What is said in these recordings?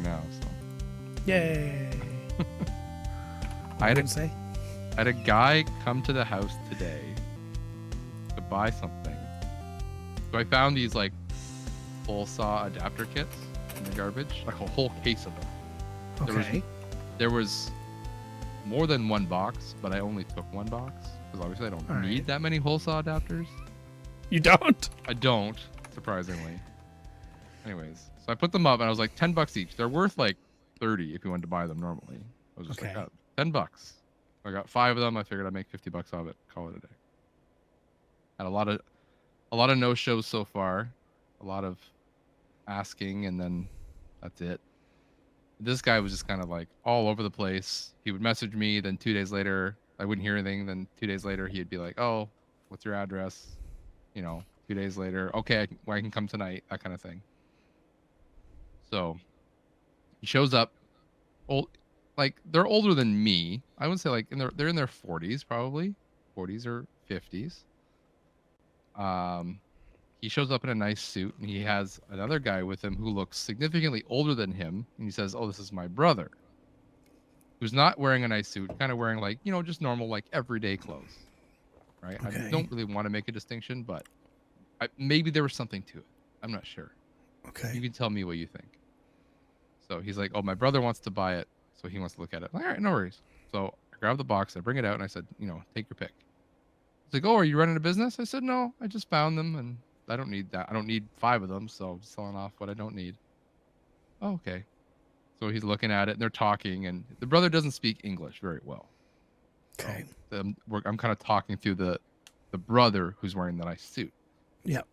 now. So. Yay! I had a guy come to the house today to buy something. So I found these like full saw adapter kits in the garbage, like a whole case of them. Okay. There was more than one box, but I only took one box because obviously I don't need that many hole saw adapters. You don't? I don't, surprisingly. Anyways, so I put them up and I was like $10 each. They're worth like 30 if you wanted to buy them normally. I was just like, oh, $10. I got 5 of them. I figured I'd make $50 off it. Call it a day. Had a lot of no shows so far. A lot of asking, and then that's it. This guy was just kind of like all over the place. He would message me, then 2 days later I wouldn't hear anything. Then 2 days later he'd be like, "Oh, what's your address?" 2 days later, okay, I can come tonight. That kind of thing. So he shows up. Old, like they're older than me. I would say like they're in their 40s probably, 40s or 50s. He shows up in a nice suit, and he has another guy with him who looks significantly older than him, and he says, "Oh, this is my brother," who's not wearing a nice suit, kind of wearing like just normal like everyday clothes, right? Okay. I don't really want to make a distinction, but maybe there was something to it. I'm not sure. Okay. You can tell me what you think. So he's like, "Oh, my brother wants to buy it, so he wants to look at it." All right, no worries. So I grabbed the box, I bring it out, and I said, "Take your pick." He's like, "Oh, are you running a business?" I said, "No, I just found them, and I don't need that. I don't need 5 of them, so I'm selling off what I don't need." Oh, okay. So he's looking at it, and they're talking, and the brother doesn't speak English very well. Okay. So I'm kind of talking through the brother who's wearing the nice suit. Yep.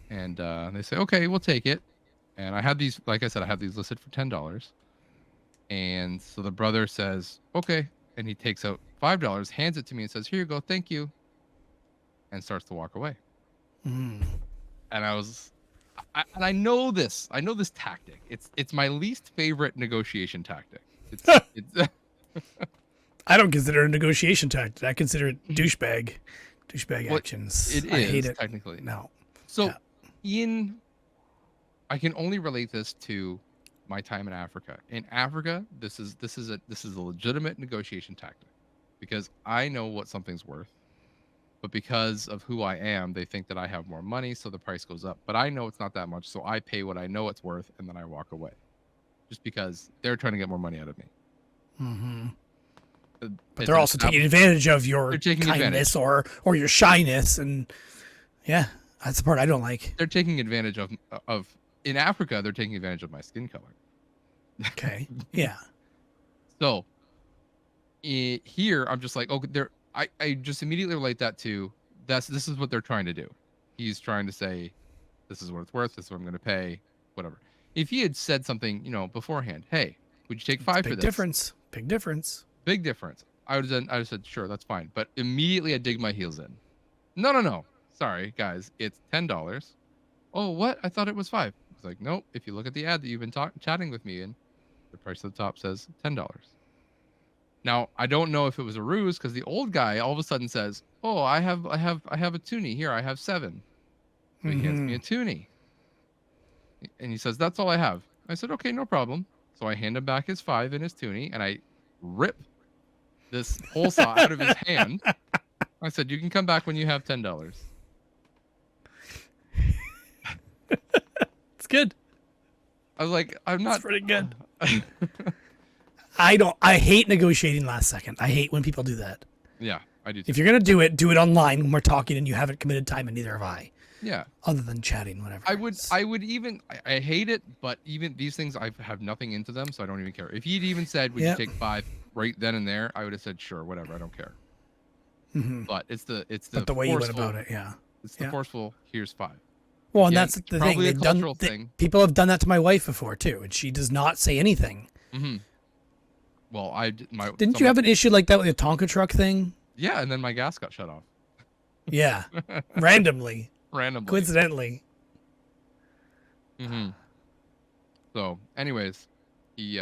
And they say, "Okay, we'll take it." And I had these, like I said, I have these listed for $10. And so the brother says, "Okay," and he takes out $5, hands it to me, and says, "Here you go, thank you," and starts to walk away. Mm. And I know this tactic. It's my least favorite negotiation tactic. It's I don't consider it a negotiation tactic. I consider it douchebag actions. It is, I hate it technically. No. So I can only relate this to my time in Africa. In Africa, this is a legitimate negotiation tactic because I know what something's worth. But because of who I am, they think that I have more money, so the price goes up. But I know it's not that much, so I pay what I know it's worth, and then I walk away. Just because they're trying to get more money out of me. Mm-hmm. But they're also taking advantage of your kindness or your shyness, and yeah, that's the part I don't like. They're taking advantage of in Africa, they're taking advantage of my skin color. Okay. Yeah. So here, I'm just like, okay, I just immediately relate that to this is what they're trying to do. He's trying to say, this is what it's worth. This is what I'm going to pay, whatever. If he had said something, beforehand, hey, would you take 5 for this? Big difference. Big difference. I would have said, sure, that's fine. But immediately I dig my heels in. No. Sorry, guys. It's $10. Oh, what? I thought it was 5. I was like, nope. If you look at the ad that you've been chatting with me in, the price at the top says $10. Now, I don't know if it was a ruse because the old guy all of a sudden says, "Oh, I have a toonie here. I have 7." So he hands me a toonie, and he says, "That's all I have." I said, "Okay, no problem." So I hand him back his 5 and his toonie, and I rip this hole saw out of his hand. I said, "You can come back when you have $10." It's good. I was like, "I'm not." It's pretty good. I hate negotiating last second. I hate when people do that. Yeah, I do too. If you're going to do it online when we're talking and you haven't committed time, and neither have I. Yeah. Other than chatting, whatever. I would even, I hate it, but even these things, I have nothing into them, so I don't even care. If he'd even said, would you take 5 right then and there, I would have said, sure, whatever, I don't care. Mm-hmm. But it's the way you went about it, yeah. It's the forceful, here's 5. Well, and that's the thing. Probably a cultural thing. People have done that to my wife before, too, and she does not say anything. Mm-hmm. Well, Didn't you have an issue like that with the Tonka truck thing? Yeah, and then my gas got shut off. Yeah, randomly. Coincidentally. Mm-hmm. So, anyways, he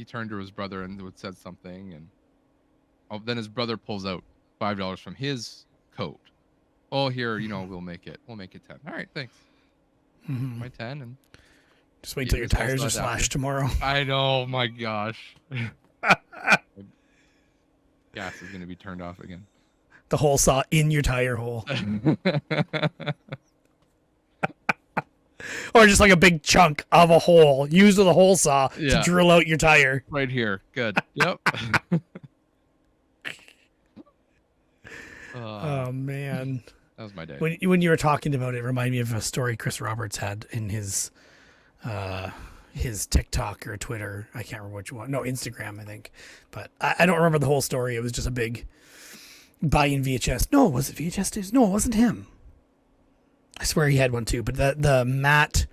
turned to his brother and said something, and then his brother pulls out $5 from his coat. Oh, here, we'll make it 10. All right, thanks. Mm-hmm. My 10 and Just wait till your tires are slashed tomorrow. I know, my gosh. Gas is going to be turned off again. The hole saw in your tire hole. Or just like a big chunk of a hole used with a hole saw to drill out your tire. Right here. Good. Yep. Oh, man. That was my day. When you were talking about it, reminded me of a story Chris Roberts had in his TikTok or Twitter. I can't remember which one. No, Instagram, I think. But I don't remember the whole story. It was just a big buying VHS. No, was it VHS days? No, it wasn't him. I swear he had one too. But the Matt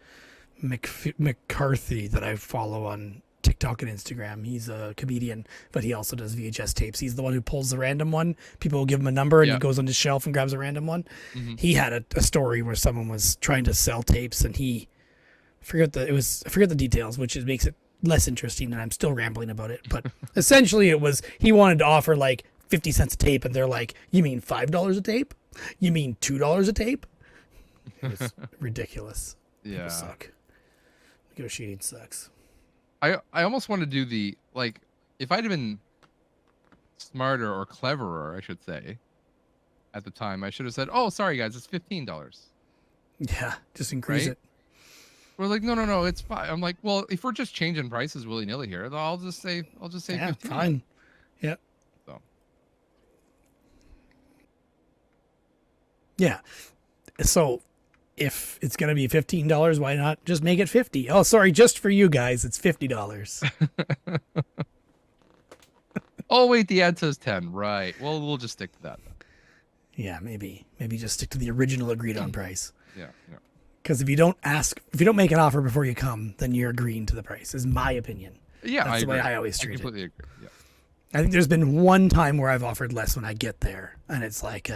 McCarthy that I follow on TikTok and Instagram, he's a comedian, but he also does VHS tapes. He's the one who pulls the random one. People will give him a number and he goes on his shelf and grabs a random one. Mm-hmm. He had a story where someone was trying to sell tapes and I forget the details, which makes it less interesting, and I'm still rambling about it. But essentially it was, he wanted to offer like 50 cents a tape, and they're like, you mean $5 a tape? You mean $2 a tape? It was ridiculous. Yeah. People suck. Negotiating sucks. I almost want to do the, like, if I'd have been smarter or cleverer, I should say, at the time, I should have said, oh, sorry, guys, it's $15. Yeah, just increase it. We're like, no, it's fine. I'm like, well, if we're just changing prices willy-nilly here, I'll just say 15. Fine. Yeah. So. Yeah. So if it's going to be $15, why not just make it 50? Oh, sorry, just for you guys, it's $50. Oh, wait, the ad says 10. Right. Well, we'll just stick to that then. Yeah, maybe just stick to the original agreed on price. Yeah. Because if you don't make an offer before you come, then you're agreeing to the price, is my opinion. Yeah, that's the way I always treat it. I completely agree. Yeah. I think there's been one time where I've offered less when I get there, and it's like,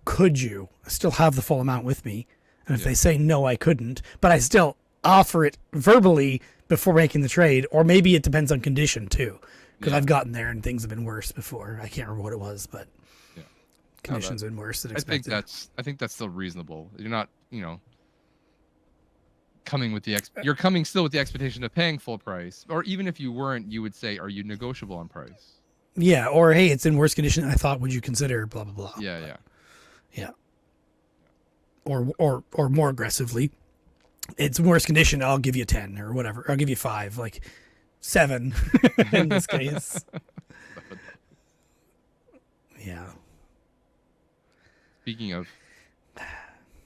could you? I still have the full amount with me, and if they say no, I couldn't, but I still offer it verbally before making the trade, or maybe it depends on condition too, because I've gotten there and things have been worse before. I can't remember what it was, but conditions have been worse than expected. I think that's still reasonable. You're not, coming with you're coming still with the expectation of paying full price, or even if you weren't, you would say, are you negotiable on price? Yeah, or hey, it's in worse condition than I thought. Would you consider blah blah blah? Yeah. Or more aggressively, it's in worse condition. I'll give you 10 or whatever. I'll give you 5, like 7 in this case. Yeah. Speaking of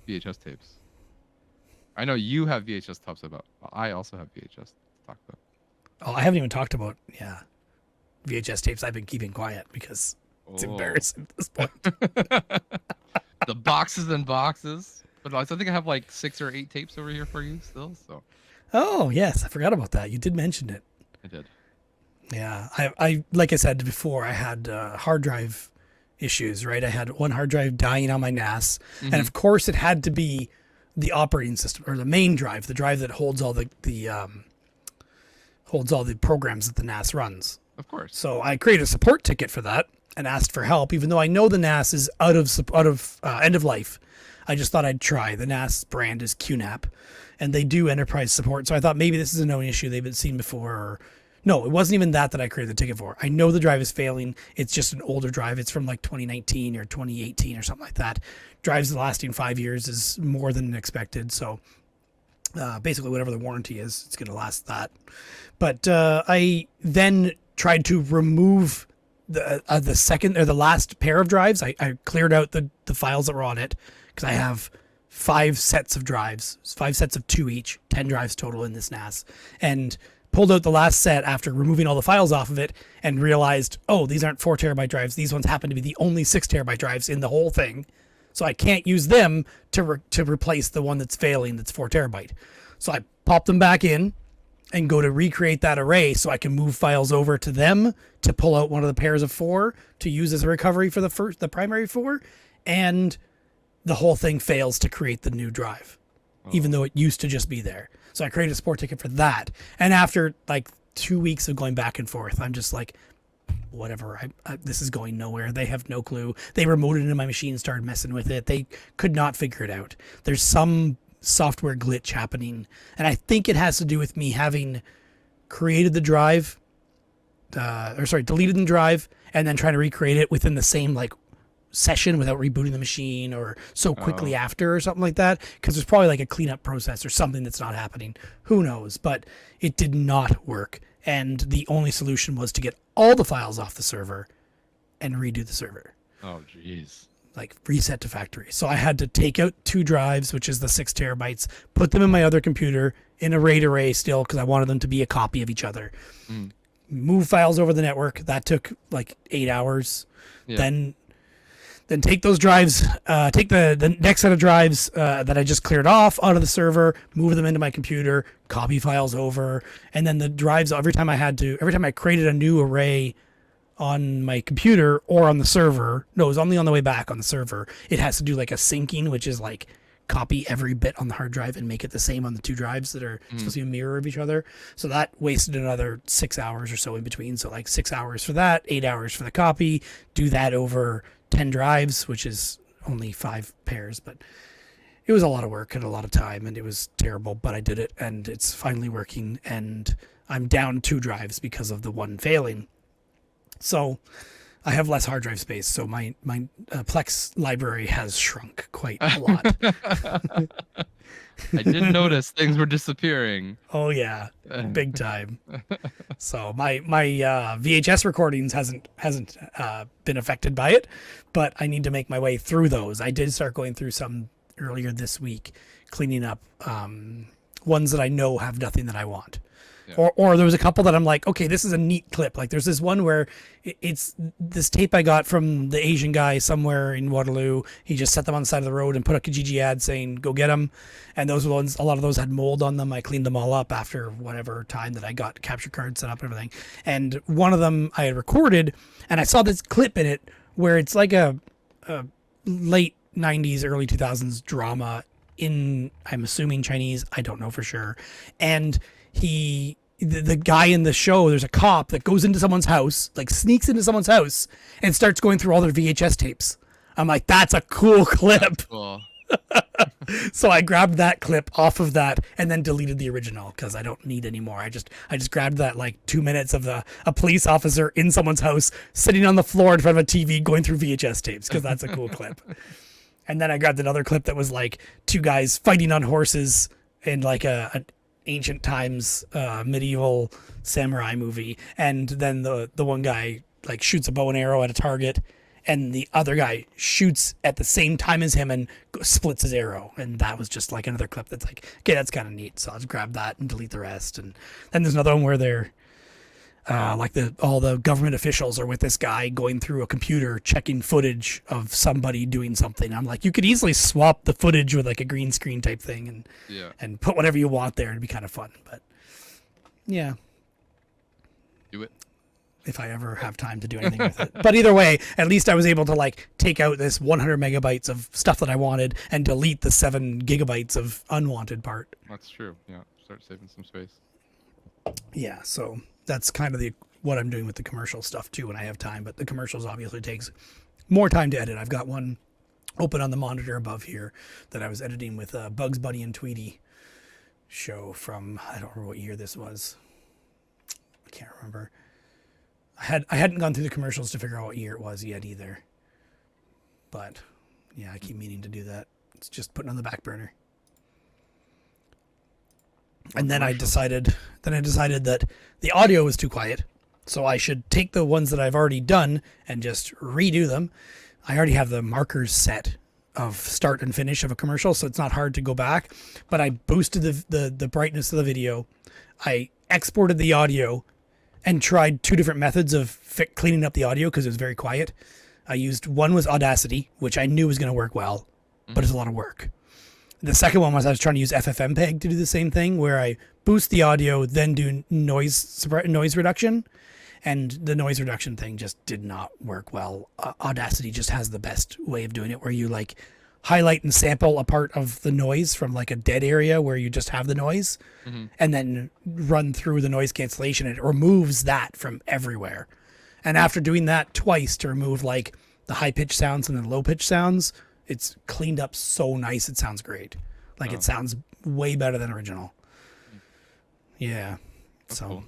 VHS tapes, I know you have VHS tapes I also have VHS to talk about. Oh, I haven't even talked about VHS tapes. I've been keeping quiet because it's embarrassing at this point. The boxes and boxes, but I think I have like 6 or 8 tapes over here for you still. So. Oh yes, I forgot about that. You did mention it. I did. Yeah, I like I said before, I had hard drive issues, right? I had one hard drive dying on my NAS, and of course it had to be the operating system or the main drive, the drive that holds all the programs that the NAS runs. Of course. So I created a support ticket for that and asked for help, even though I know the NAS is out of end of life. I just thought I'd try. The NAS brand is QNAP, and they do enterprise support. So I thought maybe this is a known issue they've been seen before. Or, no, it wasn't even that I created the ticket for. I know the drive is failing. It's just an older drive. It's from like 2019 or 2018 or something like that. Drives lasting 5 years is more than expected. So basically whatever the warranty is, it's going to last that. But I then tried to remove the second or the last pair of drives. I cleared out the files that were on it because I have 5 sets of drives, 5 sets of 2 each, 10 drives total in this NAS, and pulled out the last set after removing all the files off of it and realized, oh, these aren't 4 terabyte drives. These ones happen to be the only 6 terabyte drives in the whole thing. So I can't use them to replace the one that's failing that's 4 terabyte. So I pop them back in and go to recreate that array so I can move files over to them to pull out one of the pairs of 4 to use as a recovery for the primary 4. And the whole thing fails to create the new drive, even though it used to just be there. So I created a support ticket for that. And after like 2 weeks of going back and forth, I'm just like, whatever, this is going nowhere. They have no clue. They remoted into my machine, started messing with it. They could not figure it out. There's some software glitch happening. And I think it has to do with me having created the drive, deleted the drive, and then trying to recreate it within the same like session without rebooting the machine or so quickly after or something like that. Because there's probably like a cleanup process or something that's not happening. Who knows? But it did not work. And the only solution was to get all the files off the server and redo the server. Oh, jeez. Like reset to factory. So I had to take out 2 drives, which is the 6 terabytes, put them in my other computer in a RAID array still because I wanted them to be a copy of each other. Move files over the network. That took like 8 hours. Yeah. Then take those drives, take the next set of drives that I just cleared off out of the server, move them into my computer, copy files over, and then the drives, every time I created a new array on my computer or on the server, no, it was only on the way back on the server, it has to do like a syncing, which is like copy every bit on the hard drive and make it the same on the 2 drives that are supposed to be a mirror of each other. So that wasted another 6 hours or so in between. So like 6 hours for that, 8 hours for the copy, do that over 10 drives, which is only 5 pairs, but it was a lot of work and a lot of time and it was terrible, but I did it and it's finally working and I'm down 2 drives because of the one failing. So I have less hard drive space, so my Plex library has shrunk quite a lot. I did notice things were disappearing. Oh yeah, big time. So my VHS recordings hasn't been affected by it, but I need to make my way through those. I did start going through some earlier this week, cleaning up ones that I know have nothing that I want. Yeah. Or there was a couple that I'm like, okay, this is a neat clip. Like there's this one where it's this tape I got from the Asian guy somewhere in Waterloo. He just set them on the side of the road and put a Kijiji ad saying, go get them. And those were the ones, a lot of those had mold on them. I cleaned them all up after whatever time that I got capture cards set up and everything. And one of them I had recorded and I saw this clip in it where it's like a late 90s, early 2000s drama in, I'm assuming Chinese. I don't know for sure. And the guy in the show, there's a cop that goes into someone's house, like sneaks into someone's house and starts going through all their VHS tapes. I'm like, that's a cool clip. Cool. So I grabbed that clip off of that and then deleted the original because I don't need any more. I just grabbed that like 2 minutes of a police officer in someone's house sitting on the floor in front of a TV going through VHS tapes because that's a cool clip. And then I grabbed another clip that was like 2 guys fighting on horses in like an ancient times medieval samurai movie, and then the one guy like shoots a bow and arrow at a target and the other guy shoots at the same time as him and splits his arrow, and that was just like another clip that's like, okay, that's kind of neat, so I'll just grab that and delete the rest. And then there's another one where they're like all the government officials are with this guy going through a computer checking footage of somebody doing something. I'm like, you could easily swap the footage with like a green screen type thing and put whatever you want there. It'd be kind of fun, but yeah. Do it. If I ever have time to do anything with it. But either way, at least I was able to like take out this 100 megabytes of stuff that I wanted and delete the 7 gigabytes of unwanted part. That's true. Yeah. Start saving some space. Yeah. So that's kind of what I'm doing with the commercial stuff too when I have time, but the commercials obviously takes more time to edit. I've got one open on the monitor above here that I was editing with Bugs Bunny and Tweety show from, I don't remember what year this was. I can't remember. I hadn't gone through the commercials to figure out what year it was yet either. But yeah, I keep meaning to do that. It's just putting on the back burner. And then I decided that the audio was too quiet, so I should take the ones that I've already done and just redo them. I already have the markers set of start and finish of a commercial, so it's not hard to go back. But I boosted the brightness of the video. I exported the audio and tried 2 different methods of cleaning up the audio because it was very quiet. I used one was Audacity, which I knew was going to work well, but it's a lot of work. The second one was I was trying to use FFmpeg to do the same thing, where I boost the audio, then do noise reduction, and the noise reduction thing just did not work well. Audacity just has the best way of doing it, where you like highlight and sample a part of the noise from like a dead area where you just have the noise, and then run through the noise cancellation. It removes that from everywhere. And after doing that twice to remove like the high pitch sounds and the low pitch sounds, it's cleaned up so nice. It sounds great. Like Oh. it sounds way better than original. Hmm. Yeah. That's So, cool.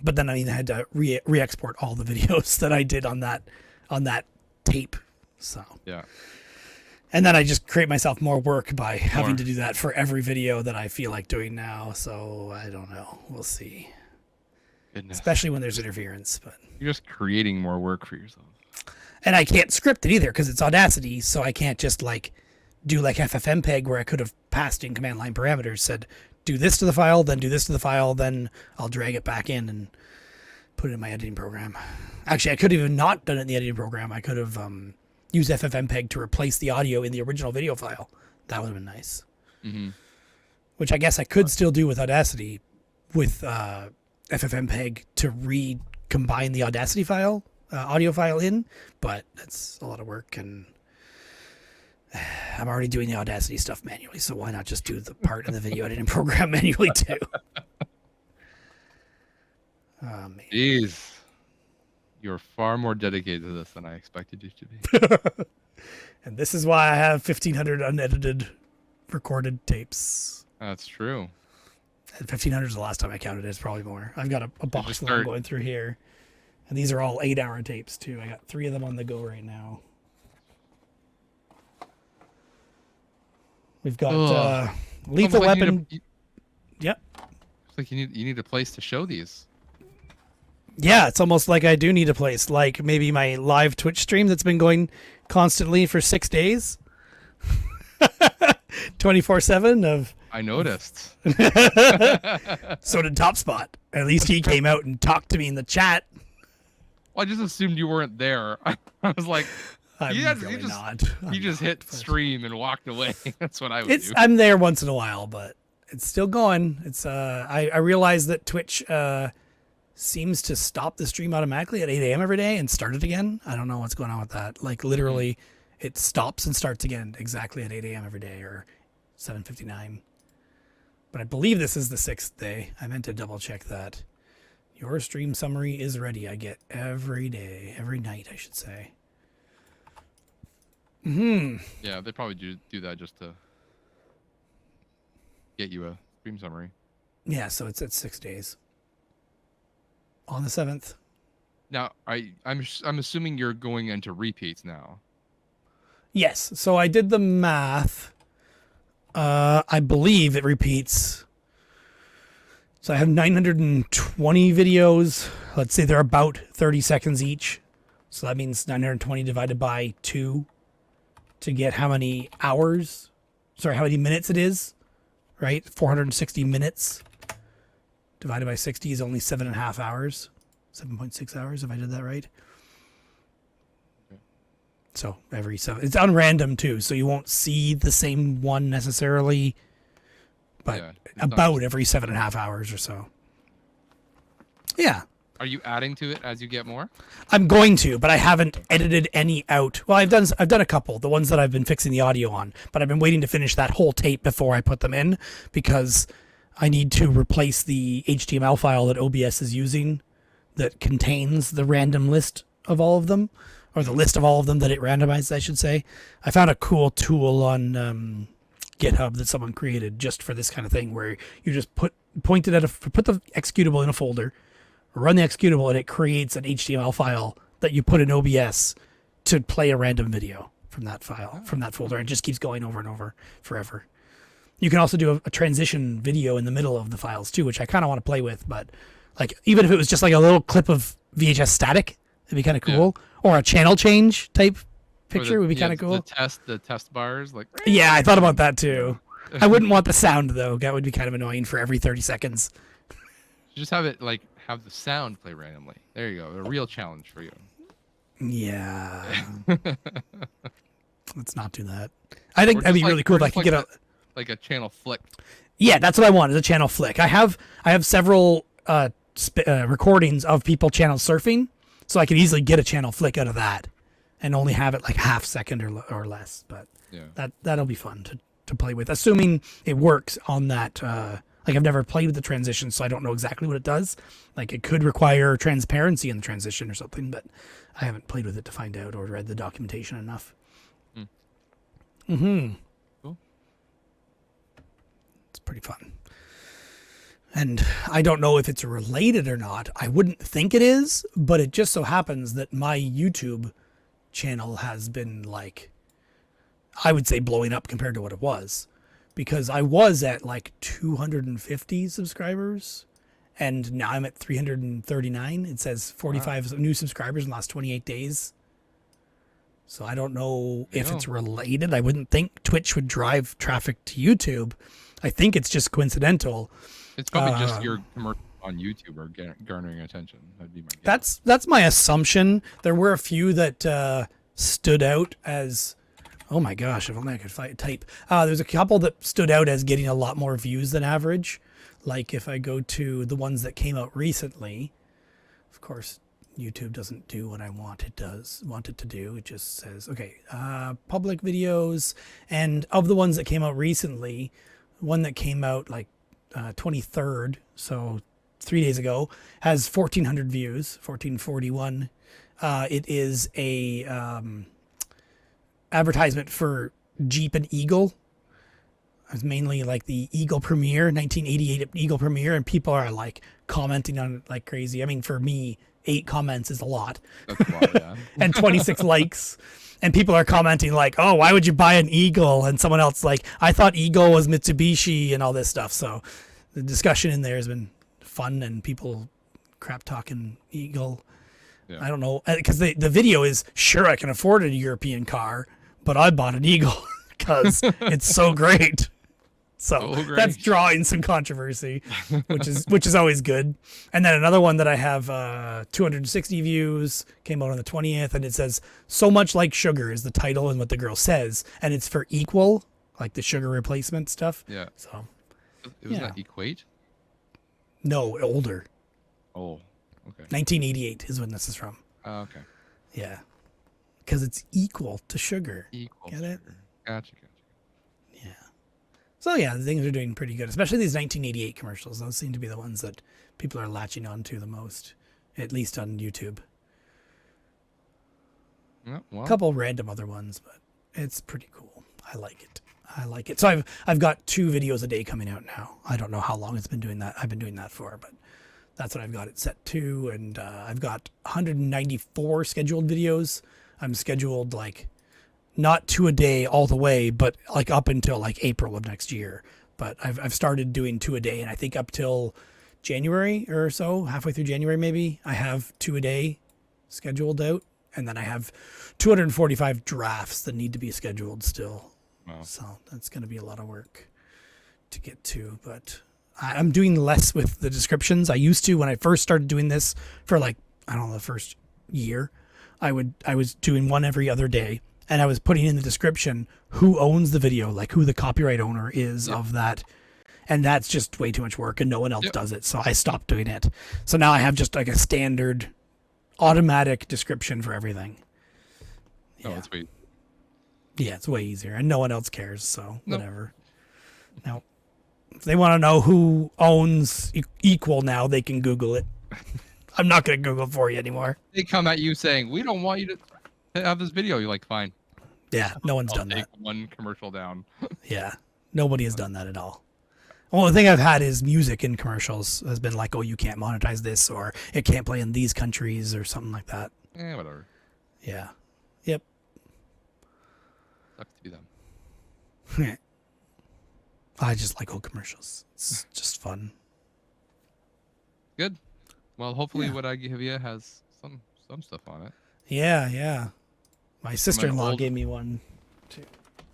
but then I had to re-export all the videos that I did on that tape. So. Yeah. And then I just create myself more work by having More. to do that for every video that I feel like doing now. So I don't know. We'll see. Goodness. Especially when there's interference. But You're just creating more work for yourself. and I can't script it either because it's Audacity. So I can't just like do like FFmpeg where I could have passed in command line parameters, said do this to the file, then do this to the file, then I'll drag it back in and put it in my editing program. Actually, I could have even not done it in the editing program. I could have used FFmpeg to replace the audio in the original video file. That would have been nice. Mm-hmm. Which I guess I could still do with Audacity with FFmpeg to recombine the Audacity file, audio file in, but that's a lot of work and I'm already doing the Audacity stuff manually, so why not just do the part in the video editing program manually too? Oh, man. Jeez. You're far more dedicated to this than I expected you to be. And this is why I have 1,500 unedited recorded tapes. That's true. And 1,500 is the last time I counted it. It's probably more. I've got a box just that I'm start- going through here. And these are all 8-hour tapes, too. I got 3 of them on the go right now. We've got Ugh. Lethal Almost like Weapon. Yep. It's like you need a place to show these. Yeah, it's almost like I do need a place, like maybe my live Twitch stream that's been going constantly for 6 days. 24/7 of I noticed. so did Top Spot. At least he came out and talked to me in the chat. Well, I just assumed you weren't there. I was like, I'm Yeah, really you just- not. you I'm just not, hit but- stream and walked away. That's what I would It's do. I'm there once in a while, but it's still going. It's I realize that Twitch seems to stop the stream automatically at 8 a.m. every day and start it again. I don't know what's going on with that. Like literally, it stops and starts again exactly at 8 a.m. every day or 7:59. But I believe this is the 6th day. I meant to double check that. Your stream summary is ready. I get every day, every night, I should say. Yeah, they probably do that just to get you a stream summary. Yeah, so it's at 6 days. On the 7th. Now, I'm assuming you're going into repeats now. Yes. So I did the math. I believe it repeats. So I have 920 videos. Let's say they're about 30 seconds each. So that means 920 divided by 2 to get how many hours. Sorry, how many minutes it is. Right? 460 minutes divided by 60 is only 7.5 hours. 7.6 hours, if I did that right. So every 7, it's on random too, so you won't see the same one necessarily, but Yeah, it's not about just- every 7.5 hours or so. Yeah, Are you adding to it as you get more? I'm going to, but I haven't edited any out. Well, I've done a couple, the ones that I've been fixing the audio on, but I've been waiting to finish that whole tape before I put them in because I need to replace the HTML file that OBS is using that contains the random list of all of them, or the list of all of them that it randomized, I should say. I found a cool tool on GitHub that someone created just for this kind of thing, where you just put the executable in a folder, run the executable, and it creates an HTML file that you put in OBS to play a random video from that file, from that folder, and it just keeps going over and over forever. You can also do a transition video in the middle of the files too, which I kind of want to play with, but like even if it was just like a little clip of VHS static, it'd be kind of cool. Or a channel change type picture would be kind of cool. The test bars, like. Yeah, I thought about that too. I wouldn't want the sound though. That would be kind of annoying for every 30 seconds. Just have it like have the sound play randomly. There you go. A real challenge for you. Yeah. Let's not do that. I think Or that'd be just really cool if I or could just get a. like a channel flick. Yeah, that's what I want, is a channel flick. I have several recordings of people channel surfing, so I could easily get a channel flick out of that and only have it like half second or less. But Yeah. that'll be fun to play with, assuming it works on that. Like I've never played with the transition, so I don't know exactly what it does. Like it could require transparency in the transition or something, but I haven't played with it to find out or read the documentation enough. Cool. It's pretty fun. And I don't know if it's related or not. I wouldn't think it is, but it just so happens that my YouTube channel has been like, I would say blowing up compared to what it was, because I was at like 250 subscribers and now I'm at 339. It says 45 new subscribers in the last 28 days. So I don't know if it's related. I wouldn't think Twitch would drive traffic to YouTube. I think it's just coincidental. It's probably just your commercial on YouTube are garnering attention. That'd be my guess. That's my assumption. There were a few that stood out as, oh my gosh, if only I could type. There's a couple that stood out as getting a lot more views than average. Like if I go to the ones that came out recently, of course, YouTube doesn't do what I want it to do. It just says, okay, public videos. And of the ones that came out recently, one that came out like 23rd, so 3 days ago, has 1,400 views, 1,441. It is a advertisement for Jeep and Eagle. It's mainly like the Eagle Premiere, 1988 Eagle Premiere, and people are like commenting on it like crazy. I mean, for me, 8 comments is a lot. That's a lot, yeah. And 26 likes. And people are commenting like, oh, why would you buy an Eagle? And someone else like, I thought Eagle was Mitsubishi and all this stuff. So the discussion in there has been fun and people crap talking Eagle. Yeah. I don't know. Because the video is, sure, I can afford a European car, but I bought an Eagle because it's so great. So that's drawing some controversy, which is always good. And then another one that I have 260 views, came out on the 20th, and it says, so much like sugar is the title and what the girl says. And it's for Equal, like the sugar replacement stuff. Yeah. So it was not Equate? No, older. Oh, okay. 1988 is when this is from. Oh, okay. Yeah. Because it's equal to sugar. Equal Get to it? Sugar. Gotcha. Yeah. So yeah, things are doing pretty good, especially these 1988 commercials. Those seem to be the ones that people are latching on to the most, at least on YouTube. Yeah, well. A couple random other ones, but it's pretty cool. I like it. So I've got 2 videos a day coming out now. I don't know how long it's been doing that. I've been doing that for, but that's what I've got it set to. And I've got 194 scheduled videos. I'm scheduled like not 2 a day all the way, but like up until like April of next year. But I've started doing 2 a day, and I think up till January or so, halfway through January maybe, I have 2 a day scheduled out, and then I have 245 drafts that need to be scheduled still. Wow. So that's going to be a lot of work to get to, but I'm doing less with the descriptions. I used to, when I first started doing this for like, I don't know, the first year, I was doing one every other day, and I was putting in the description who owns the video, like who the copyright owner is of that. And that's just way too much work, and no one else does it. So I stopped doing it. So now I have just like a standard automatic description for everything. Oh, that's sweet. Yeah, it's way easier, and no one else cares, so whatever. Now, if they want to know who owns Equal now, they can Google it. I'm not going to Google for you anymore. They come at you saying, we don't want you to have this video. You're like, fine. Yeah, no one's done take that. One commercial down. Yeah, nobody has done that at all. Well, the thing I've had is music in commercials has been like, oh, you can't monetize this, or it can't play in these countries, or something like that. Whatever. Yeah. Yep. Sucks to be them. Yeah. I just like old commercials. It's just fun. Good. Well, hopefully what I give you has some stuff on it. Yeah, yeah. My sister-in-law gave me one too.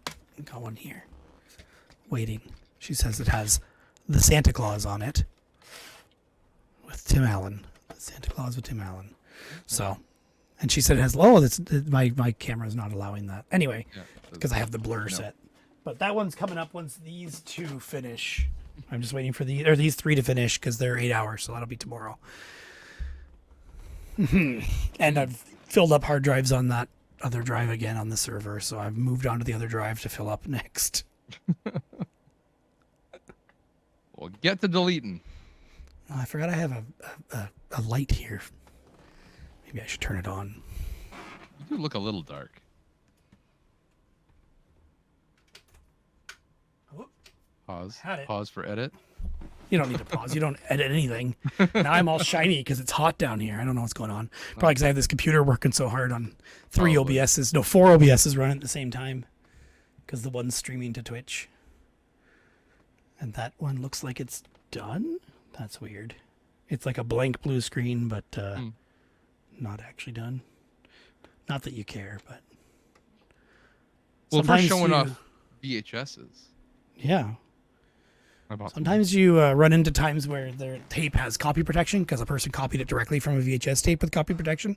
I got one here. Waiting. She says it has the Santa Claus on it with Tim Allen. Santa Claus with Tim Allen. So, and she said it has, my camera's not allowing that. Anyway, because I have the blur set. But that one's coming up once these 2 finish. I'm just waiting for these 3 to finish because they're 8 hours, so that'll be tomorrow. And I've filled up hard drives on that other drive again on the server, so I've moved on to the other drive to fill up next. Well, get to deleting. Oh, I forgot I have a light here. Maybe I should turn it on. You do look a little dark. Oh, Pause. Had it. Pause for edit. You don't need to pause. You don't edit anything. Now I'm all shiny because it's hot down here. I don't know what's going on. Probably because I have this computer working so hard on 4 OBSs running at the same time. Because the one's streaming to Twitch. And that one looks like it's done? That's weird. It's like a blank blue screen, but not actually done. Not that you care, but... Well, for showing off VHSs. Yeah. Sometimes you run into times where their tape has copy protection because a person copied it directly from a VHS tape with copy protection,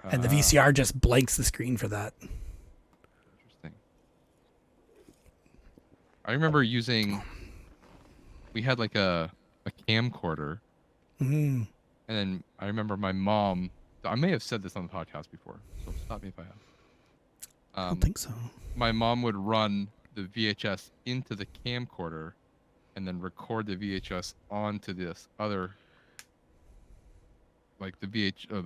and the VCR just blanks the screen for that. Interesting. I remember we had like a camcorder, and then I remember my mom. I may have said this on the podcast before, so stop me if I have. I don't think so. My mom would run the VHS into the camcorder and then record the VHS onto this other, like the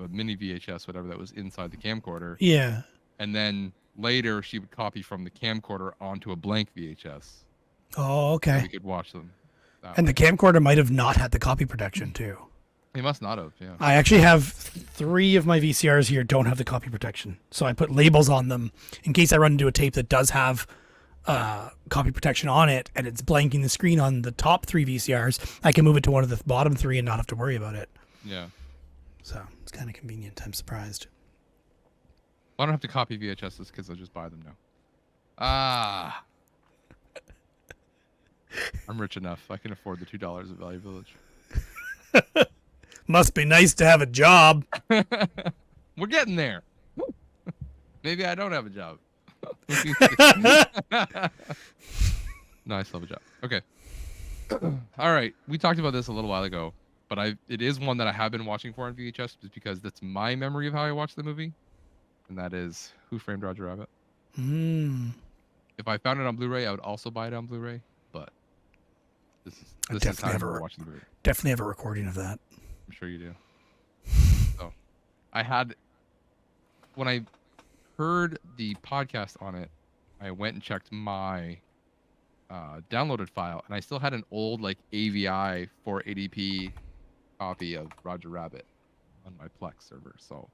mini VHS, whatever that was inside the camcorder. Yeah. And then later she would copy from the camcorder onto a blank VHS. Oh, okay. So we could watch them. And the camcorder might have not had the copy protection too. They must not have, yeah. I actually have 3 of my VCRs here don't have the copy protection. So I put labels on them in case I run into a tape that does have copy protection on it and it's blanking the screen on the top 3 VCRs. I can move it to one of the bottom 3 and not have to worry about it. Yeah. So it's kind of convenient. I'm surprised. I don't have to copy VHSs because I'll just buy them now. I'm rich enough. I can afford the $2 at Value Village. Must be nice to have a job. We're getting there. Maybe I don't have a job. No, I still have a job. Okay. All right. We talked about this a little while ago, but it is one that I have been watching for on VHS just because that's my memory of how I watched the movie, and that is Who Framed Roger Rabbit. If I found it on Blu-ray, I would also buy it on Blu-ray, but this is how I watching the movie. Definitely have a recording of that. I'm sure you do. So, when I heard the podcast on it, I went and checked my downloaded file, and I still had an old like AVI 480p copy of Roger Rabbit on my Plex server. So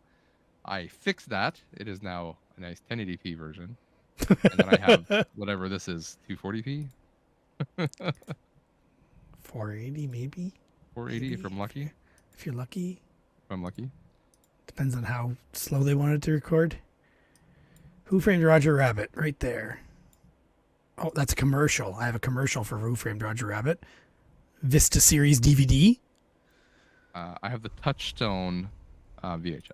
I fixed that. It is now a nice 1080p version, and then I have whatever this is, 240p. 480 maybe. 480 maybe, if I'm lucky. If you're lucky. If I'm lucky. Depends on how slow they wanted to record. Who Framed Roger Rabbit? Right there. Oh, that's a commercial. I have a commercial for Who Framed Roger Rabbit. Vista Series DVD. I have the Touchstone VHS.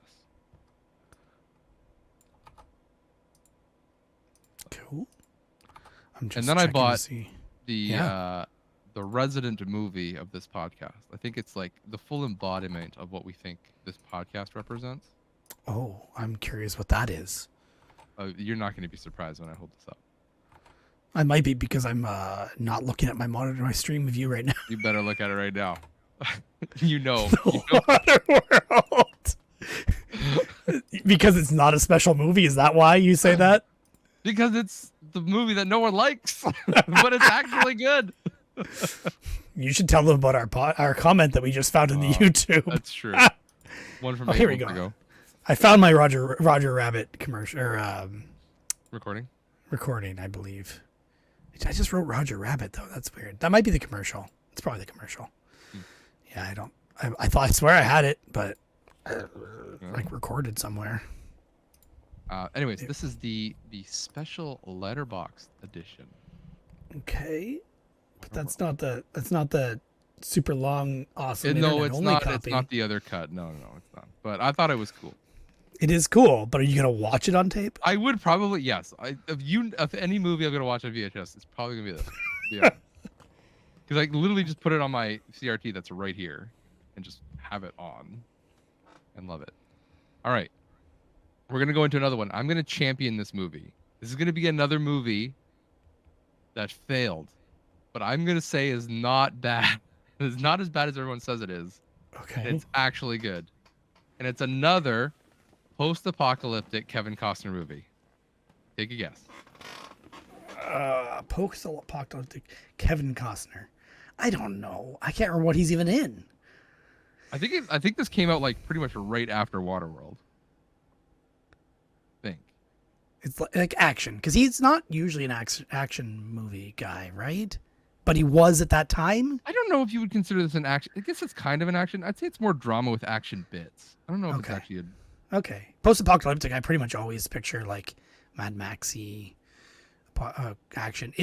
Cool. I'm just and then I bought the resident movie of this podcast. I think it's like the full embodiment of what we think this podcast represents. Oh, I'm curious what that is. You're not going to be surprised when I hold this up. I might be because I'm not looking at my monitor, my stream of you right now. You better look at it right now. You know. Waterworld. Because it's not a special movie. Is that why you say that? Because it's the movie that no one likes, but it's actually good. You should tell them about our comment that we just found in the YouTube. That's true. One from here we go. Ago. I found my Roger Rabbit commercial recording, I believe. I just wrote Roger Rabbit though. That's weird. That might be the commercial. It's probably the commercial. Yeah, I swear I had it, but like recorded somewhere. Anyways, this is the special letterbox edition. Okay, but that's not the super long, awesome. No, it's not. Copy. It's not the other cut. No, it's not. But I thought it was cool. It is cool, but are you gonna watch it on tape? I would probably, yes. If any movie I'm gonna watch on VHS, it's probably gonna be this. Yeah. Because I literally just put it on my CRT that's right here, and just have it on, and love it. All right, we're gonna go into another one. I'm gonna champion this movie. This is gonna be another movie that failed, but I'm gonna say is not bad. It's not as bad as everyone says it is. Okay. It's actually good, and it's another post-apocalyptic Kevin Costner movie. Take a guess. Post-apocalyptic Kevin Costner. I don't know. I can't remember what he's even in. I think this came out like pretty much right after Waterworld. I think. It's like action, because he's not usually an action movie guy, right? But he was at that time. I don't know if you would consider this an action. I guess it's kind of an action. I'd say it's more drama with action bits. I don't know if it's actually a... Okay. Post-apocalyptic, I pretty much always picture like Mad Maxy action.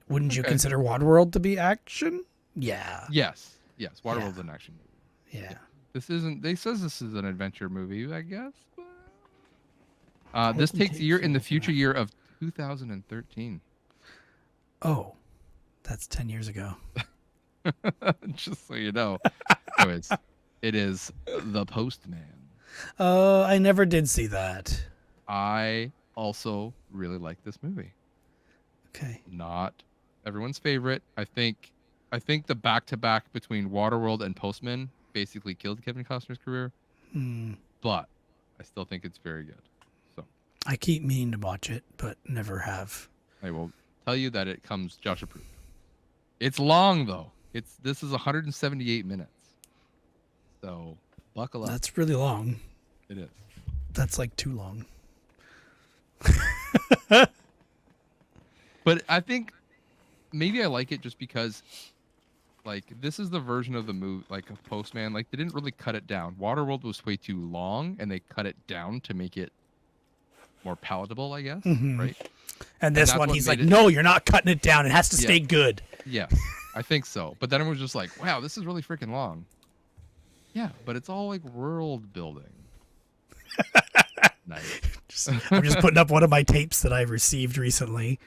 Wouldn't you consider Waterworld to be action? Yeah. Yes. Waterworld's an action movie. Yeah. This isn't. They says this is an adventure movie, I guess. But, this takes a year in the future year of 2013. Oh, that's 10 years ago. Just so you know. Anyways, it is The Postman. I never did see that. I also really like this movie. Okay. Not everyone's favorite. I think the back-to-back between Waterworld and Postman basically killed Kevin Costner's career. But I still think it's very good. So I keep meaning to watch it, but never have. I will tell you that it comes Josh approved. It's long though. This is 178 minutes. So buckle up. That's really long. It is. That's like too long. But I think maybe I like it just because, like, this is the version of the movie, like, of Postman. Like, they didn't really cut it down. Waterworld was way too long, and they cut it down to make it more palatable, I guess, right? And this one, he's like, no, you're not cutting it down. It has to stay good. Yeah, I think so. But then it was just like, wow, this is really freaking long. Yeah, but it's all, like, world building. Nice. I'm just putting up one of my tapes that I received recently.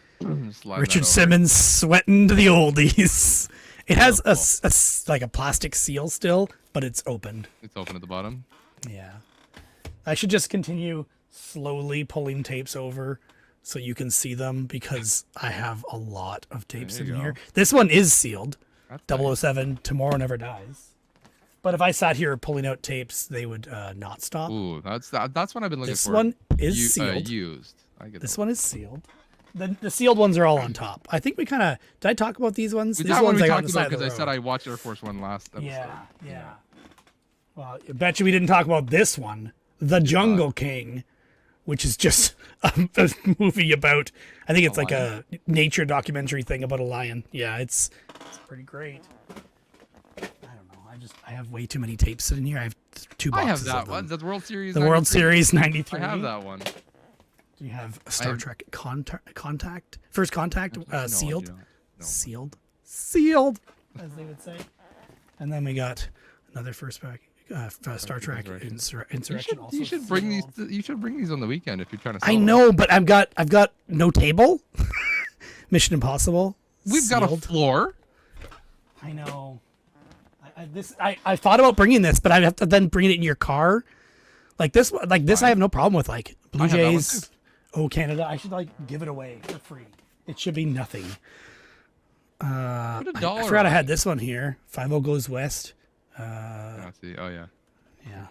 Slide Richard Simmons sweating to the oldies. It has a plastic seal still, but it's opened. It's open at the bottom. Yeah. I should just continue slowly pulling tapes over so you can see them, because I have a lot of tapes in here. This one is sealed. That's 007, Tomorrow Never Dies. But if I sat here pulling out tapes, they would not stop. Ooh, that's what I've been looking for. This one is sealed. Used. I get this one is sealed. The sealed ones are all on top. I think we kind of... Did I talk about these ones? These that ones one we I talked about because I said I watched Air Force One last episode. Yeah. Well, I bet you we didn't talk about this one. The Jungle King, which is just a movie about... I think it's like a nature documentary thing about a lion. Yeah, it's pretty great. I have way too many tapes sitting here. I have 2 boxes. I have that of one. them. The World Series. The World Series '93. I have that one. Do you have Star Trek Contact? First Contact sealed. No. Sealed, as they would say. And then we got another first pack. Star Trek Insurrection. You should bring these. You should bring these on the weekend if you're trying to. Sell I know, but I've got no table. Mission Impossible. We've got a floor. I know. I thought about bringing this, but I'd have to then bring it in your car. Like this I have no problem with. Like Blue Jays. Oh, Canada. I should give it away for free. It should be nothing. I forgot I had this one here. 50 Goes West. I see. Oh yeah. Yeah.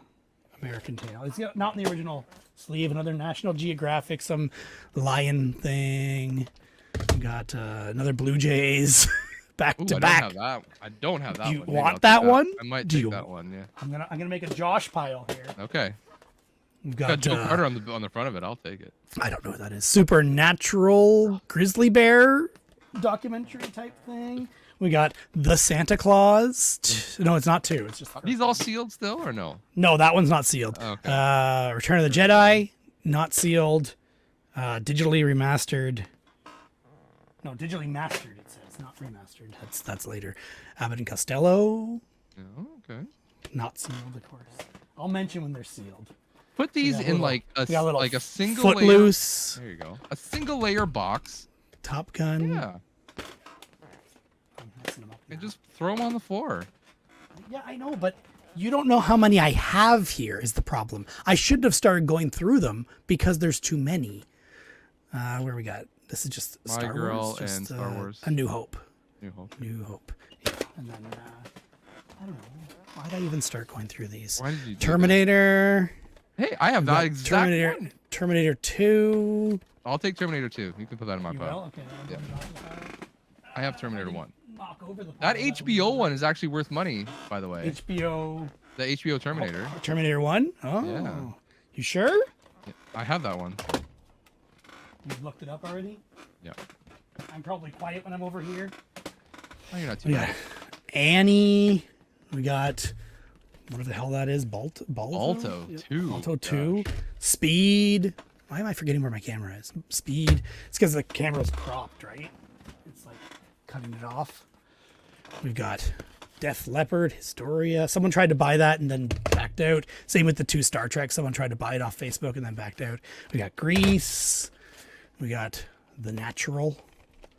American Tail. It's not in the original sleeve. Another National Geographic, some lion thing. We got another Blue Jays. Back to back. I don't have that one. You want that one? I might take that one. Yeah. I'm gonna make a Josh pile here. Okay. We've got Joe Carter on the front of it. I'll take it. I don't know what that is. Supernatural grizzly bear documentary type thing. We got The Santa Claus. No, it's not 2. It's just. Are these all sealed still or no? No, that one's not sealed. Okay. Return of the Jedi, not sealed. Digitally remastered. No, digitally mastered. It says, not remastered. That's later. Abbott and Costello. Oh, okay. Not sealed, of course. I'll mention when they're sealed. Put these in like a single Footloose. layer. There you go. A single layer box. Top Gun. Yeah. And just throw them on the floor. Yeah, I know, but you don't know how many I have here is the problem. I shouldn't have started going through them because there's too many. Where we got? This is just Star Wars. And Star Wars. A New Hope. New Hope. Yeah. And then, I don't know. Why did I even start going through these? Why did you do Terminator. Hey, I have that exact one. Terminator 2. I'll take Terminator 2. You can put that in my You pile. will? Okay. Yeah. I have Terminator 1. Knock over the That pile. HBO one is actually worth money, by the way. HBO. The HBO Terminator. Terminator 1? Oh. Yeah. You sure? Yeah, I have that one. You've looked it up already? Yeah. I'm probably quiet when I'm over here. Oh, you're not too Yeah. bad. Annie. We got whatever the hell that is. Balto 2. Balto 2. Speed. Why am I forgetting where my camera is? Speed. It's because the camera's cropped, right? It's like cutting it off. We've got Def Leppard, Historia. Someone tried to buy that and then backed out. Same with the 2 Star Trek. Someone tried to buy it off Facebook and then backed out. We got Grease. We got The Natural.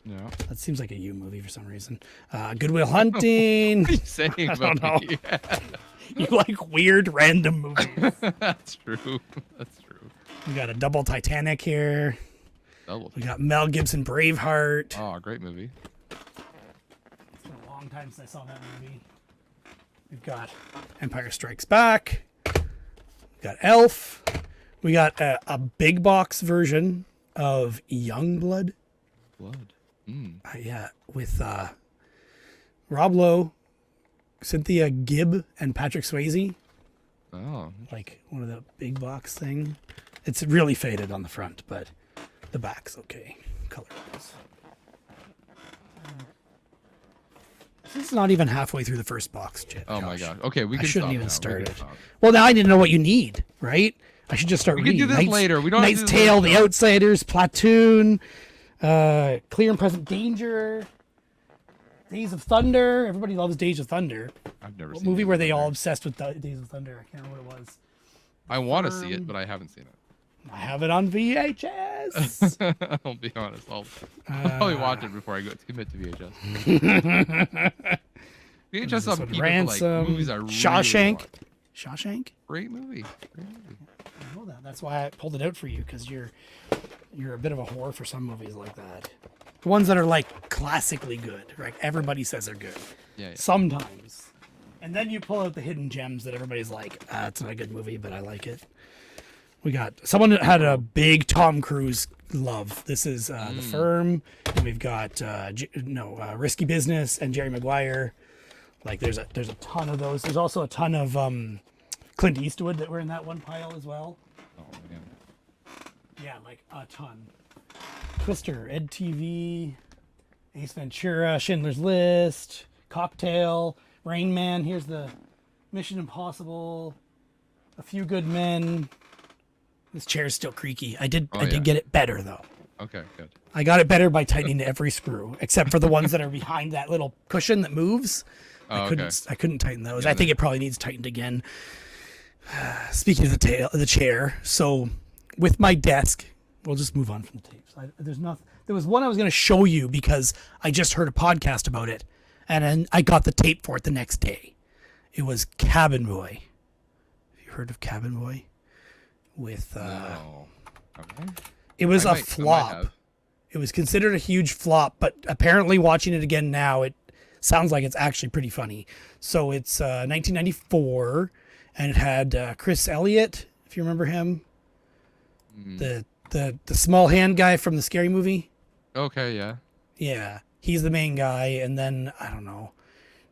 Yeah. That seems like a you movie for some reason. Good Will Hunting. What are you saying about know. me? You like weird random movies. That's true. That's true. We got a double Titanic here. Double. We got Mel Gibson Braveheart. Oh, great movie. It's been a long time since I saw that movie. We've got Empire Strikes Back. We got Elf. We got a big box version of Youngblood. Blood. Yeah, with Rob Lowe, Cynthia Gibb, and Patrick Swayze. Oh. Like one of the big box thing. It's really faded on the front, but the back's okay color-wise. This is not even halfway through the first box, Josh. Oh my god. Okay, we I can shouldn't stop even now. start We can it. stop. Well, now I need to know what you need, right? I should just start We reading. can do this later. We don't have to Knight's do this Tale, later. The Outsiders, Platoon, Clear and Present Danger, Days of Thunder. Everybody loves Days of Thunder. I've never What seen movie it. were they all obsessed with Days of Thunder? I can't remember what it was. I want to see it, but I haven't seen it. I have it on VHS. I'll be honest. I'll probably watch it before I commit to VHS. VHS on people Ransom, like movies I really Shawshank. want. Shawshank? Great movie. Great movie. I know that. That's why I pulled it out for you, because you're a bit of a whore for some movies like that. The ones that are like classically good, right? Everybody says they're good. Yeah. Sometimes. And then you pull out the hidden gems that everybody's like, it's not a good movie, but I like it. We got someone that had a big Tom Cruise love. This is The Firm. And we've got Risky Business and Jerry Maguire. Like there's a ton of those. There's also a ton of Clint Eastwood that were in that one pile as well. Oh man. Yeah, like a ton. Twister, Ed TV, Ace Ventura, Schindler's List, Cocktail, Rain Man. Here's the Mission Impossible, A Few Good Men. This chair's still creaky. I did get it better though. Okay, good. I got it better by tightening every screw, except for the ones that are behind that little cushion that moves. Oh, I couldn't tighten those. Yeah, I think it probably needs tightened again. Speaking of the chair, so with my desk, we'll just move on from the tapes. There was one I was going to show you because I just heard a podcast about it, and then I got the tape for it the next day. It was Cabin Boy. Have you heard of Cabin Boy? With No. Okay. it was I a might flop. have. It was considered a huge flop, but apparently watching it again now, it sounds like it's actually pretty funny. So it's 1994, and it had Chris Elliott, if you remember him, the small hand guy from the Scary Movie. Okay, yeah. Yeah, he's the main guy, and then I don't know,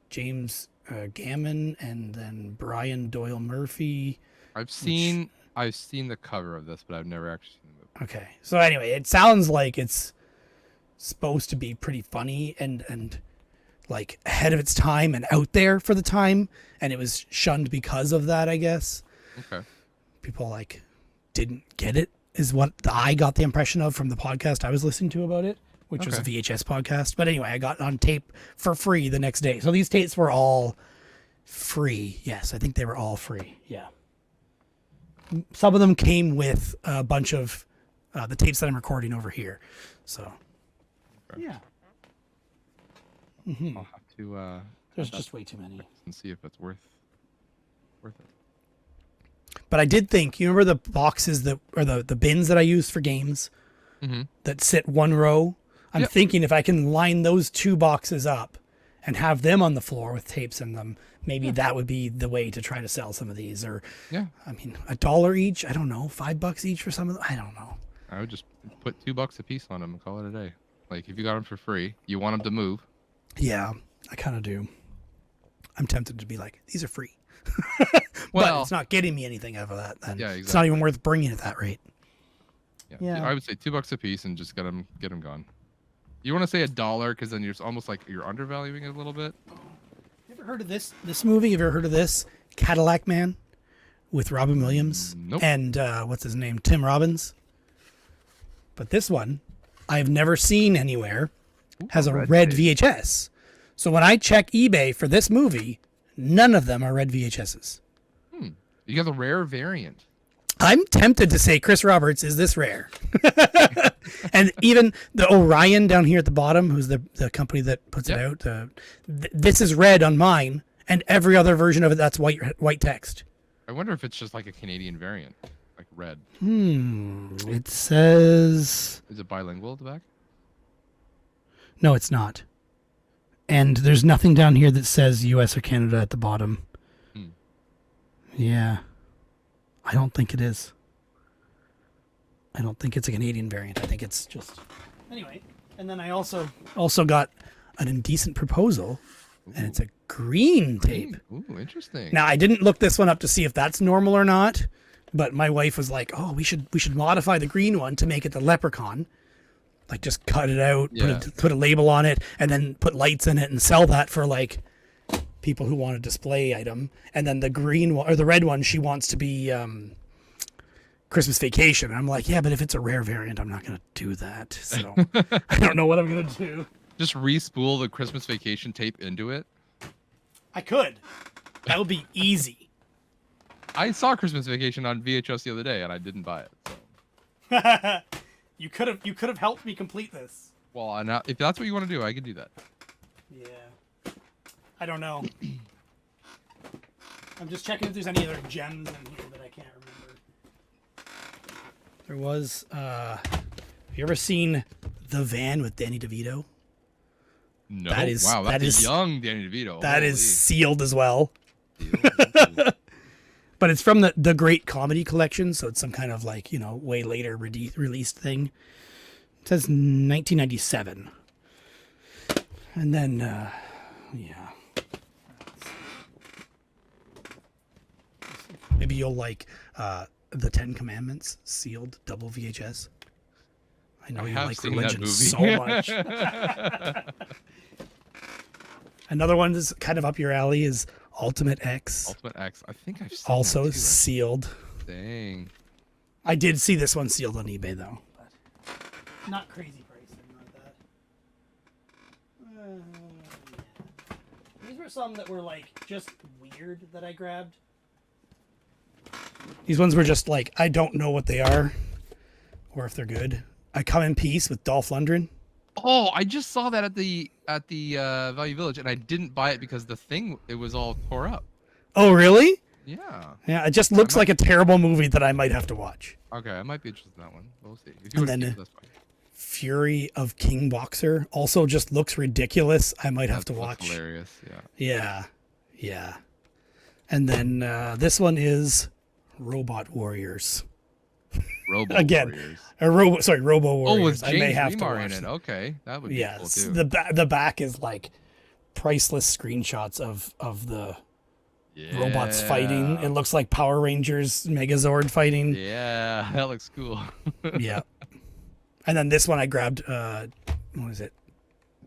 James Gammon, and then Brian Doyle Murphy. I've seen the cover of this, but I've never actually seen the movie. Okay, so anyway, it sounds like it's supposed to be pretty funny and like ahead of its time and out there for the time, and it was shunned because of that, I guess. Okay. People like didn't get it, is what I got the impression of from the podcast I was listening to about it, which was a VHS podcast. But anyway, I got it on tape for free the next day. So these tapes were all free. Yes, I think they were all free. Yeah. Some of them came with a bunch of the tapes that I'm recording over here. So, yeah. I'll have to There's just way too many. and see if it's worth it. But I did think, you remember the boxes that, or the bins that I used for games that sit one row? I'm Yep. thinking if I can line those two boxes up and have them on the floor with tapes in them. Maybe that would be the way to try to sell some of these. Or, I mean, $1 each. I don't know. $5 each for some of them. I don't know. I would just put $2 a piece on them and call it a day. Like if you got them for free, you want them to move. Yeah, I kind of do. I'm tempted to be like, these are free. Well, but it's not getting me anything out of that. Then. Yeah, exactly. It's not even worth bringing at that rate. Yeah. I would say $2 a piece and just get them gone. You want to say $1 because then you're almost like you're undervaluing it a little bit. You ever heard of this movie? Have you ever heard of this? Cadillac Man with Robin Williams and what's his name? Tim Robbins. But this one I've never seen anywhere has a red VHS. So when I check eBay for this movie, none of them are red VHSs. You got the rare variant. I'm tempted to say, Chris Roberts, is this rare? And even the Orion down here at the bottom, who's the company that puts it out, this is red on mine, and every other version of it, that's white text. I wonder if it's just like a Canadian variant, like red. It says... Is it bilingual at the back? No, it's not. And there's nothing down here that says US or Canada at the bottom. Yeah. I don't think it is. I don't think it's a Canadian variant. I think it's just... Anyway, and then I also got an indecent proposal, and it's a green tape. Ooh, interesting. Now, I didn't look this one up to see if that's normal or not, but my wife was like, oh, we should modify the green one to make it the leprechaun. Like, just cut it out, put a label on it, and then put lights in it and sell that for, like, people who want a display item. And then the green one, or the red one, she wants to be Christmas Vacation. And I'm like, yeah, but if it's a rare variant, I'm not going to do that. So I don't know what I'm going to do. Just re-spool the Christmas Vacation tape into it? I could. That would be easy. I saw Christmas Vacation on VHS the other day, and I didn't buy it. So. You could have helped me complete this. Well, now, if that's what you want to do, I could do that. Yeah. I don't know. I'm just checking if there's any other gems in here that I can't remember. There was, have you ever seen The Van with Danny DeVito? No. That's young Danny DeVito. That is sealed as well. But it's from the Great Comedy Collection, so it's some kind of like, way later released thing. It says 1997. And then, yeah. Maybe you'll like the Ten Commandments, sealed, double VHS. I know you like religion so much. Another one that's kind of up your alley is Ultimate X. Ultimate X. I think I've seen also that too, sealed. Dang. I did see this one sealed on eBay though. But not crazy pricing like that. These were some that were like just weird that I grabbed. These ones were just like, I don't know what they are or if they're good. I Come in Peace with Dolph Lundgren. Oh, I just saw that at the Value Village, and I didn't buy it because it was all tore up. Oh, really? Yeah. Yeah, it just looks like a terrible movie that I might have to watch. Okay, I might be interested in that one. We'll see. If and then Fury of King Boxer also just looks ridiculous. I might have to watch. Hilarious. Yeah. Yeah. And then this one is Robot Warriors. Robo Again, Warriors. Robo Warriors. Oh, with James I may have Remar to watch in it. Okay, that would be cool yes, too. the back is like priceless screenshots of the robots fighting. It looks like Power Rangers Megazord fighting. Yeah, that looks cool. Yeah. And then this one I grabbed, what was it?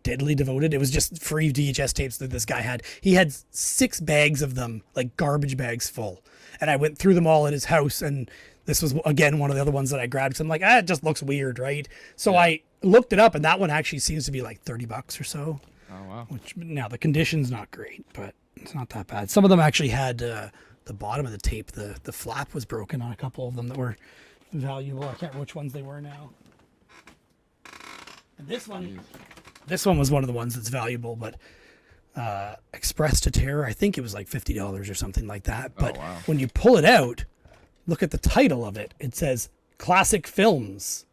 Deadly Devoted. It was just free VHS tapes that this guy had. He had 6 bags of them, like garbage bags full. And I went through them all at his house, and this was, again, one of the other ones that I grabbed. So I'm like, it just looks weird, right? So I looked it up, and that one actually seems to be like $30 or so. Oh, wow. Which, now, the condition's not great, but it's not that bad. Some of them actually had the bottom of the tape, the flap was broken on a couple of them that were valuable. I can't remember which ones they were now. And this one was one of the ones that's valuable, but Express to Terror, I think it was like $50 or something like that. But when you pull it out, look at the title of it. It says Classic Films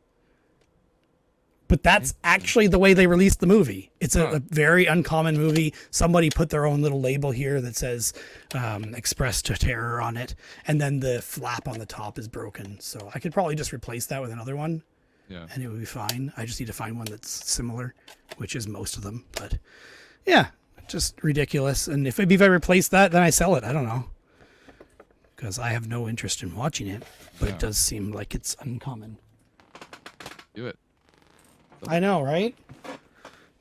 But that's actually the way they released the movie. It's a very uncommon movie. Somebody put their own little label here that says "Express to Terror" on it, and then the flap on the top is broken. So I could probably just replace that with another one, and it would be fine. I just need to find one that's similar, which is most of them. But yeah, just ridiculous. And if I replace that, then I sell it. I don't know, because I have no interest in watching it. But it does seem like it's uncommon. Do it. I know, right?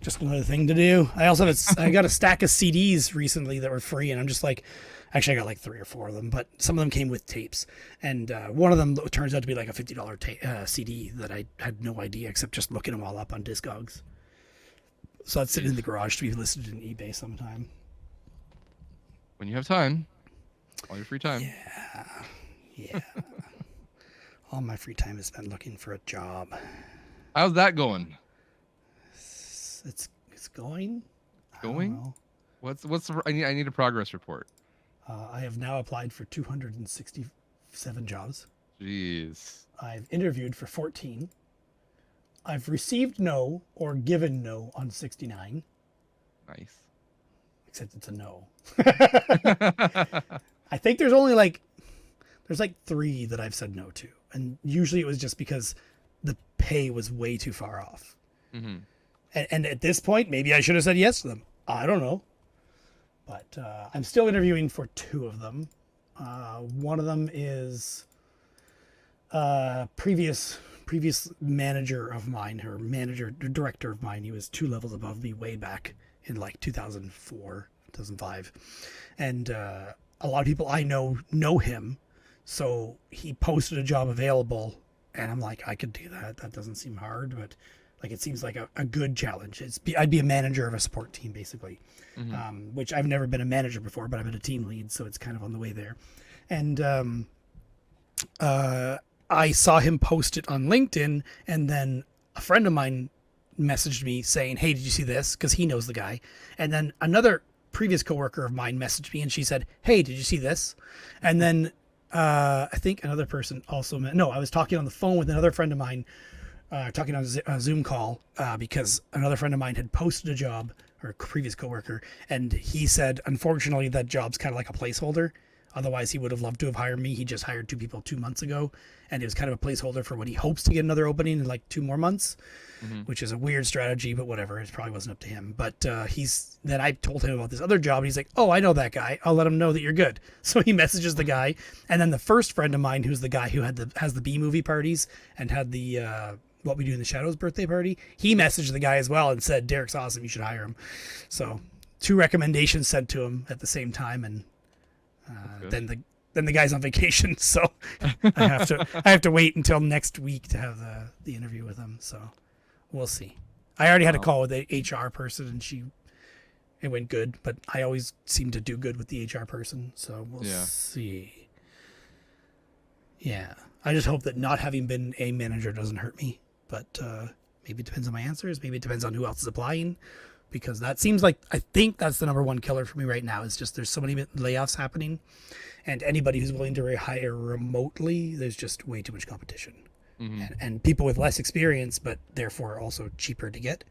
Just another thing to do. I also have I got a stack of CDs recently that were free, and I'm just like, actually I got like 3 or 4 of them, but some of them came with tapes, and one of them turns out to be like a $50 CD that I had no idea except just looking them all up on Discogs. So that's sitting in the garage to be listed in eBay sometime. When you have time, all your free time. Yeah. All my free time is spent looking for a job. How's that going? It's going. Going? What's the, I need a progress report. I have now applied for 267 jobs. Jeez. I've interviewed for 14. I've received no or given no on 69. Nice. Except it's a no. I think there's only like 3 that I've said no to, and usually it was just because the pay was way too far off. Mm-hmm. And at this point, maybe I should have said yes to them. I don't know. But I'm still interviewing for 2 of them. One of them is previous manager of mine, or director of mine. He was 2 levels above me way back in like 2004, 2005. And a lot of people I know him. So he posted a job available, and I'm like, I could do that. That doesn't seem hard, but like it seems like a good challenge. I'd be a manager of a support team, basically, which I've never been a manager before, but I've been a team lead, so it's kind of on the way there. And I saw him post it on LinkedIn, and then a friend of mine messaged me saying, hey, did you see this? Because he knows the guy. And then another previous coworker of mine messaged me, and she said, hey, did you see this? And then I think another person also I was talking on the phone with another friend of mine, talking on a Zoom call, because another friend of mine had posted a job, or a previous coworker, and he said, unfortunately, that job's kind of like a placeholder. Otherwise, he would have loved to have hired me. He just hired 2 people 2 months ago, and it was kind of a placeholder for when he hopes to get another opening in like 2 more months, which is a weird strategy, but whatever. It probably wasn't up to him. But then I told him about this other job, and he's like, oh, I know that guy. I'll let him know that you're good. So he messages the guy, and then the first friend of mine, who's the guy who has the B-movie parties and had the What We Do in the Shadows birthday party, he messaged the guy as well and said, Derek's awesome, you should hire him. So 2 recommendations sent to him at the same time, and then the guy's on vacation, so I have to wait until next week to have the interview with him. So we'll see. I already had a call with the HR person, and it went good, but I always seem to do good with the HR person, so we'll see. Yeah, I just hope that not having been a manager doesn't hurt me, but maybe it depends on my answers. Maybe it depends on who else is applying, because that seems like, I think that's the number 1 killer for me right now, is just there's so many layoffs happening, and anybody who's willing to hire remotely, there's just way too much competition. And people with less experience, but therefore also cheaper to get.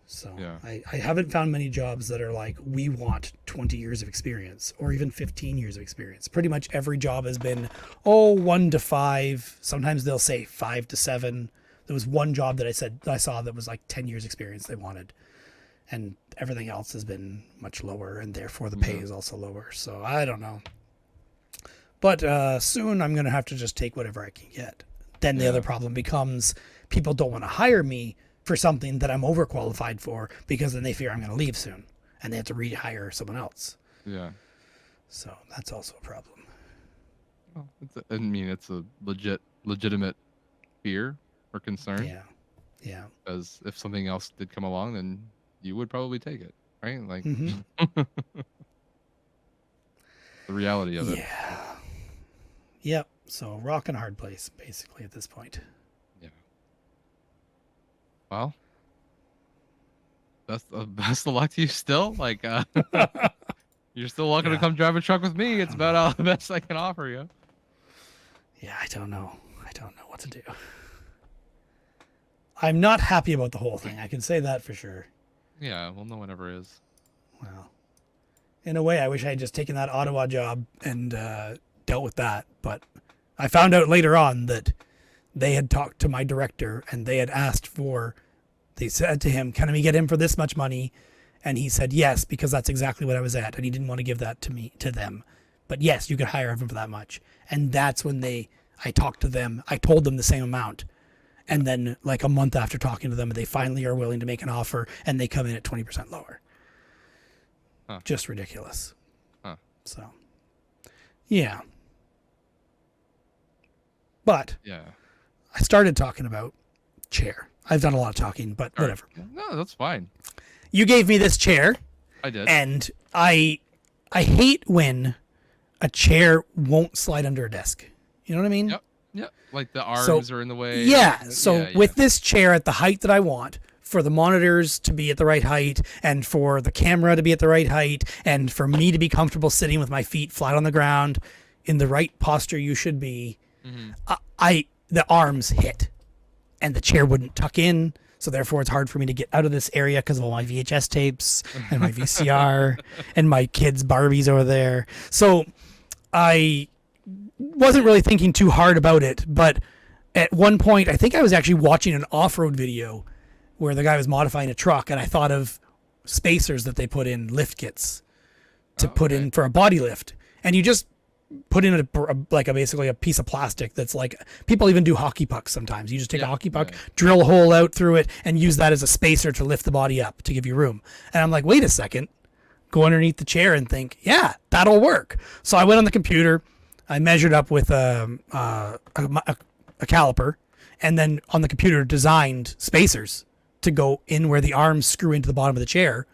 So I haven't found many jobs that are like, we want 20 years of experience or even 15 years of experience. Pretty much every job has been, 1 to 5. Sometimes they'll say 5 to 7. There was one job that I saw that was like 10 years experience they wanted. And everything else has been much lower, and therefore the pay is also lower. So I don't know. But soon I'm going to have to just take whatever I can get. Then the other problem becomes people don't want to hire me for something that I'm overqualified for, because then they fear I'm going to leave soon and they have to rehire someone else. Yeah. So that's also a problem. Well, it's a legitimate fear or concern. Yeah. Yeah. Because if something else did come along, then you would probably take it, right? Like the reality of it. Yeah. Yep. So rock and hard place, basically, at this point. Yeah. Well, best of luck to you still. Like, you're still welcome to come drive a truck with me. It's about all the best I can offer you. Yeah, I don't know what to do. I'm not happy about the whole thing. I can say that for sure. Yeah, well, no one ever is. Well, in a way, I wish I had just taken that Ottawa job and dealt with that. But I found out later on that they had talked to my director and they had asked for, they said to him, can we get him for this much money? And he said yes, because that's exactly what I was at. And he didn't want to give that to them. But yes, you could hire him for that much. And that's when I talked to them. I told them the same amount. And then like a month after talking to them, they finally are willing to make an offer and they come in at 20% lower. Huh. Just ridiculous. Huh. So, yeah. But yeah, I started talking about chair. I've done a lot of talking, but whatever. No, that's fine. You gave me this chair. I did. And I hate when a chair won't slide under a desk. You know what I mean? Yep. Yep. Like the arms are in the way. Yeah. So with this chair at the height that I want, for the monitors to be at the right height, and for the camera to be at the right height, and for me to be comfortable sitting with my feet flat on the ground in the right posture you should be, the arms hit and the chair wouldn't tuck in. So therefore it's hard for me to get out of this area because of all my VHS tapes and my VCR and my kids' Barbies over there. So I wasn't really thinking too hard about it, but at one point, I think I was actually watching an off-road video where the guy was modifying a truck, and I thought of spacers that they put in lift kits to put in for a body lift. And you just put in basically a piece of plastic that's like, people even do hockey pucks sometimes. You just take a hockey puck, drill a hole out through it, and use that as a spacer to lift the body up to give you room. And I'm like, wait a second, go underneath the chair and think, yeah, that'll work. So I went on the computer, I measured up with a caliper, and then on the computer designed spacers to go in where the arms screw into the bottom of the chair.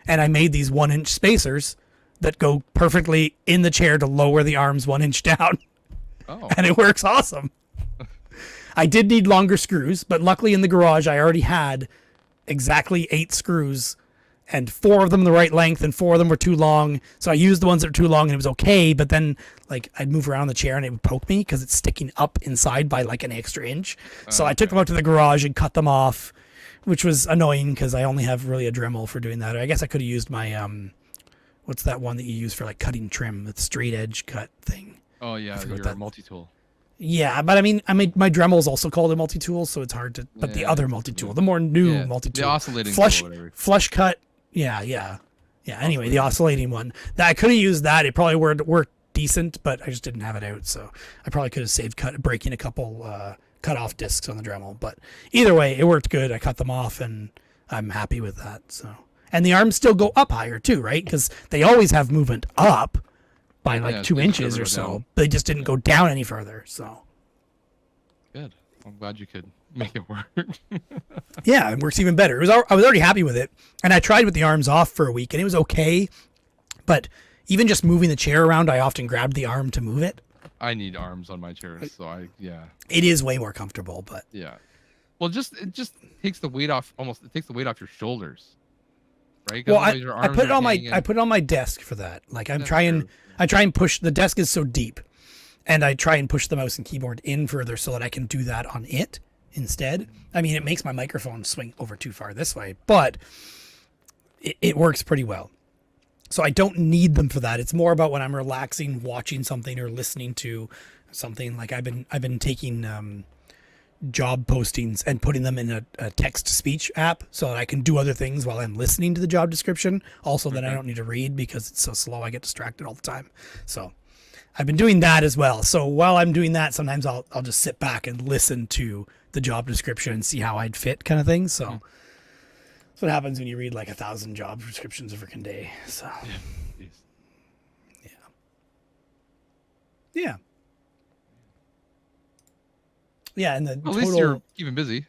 And I made these 1-inch spacers that go perfectly in the chair to lower the arms 1 inch down. Oh. And it works awesome. I did need longer screws, but luckily in the garage I already had exactly 8 screws, and 4 of them the right length and 4 of them were too long. So I used the ones that were too long and it was okay, but then like I'd move around the chair and it would poke me because it's sticking up inside by like an extra inch. So I took them out to the garage and cut them off, which was annoying because I only have really a Dremel for doing that. I guess I could have used my what's that one that you use for like cutting trim, the straight edge cut thing? Oh yeah, your multi-tool. Yeah, but I mean my Dremel is also called a multi-tool, so it's hard to. But the other multi-tool, the more new multi-tool, the oscillating flush cut. Yeah. Anyway, the oscillating one. That I could have used that. It probably worked decent, but I just didn't have it out, so I probably could have saved breaking a couple cut off discs on the Dremel. But either way, it worked good. I cut them off, and I'm happy with that. So. And the arms still go up higher too, right? Because they always have movement up by like 2 inches or so. Down. They just didn't go down any further. So good. I'm glad you could make it work. Yeah, it works even better. I was already happy with it, and I tried with the arms off for a week, and it was okay. But even just moving the chair around, I often grabbed the arm to move it. I need arms on my chairs, so It is way more comfortable, but well, it just takes the weight off. It takes the weight off your shoulders. Right? Well, I put it on my desk for that. Like I try and push, the desk is so deep, and I try and push the mouse and keyboard in further so that I can do that on it instead. I mean, it makes my microphone swing over too far this way, but it works pretty well. So I don't need them for that. It's more about when I'm relaxing, watching something or listening to something. Like I've been taking job postings and putting them in a text-to-speech app so that I can do other things while I'm listening to the job description. Also, that I don't need to read because it's so slow. I get distracted all the time. So I've been doing that as well. So while I'm doing that, sometimes I'll just sit back and listen to the job description and see how I'd fit, kind of thing. So that's what happens when you read like 1,000 job descriptions a freaking day. So yeah, and at least you're keeping busy.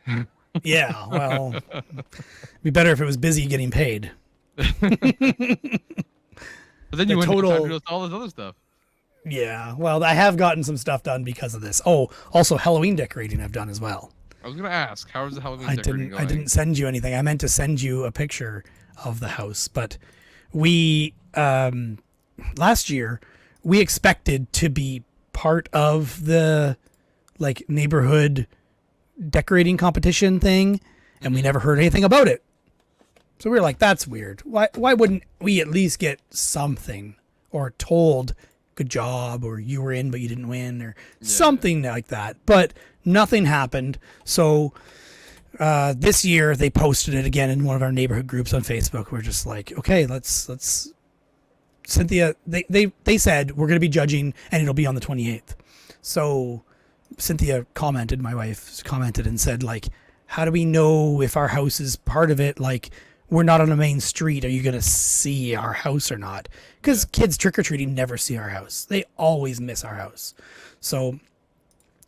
Yeah, well, it'd be better if it was busy getting paid. But then you wouldn't have time to do all this other stuff. Yeah, well, I have gotten some stuff done because of this. Oh, also Halloween decorating I've done as well. I was going to ask, how is the Halloween decorating going? I didn't send you anything. I meant to send you a picture of the house, but we, last year, we expected to be part of the like neighborhood decorating competition thing, and we never heard anything about it. So we were like, that's weird. Why wouldn't we at least get something, or told good job, or you were in but you didn't win, or something like that? But nothing happened. So this year they posted it again in one of our neighborhood groups on Facebook. We're just like, okay, let's Cynthia, they said we're going to be judging and it'll be on the 28th. So Cynthia commented, my wife commented and said, like, how do we know if our house is part of it? Like, we're not on a main street. Are you going to see our house or not? Because kids trick-or-treating never see our house. They always miss our house. So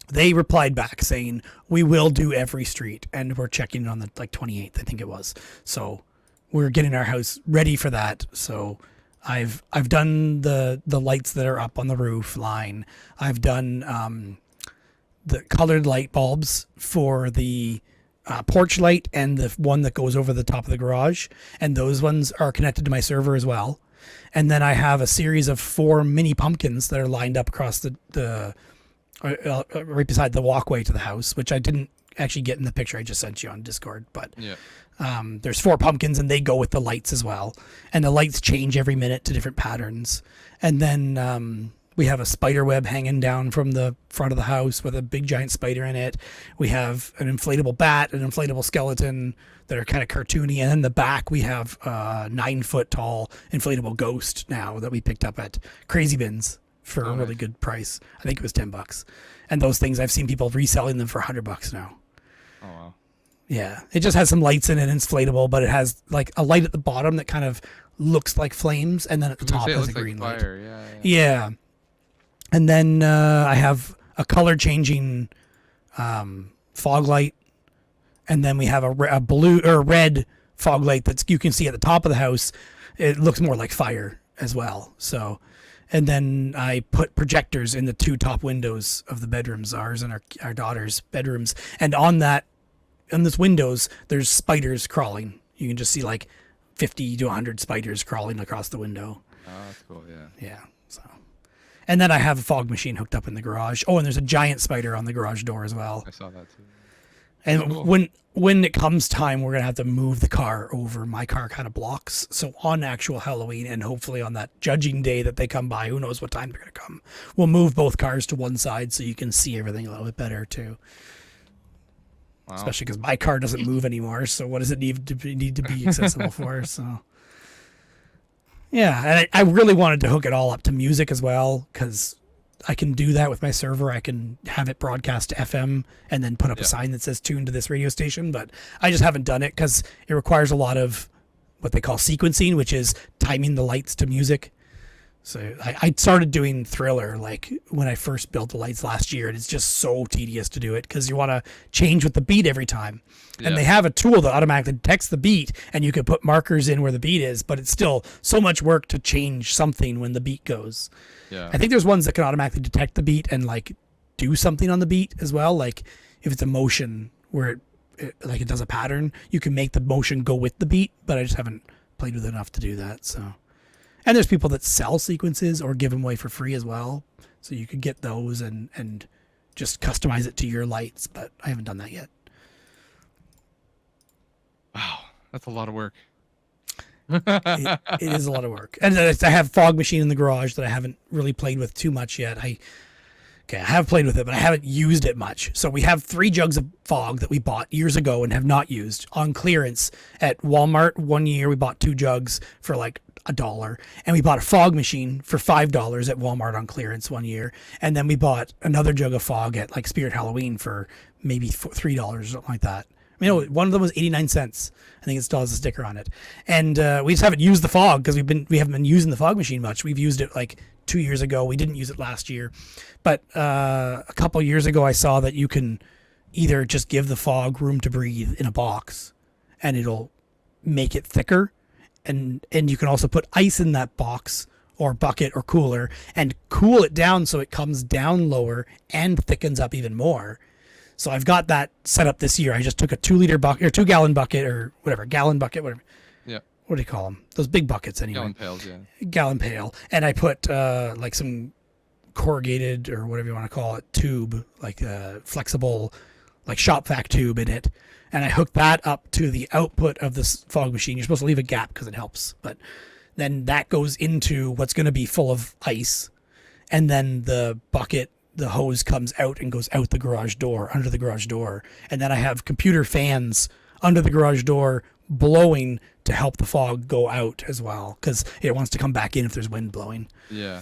they replied back saying, we will do every street, and we're checking it on the 28th, I think it was. So we're getting our house ready for that. So I've done the lights that are up on the roof line. I've done the colored light bulbs for the porch light and the one that goes over the top of the garage, and those ones are connected to my server as well. And then I have a series of 4 mini pumpkins that are lined up across the right beside the walkway to the house, which I didn't actually get in the picture I just sent you on Discord, but there's 4 pumpkins and they go with the lights as well, and the lights change every minute to different patterns. And then we have a spider web hanging down from the front of the house with a big giant spider in it. We have an inflatable bat, an inflatable skeleton that are kind of cartoony. And in the back, we have a 9-foot tall inflatable ghost now that we picked up at Crazy Bins for a really good price. I think it was $10. And those things, I've seen people reselling them for $100 now. Oh, wow. Yeah. It just has some lights in it, inflatable, but it has like a light at the bottom that kind of looks like flames. And then at the top has a green light. Yeah. And then I have a color changing fog light, and then we have a blue or red fog light that's you can see at the top of the house. It looks more like fire as well. So, and then I put projectors in the 2 top windows of the bedrooms, ours and our daughter's bedrooms, and on this windows there's spiders crawling. You can just see like 50 to 100 spiders crawling across the window. Oh, that's cool. Yeah. So. And then I have a fog machine hooked up in the garage. Oh, and there's a giant spider on the garage door as well. I saw that too. And cool. when it comes time, we're going to have to move the car over. My car kind of blocks. So on actual Halloween, and hopefully on that judging day that they come by, who knows what time they're going to come, we'll move both cars to one side so you can see everything a little bit better too. Wow. Especially because my car doesn't move anymore. So what does it need to be accessible for? So. Yeah, and I really wanted to hook it all up to music as well, because I can do that with my server. I can have it broadcast to FM and then put up a sign that says tune to this radio station, but I just haven't done it because it requires a lot of what they call sequencing, which is timing the lights to music. So I started doing Thriller like when I first built the lights last year, and it's just so tedious to do it because you want to change with the beat every time. And they have a tool that automatically detects the beat, and you can put markers in where the beat is, but it's still so much work to change something when the beat goes. I think there's ones that can automatically detect the beat and like do something on the beat as well. Like if it's a motion where it does a pattern, you can make the motion go with the beat, but I just haven't played with it enough to do that. So. And there's people that sell sequences or give them away for free as well. So you could get those and just customize it to your lights, but I haven't done that yet. Wow, that's a lot of work. It is a lot of work. And I have fog machine in the garage that I haven't really played with too much yet. I have played with it, but I haven't used it much. So we have 3 jugs of fog that we bought years ago and have not used on clearance at Walmart. One year we bought 2 jugs for like $1, and we bought a fog machine for $5 at Walmart on clearance one year, and then we bought another jug of fog at like Spirit Halloween for maybe $3 or something like that. I mean, one of them was 89 cents. I think it still has a sticker on it, and we just haven't used the fog because we haven't been using the fog machine much. We've used it like 2 years ago. We didn't use it last year, but a couple years ago I saw that you can either just give the fog room to breathe in a box, and it'll make it thicker. And you can also put ice in that box or bucket or cooler and cool it down so it comes down lower and thickens up even more. So I've got that set up this year. I just took a 2-liter bucket or 2-gallon bucket or whatever, gallon bucket, whatever. Yeah. What do you call them? Those big buckets anyway. Gallon pails, yeah. Gallon pail. And I put like some corrugated or whatever you want to call it, tube, like flexible, like shop vac tube in it, and I hooked that up to the output of this fog machine. You're supposed to leave a gap because it helps, but then that goes into what's going to be full of ice, and then the bucket, the hose comes out and goes out the garage door, under the garage door, and then I have computer fans under the garage door blowing to help the fog go out as well, because it wants to come back in if there's wind blowing. Yeah.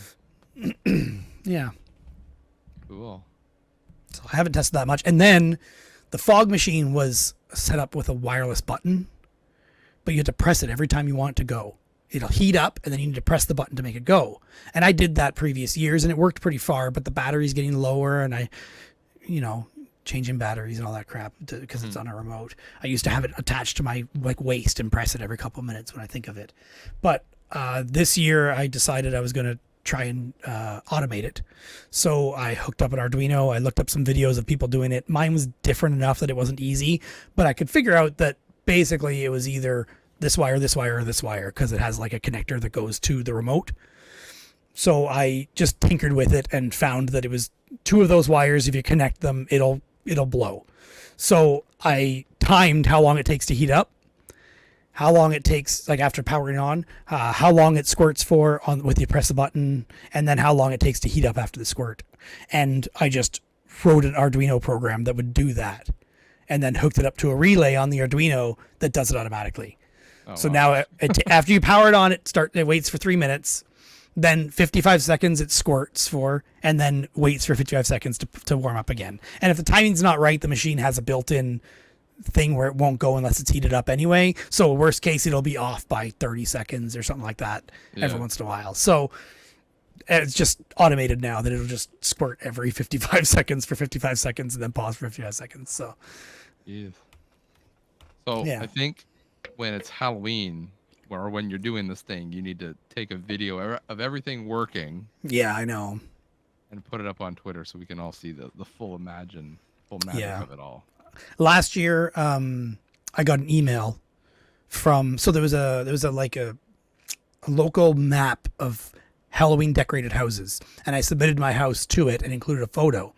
Yeah. Cool. So I haven't tested that much. And then the fog machine was set up with a wireless button, but you have to press it every time you want it to go. It'll heat up, and then you need to press the button to make it go. And I did that previous years, and it worked pretty far, but the battery's getting lower, and I, changing batteries and all that crap because it's on a remote. I used to have it attached to my waist and press it every couple of minutes when I think of it. But this year I decided I was going to try and automate it. So I hooked up an Arduino. I looked up some videos of people doing it. Mine was different enough that it wasn't easy, but I could figure out that basically it was either this wire, this wire, or this wire, because it has like a connector that goes to the remote. So I just tinkered with it and found that it was two of those wires. If you connect them, it'll blow. So I timed how long it takes to heat up, how long it takes, like after powering on, how long it squirts for with you press the button, and then how long it takes to heat up after the squirt. And I just wrote an Arduino program that would do that, and then hooked it up to a relay on the Arduino that does it automatically. Oh, so wow. Now after you power it on, it waits for 3 minutes. Then 55 seconds it squirts for, and then waits for 55 seconds to warm up again. And if the timing's not right, the machine has a built-in thing where it won't go unless it's heated up anyway. So worst case, it'll be off by 30 seconds or something like that every once in a while. So it's just automated now that it'll just squirt every 55 seconds for 55 seconds and then pause for 55 seconds. So, yeah. So Yeah. I think when it's Halloween, or when you're doing this thing, you need to take a video of everything working yeah, I know. and put it up on Twitter so we can all see the full magic of it all. Last year, I got an email from, so there was a local map of Halloween decorated houses, and I submitted my house to it and included a photo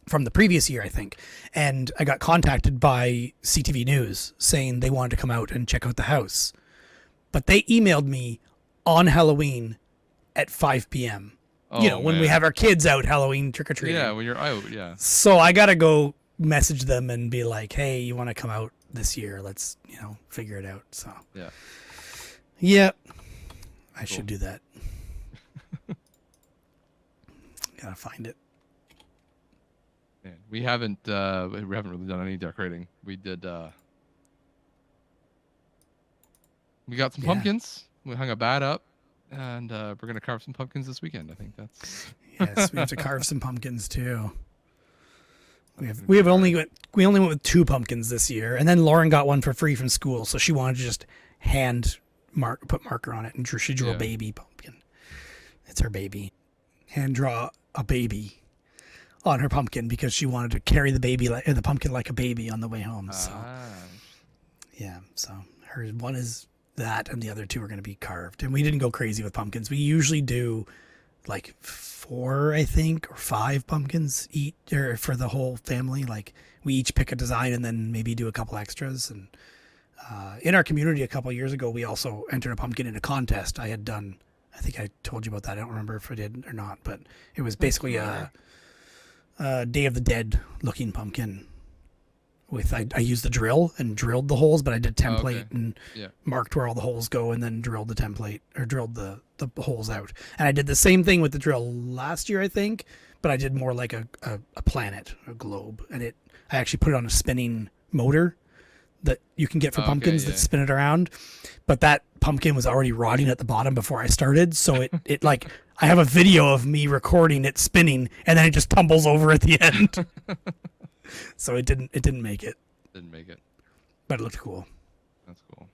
from the previous year, I think. And I got contacted by CTV News saying they wanted to come out and check out the house. But they emailed me on Halloween at 5 p.m. Oh, when we have our kids out Halloween trick-or-treating. Yeah, when you're out, yeah. So I got to go message them and be like, hey, you want to come out this year? Let's, figure it out. So, yeah, I should do that. Gotta find it. Man, we haven't really done any decorating. We did, we got some pumpkins. We hung a bat up, and we're going to carve some pumpkins this weekend. I think that's... Yes, we have to carve some pumpkins too. We only went with 2 pumpkins this year, and then Lauren got one for free from school, so she wanted to just put marker on it, and she drew a baby pumpkin. It's her baby. Hand draw a baby on her pumpkin because she wanted to carry the pumpkin like a baby on the way home. So yeah, so her one is that, and the other 2 are going to be carved. And we didn't go crazy with pumpkins. We usually do like 4, I think, or 5 pumpkins each for the whole family. Like we each pick a design and then maybe do a couple extras. And in our community a couple of years ago, we also entered a pumpkin in a contest I had done. I think I told you about that. I don't remember if I did or not, but it was basically a Day of the Dead looking pumpkin. I used the drill and drilled the holes, but I did template and marked where all the holes go, and then drilled the template or drilled the holes out. And I did the same thing with the drill last year, I think, but I did more like a planet, a globe, and I actually put it on a spinning motor that you can get for pumpkins that spin it around. But that pumpkin was already rotting at the bottom before I started, so it like I have a video of me recording it spinning, and then it just tumbles over at the end. So it didn't make it. Didn't make it. But it looked cool. That's cool.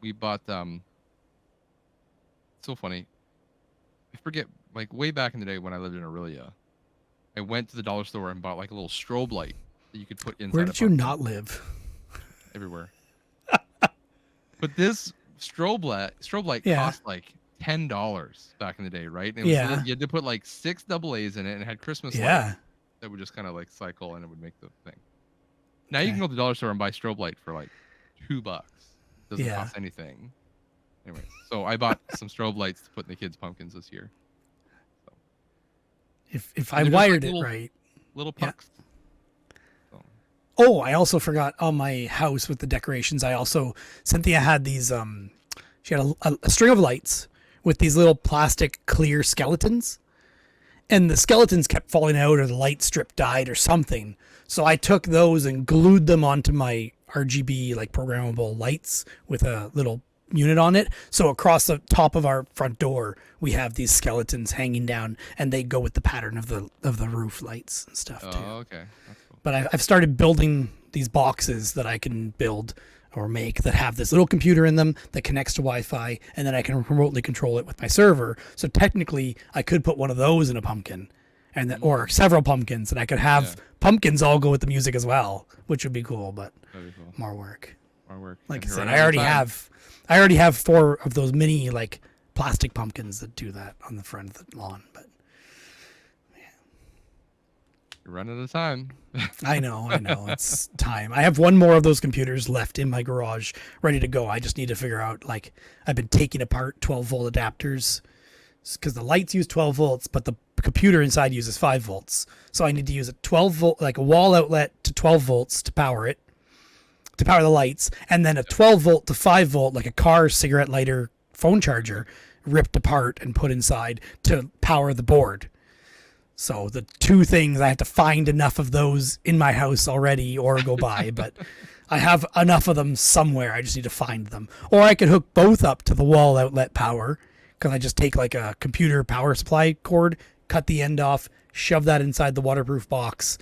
We bought so funny. I forget, like way back in the day when I lived in Aurelia, I went to the dollar store and bought like a little strobe light that you could put inside. Where did you not live? Everywhere. But this strobe light cost like $10 back in the day, right? And you had to put like 6 double A's in it, and it had Christmas lights. that would just kind of like cycle and it would make the thing. Now you can go to the dollar store and buy strobe light for like $2. Doesn't cost anything. Anyways, so I bought some strobe lights to put in the kids' pumpkins this year. So. If I wired it right. Little pucks. So. Oh, I also forgot on my house with the decorations. Cynthia had these, she had a string of lights with these little plastic clear skeletons. And the skeletons kept falling out or the light strip died or something. So I took those and glued them onto my RGB like programmable lights with a little unit on it. So across the top of our front door, we have these skeletons hanging down and they go with the pattern of the roof lights and stuff too. Oh, okay. That's cool. But I've started building these boxes that I can build or make that have this little computer in them that connects to Wi-Fi, and then I can remotely control it with my server. So technically, I could put one of those in a pumpkin, and or several pumpkins, and I could have pumpkins all go with the music as well, which would be cool. But more work. More work. Like I said, I already have 4 of those mini like plastic pumpkins that do that on the front of the lawn. But you're running out of time. I know. It's time. I have one more of those computers left in my garage ready to go. I just need to figure out, like, I've been taking apart 12-volt adapters because the lights use 12 volts, but the computer inside uses 5 volts. So I need to use a 12-volt, like a wall outlet to 12 volts to power it, to power the lights, and then a 12-volt to 5-volt, like a car cigarette lighter phone charger, ripped apart and put inside to power the board. So the 2 things, I have to find enough of those in my house already or go buy, but I have enough of them somewhere. I just need to find them. Or I could hook both up to the wall outlet power, because I just take like a computer power supply cord, cut the end off, shove that inside the waterproof box,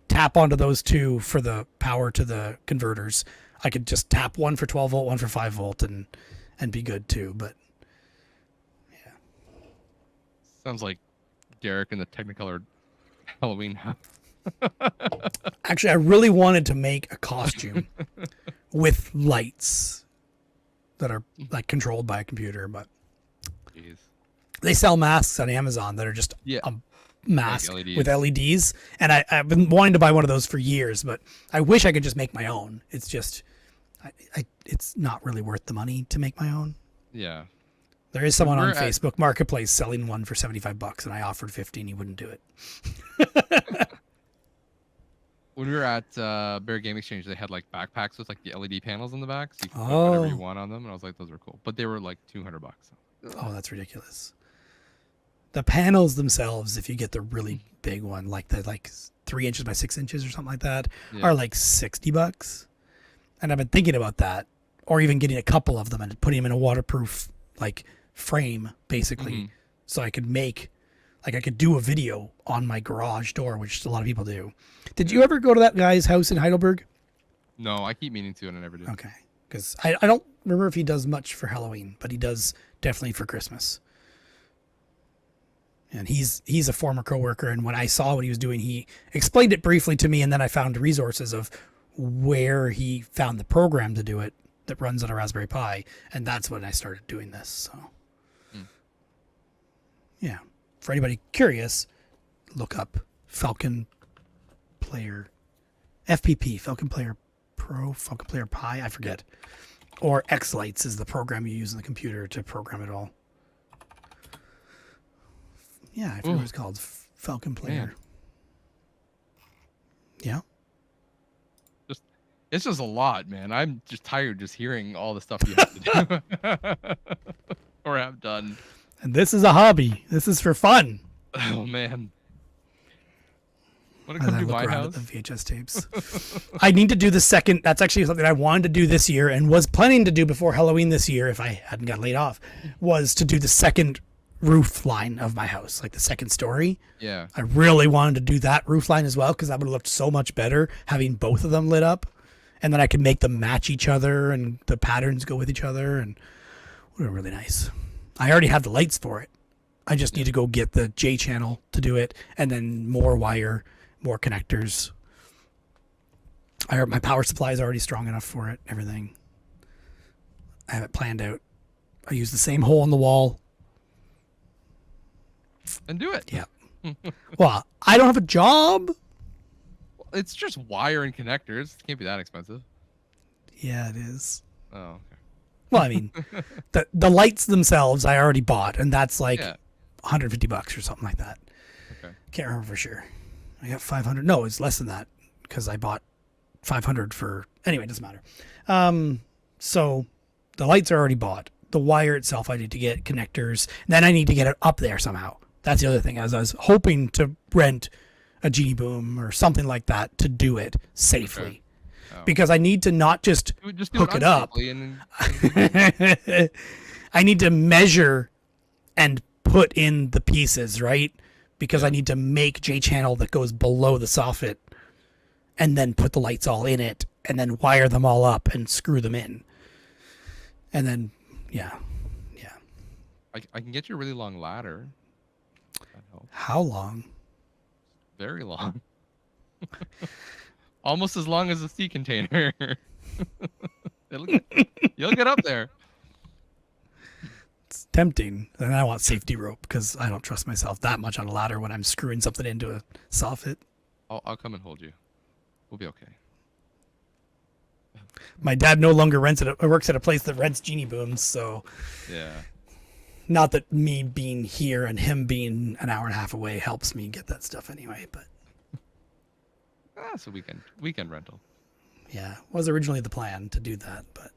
tap onto those 2 for the power to the converters. I could just tap one for 12 volt, one for 5 volt and be good too. But yeah. Sounds like Derek in the Technicolor Halloween house. Actually, I really wanted to make a costume with lights that are like controlled by a computer, but Jeez. They sell masks on Amazon that are just a mask like with LEDs, and I've been wanting to buy one of those for years, but I wish I could just make my own. It's just, it's not really worth the money to make my own. Yeah. There is someone on Facebook Marketplace selling one for $75, and I offered 50, and he wouldn't do it. When we were at Bear Game Exchange, they had like backpacks with like the LED panels on the back, so you can put whatever you want on them. And I was like, those were cool, but they were like $200. Oh, that's ridiculous. The panels themselves, if you get the really big one, like the 3 inches by 6 inches or something like that, are like $60. And I've been thinking about that, or even getting a couple of them and putting them in a waterproof like frame, basically, so I could make, like, I could do a video on my garage door, which a lot of people do. Did you ever go to that guy's house in Heidelberg? No, I keep meaning to, and I never did. Okay, because I don't remember if he does much for Halloween, but he does definitely for Christmas. And he's a former coworker, and when I saw what he was doing, he explained it briefly to me, and then I found resources of where he found the program to do it that runs on a Raspberry Pi, and that's when I started doing this. So, yeah, for anybody curious, look up Falcon Player, FPP, Falcon Player Pro, Falcon Player Pi, I forget, or X-Lights is the program you use in the computer to program it all. Yeah, I forget what it's called, Falcon Player. Man. Yeah. It's just a lot, man. I'm just tired just hearing all the stuff you have to do or have done. And this is a hobby. This is for fun. Oh, man. Want to come to my house? At the VHS tapes. I need to do the second. That's actually something I wanted to do this year and was planning to do before Halloween this year, if I hadn't got laid off, was to do the second roof line of my house, like the second story. Yeah. I really wanted to do that roof line as well, because that would have looked so much better having both of them lit up. And then I could make them match each other and the patterns go with each other, and would have been really nice. I already have the lights for it. I just need to go get the J channel to do it, and then more wire, more connectors. My power supply is already strong enough for it, everything. I have it planned out. I use the same hole in the wall. And do it. Yeah. Well, I don't have a job. it's just wire and connectors. It can't be that expensive. Yeah, it is. Oh, Well, I mean, the lights themselves I already bought, and that's like yeah. $150 or something like that. Okay. Can't remember for sure. I got 500. No, it's less than that because I bought 500 for. Anyway, it doesn't matter. So the lights are already bought. The wire itself, I need to get connectors. Then I need to get it up there somehow. That's the other thing. As I was hoping to rent a Genie Boom or something like that to do it safely. Okay. Oh. Because I need to not just hook it up. I need to measure and put in the pieces, right? Because I need to make J-channel that goes below the soffit and then put the lights all in it and then wire them all up and screw them in. And then, yeah. I can get you a really long ladder. That helps. How long? Very long. Almost as long as a sea container. You'll get up there. It's tempting. And I want safety rope because I don't trust myself that much on a ladder when I'm screwing something into a soffit. I'll come and hold you. We'll be okay. My dad no longer works at a place that rents Genie Booms, so Yeah. not that me being here and him being an hour and a half away helps me get that stuff anyway, but It's a weekend rental. yeah, was originally the plan to do that, but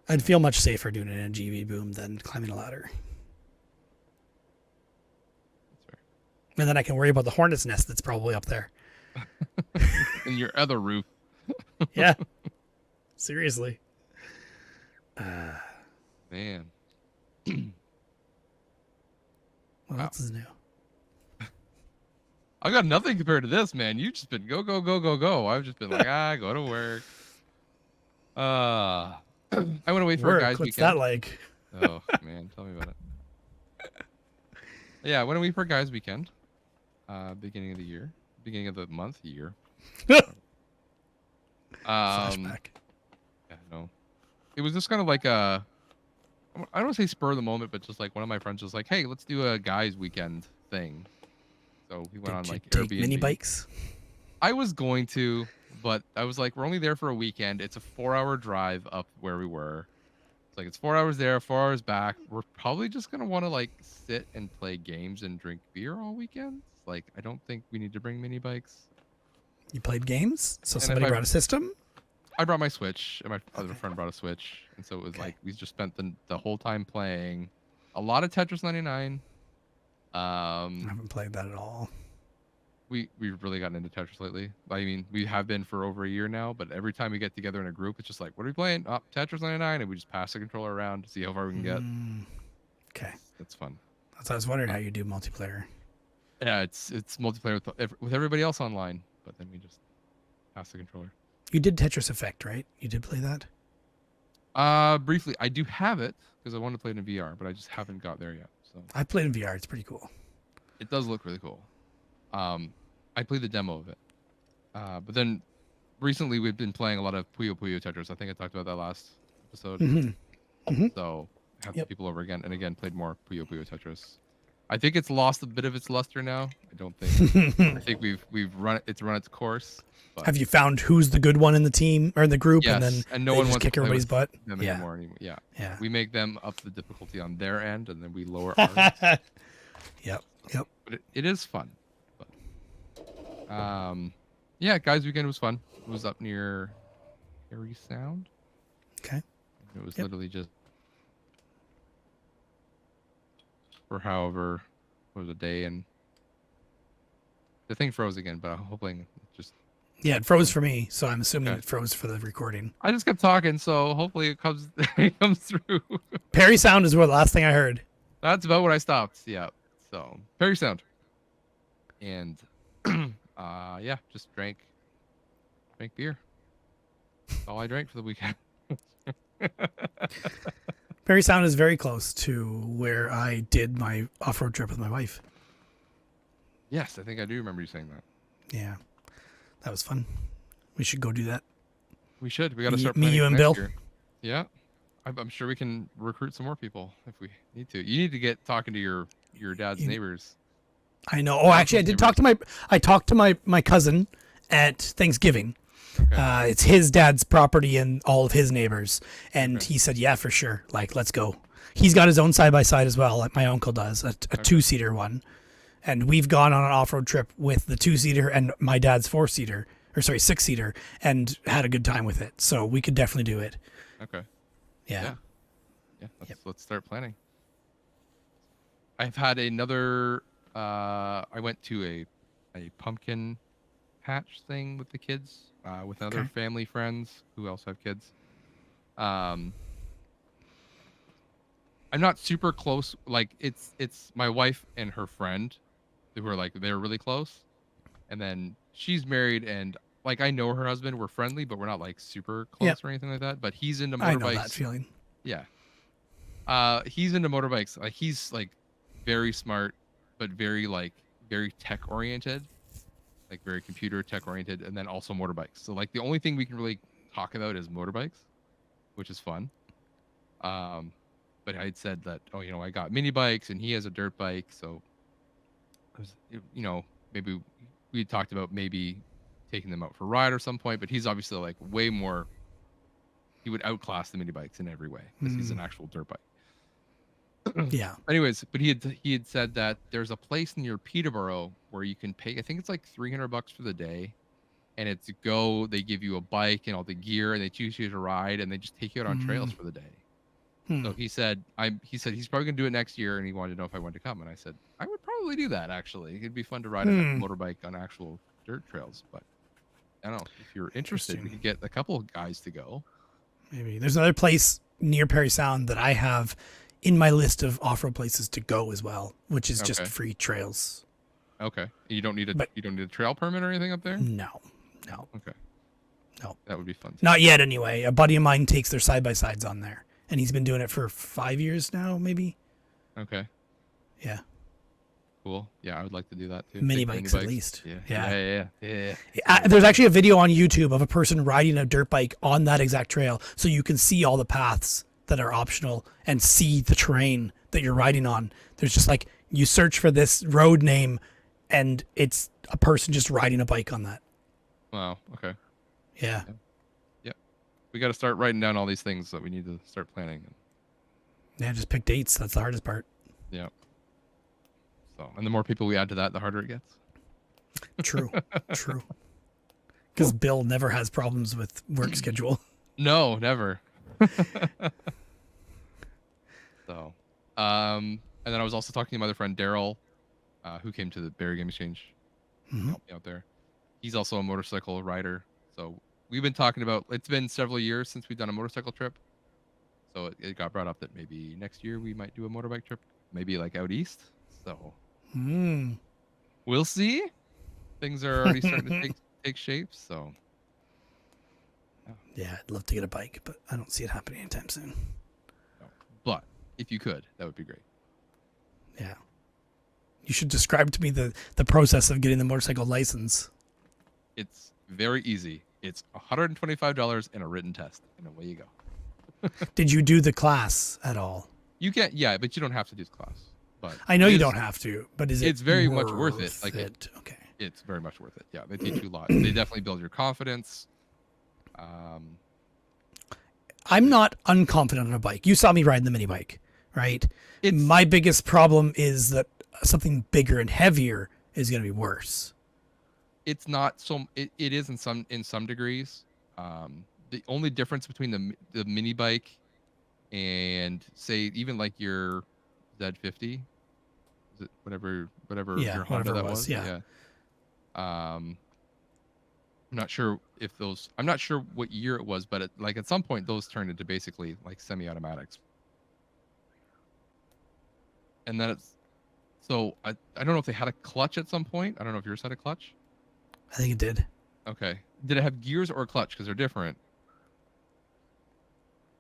I'd feel much safer doing it in a GB Boom than climbing a ladder. That's fair. And then I can worry about the hornet's nest that's probably up there. And your other roof. Yeah. Seriously. Man. What else is new? I got nothing compared to this, man. You've just been go, go, go, go, go. I've just been like, go to work. I want to wait for a guy's What's weekend. that like? Oh, man. Tell me about it. Yeah, I want to wait for a guy's weekend. Beginning of the year. Beginning of the month, year. Flashback. Yeah, no. It was just kind of like I don't want to say spur of the moment, but just like one of my friends was like, hey, let's do a guy's weekend thing. So we went on like Did you take Airbnb. mini bikes? I was going to, but I was like, we're only there for a weekend. It's a 4-hour drive up where we were. It's like it's 4 hours there, 4 hours back. We're probably just gonna want to like sit and play games and drink beer all weekend. Like I don't think we need to bring mini bikes. You played games? So And somebody brought a system? I brought my Switch, and my other friend brought a Switch, and so it was like we just spent the whole time playing a lot of Tetris 99. I haven't played that at all. We've really gotten into Tetris lately. I mean, we have been for over a year now, but every time we get together in a group, it's just like, what are we playing? Oh, Tetris 99, and we just pass the controller around to see how far we can get. Okay. That's fun. So I was wondering how you do multiplayer. Yeah, it's multiplayer with everybody else online, but then we just pass the controller. You did Tetris Effect, right? You did play that? Briefly, I do have it because I wanted to play it in VR, but I just haven't got there yet. So I played in VR. It's pretty cool. it does look really cool. I played the demo of it, but then recently we've been playing a lot of Puyo Puyo Tetris. I think I talked about that last episode. So I have people over again and again played more Puyo Puyo Tetris. I think it's lost a bit of its luster now. I don't think. I think we've run its course. But Have you found who's the good one in the team or in the group, yes, and then no they one just wants kick to play everybody's with butt? them anymore. Yeah. Yeah. We make them up the difficulty on their end, and then we lower ours. Yep. But it is fun. But, yeah, guys' weekend was fun. It was up near Harry Sound. Okay. It was literally just for however what was a day, and the thing froze again. But I'm hoping it just It froze for me, so I'm assuming it froze for the recording. I just kept talking, so hopefully it comes it comes through. Perry Sound is what the last thing I heard. That's about what I stopped. Yeah. So Perry Sound, and yeah, just drank beer. That's all I drank for the weekend. Perry Sound is very close to where I did my off-road trip with my wife. Yes, I think I do remember you saying that. Yeah, that was fun. We should go do that. We should. We got to start Me, planning you, and next Bill. year. Yeah, I'm sure we can recruit some more people if we need to. You need to get talking to your dad's neighbors. I know. Oh, actually, I talked to my cousin at Thanksgiving. Okay. It's his dad's property and all of his neighbors, and Okay. he said, "Yeah, for sure. Like, let's go." He's got his own side by side as well, like my uncle does, a two-seater one, and we've gone on an off-road trip with the two-seater and my dad's four-seater, or sorry, six-seater, and had a good time with it. So we could definitely do it. Okay. Yeah. Yeah. Let's start planning. I've had another. I went to a pumpkin patch thing with the kids, with other family friends who also have kids. I'm not super close. Like it's my wife and her friend who are like they're really close, and then she's married and like I know her husband. We're friendly, but we're not like super close Yep. or anything like that. But he's into I know that motorbikes. feeling. Yeah. He's into motorbikes. Like he's like very smart, but very tech oriented, like very computer tech oriented, and then also motorbikes. So like the only thing we can really talk about is motorbikes, which is fun. But I'd said that I got mini bikes and he has a dirt bike, so maybe we talked about maybe taking them out for a ride or some point. But he's obviously like way more. He would outclass the mini bikes in every way because he's an actual dirt bike. Yeah. Anyways, but he had said that there's a place near Peterborough where you can pay. I think it's like $300 for the day, and they give you a bike and all the gear, and they choose you to ride, and they just take you out on trails for the day. So he said he's probably gonna do it next year, and he wanted to know if I wanted to come, and I said I would probably do that actually. It'd be fun to ride a motorbike on actual dirt trails, but I don't know if you're interested. We could get a couple of guys to go. Maybe there's another place near Perry Sound that I have in my list of off-road places to go as well, which is just free trails. Okay. You don't need a trail permit or anything up there? No. Okay. No. That would be fun. Not yet anyway. A buddy of mine takes their side-by-sides on there, and he's been doing it for 5 years now, maybe. Okay. Yeah. Cool. Yeah, I would like to do that too. Mini bikes at least. Yeah. There's actually a video on YouTube of a person riding a dirt bike on that exact trail, so you can see all the paths that are optional and see the terrain that you're riding on. There's just like you search for this road name, and it's a person just riding a bike on that. Wow. Okay. Yeah. Yep. We got to start writing down all these things that we need to start planning. Yeah, just pick dates. That's the hardest part. Yeah. So, and the more people we add to that, the harder it gets. True. Because Bill never has problems with work schedule. No, never. So, and then I was also talking to my other friend Daryl, who came to the Barrie Game Exchange, help me out there. He's also a motorcycle rider, so we've been talking about. It's been several years since we've done a motorcycle trip, so it got brought up that maybe next year we might do a motorbike trip, maybe like out east. So, we'll see. Things are already starting to take shape. So, yeah, I'd love to get a bike, but I don't see it happening anytime soon. no. But if you could, that would be great. Yeah. You should describe to me the process of getting the motorcycle license. It's very easy. It's $125 and a written test, and away you go. Did you do the class at all? You can't, yeah, but you don't have to do the class. But I know you don't have to, but is it? It's very much worth it. Like okay. It's very much worth it. Yeah, they teach you a lot. They definitely build your confidence. I'm not unconfident on a bike. You saw me riding the mini bike, right? My biggest problem is that something bigger and heavier is going to be worse. It's not so. It is in some degrees. The only difference between the mini bike and say even like your Z50, is it whatever your Honda that was? Yeah. I'm not sure if those. I'm not sure what year it was, but at some point those turned into basically like semi-automatics. And then so I don't know if they had a clutch at some point. I don't know if yours had a clutch. I think it did. Okay. Did it have gears or a clutch? Because they're different.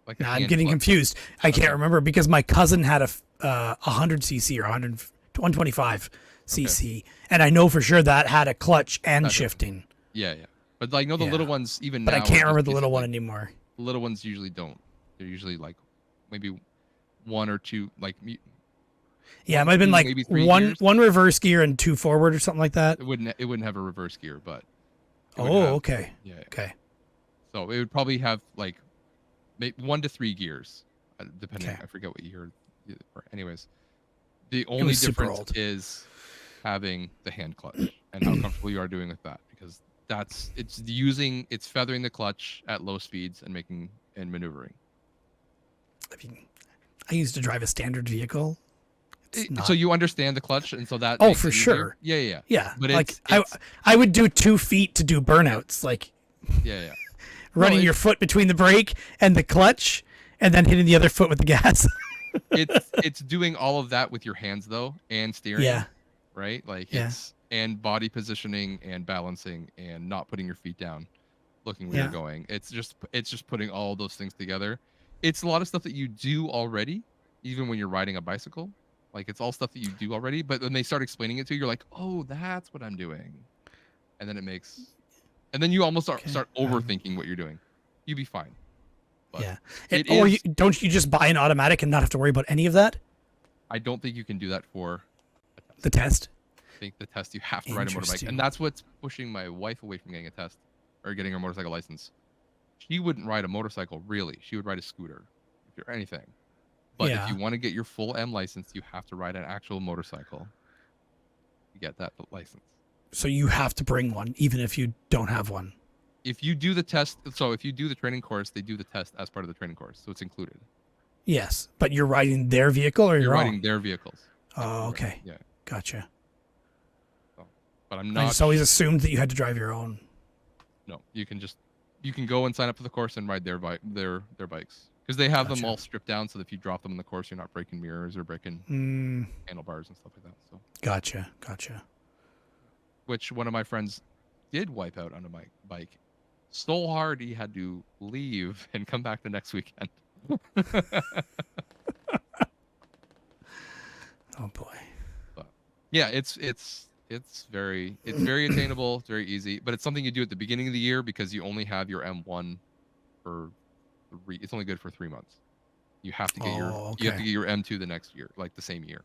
Like I'm getting confused. I can't remember because my cousin had a 100cc or 125 cc, and I know for sure that had a clutch and shifting. Yeah. But like, the little ones even but now. But I can't remember the little one anymore. The little ones usually don't. They're usually like maybe one or two. Like Yeah, it might have been like maybe 3 one gears. one reverse gear and 2 forward or something like that. It wouldn't have a reverse gear, but Okay. Yeah. Okay. So it would probably have like 1 to 3 gears, depending. Okay. I forget what year. Anyways, the It only was super difference old. is having the hand clutch and how comfortable you are doing with that, because it's feathering the clutch at low speeds and maneuvering. I mean, I used to drive a standard vehicle. It's not. So you understand the clutch, and so that Oh, makes for it easier. sure. Yeah. Yeah, But like it's I would do 2 feet to do burnouts, like yeah. running your foot between the brake and the clutch, and then hitting the other foot with the gas. It's doing all of that with your hands though, and steering. Yeah. Right. Like Yeah. and body positioning and balancing and not putting your feet down, looking where you're going. It's just putting all those things together. It's a lot of stuff that you do already, even when you're riding a bicycle. Like it's all stuff that you do already, but when they start explaining it to you, you're like, oh, that's what I'm doing. And then you almost start overthinking what you're doing. You'd be fine. But yeah. Don't you just buy an automatic and not have to worry about any of that? I don't think you can do that for the test. I think the test you have to ride a motorbike, and that's what's pushing my wife away from getting a test or getting her motorcycle license. She wouldn't ride a motorcycle really. She would ride a scooter, if you're anything. But if you want to get your full M license, you have to ride an actual motorcycle to get that license. So you have to bring one, even if you don't have one. If you do the test, so if you do the training course, they do the test as part of the training course, so it's included. Yes, but you're riding their vehicle or you're your riding own? their vehicles. Oh, okay. Yeah. Gotcha. So, but I'm not. I just always assumed that you had to drive your own. No, you can go and sign up for the course and ride their bikes, because they have them all stripped down, so that if you drop them in the course, you're not breaking mirrors or breaking handlebars and stuff like that. So. Gotcha. Which one of my friends did wipe out on a bike so hard he had to leave and come back the next weekend. Oh boy. But yeah, it's very attainable. It's very easy, but it's something you do at the beginning of the year because you only have your M1 for it's only good for 3 months. You have to get you have to get your M2 the next year, like the same year.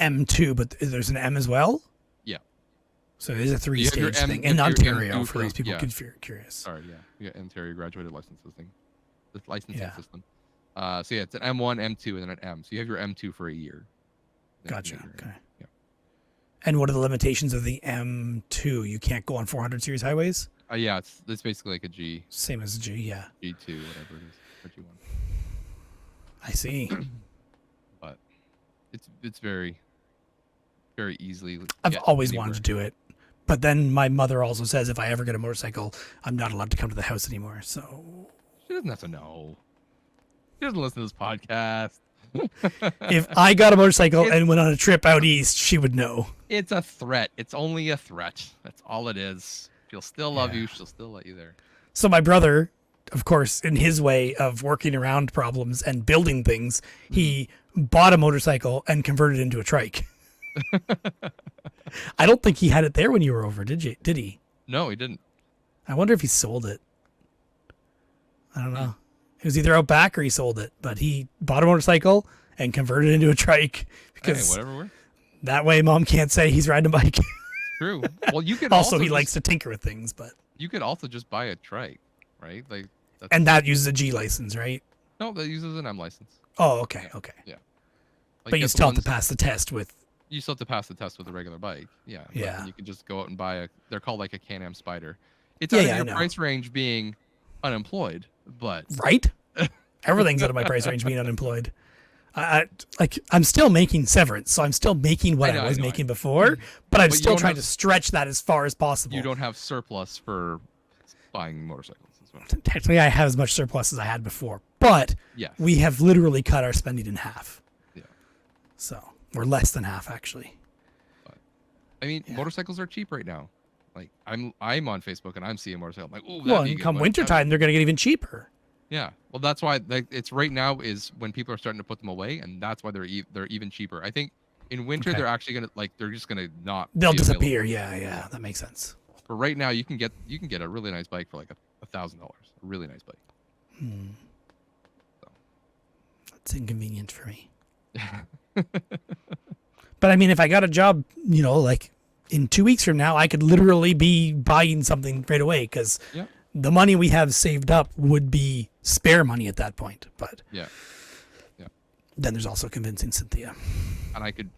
M2, but there's an M as well? Yeah. So it is a 3-stage thing in Ontario for those people curious. Sorry, yeah. You got Ontario graduated licensing system. So yeah, it's an M1, M2, and then an M. So you have your M2 for a year. Gotcha. Okay. Yeah. And what are the limitations of the M2? You can't go on 400 series highways? Yeah, it's basically like a G. Same as a G, yeah. G2, whatever it is, or G1. I see. But it's very, very easily. I've always wanted to do it, but then my mother also says if I ever get a motorcycle, I'm not allowed to come to the house anymore. So she doesn't have to know. She doesn't listen to this podcast. If I got a motorcycle and went on a trip out east, she would know. It's a threat. It's only a threat. That's all it is. She'll still love you. She'll still let you there. So my brother, of course, in his way of working around problems and building things, he bought a motorcycle and converted it into a trike. I don't think he had it there when you were over, did he? No, he didn't. I wonder if he sold it. I don't know. It was either out back or he sold it, but he bought a motorcycle and converted it into a trike because whatever works. That way mom can't say he's riding a bike. True. Well, you could also he likes to tinker with things, but you could also just buy a trike, right? Like and that uses a G license, right? No, that uses an M license. Oh, okay. Yeah. Like but you still have to pass the test with. You still have to pass the test with a regular bike. Yeah. Yeah. You can just go out and buy they're called like a Can-Am Spider. It's out of your price range being unemployed, but right. Everything's out of my price range being unemployed. I'm still making severance, so I'm still making what I was making before, but I'm still trying to stretch that as far as possible. You don't have surplus for buying motorcycles as well. Technically, I have as much surplus as I had before, but we have literally cut our spending in half. Yeah. So we're less than half, actually. But, I mean, motorcycles are cheap right now. Like I'm on Facebook and I'm seeing motorcycles. I'm like, oh, well, and come wintertime, they're going to get even cheaper. Yeah, well, that's why it's right now is when people are starting to put them away, and that's why they're even cheaper. I think in winter they're actually gonna they're just gonna not. They'll disappear. Yeah, that makes sense. But right now you can get a really nice bike for like $1,000. A really nice bike. So. That's inconvenient for me. But I mean, if I got a job, like in 2 weeks from now, I could literally be buying something right away because Yeah. the money we have saved up would be spare money at that point. But Yeah. Yeah. then there's also convincing Cynthia. And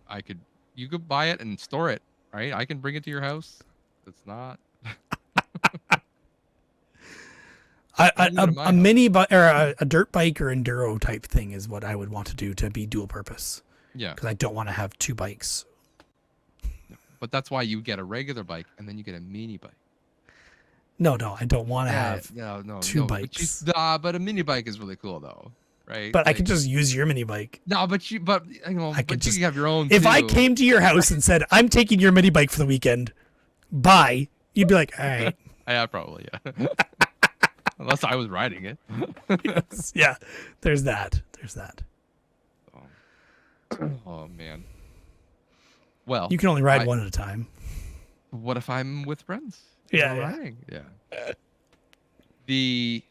you could buy it and store it, right? I can bring it to your house. It's not. A mini bike or a dirt bike or enduro type thing is what I would want to do to be dual purpose. Yeah. Because I don't want to have 2 bikes. But that's why you get a regular bike and then you get a mini bike. No, I don't want to have no, 2 bikes. But a mini bike is really cool though, right? But I could just use your mini bike. No, but you can have your own. If too. I came to your house and said, "I'm taking your mini bike for the weekend," bye, you'd be like, "All right." Yeah, probably, yeah. Unless I was riding it. Yes, yeah, there's that. Oh man. Well, You can only ride one at a time. What if I'm with friends? Yeah, Riding? Yeah. The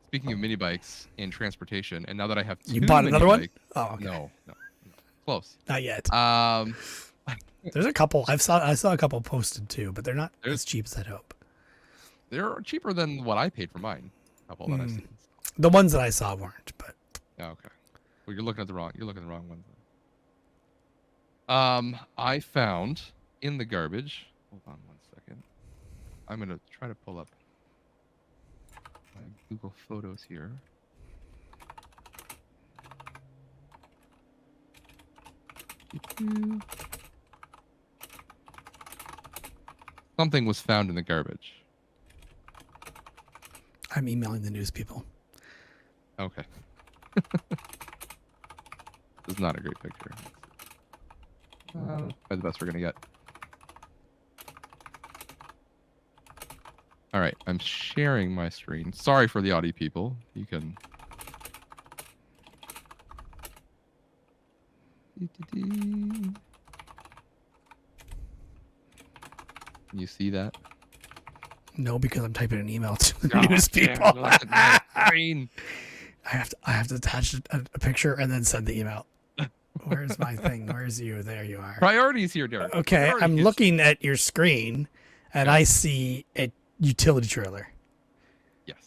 speaking of mini bikes and transportation, and now that I have 2 You bought another one? bikes, Oh, okay. no, close. Not yet. Um, There's a couple. I saw a couple posted too, but they're not as cheap as I'd hope. they're cheaper than what I paid for mine. A couple that I've seen. The ones that I saw weren't, but Oh, okay. Well, you're looking at the wrong one. I found in the garbage. Hold on 1 second. I'm gonna try to pull up my Google Photos here. Something was found in the garbage. I'm emailing the news people. Okay. This is not a great picture. Probably the best we're gonna get. All right, I'm sharing my screen. Sorry for the audio people. You can. Can you see that? No, because I'm typing an email to the news people. I I have to attach a picture and then send the email. Where's my thing? Where's you? There you are. Priorities here, Derek. Okay, I'm looking at your screen and I see a utility trailer. Yes.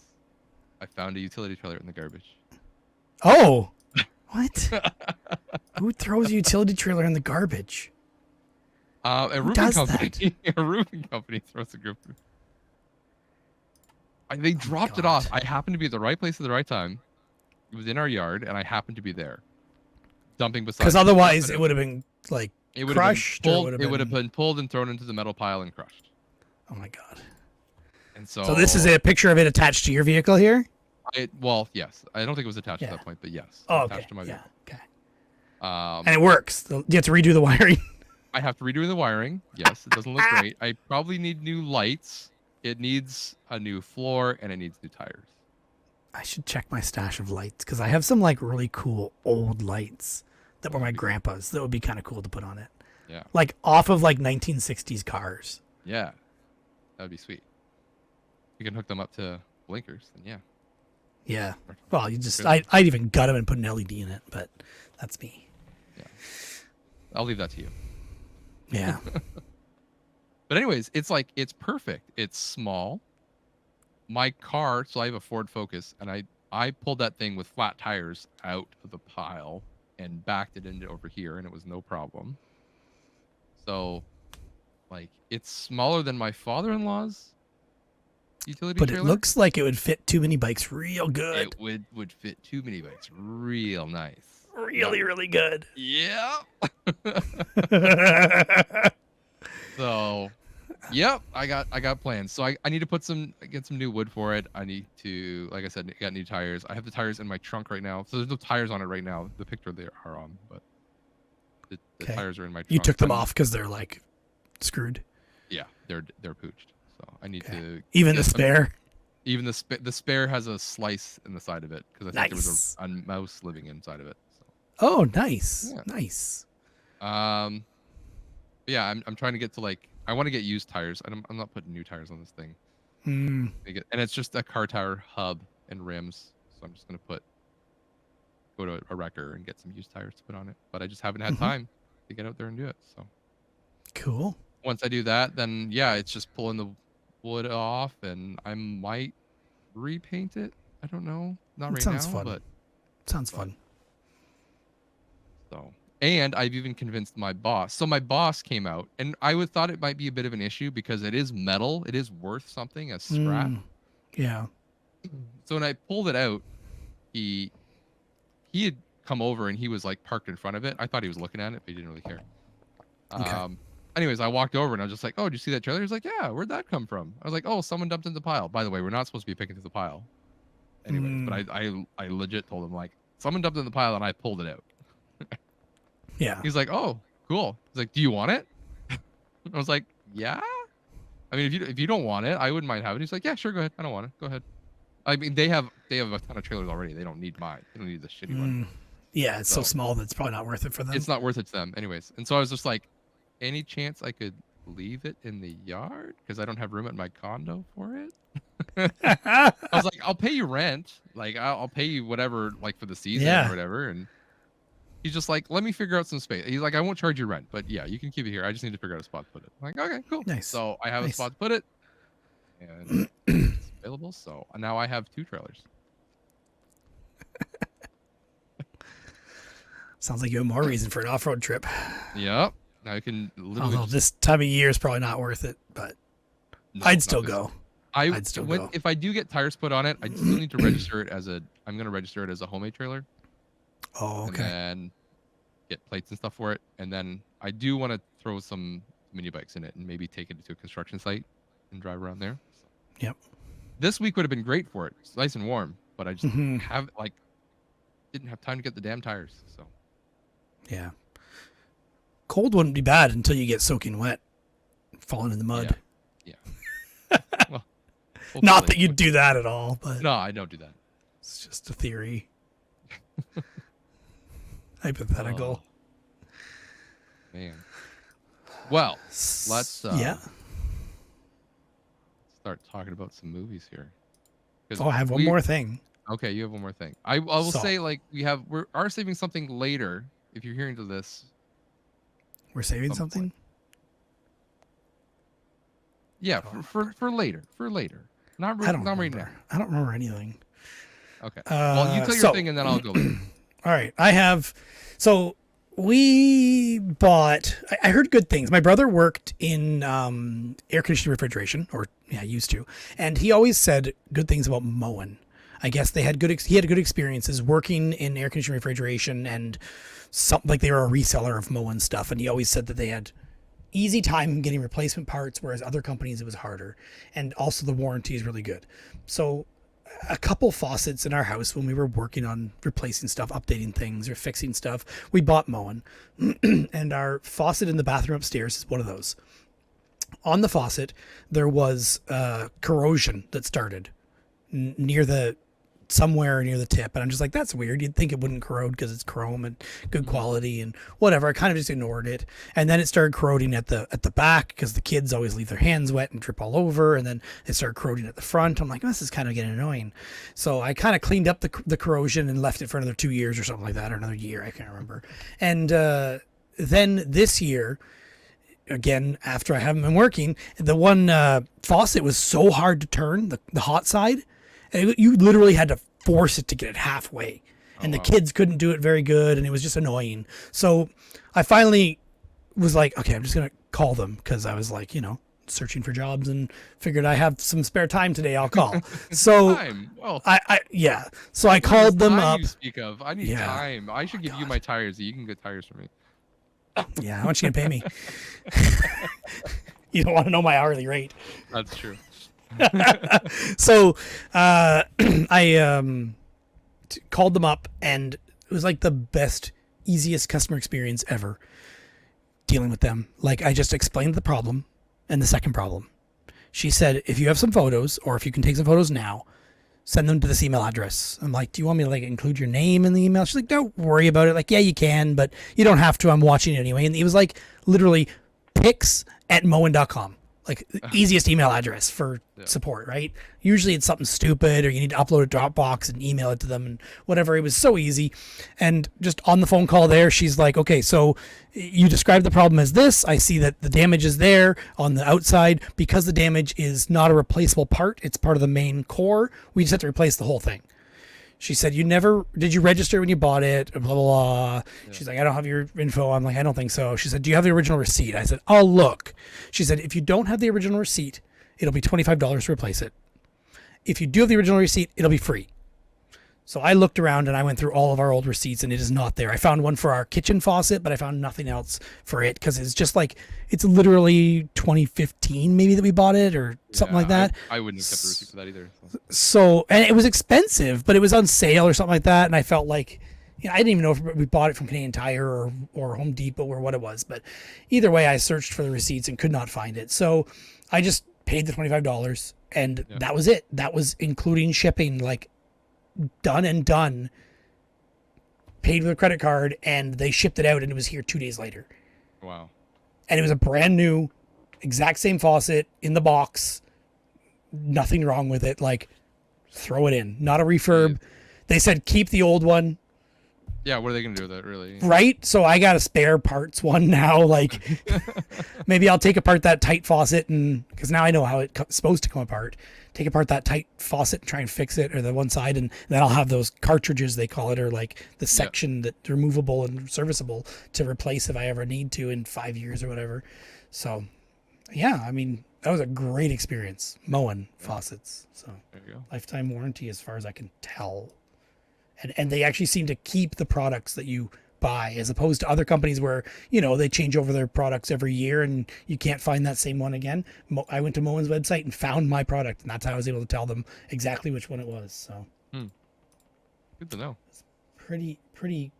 I found a utility trailer in the garbage. Oh, what? Who throws a utility trailer in the garbage? A roofing company. A roofing company throws a group. They dropped it off. I happened to be at the right place at the right time. It was in our yard, and I happened to be there, dumping beside. Because otherwise, it would have been like crushed. It would have been pulled and thrown into the metal pile and crushed. Oh my god! And so this is a picture of it attached to your vehicle here. Well, yes. I don't think it was attached at that point, but yes. Oh, okay. Attached to my vehicle. Okay. And it works. You have to redo the wiring. I have to redo the wiring. Yes, it doesn't look great. I probably need new lights. It needs a new floor and it needs new tires. I should check my stash of lights because I have some like really cool old lights that were my grandpa's. That would be kind of cool to put on it. Yeah. Like off of like 1960s cars. Yeah. That would be sweet. You can hook them up to blinkers, then yeah. Yeah. Well, I'd even gut them and put an LED in it, but that's me. Yeah. I'll leave that to you. Yeah. But anyways, it's perfect. It's small. My car, so I have a Ford Focus, and I pulled that thing with flat tires out of the pile and backed it into over here, and it was no problem. So, it's smaller than my father-in-law's utility trailer. But it looks like it would fit 2 mini bikes real good. It would fit 2 mini bikes real nice. Really good. Yeah. So, yep, I got plans. So I need to get some new wood for it. I need to, like I said, got new tires. I have the tires in my trunk right now. So there's no tires on it right now. The picture they are on, but the tires are in my trunk. You took them off because they're like screwed. Yeah, they're pooched. So I need to even the spare. Even the spare has a slice in the side of it because I think there was a mouse living inside of it. So. Oh, nice, yeah. Nice. Yeah, I'm trying to get to I want to get used tires. I'm not putting new tires on this thing. And it's just a car tire hub and rims. So I'm just gonna put go to a wrecker and get some used tires to put on it. But I just haven't had time to get out there and do it. So Cool. once I do that, then yeah, it's just pulling the wood off, and I might repaint it. I don't know, not right now, fun. but Sounds fun. So, and I've even convinced my boss. So my boss came out, and I would thought it might be a bit of an issue because it is metal. It is worth something as scrap. Yeah. So when I pulled it out, he had come over and he was like parked in front of it. I thought he was looking at it, but he didn't really care. Okay. Anyways, I walked over and I was just like, "Oh, did you see that trailer?" He's like, "Yeah, where'd that come from?" I was like, "Oh, someone dumped in the pile." By the way, we're not supposed to be picking through the pile. Anyways, but I legit told him like someone dumped in the pile and I pulled it out. Yeah. He's like, "Oh, cool." He's like, "Do you want it?" I was like, "Yeah." I mean, if you don't want it, I wouldn't mind having it. He's like, "Yeah, sure, go ahead. I don't want it. Go ahead." I mean, they have a ton of trailers already. They don't need mine. They don't need the shitty one. Yeah, it's so small that it's probably not worth it for them. It's not worth it to them, anyways. And so I was just like, any chance I could leave it in the yard because I don't have room at my condo for it? I was like, I'll pay you rent. Like, I'll pay you whatever, like for the season or whatever. And he's just like, let me figure out some space. He's like, I won't charge you rent, but yeah, you can keep it here. I just need to figure out a spot to put it. I'm like, okay, cool. Nice. So I have a spot to put it, and it's available. So now I have 2 trailers. Sounds like you have more reason for an off-road trip. Yep. Now I can literally. Although this time of year is probably not worth it, but I'd still go. I'd still go. If I do get tires put on it, I still need to register it as a. I'm going to register it as a homemade trailer. Oh, okay. And then get plates and stuff for it, and then I do want to throw some mini bikes in it and maybe take it to a construction site and drive around there. So. Yep. This week would have been great for it. It's nice and warm, but I just didn't have time to get the damn tires. So. Yeah. Cold wouldn't be bad until you get soaking wet, falling in the mud. Yeah. Well, not that you'd do that at all, but no, I don't do that. It's just a theory. Hypothetical. Oh, man. Well, let's start talking about some movies here. I have one more thing. Okay, you have one more thing. I will say, like, we are saving something later. If you're hearing to this, we're saving something. Yeah, for later. For later. Not right now. I don't remember anything. Okay. Well, you tell your thing and then I'll go later. All right. I have. So we bought. I heard good things. My brother worked in air conditioning refrigeration, used to, and he always said good things about Moen. I guess he had good experiences working in air conditioning refrigeration, and they were a reseller of Moen stuff. And he always said that they had easy time getting replacement parts, whereas other companies it was harder, and also the warranty is really good. So a couple faucets in our house when we were working on replacing stuff, updating things or fixing stuff, we bought Moen. And our faucet in the bathroom upstairs is one of those. On the faucet, there was corrosion that started somewhere near the tip, and I'm just like, that's weird. You'd think it wouldn't corrode because it's chrome and good quality and whatever. I kind of just ignored it, and then it started corroding at the back because the kids always leave their hands wet and trip all over, and then it started corroding at the front. I'm like, this is kind of getting annoying. So I kind of cleaned up the corrosion and left it for another 2 years or something like that, or another year, I can't remember. And then this year, again, after I haven't been working, the one faucet was so hard to turn, the hot side. You literally had to force it to get it halfway. And the kids couldn't do it very good, and it was just annoying. So I finally was like, okay, I'm just going to call them because I was like, searching for jobs and figured I have some spare time today. I'll call. So well, So I called them up. You speak of. I need time. I should give you my tires. You can get tires for me. Yeah, how much are you going to pay me? You don't want to know my hourly rate. That's true. So I called them up, and it was like the best, easiest customer experience ever dealing with them. Like, I just explained the problem and the second problem. She said, if you have some photos, or if you can take some photos now, send them to this email address. I'm like, do you want me to include your name in the email? She's like, don't worry about it. Like, yeah, you can, but you don't have to. I'm watching it anyway. And it was literally pics@moen.com. like the easiest email address for support, right? Usually it's something stupid or you need to upload a Dropbox and email it to them and whatever. It was so easy. And just on the phone call there, she's like, okay, so you described the problem as this. I see that the damage is there on the outside. Because the damage is not a replaceable part, it's part of the main core, we just have to replace the whole thing. She said, did you register when you bought it? Blah, blah, blah. Yeah. She's like, I don't have your info. I'm like, I don't think so. She said, do you have the original receipt? I said, oh, look. She said, if you don't have the original receipt, it'll be $25 to replace it. If you do have the original receipt, it'll be free. So I looked around and I went through all of our old receipts and it is not there. I found one for our kitchen faucet, but I found nothing else for it because it's just like, it's literally 2015 maybe that we bought it or something like that. I wouldn't have kept the receipt for that either. So, and it was expensive, but it was on sale or something like that. And I felt like, I didn't even know if we bought it from Canadian Tire or Home Depot or what it was. But either way, I searched for the receipts and could not find it. So I just paid the $25 and that was it. That was including shipping, like, done, paid with a credit card, and they shipped it out and it was here 2 days later. Wow. And it was a brand new, exact same faucet in the box, nothing wrong with it. Like, throw it in, not a refurb. They said keep the old one. Yeah, what are they gonna do with it, really? Right? So I got a spare parts one now. Like, maybe I'll take apart that tight faucet, and because now I know how it's supposed to come apart. Take apart that tight faucet and try and fix it, or the one side, and then I'll have those cartridges, they call it, or like the section that's removable and serviceable to replace if I ever need to in 5 years or whatever. So, yeah, I mean, that was a great experience mowing faucets. So, there you go. Lifetime warranty as far as I can tell. And they actually seem to keep the products that you buy, as opposed to other companies where, they change over their products every year and you can't find that same one again. I went to Moen's website and found my product, and that's how I was able to tell them exactly which one it was. So Good to know. It's pretty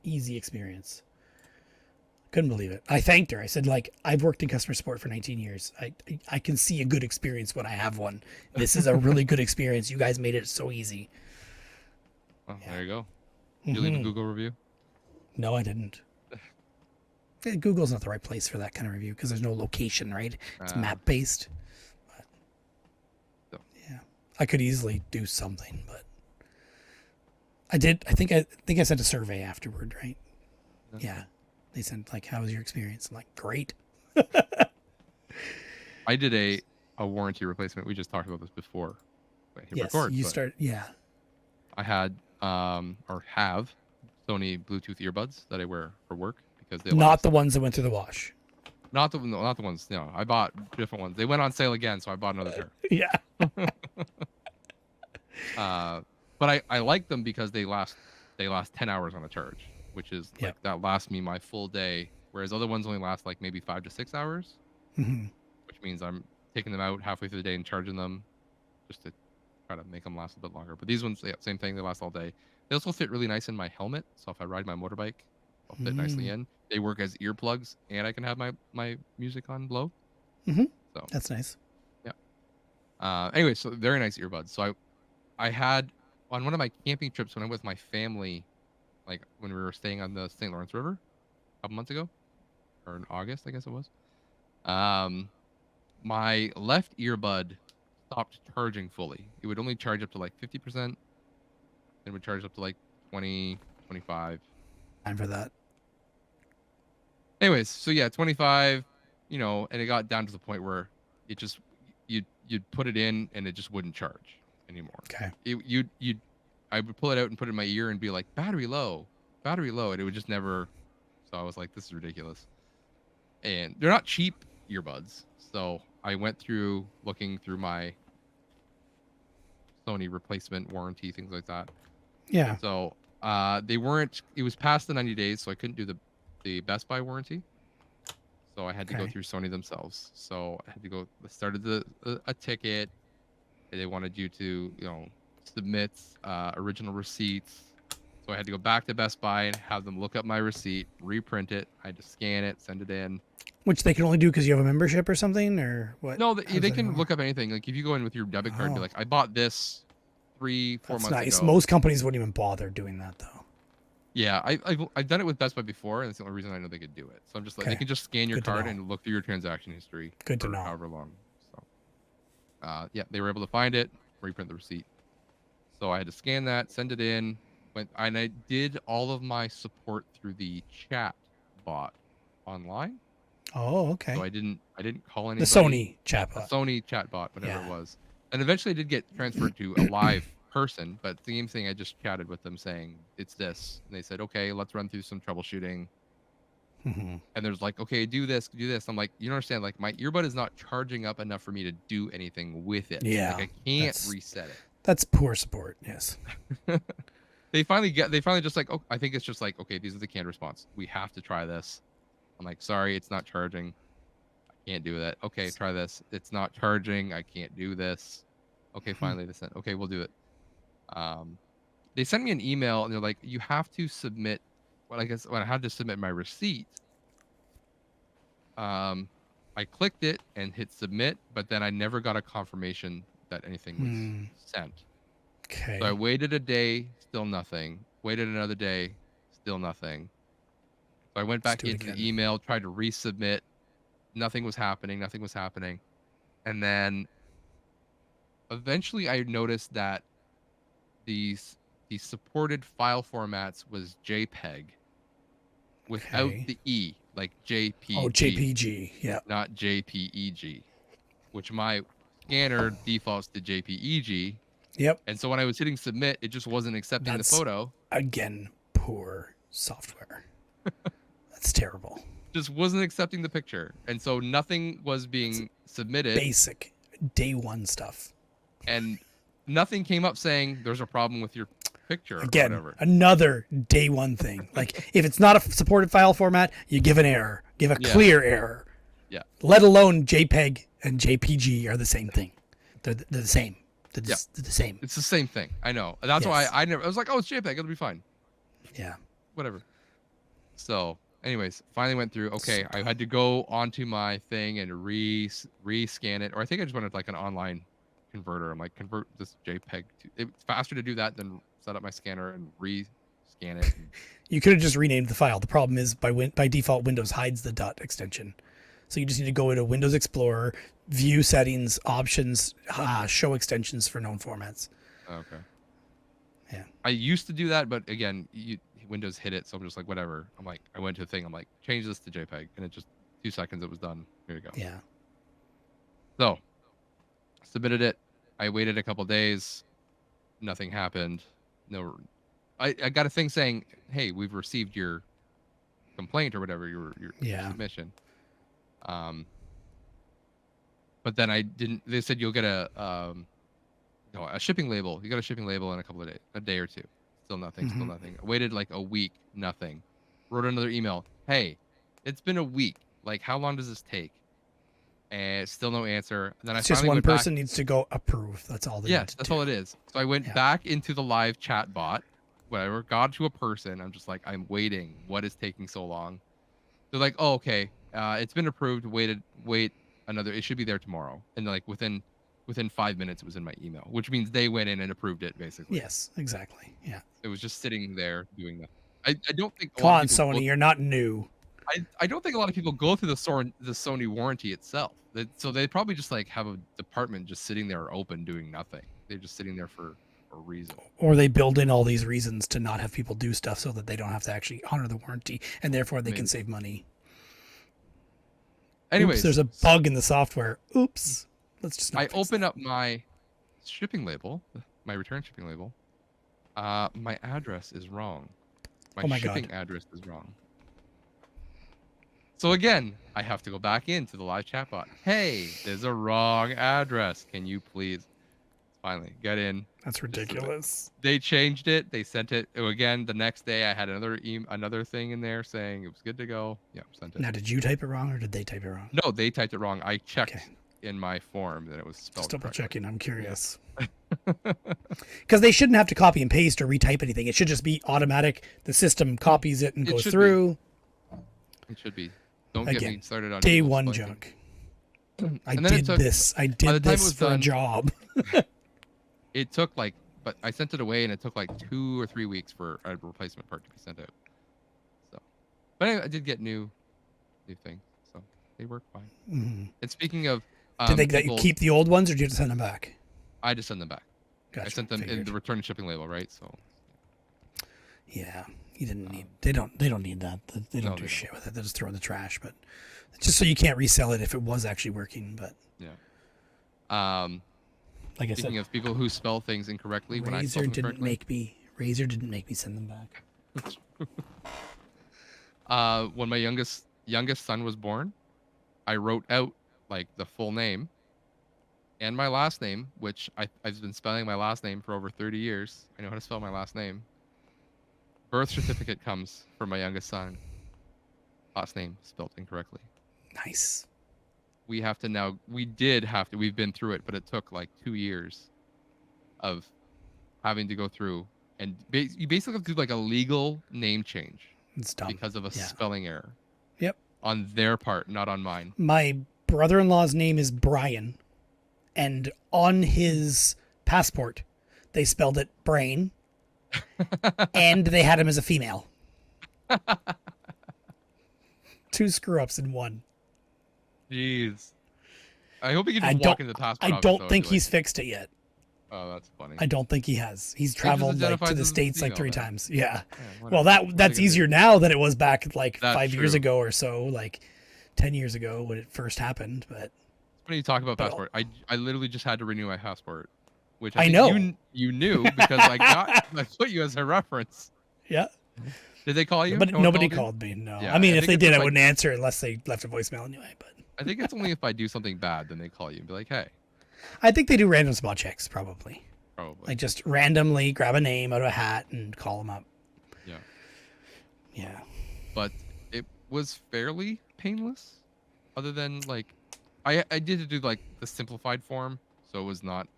easy experience. Couldn't believe it. I thanked her. I said, like, I've worked in customer support for 19 years. I can see a good experience when I have one. This is a really good experience. You guys made it so easy. Well, there you go. Did you leave a Google review? No, I didn't. Google's not the right place for that kind of review because there's no location, right? It's map-based. But, yeah, I could easily do something, but I did. I think I sent a survey afterward, right? Yeah. They sent, like, how was your experience? I'm like, great. I did a warranty replacement. We just talked about this before. Yes, I had or have Sony Bluetooth earbuds that I wear for work because they not the ones that went through the wash. Not the ones. No, I bought different ones. They went on sale again, so I bought another pair. Yeah. But I like them because they last 10 hours on a charge, which is like that lasts me my full day, whereas other ones only last like maybe 5 to 6 hours, which means I'm taking them out halfway through the day and charging them just to try to make them last a bit longer. But these ones, same thing. They last all day. They also fit really nice in my helmet. So if I ride my motorbike, they'll fit nicely in. They work as earplugs, and I can have my music on low. So that's nice. Yeah. Anyway, so very nice earbuds. So I had on one of my camping trips when I was with my family, like when we were staying on the St. Lawrence River a couple months ago, or in August, I guess it was. My left earbud stopped charging fully. It would only charge up to like 50%. Then it would charge up to like 20, 25. Time for that. Anyways, so yeah, 25, and it got down to the point where it just, you'd put it in and it just wouldn't charge anymore. Okay. I would pull it out and put it in my ear and be like, battery low, and it would just never. So I was like, this is ridiculous. And they're not cheap earbuds. So I went through looking through my Sony replacement warranty, things like that. Yeah. So it was past the 90 days, so I couldn't do the Best Buy warranty. So I had to go through Sony themselves. So I had to go, started a ticket. They wanted you to, submit original receipts. So I had to go back to Best Buy and have them look up my receipt, reprint it. I had to scan it, send it in. Which they can only do because you have a membership or something, or what? No, they can look up anything. Like if you go in with your debit card and be like, I bought this 3-4 months ago. Most companies wouldn't even bother doing that, though. Yeah, I've done it with Best Buy before, and it's the only reason I know they could do it. So I'm just like, they Okay. can just scan your Good to card know. and look through your transaction history Good to for know. however long. So, yeah, they were able to find it, reprint the receipt. So I had to scan that, send it in, and I did all of my support through the chat bot online. Oh, So okay. I didn't call The anybody. Sony A chatbot. Sony chatbot, whatever it Yeah. was. And eventually I did get transferred to a live person, but same thing, I just chatted with them saying it's this. And they said, okay, let's run through some troubleshooting. Hmm. And there's like, okay, do this, do this. I'm like, you don't understand, like my earbud is not charging up enough for me to do anything with it. Like Yeah. I can't That's reset it. that's poor support. Yes. They finally just like, oh, I think it's just like, okay, these are the canned response. We have to try this. I'm like, sorry, it's not charging. I can't do that. Okay, try this. It's not charging. I can't do this. Okay, Hmm. finally they sent. Okay, we'll do it. Um, they sent me an email and they're like, you have to submit. Well, I guess when I had to submit my receipt, I clicked it and hit submit, but then I never got a confirmation that anything was Hmm. sent. So I Okay. waited a day, still nothing. Waited another day, still nothing. So I went Let's back do it into again. the email, tried to resubmit. Nothing was happening. Nothing was happening. And then eventually I noticed that these the supported file formats was JPEG without Okay. the E, like Oh, JPG, JPG. Yeah. not JPEG, which my scanner defaults to JPEG. Yep. And so when I was hitting submit, it just wasn't accepting the That's photo. again poor software. That's terrible. Just wasn't accepting the picture. And so nothing was It's being submitted basic day one stuff. and nothing came up saying there's a problem with your picture or Again, whatever. another day one thing. Like if it's not a supported file format, you give an error, give a Yeah. clear error. Yeah. Let alone JPEG and JPG are the same thing. They're the same. They're the same. It's the same thing. I know. That's why Yes. I was like, oh, it's JPEG. It'll be fine. Yeah. Whatever. So, anyways, finally went through. Okay, I had to go onto my thing and re-scan it, or I think I just wanted like an online converter. I'm like, convert this JPEG to. It's faster to do that than set up my scanner and re-scan it. You could have just renamed the file. The problem is by default Windows hides the dot extension. So you just need to go into Windows Explorer, view settings, options, show extensions for known formats. Okay. Yeah. I used to do that, but again, Windows hit it, so I'm just like, whatever. I'm like, I went to the thing. I'm like, change this to JPEG, and it just 2 seconds, it was done. Here you go. Yeah. So, submitted it. I waited a couple days. Nothing happened. No, I got a thing saying, "Hey, we've received your complaint or whatever, your submission." But then I didn't. They said you'll get a shipping label. You got a shipping label in a couple of days, a day or two. Still nothing. Still nothing. I waited like a week. Nothing. Wrote another email. Hey, it's been a week. Like, how long does this take? And still no answer. And then It's I just finally one went person back. needs to go approve. That's all they need Yes, to that's do. all it is. So I went back into the live chat bot, whatever, got to a person. I'm just like, I'm waiting. What is taking so long? They're like, oh, okay. It's been approved. Wait another. It should be there tomorrow. And like within 5 minutes, it was in my email, which means they went in and approved it basically. Yes, exactly. Yeah. It was just sitting there doing that. I don't think a Come lot on, of people Sony, you're not new. I don't think a lot of people go through the Sony warranty itself. So they probably just like have a department just sitting there open doing nothing. They're just sitting there for a reason. Or they build in all these reasons to not have people do stuff so that they don't have to actually honor the warranty, and therefore they can save money. Anyways, oops, there's a bug in the software. Oops. Let's just not I open up my shipping label, my return shipping label. My address is wrong. My shipping address is wrong. So again, I have to go back into the live chat bot. Hey, there's a wrong address. Can you please finally get in? That's ridiculous. They changed it. They sent it again the next day. I had another thing in there saying it was good to go. Yeah, sent it. Now, did you type it wrong or did they type it wrong? No, they typed it wrong. I checked in my form that it was spelled Just double correctly. checking. I'm curious. Because they shouldn't have to copy and paste or retype anything. It should just be automatic. The system copies it and goes through. It should be. Don't get me started on day one junk. I did this for a job. It took like but I sent it away and it took like 2 or 3 weeks for a replacement part to be sent out. So, but anyway, I did get new things, so they work fine. Mm-hmm. And speaking of, Did they let you keep the old ones, or did you have to send them back? I just send them back. Gotcha. I sent them in the return and shipping label, right? So. Yeah, you didn't need. They don't need that. They don't do shit with it. They just throw it in the trash. But just so you can't resell it if it was actually working. But yeah. Like I speaking said, of people who spell things incorrectly, when I spell them correctly, Razor didn't make me send them back. When my youngest son was born, I wrote out like the full name and my last name, which I've been spelling my last name for over 30 years. I know how to spell my last name. Birth certificate comes for my youngest son. Last name spelled incorrectly. Nice. We've been through it, but it took like 2 years of having to go through, and you basically have to do like a legal name change. It's dumb. Because of a spelling error. Yep. On their part, not on mine. My brother-in-law's name is Brian, and on his passport, they spelled it Brain, and they had him as a female. 2 screw-ups in one. Jeez. I hope he can just walk into the passport office. I don't think he's fixed it yet. Oh, that's funny. I don't think he has. He's traveled like to the States like 3 times. Yeah. Well, that's easier now than it was back like 5 years ago or so, like 10 years ago when it first happened. But when you talk about passport, I literally just had to renew my passport, which I know you knew because I put you as a reference. Yeah. Did they call you? But nobody called me. No. Yeah, I mean, if they did, I wouldn't answer unless they left a voicemail anyway. But I think it's only if I do something bad, then they call you and be like, "Hey." I think they do random spot checks, probably. Probably. Like just randomly grab a name out of a hat and call them up. Yeah. Yeah. But it was fairly painless, other than like, I did do like the simplified form, so it was not.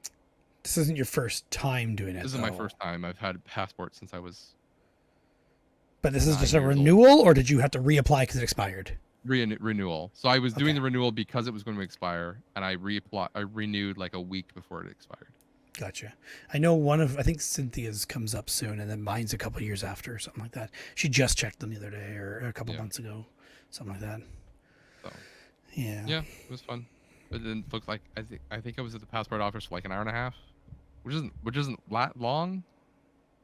This isn't your first time doing it. This is my first time. I've had a passport since I was. But this is just a renewal, or did you have to reapply because it expired? Renewal. So I was doing the renewal because it was going to expire, and I renewed like a week before it expired. Gotcha. I know I think Cynthia's comes up soon, and then mine's a couple years after, or something like that. She just checked them the other day, or a couple months ago, something like that. So. Yeah. Yeah, it was fun. It didn't look like I think I was at the passport office for like an hour and a half, which isn't long,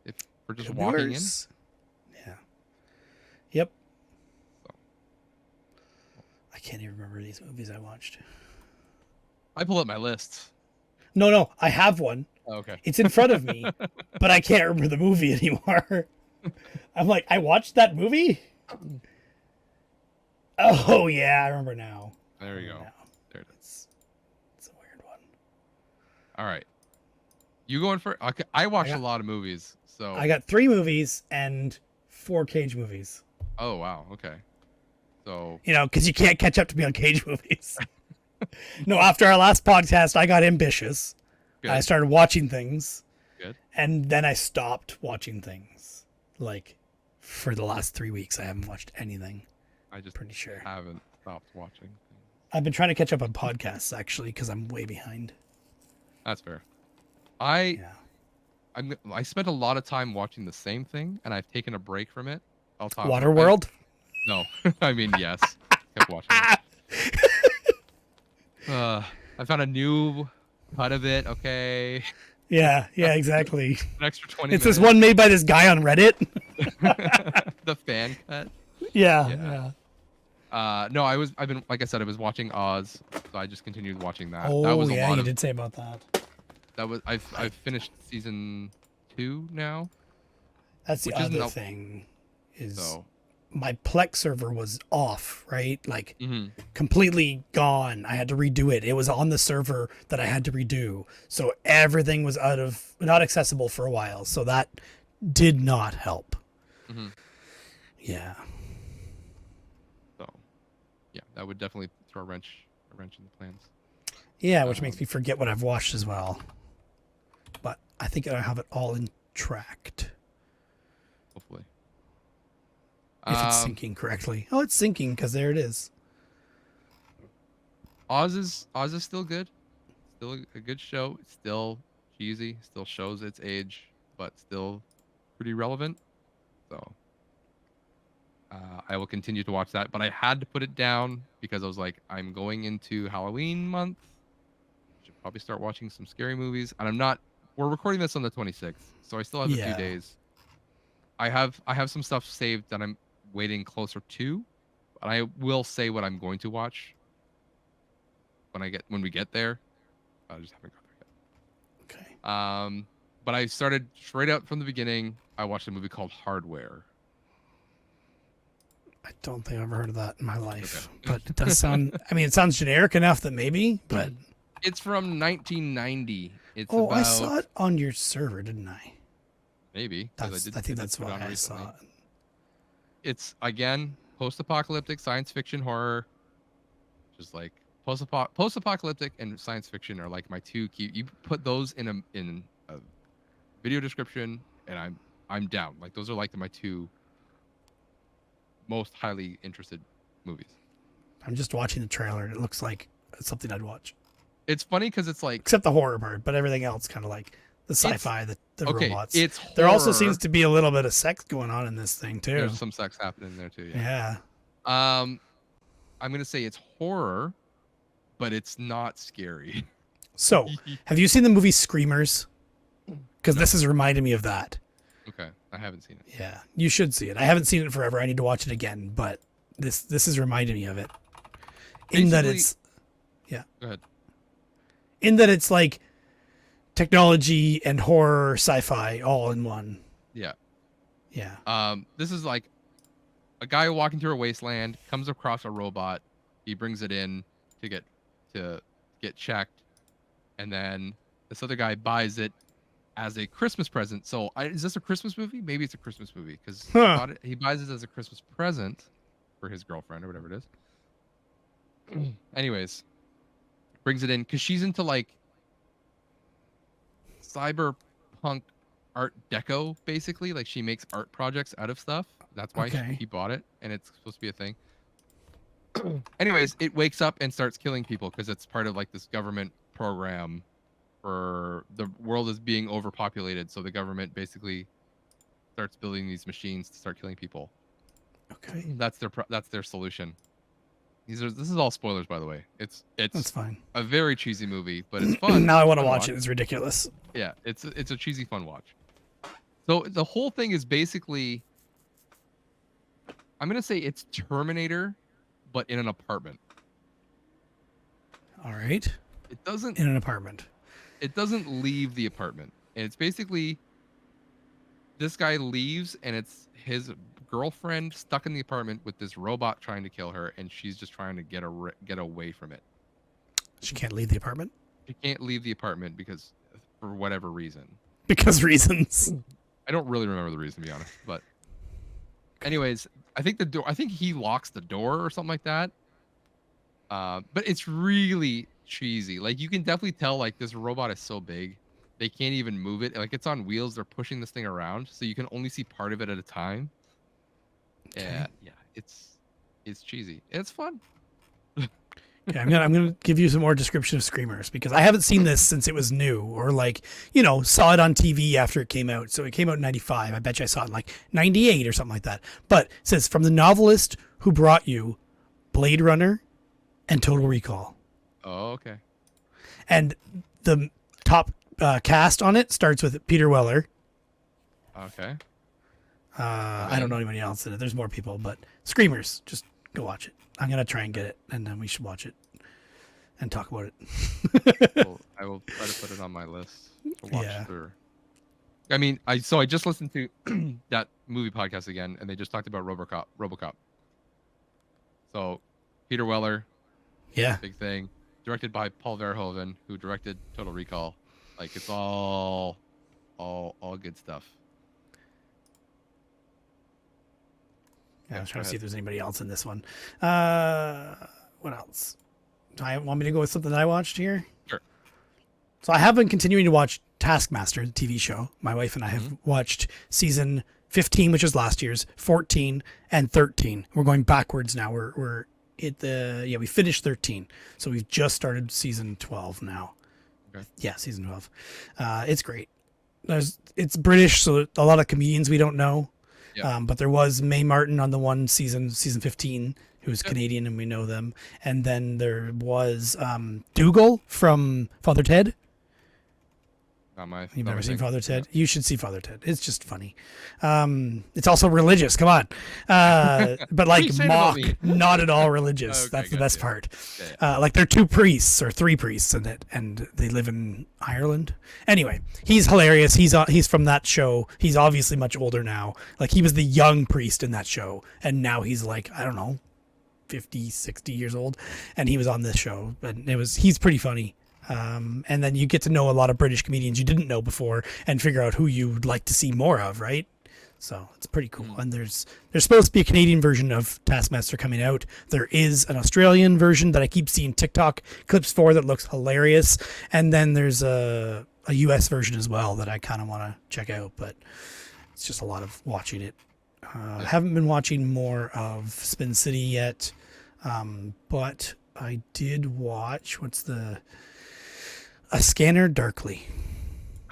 if we're just walking in. Yeah. Yep. So. I can't even remember these movies I watched. I pull up my list. No, I have one. Oh, okay. It's in front of me, but I can't remember the movie anymore. I'm like, I watched that movie? Oh, yeah, I remember now. There you go. There it is. It's a weird one. All right. You going for... Okay, I watched a lot of movies, so... I got 3 movies and 4 Cage movies. Oh, wow. Okay. So... because you can't catch up to me on Cage movies. No, after our last podcast, I got ambitious. Good. I started watching things. Good. And then I stopped watching things. Like, for the last 3 weeks, I haven't watched anything. I just pretty sure haven't stopped watching. I've been trying to catch up on podcasts, actually, because I'm way behind. That's fair. I spent a lot of time watching the same thing, and I've taken a break from it. Waterworld? No. I mean, yes. Kept watching it. I found a new cut of it. Okay. Yeah, exactly. An extra 20 minutes. It's this one made by this guy on Reddit. The fan cut. Yeah. No, I've been, like I said, I was watching Oz, so I just continued watching that. Oh, that was yeah, you did say about that. That was, I've finished season 2 now. That's the other thing is my Plex server was off, right? Like completely gone. I had to redo it. It was on the server that I had to redo. So everything was not accessible for a while. So that did not help. Mm-hmm. Yeah. So, yeah, that would definitely throw a wrench in the plans. Yeah, which makes me forget what I've watched as well. But I think I have it all in tracked. Hopefully. If it's syncing correctly. Oh, it's syncing because there it is. Oz is still good. Still a good show. It's still cheesy, still shows its age, but still pretty relevant. So I will continue to watch that. But I had to put it down because I was like, I'm going into Halloween month. Should probably start watching some scary movies. And I'm not. We're recording this on the 26th, so I still have a few days. I have some stuff saved that I'm waiting closer to, but I will say what I'm going to watch when we get there. I just haven't got there yet. Okay. But I started straight out from the beginning. I watched a movie called Hardware. I don't think I've ever heard of that in my life, but it does sound. I mean, it sounds generic enough that maybe, but it's from 1990. It's I saw it on your server, didn't I? Maybe. I think that's why I saw it. It's again post-apocalyptic science fiction horror. Just like post-apocalyptic and science fiction are like my two key. You put those in a video description, and I'm down. Like those are like my two most highly interested movies. I'm just watching the trailer, and it looks like something I'd watch. It's funny because it's like except the horror part, but everything else kind of like the sci-fi, the robots. It's there also seems to be a little bit of sex going on in this thing too. There's some sex happening there too. Yeah. I'm gonna say it's horror, but it's not scary. So, have you seen the movie Screamers? Because this has reminded me of that. Okay, I haven't seen it. Yeah, you should see it. I haven't seen it in forever. I need to watch it again, but this has reminded me of it. In that it's, yeah. Go ahead. In that it's like technology and horror, sci-fi all in one. Yeah. Yeah. This is like a guy walking through a wasteland comes across a robot. He brings it in to get checked, and then this other guy buys it as a Christmas present. So is this a Christmas movie? Maybe it's a Christmas movie because he buys it as a Christmas present for his girlfriend or whatever it is. Anyways, brings it in because she's into like cyberpunk art deco, basically. Like she makes art projects out of stuff. That's why he bought it, and it's supposed to be a thing. Anyways, it wakes up and starts killing people because it's part of like this government program for the world is being overpopulated, so the government basically starts building these machines to start killing people. Okay. That's their solution. This is all spoilers, by the way. It's that's fine. A very cheesy movie, but it's fun. Now I want to watch it. It's ridiculous. Yeah, it's a cheesy fun watch. So the whole thing is basically, I'm gonna say it's Terminator, but in an apartment. All right. It doesn't in an apartment. It doesn't leave the apartment, and it's basically this guy leaves, and it's his girlfriend stuck in the apartment with this robot trying to kill her, and she's just trying to get away from it. She can't leave the apartment. She can't leave the apartment because for whatever reason. Because reasons. I don't really remember the reason, to be honest. But anyways, I think he locks the door or something like that. But it's really cheesy. Like you can definitely tell like this robot is so big they can't even move it. Like it's on wheels. They're pushing this thing around, so you can only see part of it at a time. Okay. Yeah, it's cheesy. It's fun. Okay, I'm gonna give you some more description of Screamers because I haven't seen this since it was new, or like saw it on TV after it came out. So it came out in '95. I bet you I saw it in like '98 or something like that. But it says from the novelist who brought you Blade Runner and Total Recall. Oh, okay. And the top cast on it starts with Peter Weller. Okay. I don't know anybody else in it. There's more people, but Screamers, just go watch it. I'm going to try and get it, and then we should watch it and talk about it. Well, I will try to put it on my list to watch through. I mean, I just listened to that movie podcast again, and they just talked about RoboCop. So, Peter Weller, big thing. Directed by Paul Verhoeven, who directed Total Recall. Like, it's all good stuff. Yeah, I was trying to see if there's anybody else in this one. What else? Do I want me to go with something that I watched here? Sure. So I have been continuing to watch Taskmaster, the TV show. My wife and I have watched season 15, which was last year's, 14, and 13. We're going backwards now. We finished 13, so we've just started season 12 now. Okay. Yeah, season 12. It's great. It's British, so a lot of comedians we don't know. Yeah. But there was Mae Martin on the one season 15, who's Yep. Canadian and we know them. And then there was Dougal from Father Ted. You've Not never my seen thing. Father Ted? Yeah. You should see Father Ted. It's just funny. It's also religious. Come on. But What are you like saying about mock, me? not at all religious. Okay, That's the gotcha. best part. Yeah. Like they're 2 priests or 3 priests in it, and they live in Ireland. Anyway, he's hilarious. He's from that show. He's obviously much older now. Like he was the young priest in that show, and now he's like, I don't know, 50, 60 years old, and he was on this show, and he's pretty funny. And then you get to know a lot of British comedians you didn't know before and figure out who you'd like to see more of, right? So it's pretty cool. And there's supposed to be a Canadian version of Taskmaster coming out. There is an Australian version that I keep seeing TikTok clips for that looks hilarious. And then there's a US version as well that I kind of want to check out, but it's just a lot of watching it. I haven't been watching more of Spin City yet, but I did watch A Scanner Darkly.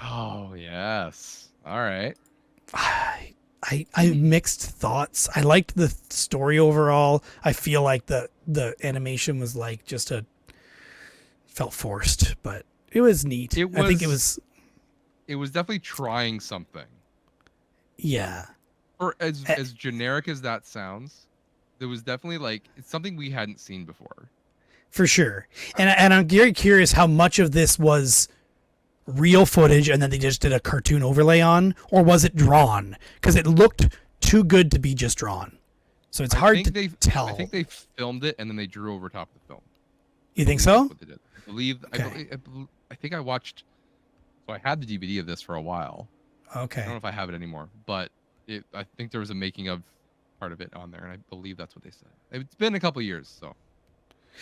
Oh yes. All right. I have mixed thoughts. I liked the story overall. I feel like the animation was like felt forced, but it was neat. I think it was definitely trying something. Yeah. Or as generic as that sounds, there was definitely like it's something we hadn't seen before. For sure. And I'm very curious how much of this was real footage and then they just did a cartoon overlay on, or was it drawn? Because it looked too good to be just drawn. So it's hard to tell. I think they filmed it and then they drew over top of the film. You think so? That's what they did. I think I watched. So I had the DVD of this for a while. Okay. I don't know if I have it anymore, but I think there was a making of part of it on there, and I believe that's what they said. It's been a couple years, so.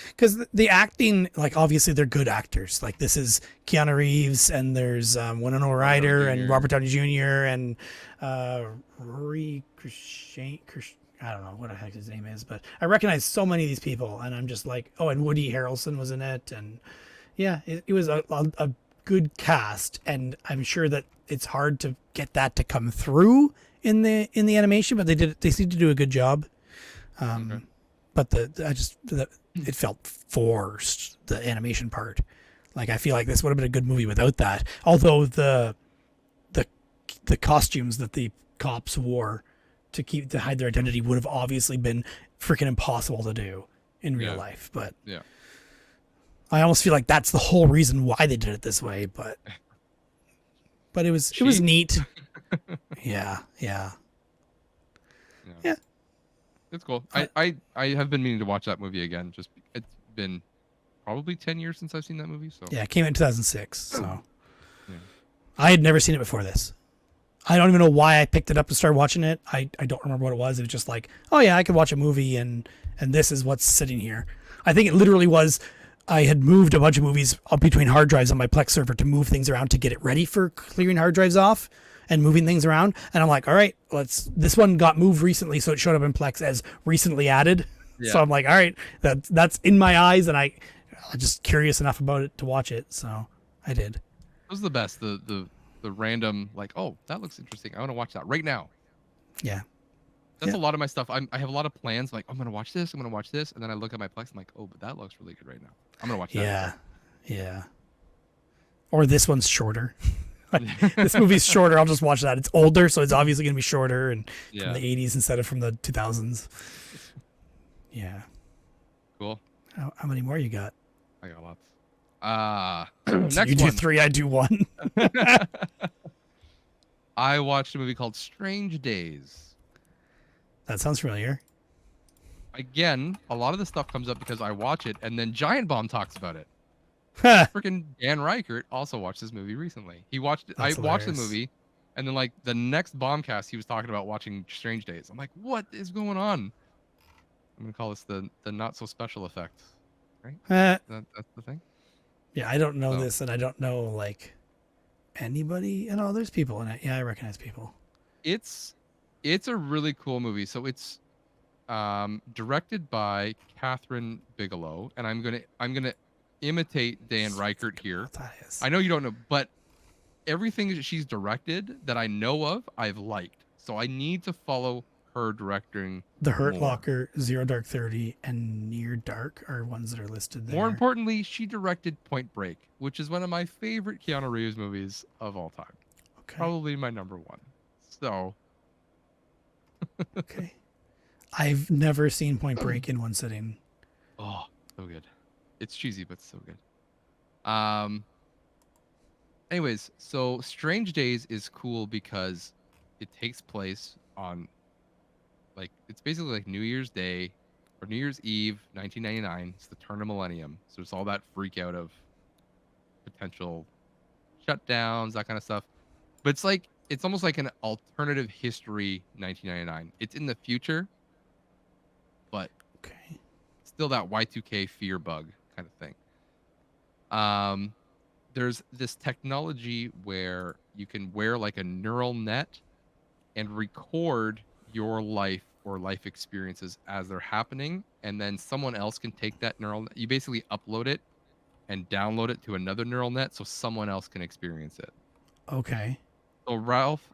Because the acting, like obviously they're good actors. Like this is Keanu Reeves, and there's Winona Ryder and Robert Downey Jr. and Rory Krishan. I don't know what the heck his name is, but I recognize so many of these people, and I'm just like, oh, and Woody Harrelson was in it, and yeah, it was a good cast, and I'm sure that it's hard to get that to come through in the animation, but they seem to do a good job. Okay. But it felt forced, the animation part. Like I feel like this would have been a good movie without that. Although the costumes that the cops wore to hide their identity would have obviously been freaking impossible to do in real life. But yeah, I almost feel like that's the whole reason why they did it this way. But it was neat. Yeah. It's cool. I have been meaning to watch that movie again. Just it's been probably 10 years since I've seen that movie. So yeah, it came out in 2006. So yeah. I had never seen it before this. I don't even know why I picked it up to start watching it. I don't remember what it was. It was just like, oh yeah, I could watch a movie and this is what's sitting here. I think it literally was I had moved a bunch of movies up between hard drives on my Plex server to move things around to get it ready for clearing hard drives off and moving things around. And I'm like, all right, this one got moved recently, so it showed up in Plex as recently added. Yeah. So I'm like, all right, that's in my eyes, and I'm just curious enough about it to watch it. So I did. It was the best. The random like, oh, that looks interesting. I want to watch that right now. Yeah. That's a lot of my stuff. I have a lot of plans. Like I'm gonna watch this. I'm gonna watch this, and then I look at my Plex. I'm like, oh, but that looks really good right now. I'm gonna watch that. Yeah. Or this one's shorter. Like, this movie's shorter. I'll just watch that. It's older, so it's obviously gonna be shorter and from the 80s instead of from the 2000s. Yeah. Cool. How many more you got? I got lots. So Next you do one. 3, I do 1. I watched a movie called Strange Days. That sounds familiar. Again, a lot of the stuff comes up because I watch it, and then Giant Bomb talks about it. Huh. Freaking Dan Reichert also watched this movie recently. He watched it. That's I watched the hilarious. movie, and then like the next Bombcast, he was talking about watching Strange Days. I'm like, what is going on? I'm gonna call this the not so special effect, right? That's the thing. Yeah, I don't know So- this, and I don't know like anybody. And there's people in it. Yeah, I recognize people. It's a really cool movie. So it's directed by Catherine Bigelow, and I'm gonna imitate Dan Reichert here. What that is. I know you don't know, but everything that she's directed that I know of, I've liked. So I need to follow her directing. The Hurt more. Locker, Zero Dark 30, and Near Dark are ones that are listed there. More importantly, she directed Point Break, which is one of my favorite Keanu Reeves movies of all time. Okay. Probably my number one. So. Okay. I've never seen Point Break in one sitting. Oh, so good. It's cheesy, but so good. Anyways, so Strange Days is cool because it takes place on, like, it's basically like New Year's Day or New Year's Eve, 1999. It's the turn of millennium. So it's all that freak out of potential shutdowns, that kind of stuff. But it's like, it's almost like an alternative history 1999. It's in the future, but Okay. still that Y2K fear bug kind of thing. There's this technology where you can wear like a neural net and record your life or life experiences as they're happening, and then someone else can take that neural net. You basically upload it and download it to another neural net so someone else can experience it. Okay. So Ralph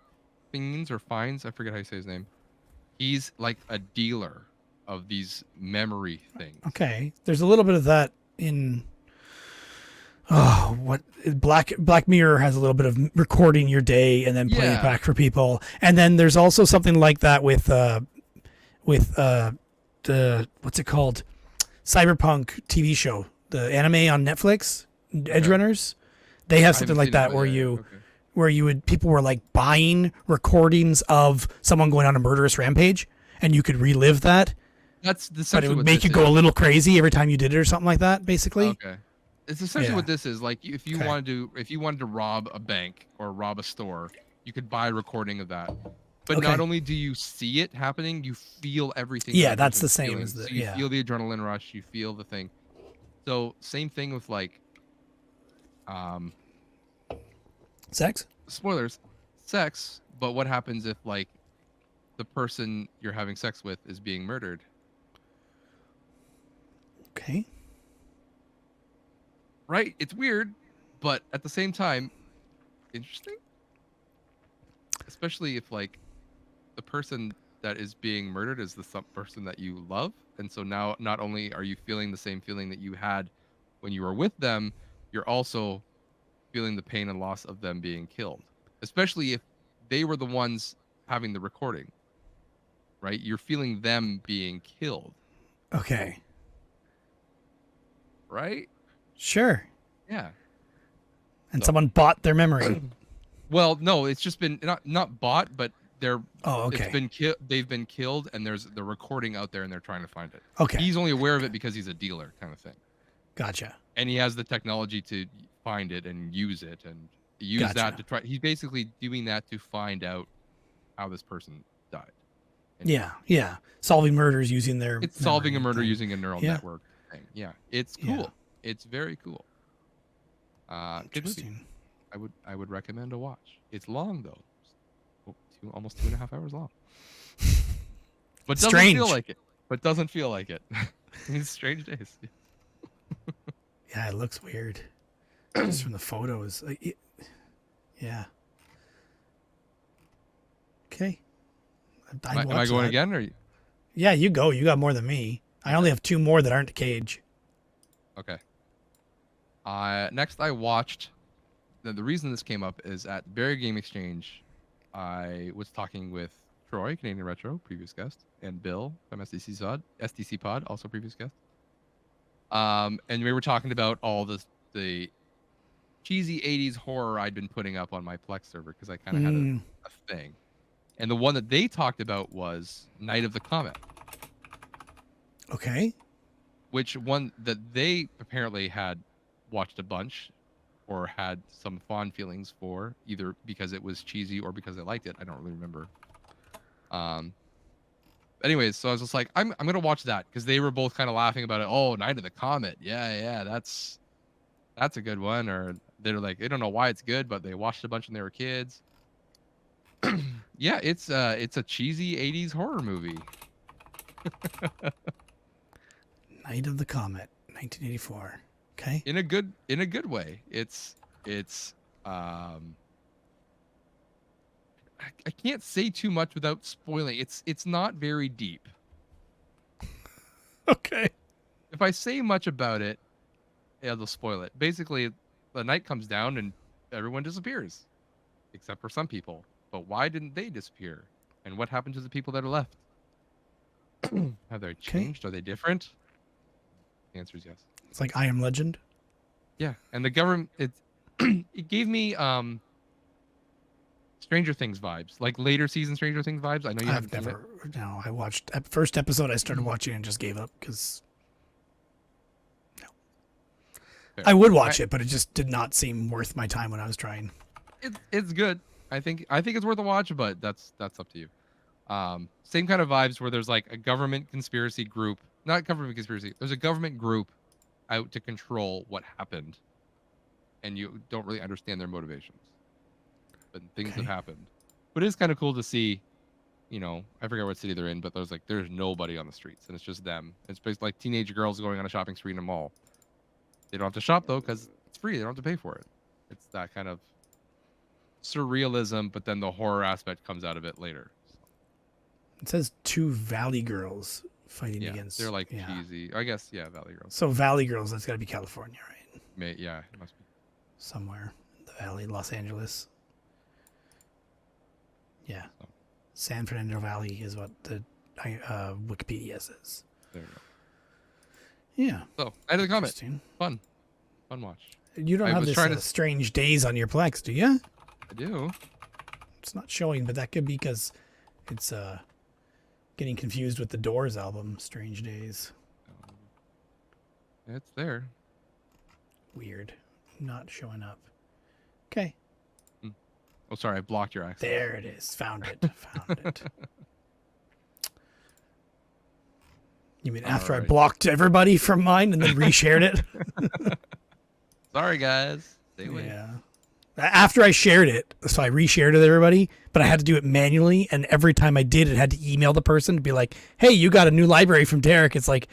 Fiennes or Fiennes, I forget how you say his name. He's like a dealer of these memory things. Okay. There's a little bit of that in what Black Mirror has a little bit of recording your day and then playing it back for people. And then there's also something like that with the what's it called? Cyberpunk TV show, the anime on Netflix, Edge Runners. They have something like that where people were like buying recordings of someone going on a murderous rampage and you could relive that. That's but it would make you go a little crazy every time you did it or something like that, basically. Okay. It's essentially what this is. Like if you wanted to rob a bank or rob a store, you could buy a recording of that. But not only do you see it happening, you feel everything. Yeah, that's the same as the so you feel the adrenaline rush, you feel the thing. So same thing with like sex? Spoilers. Sex, but what happens if like the person you're having sex with is being murdered? Okay. Right? It's weird, but at the same time, interesting. Especially if like the person that is being murdered is the person that you love, and so now not only are you feeling the same feeling that you had when you were with them, you're also feeling the pain and loss of them being killed. Especially if they were the ones having the recording. Right? You're feeling them being killed. Okay. Right? Sure. Yeah. And someone bought their memory. Well, no, it's just been not bought, but they're it's been they've been killed, and there's the recording out there, and they're trying to find it. Okay. He's only aware of it because he's a dealer, kind of thing. Gotcha. And he has the technology to find it and use it, and use that to try. He's basically doing that to find out how this person died. And yeah. Solving murders using their. It's solving a murder using a neural network thing. Yeah, it's cool. Yeah. It's very cool. Good movie. Interesting. I would recommend a watch. It's long though, almost 2.5 hours long. But doesn't feel like it. But doesn't feel like it. It's Strange Days. Yeah, it looks weird. Just from the photos. Yeah. Okay. Am I going again, or? Yeah, you go. You got more than me. I only have 2 more that aren't Cage. Okay. Next, I watched. The reason this came up is at Barry Game Exchange. I was talking with Troy, Canadian Retro, previous guest, and Bill from SDC Pod, also previous guest. And we were talking about all the cheesy 80s horror I'd been putting up on my Plex server because I kind of had a thing. And the one that they talked about was Night of the Comet. Okay. Which one that they apparently had watched a bunch or had some fond feelings for, either because it was cheesy or because I liked it. I don't really remember. Anyways, so I was just like, I'm gonna watch that because they were both kind of laughing about it. Oh, Night of the Comet. Yeah, that's a good one. Or they're like, they don't know why it's good, but they watched a bunch when they were kids. Yeah, it's a cheesy 80s horror movie. Night of the Comet, 1984. Okay. In a good way. It's I can't say too much without spoiling. It's not very deep. Okay. If I say much about it, yeah, they'll spoil it. Basically, the night comes down and everyone disappears, except for some people. But why didn't they disappear? And what happened to the people that are left? Have they changed? Are they different? The answer is yes. It's like I Am Legend. Yeah, and the government it gave me Stranger Things vibes, like later season Stranger Things vibes. I know you haven't seen it. No, I watched first episode. I started watching and just gave up because I would watch it, but it just did not seem worth my time when I was trying. It's good. I think it's worth a watch, but that's up to you. Same kind of vibes where there's like a government conspiracy group, not government conspiracy. There's a government group out to control what happened, and you don't really understand their motivations, but things have happened. But it's kind of cool to see, you know, I forget what city they're in, but there's nobody on the streets, and it's just them. It's basically like teenage girls going on a shopping spree in a mall. They don't have to shop though because it's free. They don't have to pay for it. It's that kind of surrealism, but then the horror aspect comes out of it later. It says two Valley Girls fighting Yeah, against. they're like cheesy. I guess Valley Girls. So Valley Girls, that's got to be California, right? Yeah, it must be somewhere in the Valley, Los Angeles. Yeah, San Fernando Valley is what the Wikipedia says. There we go. Yeah. So, end of the comment. Fun watch. You don't have this Strange Days on your Plex, do you? I do. It's not showing, but that could be because it's getting confused with the Doors album, Strange Days. It's there. Weird. Not showing up. Okay. Oh, sorry, I blocked your access. There it is. Found it. Found it. You mean after I blocked everybody from mine and then reshared it? Sorry, guys. Stay away. Yeah. After I shared it, so I reshared it with everybody, but I had to do it manually, and every time I did, it had to email the person to be like, hey, you got a new library from Derek. It's like,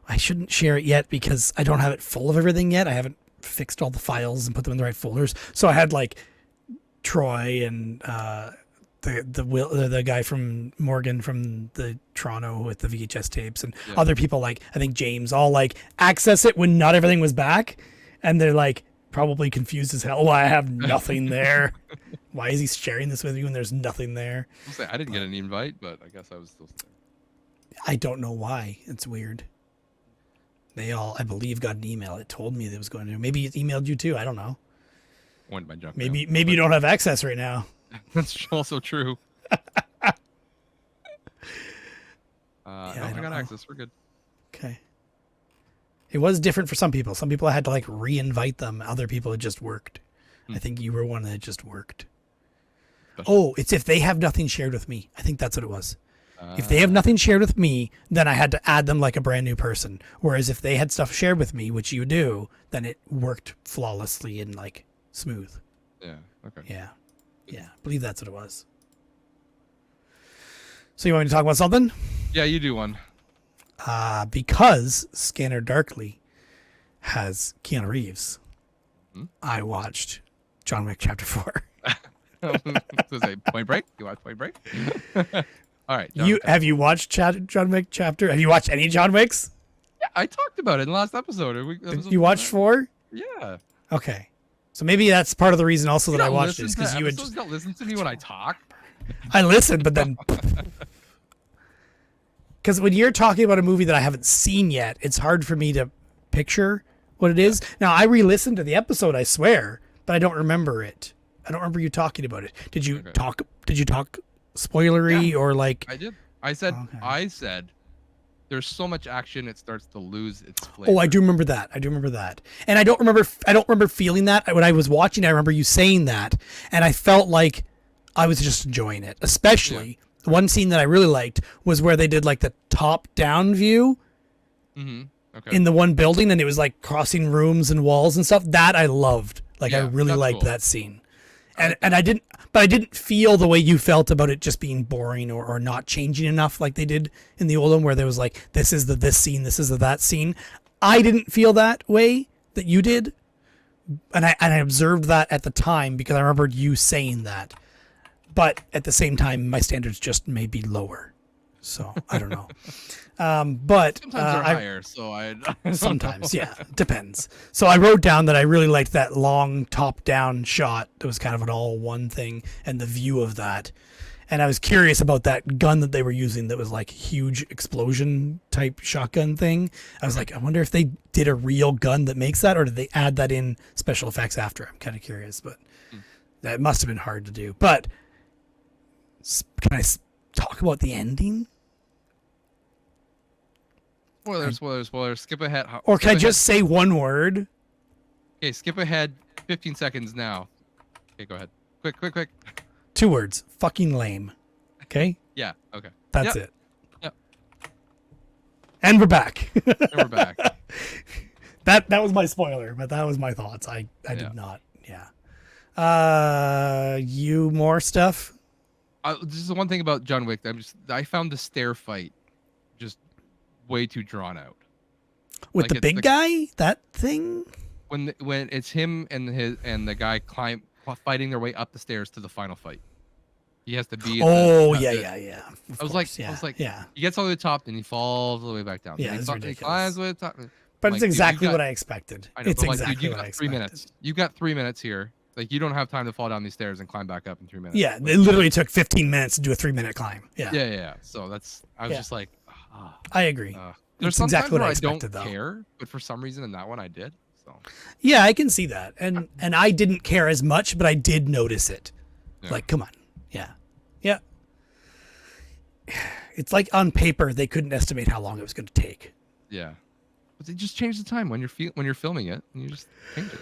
I shouldn't share it yet because I don't have it full of everything yet. I haven't fixed all the files and put them in the right folders. So I had like Troy and the guy from Morgan from the Toronto with the VHS tapes and other people, like I think James, all like access it when not everything was back, and they're like probably confused as hell. Why I have nothing there? Why is he sharing this with you when there's nothing there? I'll say I didn't get an invite, but I guess I was still there. I don't know why. It's weird. They all, I believe, got an email. It told me that it was going to. Maybe it emailed you too. I don't know. Went by junk maybe mail, you don't have access right now. That's also true. Yeah, I got access. We're good. Okay. It was different for some people. Some people I had to like re-invite them. Other people it just worked. I think you were one that just worked. Oh, it's if they have nothing shared with me. I think that's what it was. If they have nothing shared with me, then I had to add them like a brand new person. Whereas if they had stuff shared with me, which you do, then it worked flawlessly and like smooth. Yeah. Okay. Yeah. Yeah. I believe that's what it was. So you want me to talk about something? Yeah, you do one. Because Scanner Darkly has Keanu Reeves, I watched John Wick Chapter 4. So say Point Break? You watch Point Break? All right. Have you watched John Wick Chapter? Have you watched any John Wicks? Yeah, I talked about it in the last episode. You watched 4? Yeah. Okay. So maybe that's part of the reason also that I watched it, because you don't listen to me when I talk. I listened, but then because when you're talking about a movie that I haven't seen yet, it's hard for me to picture what it is. Now I re-listened to the episode, I swear, but I don't remember it. I don't remember you talking about it. Did you talk? Did you talk spoilery or like? I did. I said. There's so much action, it starts to lose its flavor. Oh, I do remember that. And I don't remember feeling that when I was watching. I remember you saying that, and I felt like I was just enjoying it. Especially one scene that I really liked was where they did like the top-down view in the one building, and it was like crossing rooms and walls and stuff. That I loved. Like I really liked that scene. And I didn't feel the way you felt about it just being boring or not changing enough like they did in the old one, where there was like, this is the this scene, this is the that scene. I didn't feel that way, that you did, and I observed that at the time because I remembered you saying that. But at the same time, my standards just may be lower, so I don't know. But Sometimes they're higher, so I don't sometimes, know. yeah, depends. So I wrote down that I really liked that long top-down shot. That was kind of an all-one thing, and the view of that. And I was curious about that gun that they were using that was like a huge explosion type shotgun thing. I was like, I wonder if they did a real gun that makes that, or did they add that in special effects after? I'm kind of curious, but that must have been hard to do. But can I talk about the ending? Spoilers. Skip ahead. Or can I just say one word? Okay, skip ahead 15 seconds now. Okay, go ahead. Quick. 2 words. Fucking lame. Okay? Yeah, okay. That's it. Yep. And we're back. And we're back. That was my spoiler, but that was my thoughts. I did not. Yeah. You more stuff? Just the one thing about John Wick. I found the stair fight just way too drawn out. With the big guy? That thing? When it's him and the guy fighting their way up the stairs to the final fight. He has to be. Yeah. I was like, yeah. He gets all the way to the top, and he falls all the way back down. Yeah, he it's ridiculous. He climbs all the way to the top. But it's exactly what I expected. I know, it's but exactly dude, you've what I got expected. 3 minutes. You've got 3 minutes here. Like, you don't have time to fall down these stairs and climb back up in 3 minutes. Yeah, it literally took 15 minutes to do a 3-minute climb. Yeah. Yeah. So I was just like, I agree. There's It's exactly what I where expected, don't though. care, but for some reason in that one I did. So yeah, I can see that, and I didn't care as much, but I did notice it. Yeah. Like, come on, yeah. It's like on paper they couldn't estimate how long it was going to take. Yeah, but they just changed the time when you're filming it, and you just change it.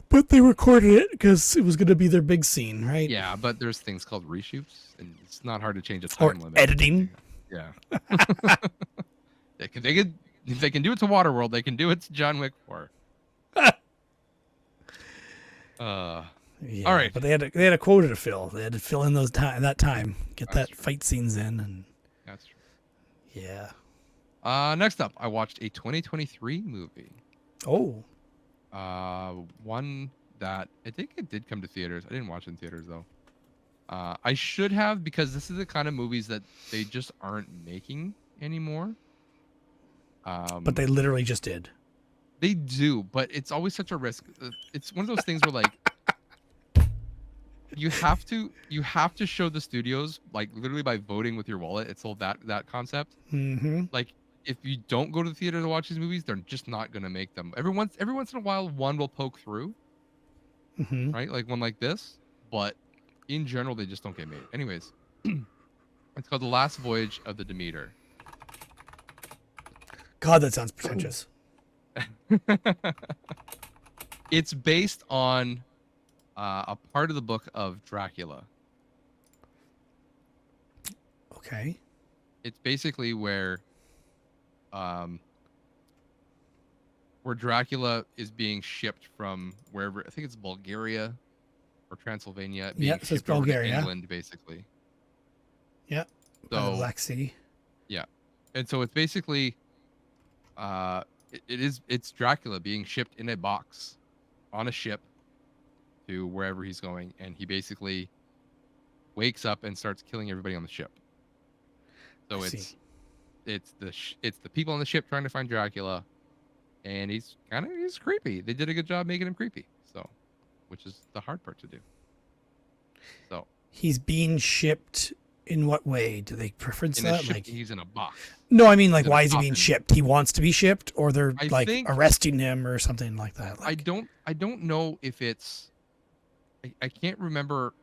But they recorded it because it was going to be their big scene, right? Yeah, but there's things called reshoots, and it's not hard to change a Or time limit. editing. Yeah. If they can do it to Waterworld, they can do it to John Wick 4. Yeah, all right. But they had a quota to fill. They had to fill in that time, get That's that fight scenes in, and That's true. yeah. Next up, I watched a 2023 movie. Oh. One that I think it did come to theaters. I didn't watch it in theaters though. I should have, because this is the kind of movies that they just aren't making anymore. But they literally just did. They do, but it's always such a risk. It's one of those things where like you have to show the studios, like, literally by voting with your wallet. It's all that concept. Mm-hmm. Like, if you don't go to the theater to watch these movies, they're just not gonna make them. Every once in a while, one will poke through, Mm-hmm. right? Like one like this, but in general, they just don't get made. Anyways, it's called The Last Voyage of the Demeter. God, that sounds pretentious. It's based on a part of the book of Dracula. Okay. It's basically where Dracula is being shipped from wherever. I think it's Bulgaria or Transylvania. Yeah, so it's Bulgaria. England, basically. Yeah. So the Black Sea. Yeah, and so it's basically it's Dracula being shipped in a box on a ship to wherever he's going, and he basically wakes up and starts killing everybody on the ship. So it's the people on the ship trying to find Dracula, and he's creepy. They did a good job making him creepy, so, which is the hard part to do. So he's being shipped in what way? Do they preference that? Like, he's in a box. No, I mean, like, why is he being shipped? He wants to be shipped, or they're think arresting him or something like that. Like, I don't know if it's. I can't remember.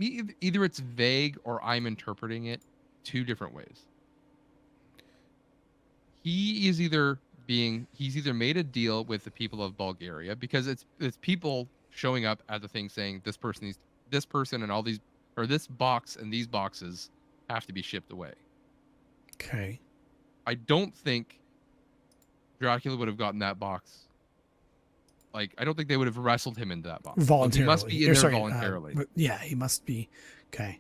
Either it's vague or I'm interpreting it two different ways. He's either made a deal with the people of Bulgaria, because it's people showing up at the thing saying this person and all these, or this box and these boxes have to be shipped away. Okay. I don't think Dracula would have gotten that box. Like, I don't think they would have wrestled him into that box. Voluntarily. He must be in there voluntarily. Yeah, he must be. Okay.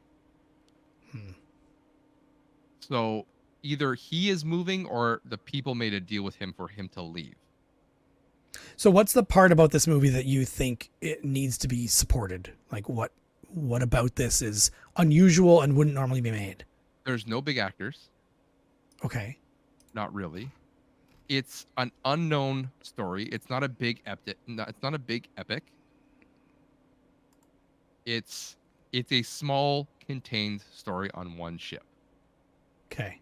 So either he is moving, or the people made a deal with him for him to leave. So what's the part about this movie that you think it needs to be supported? Like what about this is unusual and wouldn't normally be made? There's no big actors. Okay. Not really. It's an unknown story. It's not a big epic. It's not a big epic. It's a small contained story on one ship. Okay.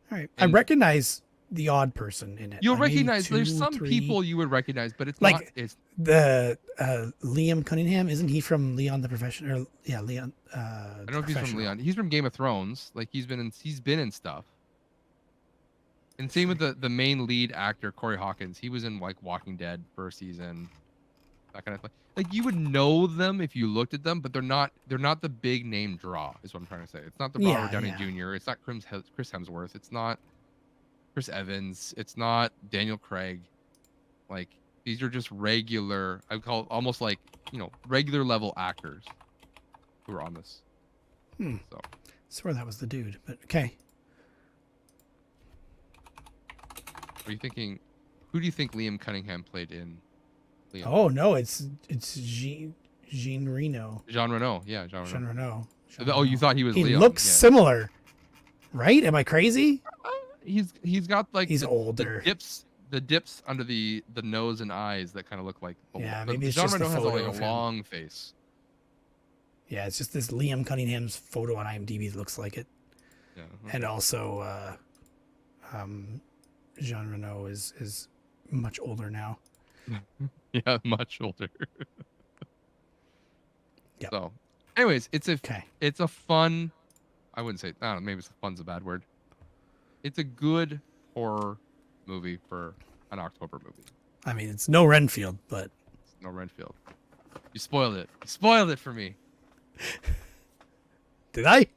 All right. I And recognize the odd person in it. you'll Like maybe recognize. two, There's some three. people you would recognize, but it's Like not. It's the Liam Cunningham. Isn't he from Leon the Professional? Or yeah, Leon. I don't know if he's from Leon. He's from Game of Thrones. Like he's been in stuff. And same with the main lead actor Corey Hawkins. He was in like Walking Dead for a season. That kind of thing. Like you would know them if you looked at them, but they're not the big name draw. Is what I'm trying to say. It's not the Robert Downey Jr. It's not Chris Hemsworth. It's not Chris Evans. It's not Daniel Craig. Like these are just regular. I would call it almost like regular level actors who are on this. So swear that was the dude, but okay. are you thinking? Who do you think Liam Cunningham played in? Liam? Oh no, it's Jean Reno. Jean Reno. Yeah, Jean Reno. Oh, you thought he was He Liam. looks similar, right? Am I crazy? He's got like he's older. The dips under the nose and eyes that kind of look like. Yeah, maybe it's Jean just Reno the has photo like of a him. long face. Yeah, it's just this Liam Cunningham's photo on IMDb that looks like it. Yeah. And also, Jean Reno is much older now. Yeah, much older. Yep. So, anyways, it's a fun. I wouldn't say. I don't know. Maybe fun's a bad word. It's a good horror movie for an October movie. I mean, it's no Renfield, but It's no Renfield. You spoiled it. You spoiled it for me. did I?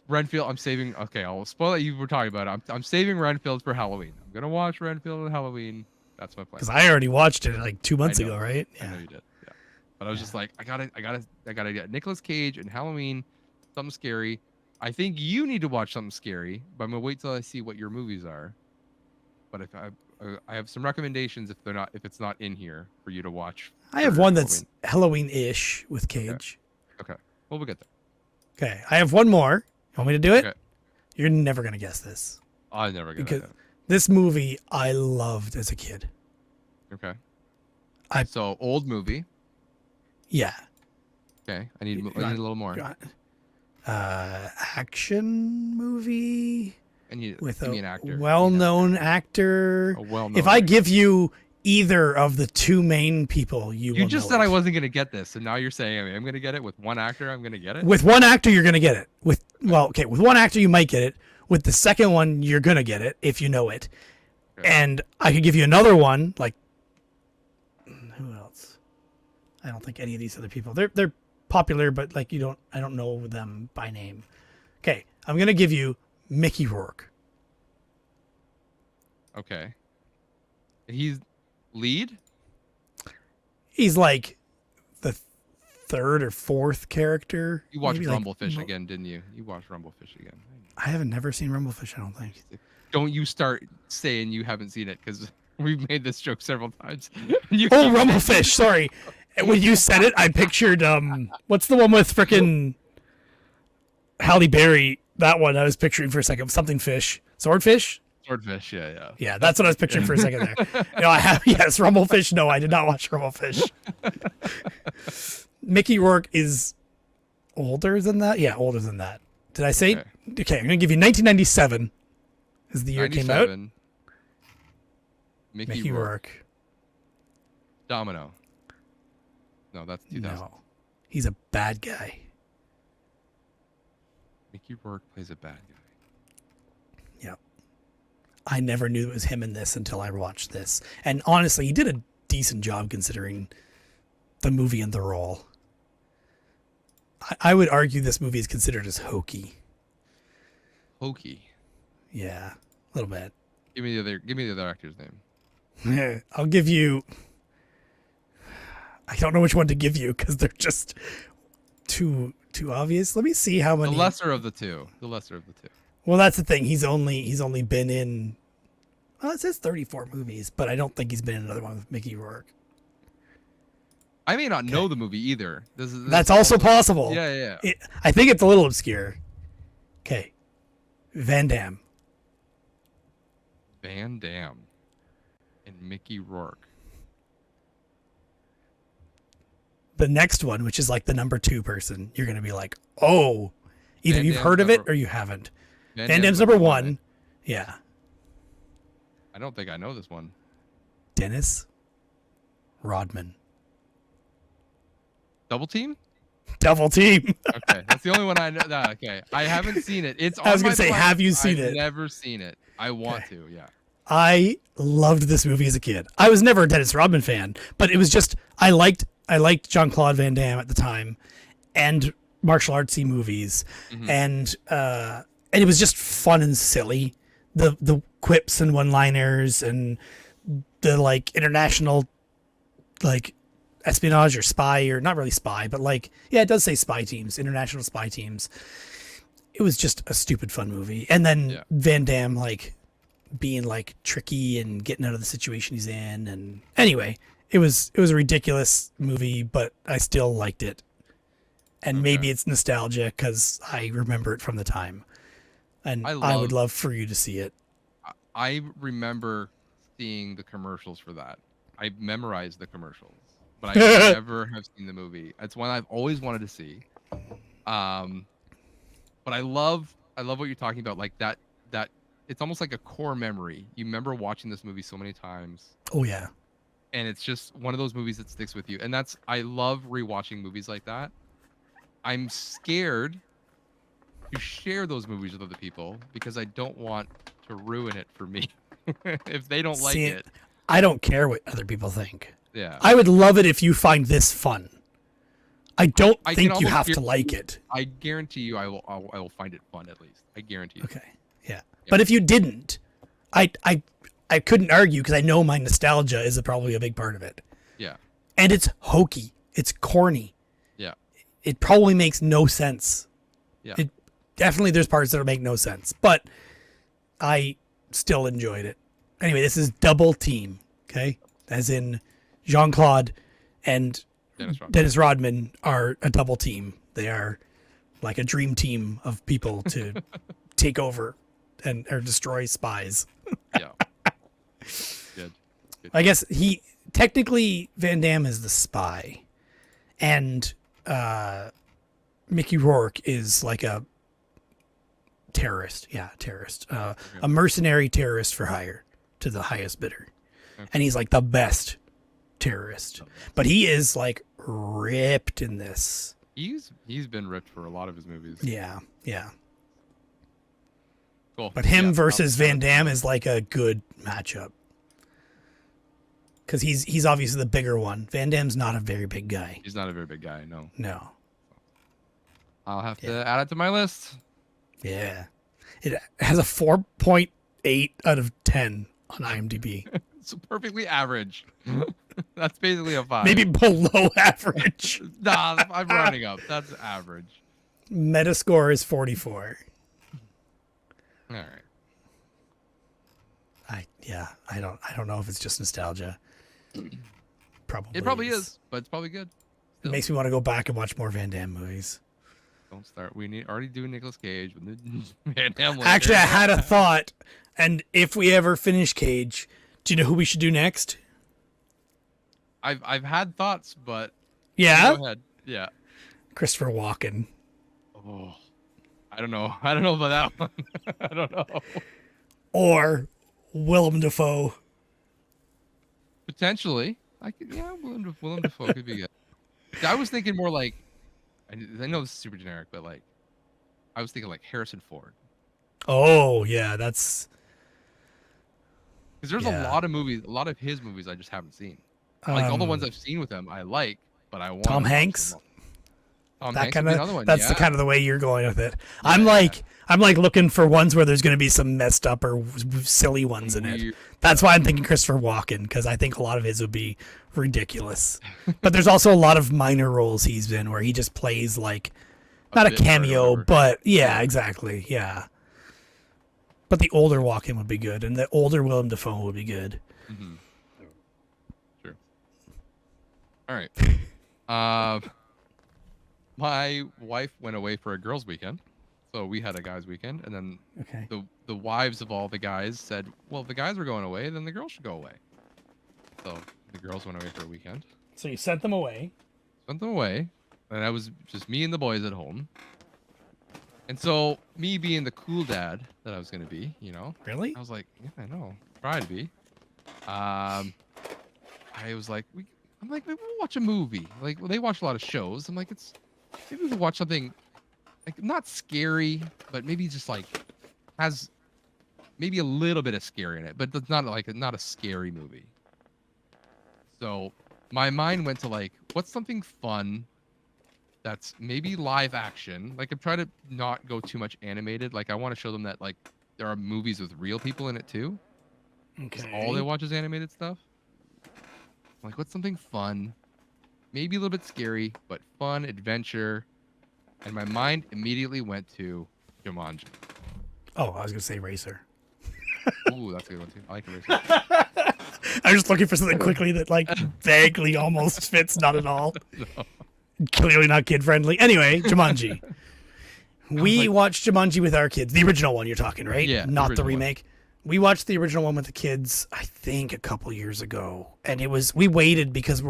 Renfield. I'm saving. Okay, I'll spoil it. You were talking about it. I'm saving Renfield for Halloween. I'm gonna watch Renfield on Halloween. That's my plan. Because I already watched it like 2 months ago, right? I know you did. Yeah. But I was just like, I gotta get Nicolas Cage and Halloween, something scary. I think you need to watch something scary, but I'm gonna wait till I see what your movies are. But if I have some recommendations if it's not in here for you to watch. I have one that's Halloween-ish with Cage. Okay. Well, we'll get there. Okay, I have one more. You want me to do it? Okay. You're never gonna guess this. I never get it. This movie I loved as a kid. Okay. So old movie. Yeah. Okay. I need a little more. Action movie with give me an actor. well-known actor. A well-known If I actor. give you either of the two main people, you will just know said it. I wasn't gonna get this, and now you're saying I'm gonna get it with one actor. I'm gonna get it. With one actor, you're gonna get it. With one actor, you might get it. With the second one, you're gonna get it if you know it. Okay. And I could give you another one. Like who else? I don't think any of these other people. They're popular, but like I don't know them by name. Okay, I'm gonna give you Mickey Rourke. Okay. He's lead. He's like the third or fourth character. You watched maybe, like, Rumblefish again, didn't you? You watched Rumblefish again. I haven't never seen Rumblefish, I don't think. Don't you start saying you haven't seen it, because we've made this joke several times. Rumblefish, sorry. When you said it, I pictured what's the one with frickin' Halle Berry? That one I was picturing for a second. Something fish. Swordfish? Swordfish, yeah. Yeah, that's what I was picturing for a second there. No, I have Rumblefish. No, I did not watch Rumblefish. Mickey Rourke is older than that? Yeah, older than that. Did I say? Okay, I'm gonna give you 1997 is the year it came out. Mickey Rourke. Domino. No, that's 2000. No, he's a bad guy. Mickey Rourke plays a bad guy. Yep. I never knew it was him in this until I watched this. And honestly, he did a decent job considering the movie and the role. I would argue this movie is considered as hokey. Hokey. Yeah, a little bit. Give me the other actor's name. I'll give you. I don't know which one to give you because they're just too obvious. Let me see how many. The lesser of the two. Well, that's the thing. He's only been in. Well, it says 34 movies, but I don't think he's been in another one with Mickey Rourke. I may not know the movie either. That's also possible. Yeah. I think it's a little obscure. Okay. Van Damme. Van Damme and Mickey Rourke. The next one, which is like the number 2 person, you're going to be like, oh, either Van you've Damme's heard of it number- or you haven't. Van Van Damme's number 1. Yeah. I don't think I know this one. Dennis Rodman. Double Team? Double Team. Okay, that's the only one I know. Nah, okay, I haven't seen it. It's. I was going gonna to say, have you seen I've it? Never seen it. I want to. Yeah. I loved this movie as a kid. I was never a Dennis Rodman fan, but it was just I liked Jean-Claude Van Damme at the time, and martial artsy movies, and it was just fun and silly. The quips and one-liners and the like international like espionage or spy, or not really spy, but like, yeah, it does say spy teams, international spy teams. It was just a stupid fun movie. And then Van Damme like being like tricky and getting out of the situation he's in. And anyway, it was a ridiculous movie, but I still liked it. And maybe it's nostalgia because I remember it from the time. And I would love for you to see it. I remember seeing the commercials for that. I memorized the commercials, but I never have seen the movie. It's one I've always wanted to see. But I love what you're talking about. Like that it's almost like a core memory. You remember watching this movie so many times. Oh yeah. And it's just one of those movies that sticks with you. And I love rewatching movies like that. I'm scared to share those movies with other people because I don't want to ruin it for me if they don't like it. I don't care what other people think. Yeah. I would love it if you find this fun. I don't think you have to like it. I guarantee you I will find it fun at least. I guarantee you. Okay. Yeah. But if you didn't, I couldn't argue because I know my nostalgia is probably a big part of it. Yeah. And it's hokey. It's corny. Yeah. It probably makes no sense. Yeah. It definitely there's parts that make no sense, but I still enjoyed it. Anyway, this is Double Team, okay? As in Jean-Claude and Dennis Rodman are a double team. They are like a dream team of people to take over or destroy spies. Yeah. Good. I guess technically Van Damme is the spy, and Mickey Rourke is like a terrorist. Yeah, terrorist. A mercenary terrorist for hire to the highest bidder. Okay. And he's like the best terrorist. But he is like ripped in this. He's been ripped for a lot of his movies. Yeah. Cool. But him versus Van Damme is like a good matchup. Because he's obviously the bigger one. Van Damme's not a very big guy. He's not a very big guy, no. No. I'll have to add it to my list. Yeah. It has a 4.8 out of 10 on IMDb. It's perfectly average. That's basically a 5. Maybe below average. Nah, I'm rounding up. That's average. Metascore is 44. All right. I don't know if it's just nostalgia. Probably. It probably is, but it's probably good. Still. It makes me want to go back and watch more Van Damme movies. Don't start. We already do Nicolas Cage with Van Damme. Actually, I had a thought, and if we ever finish Cage, do you know who we should do next? I've had thoughts, but yeah. Go ahead. Yeah. Christopher Walken. Oh, I don't know. I don't know about that one. I don't know. Or Willem Dafoe. Potentially, Willem Dafoe could be good. I was thinking more like, I know this is super generic, but like, I was thinking like Harrison Ford. Oh yeah, that's because there's a lot of his movies I just haven't seen. Like all the ones I've seen with him, I like, but I want Tom Hanks. Tom that Hanks kind would be of another one. that's the kind of the way you're going with it. Yeah. I'm like looking for ones where there's going to be some messed up or silly ones in it. That's why I'm thinking Christopher Walken, because I think a lot of his would be ridiculous. But there's also a lot of minor roles he's in where he just plays like not a cameo, but yeah, exactly, yeah. But the older Walken would be good, and the older Willem Dafoe would be good. Mm-hmm. True. All right. My wife went away for a girls' weekend, so we had a guys' weekend, and then Okay. the wives of all the guys said, "Well, if the guys were going away, then the girls should go away." So the girls went away for a weekend. So you sent them away. Sent them away, and I was just me and the boys at home. And so me being the cool dad that I was gonna be, Really? I was like, yeah, I know, try to be. I was like, I'm like, maybe we'll watch a movie. Like, well, they watch a lot of shows. I'm like, maybe we could watch something like not scary, but maybe just like has maybe a little bit of scary in it, but it's not like not a scary movie. So my mind went to like, what's something fun that's maybe live action? Like I'm trying to not go too much animated. Like I want to show them that like there are movies with real people in it too. Okay. All they watch is animated stuff. Like what's something fun? Maybe a little bit scary, but fun, adventure. And my mind immediately went to Jumanji. Oh, I was gonna say Racer. Ooh, that's a good one too. I like Racer. I'm just looking for something quickly that like vaguely almost fits, not at all. No. Clearly not kid friendly. Anyway, Jumanji. We watched Jumanji with our kids. The original one you're talking, right? Yeah. Not the original one. remake. We watched the original one with the kids, I think a couple years ago. And we waited because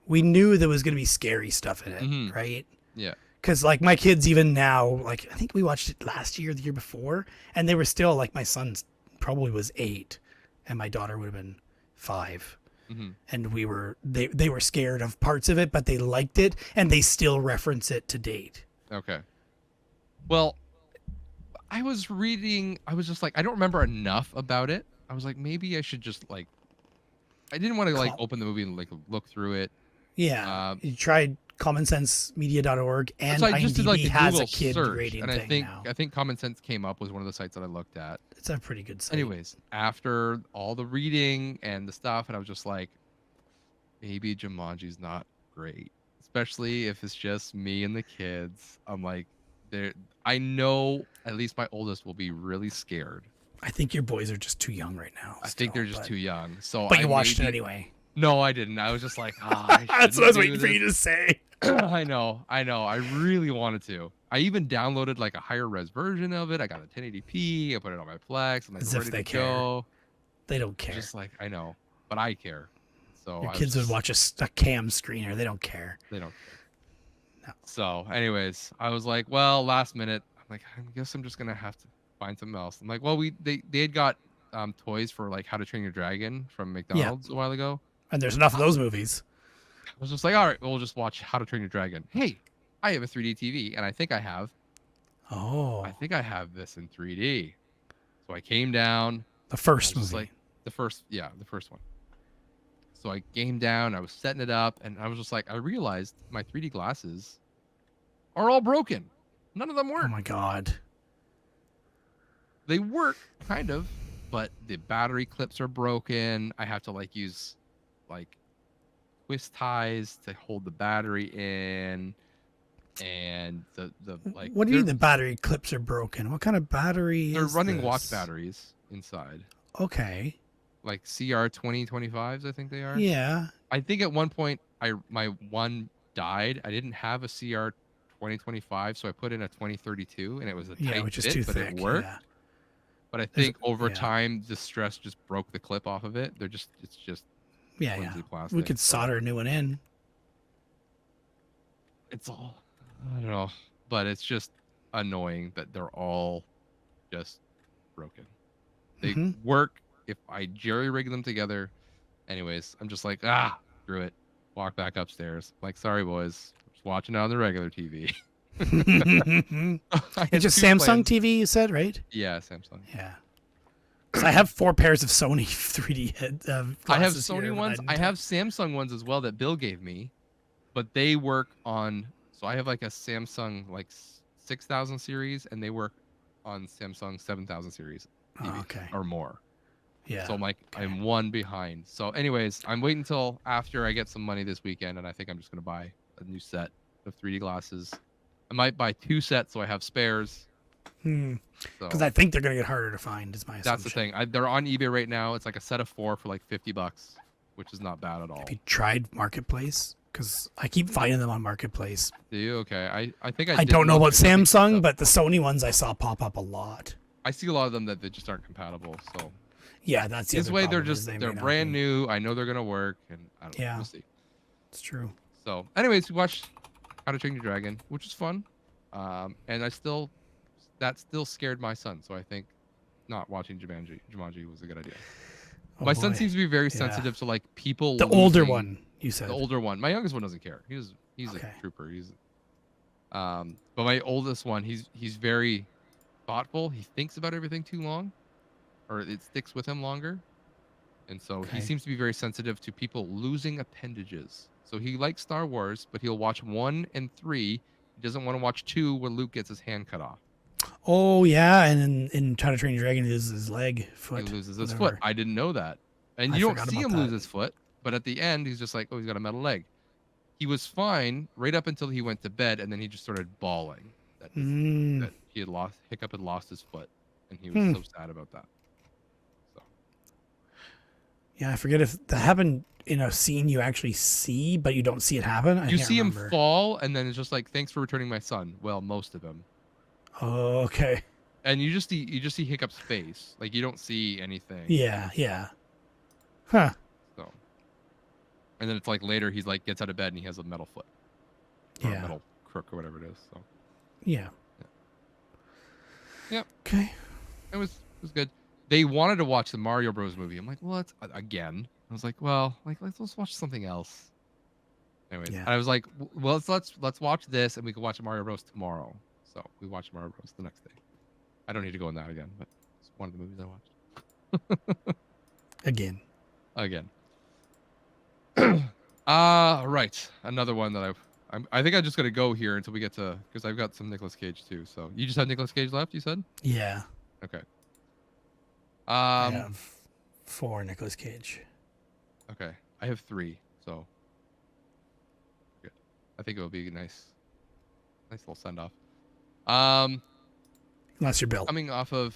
we knew there was going to be scary stuff in it, Mhm. right? Yeah. Because like my kids even now, like I think we watched it last year, the year before, and they were still like my son probably was 8 and my daughter would have been 5. Mm-hmm. And they were scared of parts of it, but they liked it and they still reference it to date. Okay. Well, I was reading. I was just like, I don't remember enough about it. I was like, maybe I should just like. I didn't want to like open the movie and like look through it. Yeah. You tried commonsensemedia.org and so I just did like IMDb the has Google a kid search, rating and thing now. I think Common Sense came up was one of the sites that I looked at. It's a pretty good site. Anyways, after all the reading and the stuff, and I was just like, maybe Jumanji's not great, especially if it's just me and the kids. I'm like, I know at least my oldest will be really scared. I think your boys are just too young right now. I think they're just too young. So But you watched it anyway. No, I didn't. I was just like, that's what I was waiting for you to say. I know. I really wanted to. I even downloaded like a higher res version of it. I got a 1080p. I put it on my Plex. I'm like, As if they care. go. They don't care. Just like, I know, but I care. So your kids would watch a cam screener. They don't care. They don't care. No. So, anyways, I was like, well, last minute, I'm like, I guess I'm just gonna have to find something else. I'm like, well, they had got toys for like How to Train Your Dragon from McDonald's a while ago. And there's enough of those movies. I was just like, all right, we'll just watch How to Train Your Dragon. Hey, I have a 3D TV, and I think I have this in 3D. So I came down. The first movie. Like the first one. So I came down, I was setting it up, and I was just like, I realized my 3D glasses are all broken. None of them work. Oh my God. They work, kind of, but the battery clips are broken. I have to like use like twist ties to hold the battery in. And the like. What do you mean the battery clips are broken? What kind of battery They're is running this? watch batteries inside. Okay. Like CR 2025s, I think they are. Yeah. I think at one point my one died. I didn't have a CR 2025, so I put in a 2032, and it was a tight which is fit, too but thick. it worked. Yeah. But I think over time, the stress just broke the clip off of it. It's just flimsy plastic. We could solder a new one in. It's all, I don't know, but it's just annoying that they're all just broken. They work if I jerry rig them together. Anyways, I'm just like, screw it. Walk back upstairs. Like, sorry, boys. Just watching it on the regular TV. It's just Samsung TV, you said, right? Yeah, Samsung. Yeah. I have 4 pairs of Sony 3D head. I have Sony ones. I have Samsung ones as well that Bill gave me, but they work on. So I have like a Samsung like 6000 series, and they work on Samsung 7000 series TV or more. Yeah. So I'm like, I'm one behind. So, anyways, I'm waiting until after I get some money this weekend, and I think I'm just gonna buy a new set of 3D glasses. I might buy 2 sets so I have spares, Because So I think they're gonna get harder to find. Is my assumption. that's the thing. They're on eBay right now. It's like a set of 4 for like $50, which is not bad at all. Have you tried Marketplace? Because I keep finding them on Marketplace. Do you? Okay. I think I did don't know look about at something Samsung, but the Sony ones I saw pop up a lot. I see a lot of them that they just aren't compatible. So Yeah, that's the this other way problem they're is they they're may not brand be. new. I know they're gonna work, and I don't know. Yeah. We'll see. It's true. So, anyways, we watched How to Train Your Dragon, which was fun. And that still scared my son. So I think not watching Jumanji was a good idea. Oh, My son boy. seems to be very Yeah. sensitive to like people. The older losing- one, you said. The older one. My youngest one doesn't care. He's Okay. a trooper. But my oldest one, he's very thoughtful. He thinks about everything too long, or it sticks with him longer. And so Okay. he seems to be very sensitive to people losing appendages. So he likes Star Wars, but he'll watch 1 and 3. He doesn't want to watch 2 where Luke gets his hand cut off. Oh yeah, and in How to Train Your Dragon, he loses his leg, foot. He loses his whatever. foot. I didn't know that. And I you don't forgot see about him lose that. his foot, but at the end, he's just like, oh, he's got a metal leg. He was fine right up until he went to bed, and then he just started bawling that he had lost, Hiccup had lost his foot, and he was so sad about that. So Yeah, I forget if that happened in a scene you actually see, but you don't see it happen. I you can't see remember. him fall, and then it's just like, thanks for returning my son. Well, most of him. Oh, okay. And you just see Hiccup's face. Like you don't see anything. Yeah, yeah. Huh. So, and then it's like later he's like gets out of bed and he has a metal foot, or Yeah. a metal crook or whatever it is. So Yeah. Yep. Okay. it was good. They wanted to watch the Mario Bros movie. I'm like, well, it's again. I was like, well, like let's watch something else. Anyways, Yeah. I was like, well, let's watch this and we can watch Mario Bros tomorrow. So we watched Mario Bros the next day. I don't need to go in that again, but it's one of the movies I watched. Again. Again. Right. Another one that I think I just gotta go here until we get to, because I've got some Nicolas Cage too. So you just have Nicolas Cage left, you said? Yeah. Okay. I have 4 Nicolas Cage. Okay. I have 3, so good. I think it will be a nice little send off. Unless you're Bill. Coming off of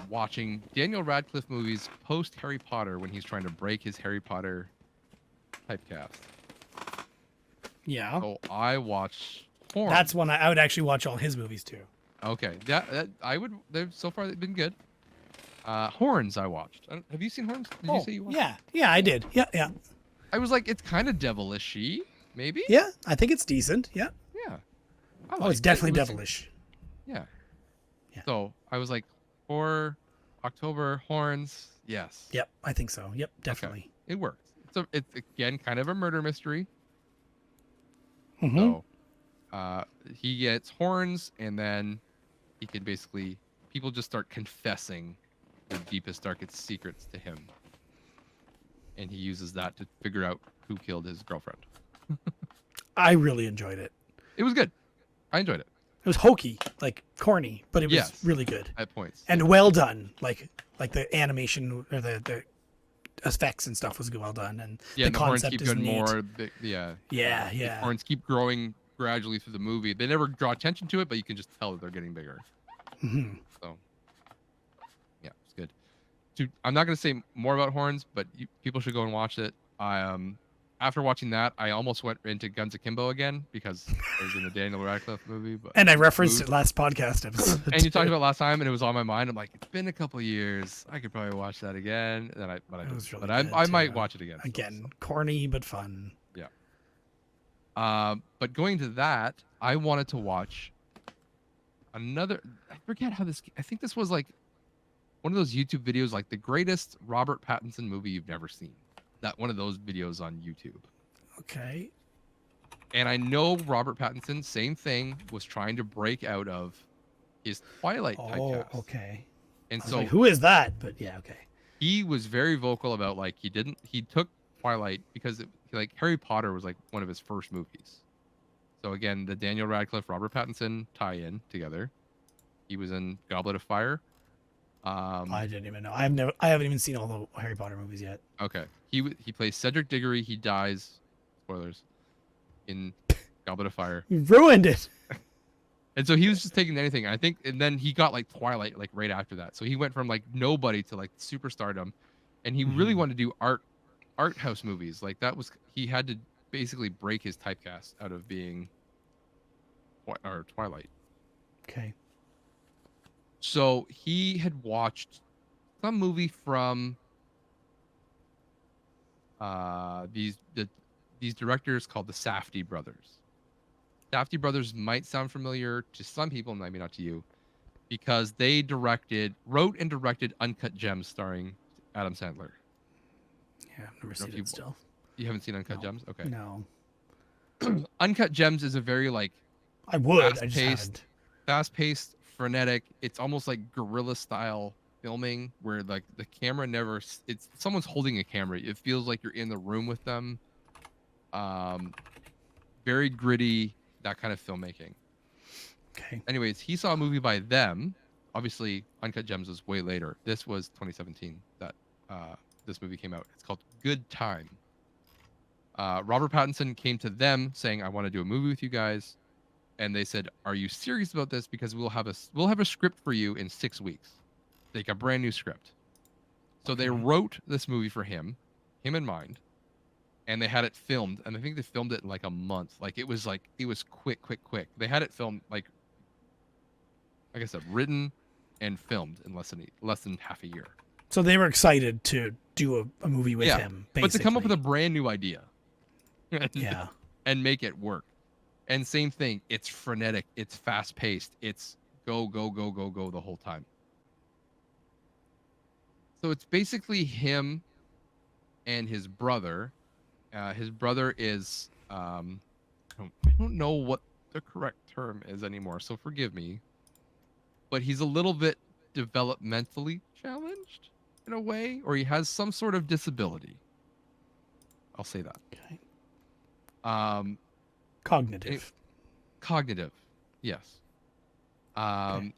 watching Daniel Radcliffe movies post Harry Potter when he's trying to break his Harry Potter typecast. Yeah. So I watched Horns. That's one I would actually watch all his movies too. Okay, that I would. So far they've been good. Horns I watched. Have you seen Horns? Did you say you watched? Yeah, I did. Yeah. I was like, it's kind of devilish-y, maybe. Yeah, I think it's decent. Yeah. Yeah. I Oh, liked it's it. definitely It was- devilish. Yeah. Yeah. So I was like, for October Horns, yes. Yep, I think so. Yep, definitely. It works. It's again kind of a murder mystery. Mhm. So he gets horns, and then he can basically people just start confessing their deepest, darkest secrets to him, and he uses that to figure out who killed his girlfriend. I really enjoyed it. It was good. I enjoyed it It was hokey, like corny, but it was Yes. really good at points. and well done. Like the animation or the effects and stuff was well done, and Yeah, the and the horns concept keep is getting neat. more. Yeah. Yeah, The yeah. horns keep growing gradually through the movie. They never draw attention to it, but you can just tell that they're getting bigger. Mhm. So, yeah, it's good. Dude, I'm not going to say more about horns, but people should go and watch it. After watching that, I almost went into Guns Akimbo again because it was in the Daniel Radcliffe movie. But And I referenced it last podcast episode. and you talked about it last time, and it was on my mind. I'm like, it's been a couple years. I could probably watch that again. And It was didn't. really But good, I might too. watch it again. still, Again, corny but fun. but going to that, I wanted to watch another. I forget how this. I think this was like one of those YouTube videos, like the greatest Robert Pattinson movie you've never seen. That one of those videos on YouTube. Okay. And I know Robert Pattinson, same thing, was trying to break out of his Twilight Oh, typecast. okay. And I was so like, who is that? But yeah, okay. he was very vocal about like he took Twilight because like Harry Potter was like one of his first movies. So again, the Daniel Radcliffe, Robert Pattinson tie-in together. He was in Goblet of Fire. I didn't even know. I haven't even seen all the Harry Potter movies yet. Okay. He plays Cedric Diggory. He dies, spoilers, in Goblet of Fire. You ruined it. And so he was just taking anything. I think, and then he got like Twilight like right after that. So he went from like nobody to like superstardom, and he really wanted to do art house movies. Like that was he had to basically break his typecast out of being or Twilight. Okay. So he had watched some movie from these directors called the Safdie brothers. Safdie brothers might sound familiar to some people, maybe not to you, because they wrote and directed Uncut Gems starring Adam Sandler. Yeah, I've never seen it still. You haven't seen Uncut Gems? Okay. No. Uncut Gems is a very like I would. I just haven't. fast-paced, frenetic. It's almost like guerrilla style filming where like the camera never it's someone's holding a camera. It feels like you're in the room with them. Very gritty, that kind of filmmaking. Okay. Anyways, he saw a movie by them. Obviously, Uncut Gems was way later. This was 2017 that this movie came out. It's called Good Time. Robert Pattinson came to them saying, "I want to do a movie with you guys," and they said, "Are you serious about this? Because we'll have a script for you in 6 weeks, like a brand new script." So they wrote this movie for him in mind, and they had it filmed, and I think they filmed it in like a month. Like it was quick. They had it filmed like I said, written and filmed in less than half a year. So they were excited to do a movie with him, basically. But to come up with a brand new idea. Yeah. And make it work. And same thing, it's frenetic, it's fast paced, it's go the whole time. So it's basically him and his brother. His brother is I don't know what the correct term is anymore, so forgive me. But he's a little bit developmentally challenged in a way, or he has some sort of disability. I'll say that. Okay. Cognitive, yes. Okay.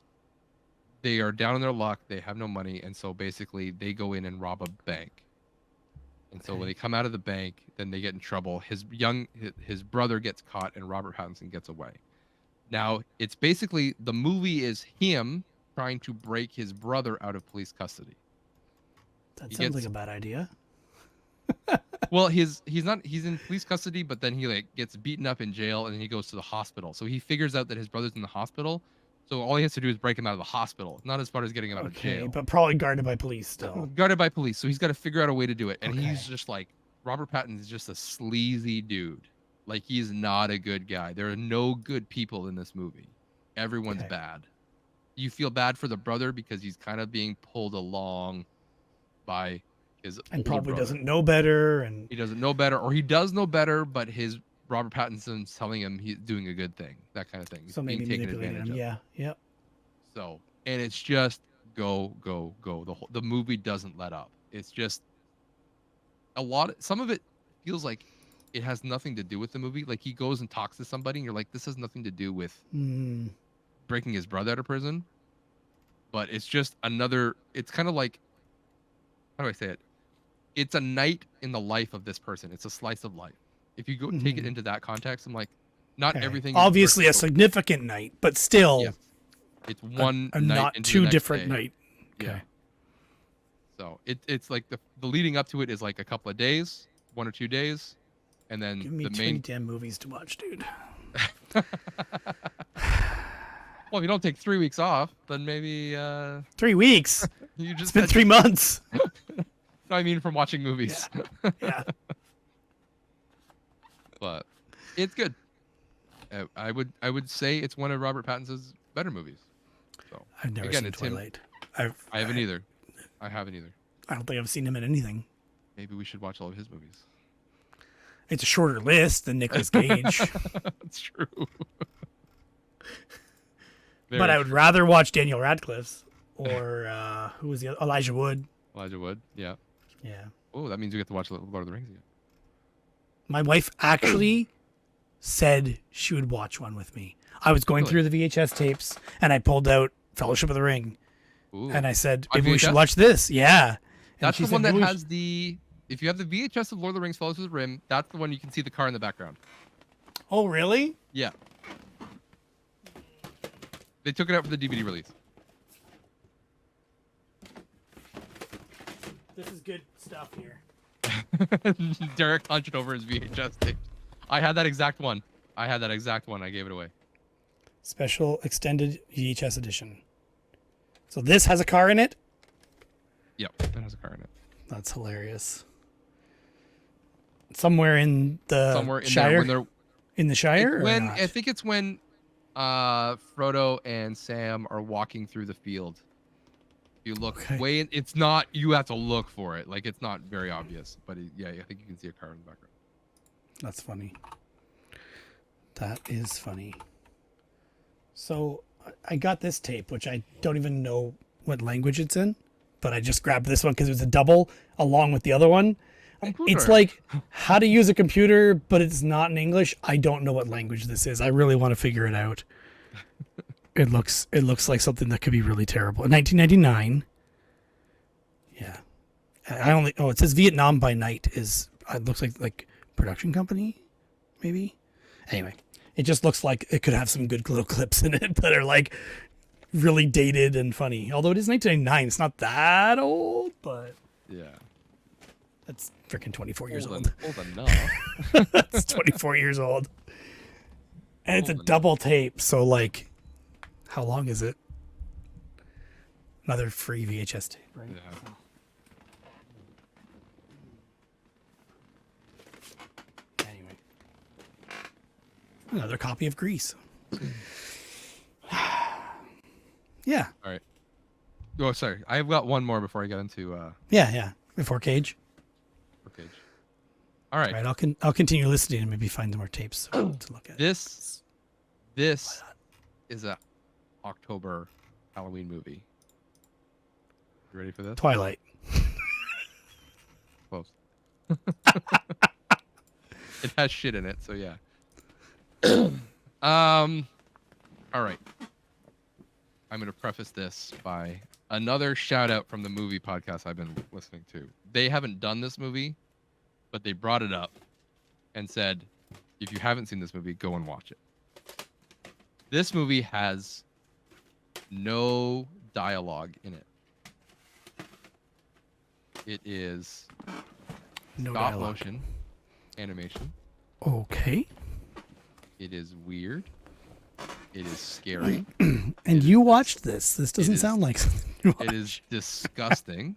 They are down on their luck. They have no money, and so basically they go in and rob a bank. And so when they come out of the bank, then they get in trouble. His brother gets caught, and Robert Pattinson gets away. Now it's basically the movie is him trying to break his brother out of police custody. That sounds like a bad idea. Well, he's in police custody, but then he like gets beaten up in jail, and then he goes to the hospital. So he figures out that his brother's in the hospital. So all he has to do is break him out of the hospital, not as far as getting him out of jail. But probably guarded by police still. Guarded by police. So he's got to figure out a way to do it. And he's just like, Robert Pattinson is just a sleazy dude. Like, he's not a good guy. There are no good people in this movie. Everyone's bad. You feel bad for the brother because he's kind of being pulled along by his and probably brother. Doesn't know better, and he doesn't know better, or he does know better, but his Robert Pattinson's telling him he's doing a good thing, that kind of thing. So maybe manipulating him. Yeah, yep. So, and it's just go. The movie doesn't let up. It's just some of it feels like it has nothing to do with the movie. Like he goes and talks to somebody, and you're like, this has nothing to do with breaking his brother out of prison. But it's just it's kind of like, how do I say it? It's a night in the life of this person. It's a slice of life. If you go take it into that context, I'm like, not everything. Obviously, a significant night, but still, it's one a night not into too the next different day. night. Okay. Yeah. So it's like the leading up to it is like a couple of days, 1 or 2 days, and then Give me the too main many damn movies to watch, dude. Well, if you don't take 3 weeks off, then maybe 3 weeks. You just it's been 3 months. No, I mean from watching movies. Yeah. But it's good. I would say it's one of Robert Pattinson's better movies. So I've never seen Twilight. I haven't either. I haven't either. I don't think I've seen him in anything. Maybe we should watch all of his movies. It's a shorter list than Nicolas Cage. That's true. But I would rather watch Daniel Radcliffe's or who was the other? Elijah Wood. Elijah Wood, yeah. Yeah. Oh, that means we get to watch Lord of the Rings again. My wife actually said she would watch one with me. I was going through the VHS tapes, and I pulled out Fellowship of the Ring. Ooh. And I said, maybe we should watch this. Yeah. That's the one that has the... If you have the VHS of Lord of the Rings Fellowship of the Ring, that's the one you can see the car in the background. Oh, really? Yeah. They took it out for the DVD release. This is good stuff here. Derek hunched over his VHS tape. I had that exact one. I gave it away. Special extended VHS edition. So this has a car in it? Yep, it has a car in it. That's hilarious. Somewhere in the Shire? There when they're in the Shire? when I think it's when Frodo and Sam are walking through the field. You look way in, it's not, you have to look for it. Like, it's not very obvious, but yeah, I think you can see a car in the background. That's funny. That is funny. So I got this tape, which I don't even know what language it's in, but I just grabbed this one because it was a double along with the other one. It's like how to use a computer, but it's not in English. I don't know what language this is. I really want to figure it out. It looks like something that could be really terrible. In 1999. Yeah. It says Vietnam by Night is it looks like production company maybe. Anyway, it just looks like it could have some good little clips in it that are like really dated and funny. Although it is 1999, it's not that old, but yeah. That's freaking 24 years old. Old enough. That's 24 years old. And it's a double tape, so like how long is it? Another free VHS tape, right? Yeah. Anyway. Another copy of Grease. Yeah. All right. Oh, sorry. I've got one more before I get into Yeah. Before Cage. Cage. All right. All right, I'll continue listening and maybe find more tapes to look at. This is a October Halloween movie. You ready for this? Twilight. Close. It has shit in it, so yeah. All right. I'm going to preface this by another shout out from the movie podcast I've been listening to. They haven't done this movie, but they brought it up and said, if you haven't seen this movie, go and watch it. This movie has no dialogue in it. It is stop motion animation. Okay. It is weird. It is scary. And you watched this. This doesn't sound like something you watched. It is disgusting.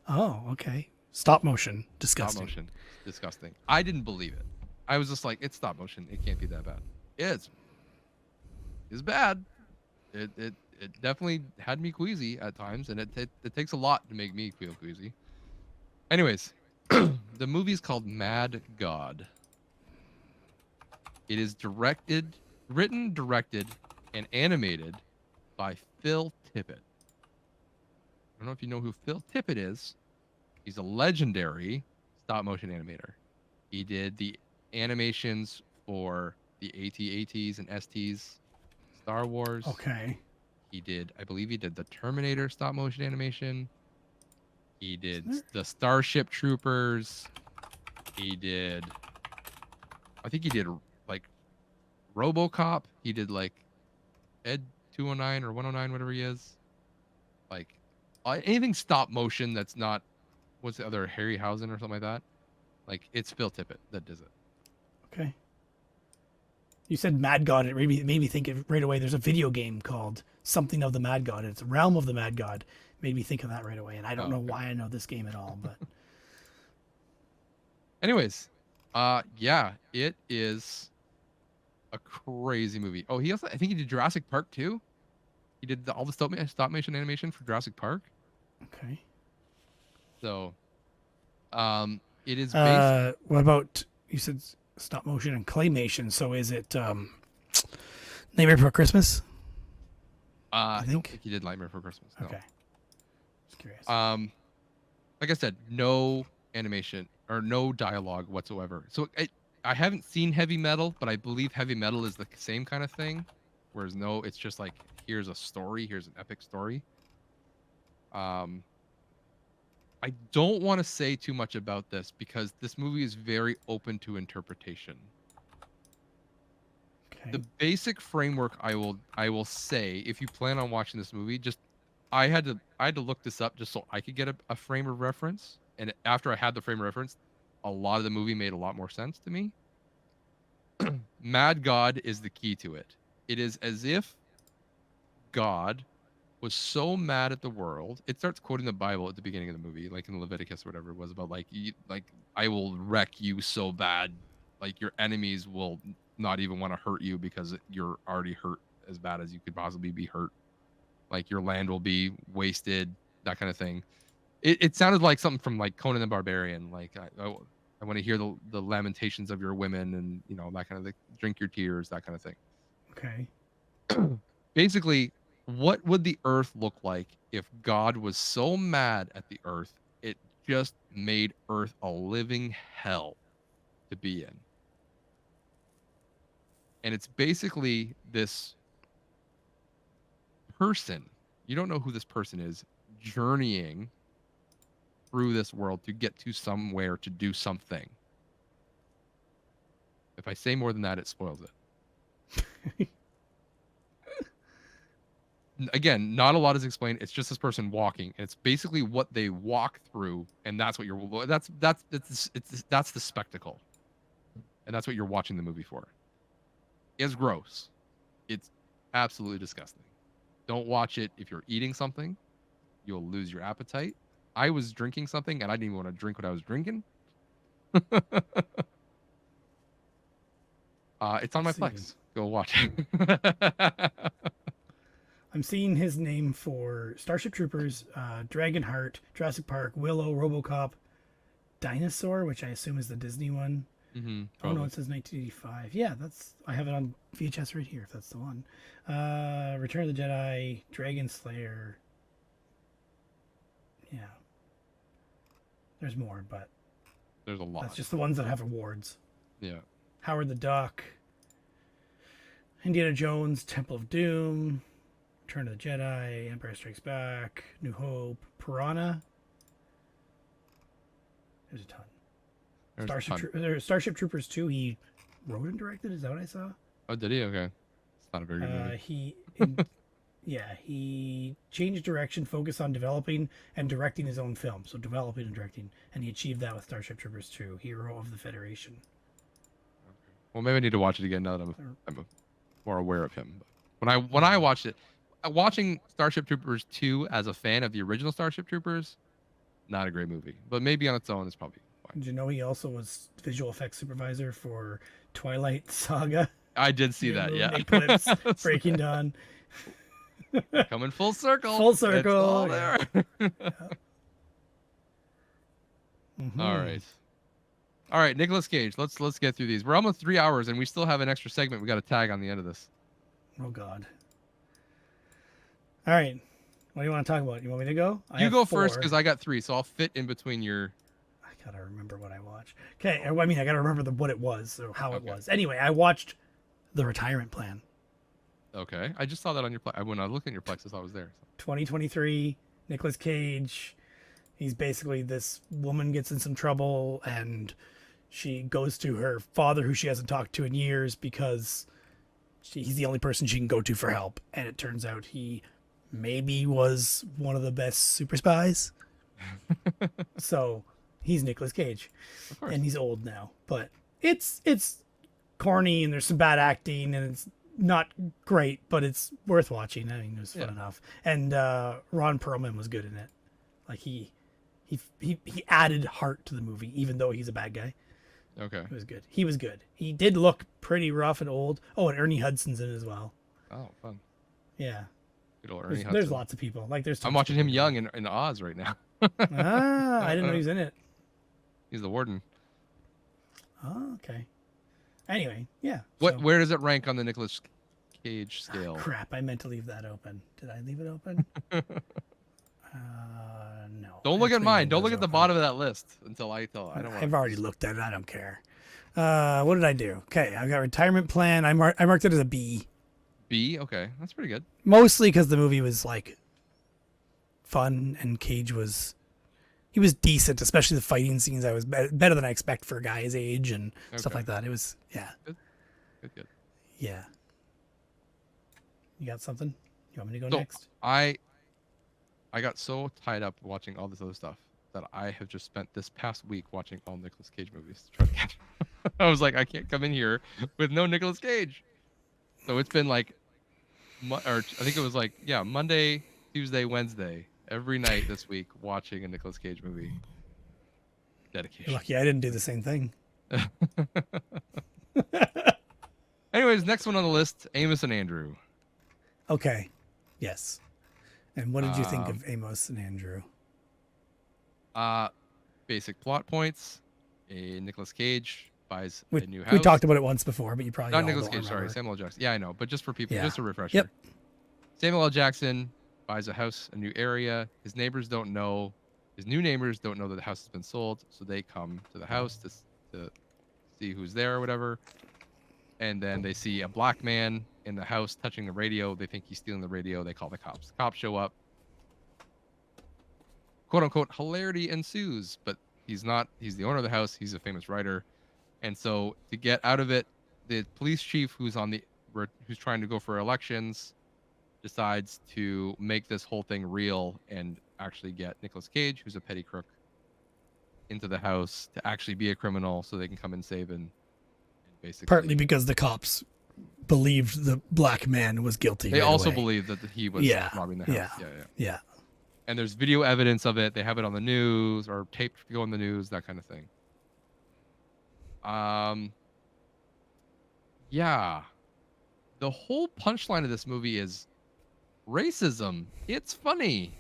Oh, okay. Stop motion. Disgusting. Stop motion. Disgusting. I didn't believe it. I was just like, it's stop motion. It can't be that bad. It's bad. It definitely had me queasy at times, and it takes a lot to make me feel queasy. Anyways, the movie's called Mad God. It is written, directed, and animated by Phil Tippett. I don't know if you know who Phil Tippett is. He's a legendary stop-motion animator. He did the animations for the AT-ATs and STs, Star Wars. Okay. I believe he did the Terminator stop-motion animation. He did the Starship Troopers. I think he did like RoboCop. He did like Ed 209 or 109, whatever he is. Like anything stop motion that's not, what's the other, Harryhausen or something like that. Like it's Phil Tippett that does it. Okay. You said Mad God. It made me think right away. There's a video game called something of the Mad God. It's Realm of the Mad God. Made me think of that right away. And I don't know why I know this game at all, but. Anyways, yeah, it is a crazy movie. Oh, I think he did Jurassic Park too. He did all the stop motion animation for Jurassic Park. Okay. So, it is based. What about, you said stop motion and claymation? So is it Nightmare Before Christmas? I don't think he did Nightmare Before Christmas. No. Okay. Just curious. Like I said, no animation or no dialogue whatsoever. So I haven't seen Heavy Metal, but I believe Heavy Metal is the same kind of thing. Whereas it's just like, here's a story, here's an epic story. I don't want to say too much about this because this movie is very open to interpretation. The Okay. basic framework I will say, if you plan on watching this movie, just I had to look this up just so I could get a frame of reference. And after I had the frame of reference, a lot of the movie made a lot more sense to me. Mad God is the key to it. It is as if God was so mad at the world. It starts quoting the Bible at the beginning of the movie, like in Leviticus or whatever it was about, like like I will wreck you so bad, like your enemies will not even want to hurt you because you're already hurt as bad as you could possibly be hurt. Like your land will be wasted, that kind of thing. It sounded like something from like Conan the Barbarian. Like I want to hear the lamentations of your women and that kind of thing. Drink your tears, that kind of thing. Okay. Basically, what would the earth look like if God was so mad at the earth it just made earth a living hell to be in? And it's basically this person, you don't know who this person is, journeying through this world to get to somewhere to do something. If I say more than that, it spoils it. Again, not a lot is explained. It's just this person walking. And it's basically what they walk through, and that's what you're. That's the spectacle, and that's what you're watching the movie for. It's gross. It's absolutely disgusting. Don't watch it if you're eating something. You'll lose your appetite. I was drinking something, and I didn't even want to drink what I was drinking. It's on my Plex. Go watch it. I'm seeing his name for Starship Troopers, Dragonheart, Jurassic Park, Willow, RoboCop, Dinosaur, which I assume is the Disney one. Oh no, it says 1985. Yeah, I have it on VHS right here. If that's the one. Return of the Jedi, Dragon Slayer. Yeah. There's more, but there's a lot. That's just the ones that have awards. Yeah. Howard the Duck, Indiana Jones, Temple of Doom, Return of the Jedi, Empire Strikes Back, New Hope, Piranha. There's a ton. Starship Troopers 2, he wrote and directed. Is that what I saw? Oh, did he? Okay. It's not a very good movie. He changed direction, focused on developing and directing his own film. So developing and directing, and he achieved that with Starship Troopers 2, Hero of the Federation. Well, maybe I need to watch it again now that I'm more aware of him. But when I watched it, watching Starship Troopers 2 as a fan of the original Starship Troopers, not a great movie. But maybe on its own, it's probably fine. Did you know he also was visual effects supervisor for Twilight Saga? I did see that, yeah. Eclipse, Breaking Dawn. Coming full circle. Full circle. It's all there. Yeah. Mm-hmm. All right, Nicolas Cage. Let's get through these. We're almost 3 hours, and we still have an extra segment we got to tag on the end of this. Oh God. All right. What do you want to talk about? You want me to go? You go first because I got 3, so I'll fit in between your. I gotta remember what I watched. Okay, I mean I gotta remember what it was or how it was. Anyway, I watched The Retirement Plan. Okay, I just saw that on your Plex. When I looked at your Plex, I saw it was there. 2023, Nicolas Cage. He's basically this woman gets in some trouble and she goes to her father who she hasn't talked to in years because he's the only person she can go to for help. And it turns out he maybe was one of the best super spies. So he's Nicolas Cage. Of course. And he's old now. But it's corny and there's some bad acting and it's not great, but it's worth watching. I mean, it was fun enough. And Ron Perlman was good in it. Like he added heart to the movie, even though he's a bad guy. Okay. It was good. He was good. He did look pretty rough and old. Oh, and Ernie Hudson's in it as well. Oh, fun. Yeah. Good old Ernie Hudson. There's lots of people. Like there's. I'm watching him young in Oz right now. I didn't know he was in it. He's the warden. Oh, okay. Anyway, yeah. Where does it rank on the Nicolas Cage scale? Oh, crap, I meant to leave that open. Did I leave it open? No. Don't look at mine. Don't look at the bottom of that list until I don't want. I've already looked at it. I don't care. What did I do? Okay, I've got Retirement Plan. I marked it as a B. B? Okay, that's pretty good. Mostly because the movie was like fun and Cage was decent, especially the fighting scenes. Better than I expect for a guy his age and stuff like that. It was, yeah. Good. Yeah. You got something? You want me to go So next? I got so tied up watching all this other stuff that I have just spent this past week watching all Nicolas Cage movies to try to catch. I was like, I can't come in here with no Nicolas Cage. So it's been like, or I think it was like, yeah, Monday, Tuesday, Wednesday, every night this week watching a Nicolas Cage movie. You're Dedication. lucky I didn't do the same thing. Anyways, next one on the list, Amos and Andrew. Okay. Yes. And what did you think Um, of Amos and Andrew? Basic plot points. A Nicolas Cage buys a new We house. talked about it once before, but you probably Not all Nicolas don't Cage, sorry, remember. Samuel L. Jackson. Yeah, I know, but just for people, Yeah. just a refresher. Yep. Samuel L. Jackson buys a house, a new area. His neighbors don't know. His new neighbors don't know that the house has been sold, so they come to the house to see who's there or whatever. And then they see a black man in the house touching the radio. They think he's stealing the radio. They call the cops. The cops show up. "Quote unquote" hilarity ensues, but he's not. He's the owner of the house. He's a famous writer, and so to get out of it, the police chief who's trying to go for elections decides to make this whole thing real and actually get Nicolas Cage, who's a petty crook, into the house to actually be a criminal, so they can come and save and basically. Partly because the cops believed the black man was guilty. They right also away. believe that he was robbing the house. Yeah. And there's video evidence of it. They have it on the news or taped to go on the news, that kind of thing. Yeah. The whole punchline of this movie is racism. It's funny.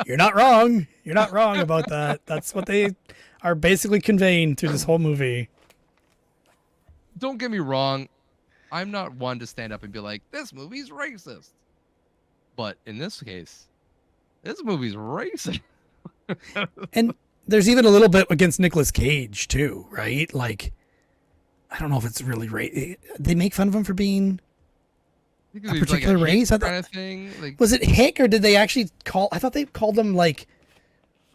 You're not wrong. You're not wrong about that. That's what they are basically conveying through this whole movie. Don't get me wrong. I'm not one to stand up and be like, this movie's racist. But in this case, this movie's racist. And there's even a little bit against Nicolas Cage too, right? Like, I don't know if it's really they make fun of him for being a particular race. I thought, kind of thing. Like, was it hick, or did they actually call? I thought they called them like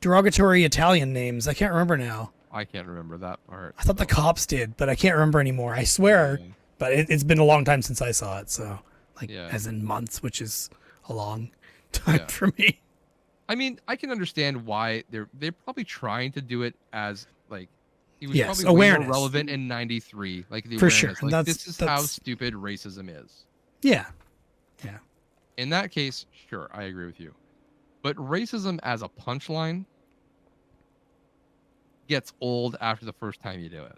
derogatory Italian names. I can't remember now. I can't remember that part. I thought the cops did, but I can't remember anymore. I swear, Yeah. but it's been a long time since I saw it. So, like, Yeah. as in months, which is a long time Yeah. for me. I mean, I can understand why they're probably trying to do it as like he was Yes, probably way awareness. more relevant in '93, like the For awareness. sure. Like, That's- this is how stupid racism is. Yeah. In that case, sure, I agree with you. But racism as a punchline gets old after the first time you do it,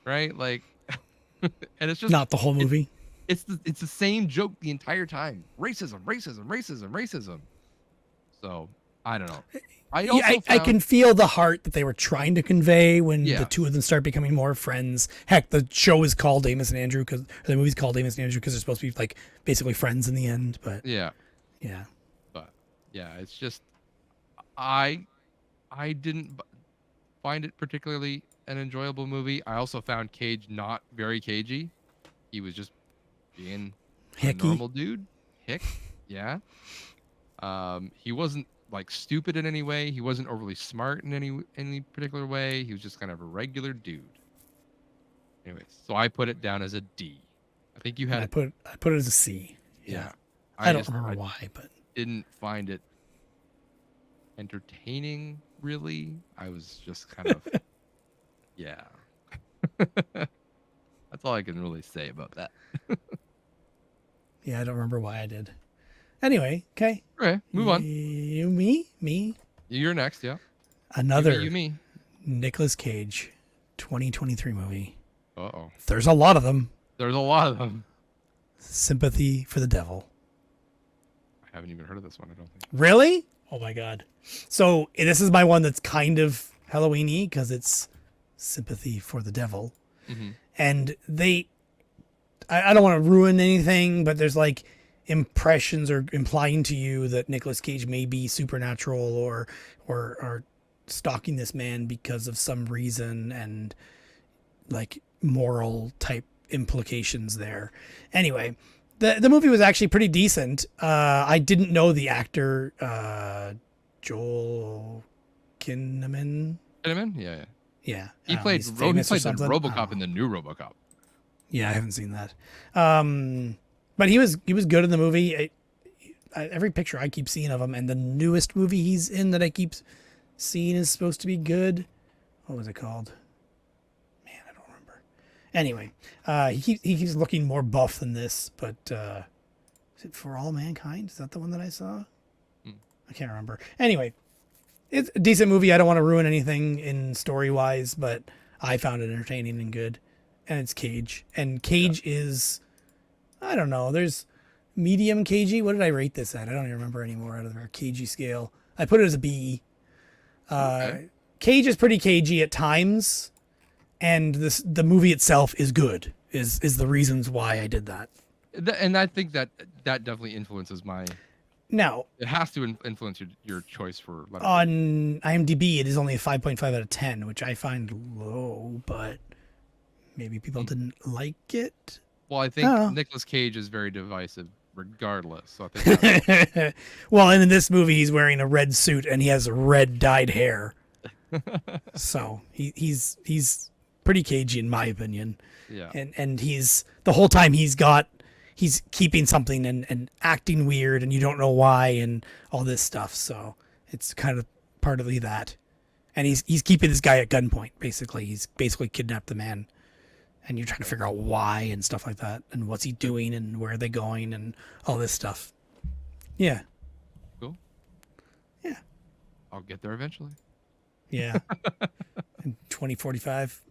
right? Like, and it's just Not the whole movie. It's the same joke the entire time. Racism, racism, racism, racism. So I don't know. I can feel the heart that they were trying to convey when Yeah. the two of them start becoming more friends. Heck, the show is called Amos and Andrew the movie's called Amos and Andrew because they're supposed to be like basically friends in the end. But Yeah. yeah, But yeah, it's just I didn't find it particularly an enjoyable movie. I also found Cage not very cagey. He was just being Hicky. a normal dude. Hick, yeah. He wasn't like stupid in any way. He wasn't overly smart in any particular way. He was just kind of a regular dude. Anyways, so I put it down as a D. I think you had I it. put it as a C. Yeah. I don't remember why, but didn't find it entertaining, really. I was just kind of, yeah. That's all I can really say about that. yeah, I don't remember why I did. Anyway, okay. Okay, move on. Me. You're next, yeah. Another You, me. Nicolas Cage 2023 movie. Uh-oh. There's a lot of them. There's a lot of them. Sympathy for the Devil. I haven't even heard of this one, I don't think. Really? Oh my god. So this is my one that's kind of Halloween-y because it's Sympathy for the Devil. Mm-hmm. And I don't want to ruin anything, but there's like impressions or implying to you that Nicolas Cage may be supernatural or stalking this man because of some reason, and like moral type implications there. Anyway, the movie was actually pretty decent. I didn't know the actor Joel Kinnaman. Kinnaman? Yeah. Yeah, He played he's the famous or something. RoboCop in the new RoboCop. Yeah, I haven't seen that. But he was good in the movie. Every picture I keep seeing of him, and the newest movie he's in that I keep seeing is supposed to be good. What was it called? Man, I don't remember. Anyway, he's looking more buff than this, but is it For All Mankind? Is that the one that I saw? Hmm. I can't remember. Anyway, it's a decent movie. I don't want to ruin anything in story wise, but I found it entertaining and good. And it's Cage. And Cage is, I don't know, there's medium cagey. What did I rate this at? I don't even remember anymore out of our cagey scale. I put it as a B. Okay. Cage is pretty cagey at times, and the movie itself is good. Is the reasons why I did that. And I think that definitely influences my. Now, It has to influence your choice for. on IMDb, it is only a 5.5 out of 10, which I find low, but maybe people didn't like it. Well, I think Oh. Nicolas Cage is very divisive, regardless. So I think that's, Well, and in this movie, he's wearing a red suit and he has red dyed hair. So he's pretty cagey in my opinion. yeah. And he's the whole time he's keeping something and acting weird and you don't know why and all this stuff. So it's kind of partly that. And he's keeping this guy at gunpoint, basically. He's basically kidnapped the man. And you're trying to figure out why and stuff like that. And what's he doing and where are they going and all this stuff. Yeah. Cool. Yeah. I'll get there eventually. Yeah. In 2045.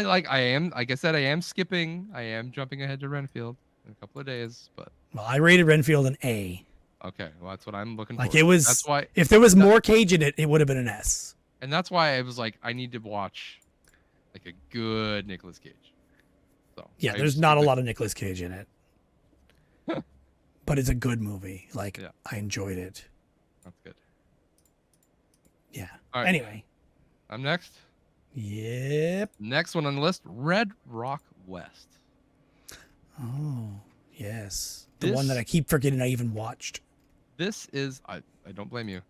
Like I said, I am skipping. I am jumping ahead to Renfield in a couple of days, but Well, I rated Renfield an A. okay. Well, that's what I'm looking Like for. it was, That's why. if there was more Cage in it, it would have been an S. And that's why I was like, I need to watch like a good Nicolas Cage. So Yeah, I there's just not a took lot of Nicolas Cage in it. But it's a good movie. Like, Yeah. I enjoyed it. That's good. Yeah. All right. Anyway. I'm next. Yep. Next one on the list, Red Rock West. Oh, yes. The one that I keep forgetting I even watched. This is I don't blame you.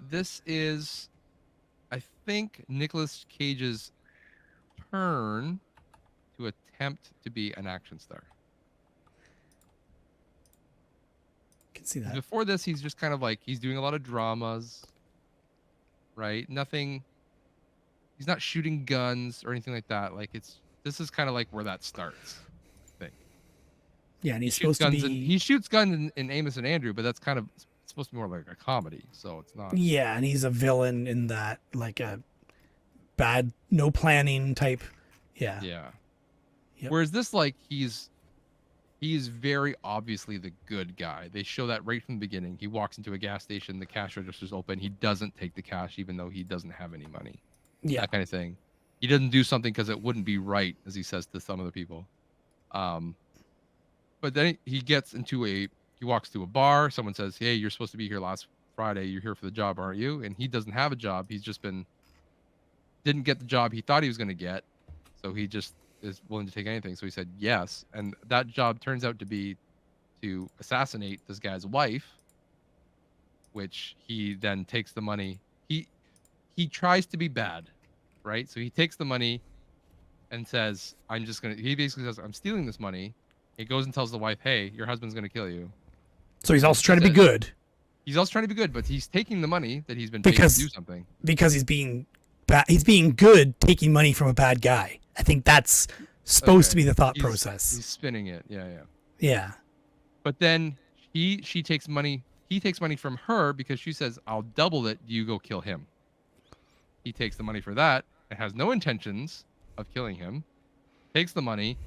This is I think Nicolas Cage's turn to attempt to be an action star. I can see that. Before this, he's just kind of like he's doing a lot of dramas, right? Nothing. He's not shooting guns or anything like that. Like this is kind of like where that starts. I think. Yeah, and he's He shoots supposed to guns be. he shoots guns in Amos and Andrew, but that's kind of it's supposed to be more like a comedy, so it's not. Yeah, and he's a villain in that, like a bad, no planning type. Yeah. Yeah. Yep. Whereas this, like, he's very obviously the good guy. They show that right from the beginning. He walks into a gas station, the cash register's open. He doesn't take the cash, even though he doesn't have any money. Yeah. That kind of thing. He doesn't do something because it wouldn't be right, as he says to some of the people. But then he walks to a bar. Someone says, "Hey, you're supposed to be here last Friday. You're here for the job, aren't you?" And he doesn't have a job. He's just didn't get the job he thought he was going to get. So he just is willing to take anything. So he said yes. And that job turns out to be to assassinate this guy's wife, which he then takes the money. He tries to be bad, right? So he takes the money and says, he basically says, I'm stealing this money. He goes and tells the wife, hey, your husband's going to kill you. So he's also trying to be good. He's also trying to be good, but he's taking the money that he's been paid to do something. Because he's being bad. He's being good, taking money from a bad guy. I think that's supposed to be the thought process. He's spinning it. Yeah. Yeah. But then she takes money. He takes money from her because she says, I'll double it. You go kill him. He takes the money for that and has no intentions of killing him, takes the money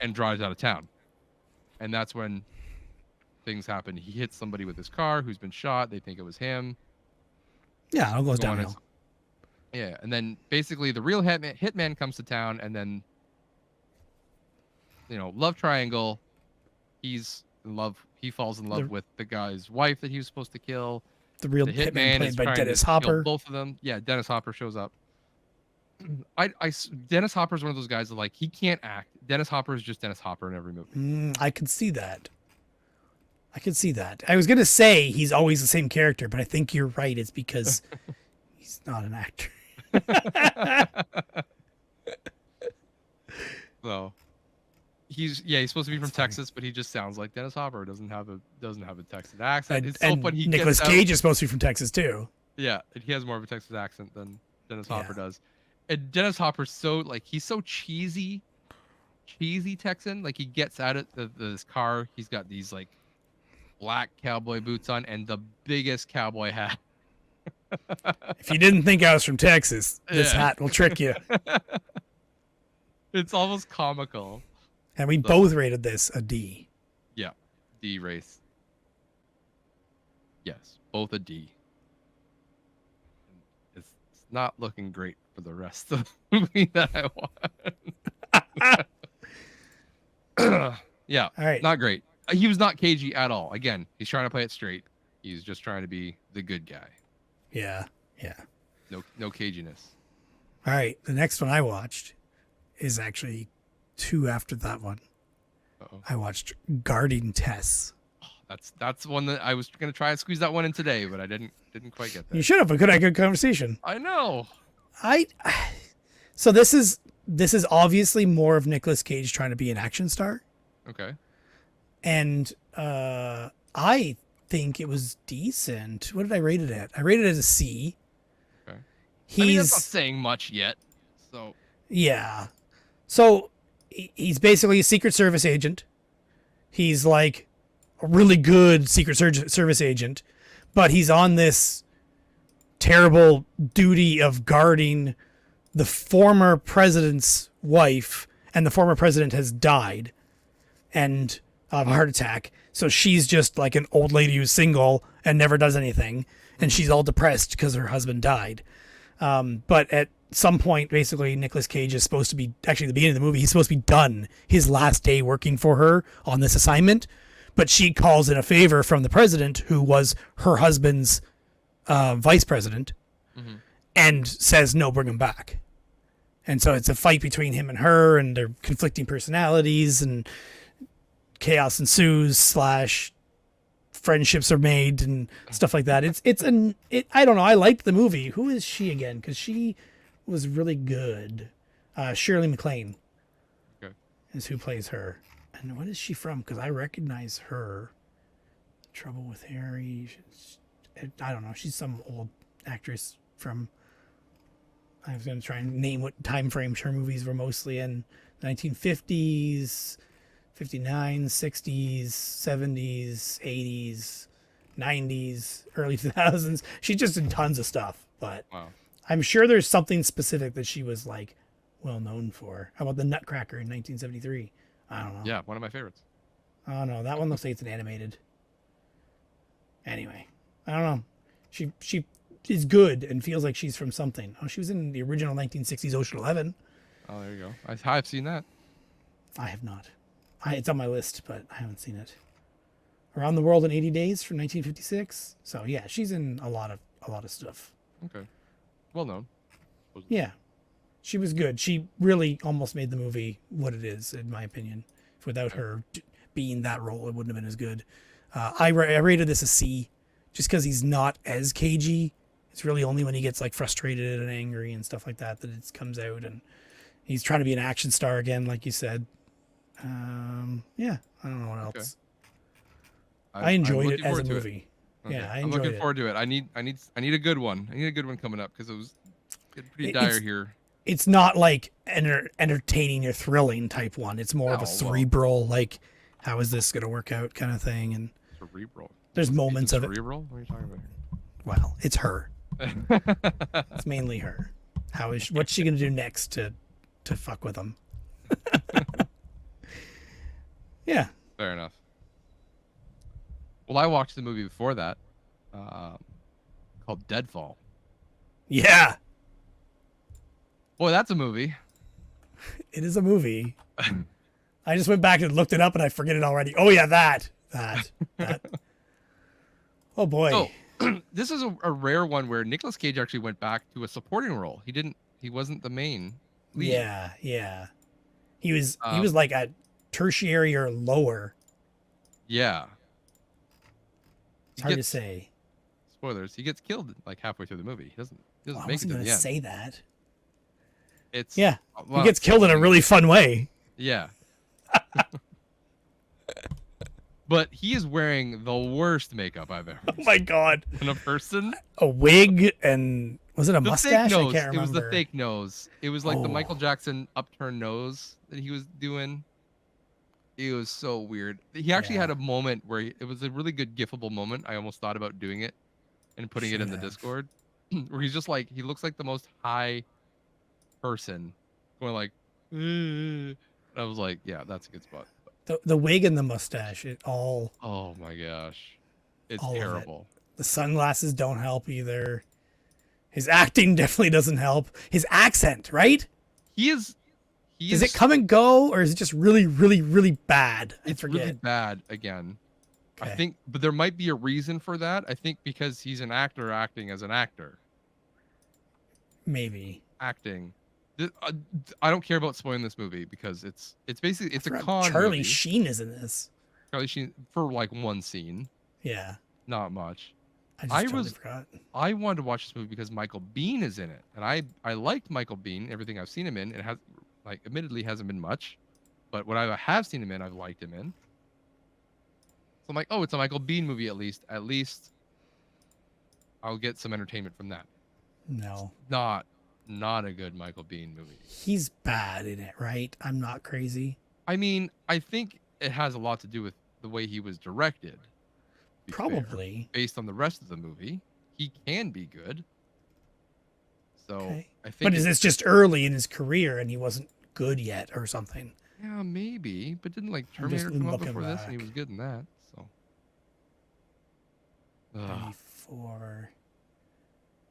and drives out of town. And that's when things happen. He hits somebody with his car who's been shot. They think it was him. Yeah, it all goes downhill. Yeah, and then basically the real hitman comes to town, and then love triangle. He's in love. He falls in love with the guy's wife that he was supposed to kill. The real hitman is played by trying Dennis to Hopper. kill both of them. Yeah, Dennis Hopper shows up. Dennis Hopper is one of those guys that, like, he can't act. Dennis Hopper is just Dennis Hopper in every movie. I could see that. I was going to say he's always the same character, but I think you're right. It's because he's not an actor. So, He's supposed to be from Texas, but he just sounds like Dennis Hopper. Doesn't have a Texas accent. It's so And funny. He Nicolas gets Cage out. is supposed to be from Texas too. Yeah, he has more of a Texas accent than Dennis Hopper does. And Dennis Hopper's so like he's so cheesy Texan. Like he gets out of this car. He's got these like black cowboy boots on and the biggest cowboy hat. If you didn't think I was from Texas, this hat will trick you. It's almost comical. And we both rated this a D. Yeah, D race. Yes, both a D. It's not looking great for the rest of the movie that I want. Yeah, all right. Not great. He was not cagey at all. Again, he's trying to play it straight. He's just trying to be the good guy. Yeah. No caginess. All right. The next one I watched is actually 2 after that one. Uh-oh. I watched Guarding Tess. That's one that I was gonna try and squeeze that one in today, but I didn't quite get that. You should have. We could have a good conversation. I know. So this is obviously more of Nicolas Cage trying to be an action star. Okay. And I think it was decent. What did I rate it at? I rated it as a C. Okay. He's that's not saying much yet. So yeah. So he's basically a Secret Service agent. He's like a really good Secret Service agent, but he's on this terrible duty of guarding the former president's wife, and the former president has died and of a heart attack. So she's just like an old lady who's single and never does anything, and she's all depressed because her husband died. But at some point, basically, Nicolas Cage is supposed to be, actually at the beginning of the movie, he's supposed to be done his last day working for her on this assignment, but she calls in a favor from the president, who was her husband's vice president, and says, no, bring him back. And so it's a fight between him and her, and their conflicting personalities, and chaos ensues / friendships are made and stuff like that. I don't know. I liked the movie. Who is she again? Because she was really good. Shirley MacLaine is who plays her. And what is she from? Because I recognize her. Trouble with Harry. I don't know. She's some old actress from. I was going to try and name what time frames her movies were mostly in. 1950s, 59, 60s, 70s, 80s, 90s, early 2000s. She's just in tons of stuff. But wow. I'm sure there's something specific that she was like well known for. How about The Nutcracker in 1973? I don't know. Yeah, one of my favorites. Oh no, that one looks like it's an animated. Anyway, I don't know. She is good and feels like she's from something. Oh, she was in the original 1960s Ocean 11. Oh, there you go. I've seen that. I have not. It's on my list, but I haven't seen it. Around the World in 80 Days from 1956. So yeah, she's in a lot of stuff. Okay. Well known. Yeah. She was good. She really almost made the movie what it is, in my opinion. Without her being that role, it wouldn't have been as good. I rated this a C, just because he's not as cagey. It's really only when he gets like frustrated and angry and stuff like that it comes out, and he's trying to be an action star again, like you said. Yeah, I don't know what else. Okay. I enjoyed it as a movie. Okay. Yeah, I enjoyed it. I'm looking forward to it. I need a good one. I need a good one coming up because it was getting pretty dire here. It's not like entertaining or thrilling type one. It's more of a cerebral, like, how is this going to work out kind of thing. And cerebral. There's moments of cerebral? What are you talking about here? Well, it's her. It's mainly her. What's she going to do next to fuck with him? Yeah. Fair enough. Well, I watched the movie before that called Deadfall. Yeah. Boy, that's a movie. It is a movie. I just went back and looked it up and I forget it already. Oh, yeah, that. Oh, boy. So, this is a rare one where Nicolas Cage actually went back to a supporting role. He wasn't the main lead. Yeah. He was like a tertiary or lower. Yeah. It's hard to say. Spoilers. He gets killed like halfway through the movie. He doesn't I make it to the end. wasn't going to say that. It's he gets killed in a really fun way. Yeah. But he is wearing the worst makeup I've ever Oh my god. seen in a person. A wig and was it a The mustache? fake nose. I can't remember. It was the fake nose. It was like the Michael Oh. Jackson upturned nose that he was doing. It was so weird. He actually had a moment where it was a really good gifable moment. I almost thought about doing it and putting it in the Discord, where he's just like, he looks like the most high person, going like, I was like, yeah, that's a good spot. The wig and the mustache, it all. Oh my gosh, it's all of it. terrible. The sunglasses don't help either. His acting definitely doesn't help. His accent, right? Does it come and go, or is it just really, really, really bad? It's really bad again. Okay. I think, but there might be a reason for that. I think because he's an actor acting as an actor. Maybe. Acting. I don't care about spoiling this movie because it's basically a con Charlie movie. Sheen is in this. Charlie Sheen for like one scene. Yeah. Not much. I forgot. I wanted to watch this movie because Michael Biehn is in it, and I liked Michael Biehn. Everything I've seen him in, it has, like, admittedly hasn't been much, but what I have seen him in, I've liked him in. So I'm like, oh, it's a Michael Biehn movie at least. At least I'll get some entertainment from that. No. Not a good Michael Biehn movie. He's bad in it, right? I'm not crazy. I mean, I think it has a lot to do with the way he was directed. Probably. Based on the rest of the movie, he can be good. So okay. I think. But is this just early in his career and he wasn't good yet or something? Yeah, maybe. But didn't like Terminator come out before this, and he was good in that? So. 94.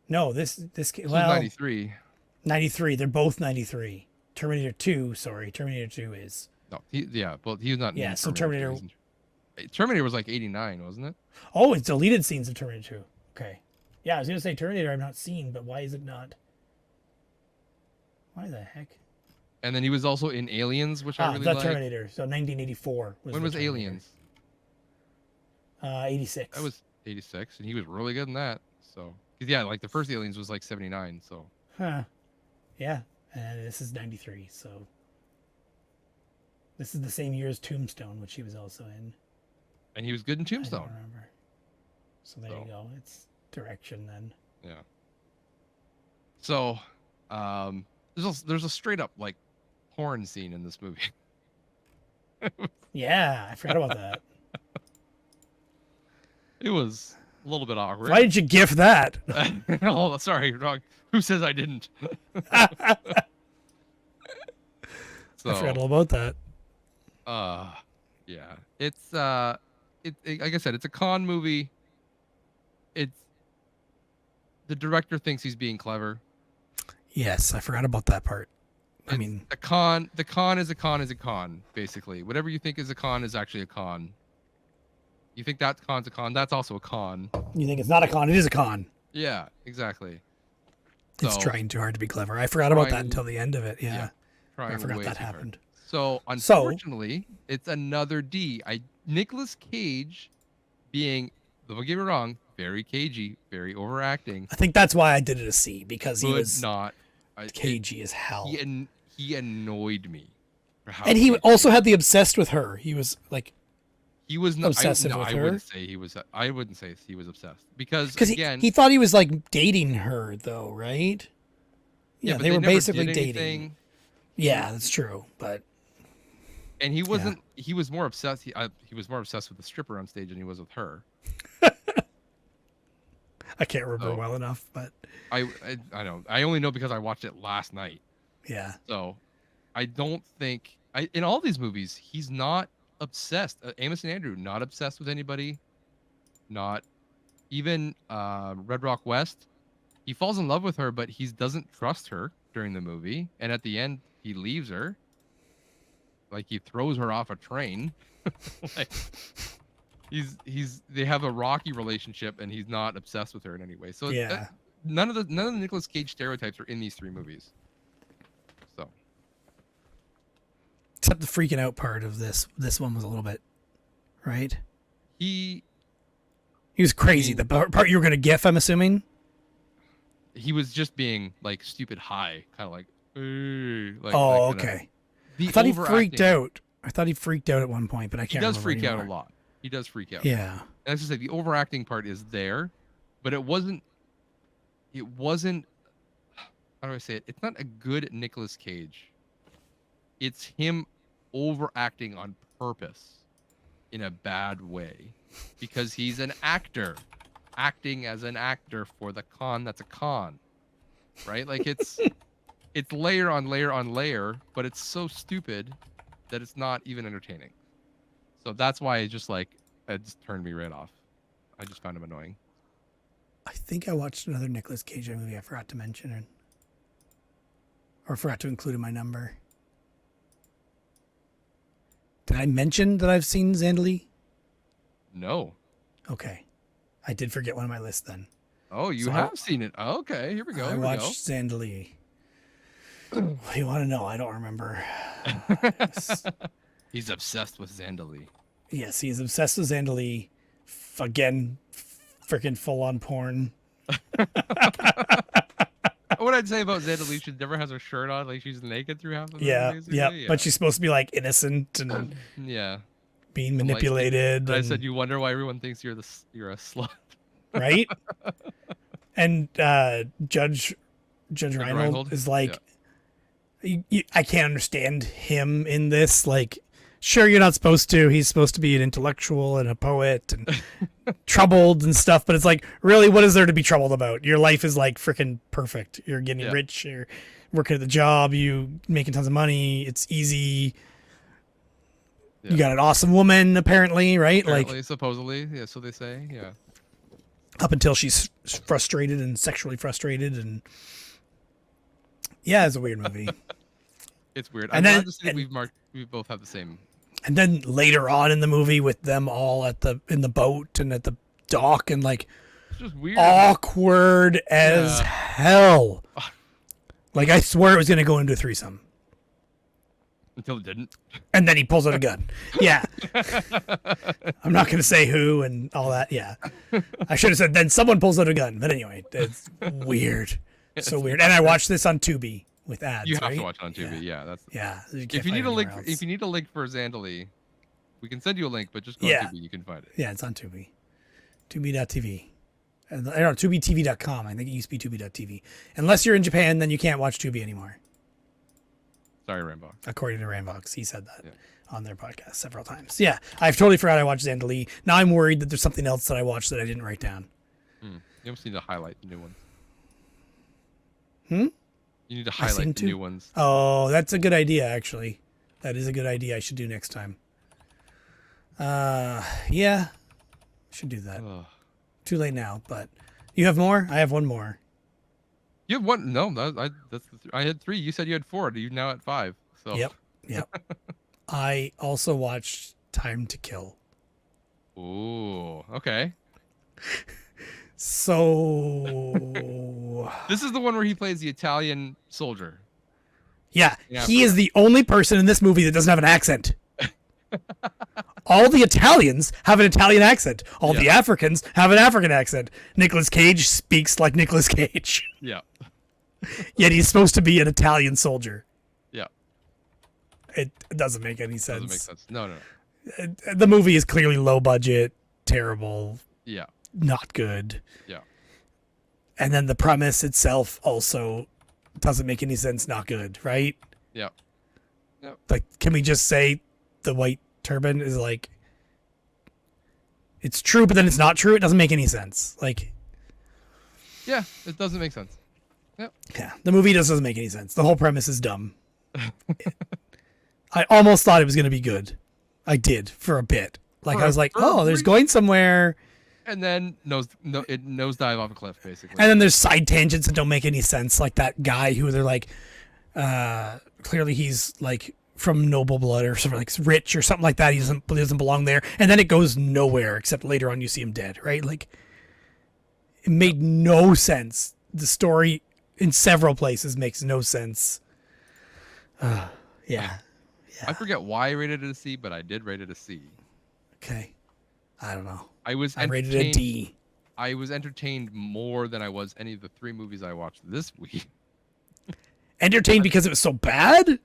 No, this well. 93. 93. They're both 93. Terminator 2. Sorry, Terminator 2 is. No, yeah, but he was not. Yeah, so Terminator. Terminator was like 89, wasn't it? Oh, it's deleted scenes of Terminator 2. Okay. Yeah, I was gonna say Terminator I've not seen, but why is it not? Why the heck? And then he was also in Aliens, which I really liked. Terminator. So 1984. When was Aliens? 86. That was 86, and he was really good in that. So, yeah, like the first Aliens was like 79. So. Huh. Yeah, and this is 93. So. This is the same year as Tombstone, which he was also in. And he was good in Tombstone. I don't remember. So there you go. It's direction then. Yeah. So, there's a straight up like porn scene in this movie. Yeah, I forgot about that. It was a little bit awkward. Why did you gif that? Oh, sorry, wrong. Who says I didn't? So, I forgot all about that. Yeah, it's like I said, it's a con movie. The director thinks he's being clever. Yes, I forgot about that part. I mean, the con is a con, basically. Whatever you think is a con is actually a con. You think that con's a con, that's also a con. You think it's not a con, it is a con. Yeah, exactly. It's trying too hard to be clever. I forgot about that until the end of it. Yeah. I forgot that happened. So, unfortunately, it's another D. Nicolas Cage being, don't get me wrong, very cagey, very overacting. I think that's why I did it a C, because he was not cagey as hell. He annoyed me. And he also had the obsessed with her. He was like, he was not obsessive with her. I wouldn't say he was obsessed because again, he thought he was like dating her though, right? Yeah, they were basically dating. Yeah, that's true, but. And he wasn't. Yeah. He was more obsessed. He was more obsessed with the stripper on stage than he was with her. I can't remember well enough, but I don't. I only know because I watched it last night. Yeah. So, I don't think in all these movies he's not obsessed. Amos and Andrew not obsessed with anybody. Not even Red Rock West. He falls in love with her, but he doesn't trust her during the movie, and at the end he leaves her. Like he throws her off a train. Like, they have a rocky relationship and he's not obsessed with her in any way. So yeah, none of the Nicolas Cage stereotypes are in these three movies. So except the freaking out part of this one was a little bit, right? He was crazy. The part you were gonna gif, I'm assuming. He was just being like stupid high, kind of like, oh, okay. I thought he freaked out. I thought he freaked out at one point, but I He can't does remember freak out a anymore. lot. He does freak out. Yeah. And I just say the overacting part is there, but it wasn't. It wasn't. How do I say it? It's not a good Nicolas Cage. It's him overacting on purpose in a bad way because he's an actor acting as an actor for the con that's a con, right? Like it's layer on layer on layer, but it's so stupid that it's not even entertaining. So that's why it just turned me right off. I just found him annoying. I think I watched another Nicolas Cage movie I forgot to mention it. Or forgot to include in my number. Did I mention that I've seen Zandali? No. Okay. I did forget one on my list then. Oh, you have seen it. Okay, here we go. I watched Zandali. What do you want to know? I don't remember. He's obsessed with Zandali. Yes, he's obsessed with Zandali. Again, freaking full-on porn. What I'd say about Zandali, she never has her shirt on, like she's naked through half of the movie. Yeah, but she's supposed to be like innocent and yeah, being manipulated. I said, you wonder why everyone thinks you're a slut, right? And Judge Reinhold is like, I can't understand him in this. Like, sure, you're not supposed to. He's supposed to be an intellectual and a poet and troubled and stuff. But it's like, really, what is there to be troubled about? Your life is like freaking perfect. You're getting rich. You're working at the job. You making tons of money. It's easy. Yeah. You got an awesome woman, apparently, right? Apparently, supposedly, yeah. So they say, yeah. Up until she's frustrated and sexually frustrated, and yeah, it's a weird movie. It's weird. I'm glad to see we both have the same. And then later on in the movie, with them all in the boat and at the dock, and like, it's just weird, awkward as hell. Like, I swear it was gonna go into a threesome. Until it didn't. And then he pulls out a gun. Yeah. I'm not going to say who and all that. Yeah. I should have said then someone pulls out a gun. But anyway, it's weird. So weird. And I watched this on Tubi with ads. You have to watch it on Tubi. Yeah. That's. Yeah. If you need a link, for Zandali, we can send you a link. But just go on Tubi. You can find it. Yeah, it's on Tubi. Tubi.tv. I don't know, TubiTV.com. I think it used to be Tubi.tv. Unless you're in Japan, then you can't watch Tubi anymore. Sorry, Rambox. According to Rambox, he said that on their podcast several times. Yeah, I've totally forgot I watched Zandali. Now I'm worried that there's something else that I watched that I didn't write down. You almost need to highlight the new ones. You need to highlight the new ones. Oh, that's a good idea, actually. That is a good idea. I should do next time. Yeah, should do that. Too late now, but you have more? I have one more. You have one? No, I had 3. You said you had 4. You're now at 5. So. Yep. I also watched Time to Kill. Ooh, okay. So this is the one where he plays the Italian soldier. Yeah, he is the only person in this movie that doesn't have an accent. All the Italians have an Italian accent. All the Africans have an African accent. Nicolas Cage speaks like Nicolas Cage. Yeah. Yet he's supposed to be an Italian soldier. Yeah. It doesn't make any sense. Doesn't make sense. No. The movie is clearly low budget, terrible. Yeah. Not good. Yeah. And then the premise itself also doesn't make any sense, not good, right? Yeah. Like, can we just say the white turban is like, it's true, but then it's not true? It doesn't make any sense. Like, yeah, it doesn't make sense. Yeah, the movie just doesn't make any sense. The whole premise is dumb. I almost thought it was going to be good. I did for a bit. Like, I was like, oh, there's going somewhere. And then it nosedive off a cliff, basically. And then there's side tangents that don't make any sense. Like that guy who they're like, clearly he's like from noble blood or something, like rich or something like that. He doesn't belong there. And then it goes nowhere except later on you see him dead, right? Like, it made no sense. The story in several places makes no sense. Yeah. I forget why I rated it a C, but I did rate it a C. Okay. I don't know. I rated it a D. I was entertained more than I was any of the 3 movies I watched this week. Entertained because it was so bad?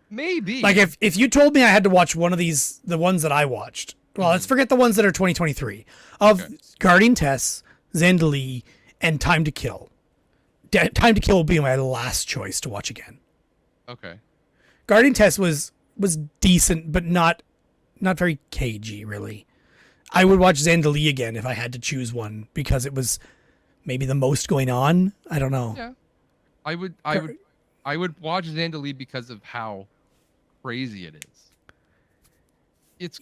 Maybe. Like if you told me I had to watch one of these, the ones that I watched. Well, let's forget the ones that are 2023 of Guardian Tess, Zandali, and Time to Kill. Time to Kill will be my last choice to watch again. Okay. Guardian Test was decent, but not very cagey, really. I would watch Zandali again if I had to choose one because it was maybe the most going on. I don't know. Yeah. I would watch Zandali because of how crazy it is. It's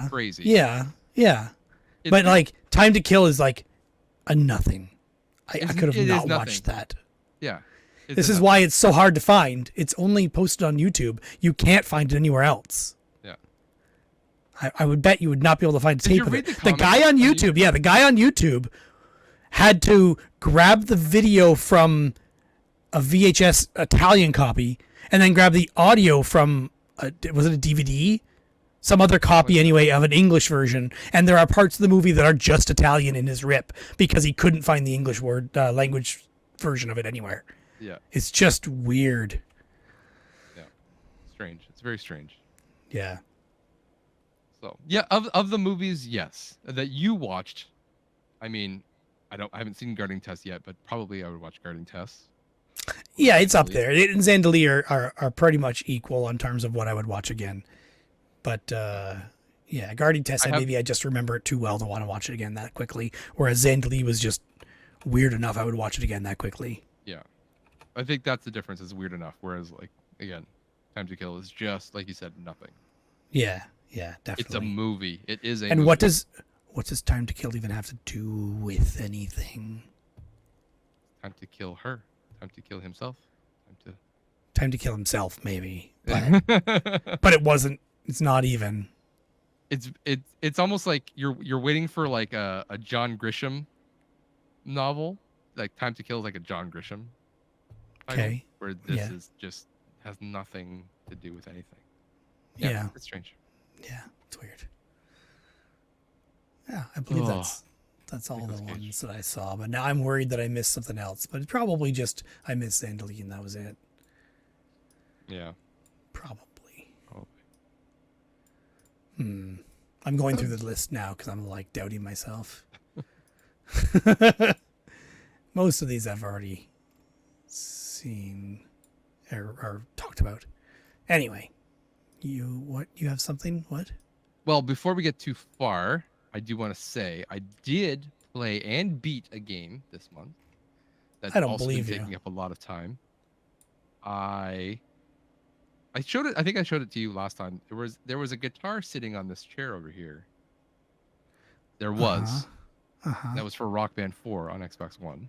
crazy. Yeah. But like Time to Kill is like a nothing. I could have not watched that. Yeah. This is why it's so hard to find. It's only posted on YouTube. You can't find it anywhere else. Yeah. I would bet you would not be able to find a tape of it. The guy on YouTube, the guy on YouTube had to grab the video from a VHS Italian copy and then grab the audio from, was it a DVD? Some other copy anyway of an English version. And there are parts of the movie that are just Italian in his rip because he couldn't find the English language version of it anywhere. Yeah. It's just weird. Yeah. Strange. It's very strange. Yeah. So, yeah, of the movies, yes, that you watched. I mean, I haven't seen Guarding Tess yet, but probably I would watch Guarding Tess. Yeah, it's up there. It and Zandali are pretty much equal in terms of what I would watch again. But yeah, Guarding Tess, maybe I just remember it too well to want to watch it again that quickly. Whereas Zandali was just weird enough I would watch it again that quickly. Yeah. I think that's the difference. It's weird enough. Whereas, like, again, Time to Kill is just, like you said, nothing. Yeah, definitely. It's a movie. It is a and movie. what does Time to Kill even have to do with anything? Time to kill her. Time to kill himself. Time to kill himself, maybe. But, but it wasn't. It's not even. It's almost like you're waiting for like a John Grisham novel. Like Time to Kill is like a John Grisham title, Okay. where this is just has nothing to do with anything. Yeah. It's strange. Yeah, it's weird. Yeah, I believe that's all the ones that I saw. But now I'm worried that I missed something else. But it's probably just I missed Zandali and that was it. Yeah. Probably. I'm going through the list now because I'm like doubting myself. Most of these I've already seen or talked about. Anyway, you have something? What? Well, before we get too far, I do want to say I did play and beat a game this month. That's I don't also believe been taking up a lot of time. I showed it. I think I showed it to you last time. There was a guitar sitting on this chair over here. There was. That was for Rock Band 4 on Xbox One.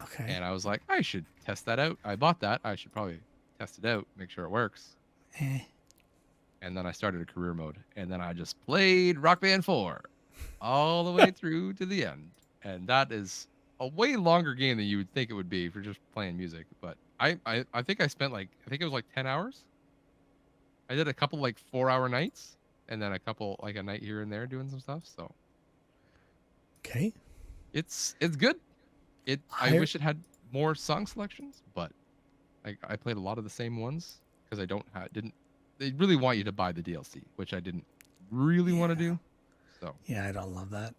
Okay. And I was like, I should test that out. I bought that. I should probably test it out, make sure it works. And then I started a career mode, and then I just played Rock Band 4 all the way through to the end. And that is a way longer game than you would think it would be for just playing music. But I think I spent I think it was like 10 hours. I did a couple like 4-hour nights, and then a couple like a night here and there doing some stuff. So okay, it's good. I wish it had more song selections, but I played a lot of the same ones because they really want you to buy the DLC, which I didn't really want to do. So yeah, I don't love that.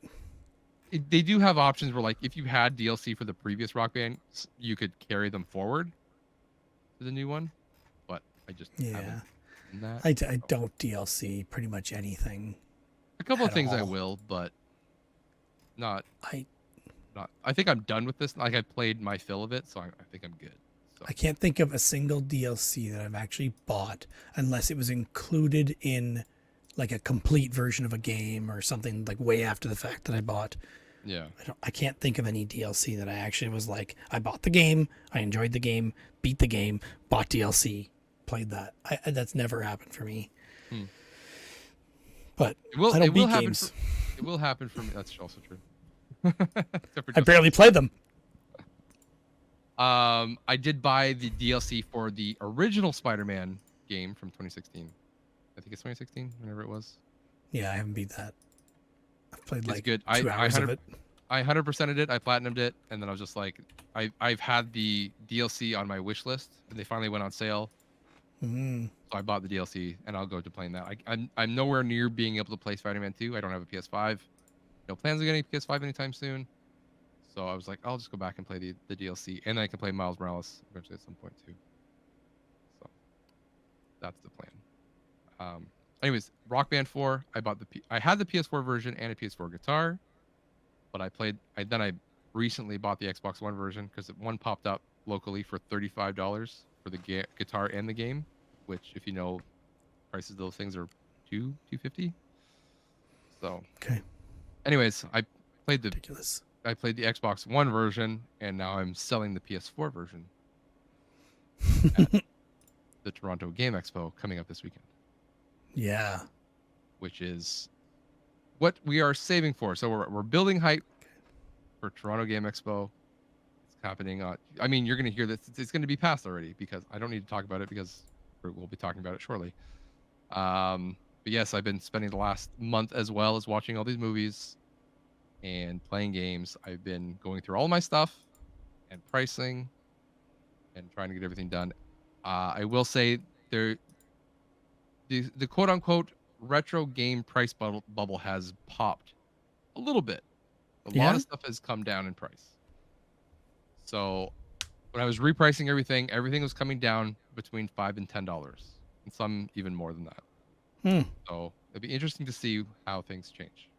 They do have options where, like, if you had DLC for the previous Rock Band, you could carry them forward to the new one. But I just haven't done that. I don't DLC pretty much anything. A couple of things I will, but not. I think I'm done with this. Like, I played my fill of it, so I think I'm good. So. I can't think of a single DLC that I've actually bought unless it was included in like a complete version of a game or something like way after the fact that I bought. Yeah. I can't think of any DLC that I actually was like, I bought the game, I enjoyed the game, beat the game, bought DLC, played that. That's never happened for me. But I don't beat games. It will happen for me. That's also true. I barely played them. I did buy the DLC for the original Spider-Man game from 2016. I think it's 2016, whenever it was. Yeah, I haven't beat that. I've played like good. 2 hours of it. I 100%ed it. I platinumed it, and then I was just like, I've had the DLC on my wish list, and they finally went on sale. Mm. So I bought the DLC, and I'll go to playing that. I'm nowhere near being able to play Spider-Man 2. I don't have a PS5. No plans of getting a PS5 anytime soon. So I was like, I'll just go back and play the DLC, and then I can play Miles Morales eventually at some point too. So that's the plan. Anyways, Rock Band 4. I had the PS4 version and a PS4 guitar, but I recently bought the Xbox One version because one popped up locally for $35 for the guitar and the game, which, if you know, prices of those things are $250. So Okay. anyways, Ridiculous. I played the Xbox One version, and now I'm selling the PS4 version at the Toronto Game Expo coming up this weekend. Yeah. Which is what we are saving for. So we're building hype for Toronto Game Expo. It's happening. I mean, you're going to hear this. It's going to be past already because I don't need to talk about it because we'll be talking about it shortly. But yes, I've been spending the last month as well as watching all these movies and playing games. I've been going through all my stuff and pricing and trying to get everything done. I will say the quote unquote retro game price bubble has popped a little bit. A lot of stuff has come down in price. So when I was repricing everything was coming down between $5 and $10, and some even more than that. So it'd be interesting to see how things change.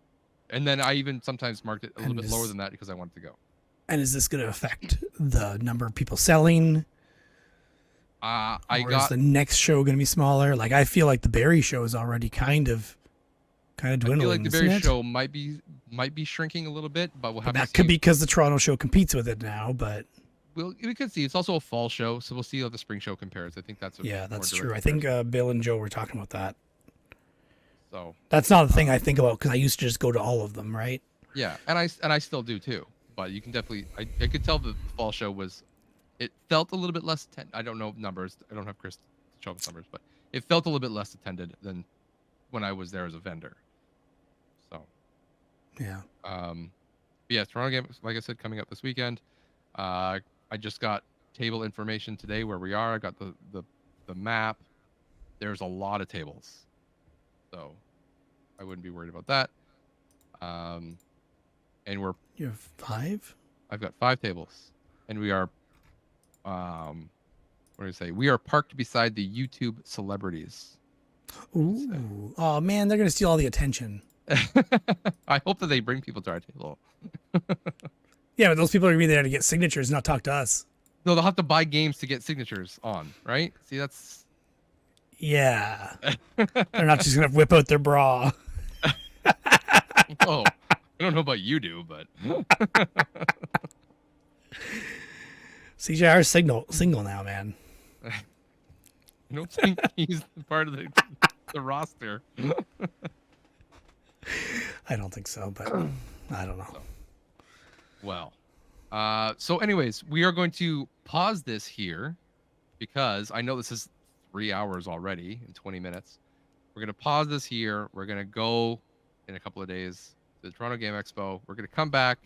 And then I even sometimes marked it a little bit lower than that because I wanted to go. And is this going to affect the number of people selling? Is the next show going to be smaller? Like, I feel like the Barry show is already kind of dwindling. I feel like the Barry show might be shrinking a little bit, but we'll have to see. That could be because the Toronto show competes with it now, but we could see. It's also a fall show, so we'll see how the spring show compares. I think that's that's true. I think Bill and Joe were talking about that. So that's not the thing I think about because I used to just go to all of them, right? Yeah, and I still do too. But you can definitely I could tell the fall show it felt a little bit less. I don't know numbers. I don't have Chris to show us numbers, but it felt a little bit less attended than when I was there as a vendor. So yeah. Yeah, Toronto Game, like I said, coming up this weekend. I just got table information today where we are. I got the map. There's a lot of tables, so I wouldn't be worried about that. And you have 5? I've got 5 tables, and we are what do I say? We are parked beside the YouTube celebrities. Ooh. Oh man, they're gonna steal all the attention. I hope that they bring people to our table. Yeah, but those people are gonna be there to get signatures, not talk to us. No, they'll have to buy games to get signatures on, right? See, that's yeah. They're not just gonna whip out their bra. Oh, I don't know about you do, but CJR's single now, man. I don't think he's part of the roster. I don't think so, but I don't know. Well, so anyways, we are going to pause this here because I know this is 3 hours already in 20 minutes. We're going to pause this here. We're going to go in a couple of days to the Toronto Game Expo. We're going to come back,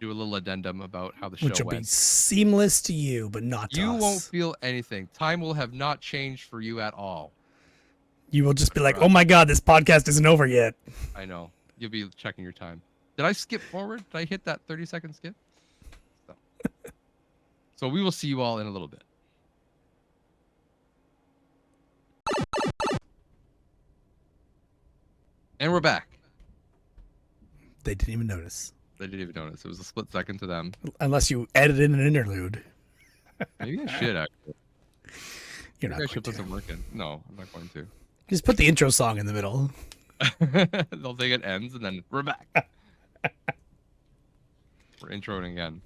do a little addendum about how the show went. Which will be seamless to you, but not to us. You won't feel anything. Time will have not changed for you at all. You will just be like, oh my God, this podcast isn't over yet. I know. You'll be checking your time. Did I skip forward? Did I hit that 30-second skip? So we will see you all in a little bit. And we're back. They didn't even notice. They didn't even notice. It was a split second to them. Unless you edit in an interlude. Maybe I should, actually. You're not going to. I should put some work in. No, I'm not going to. Just put the intro song in the middle. They'll think it ends, and then we're back. We're introing again.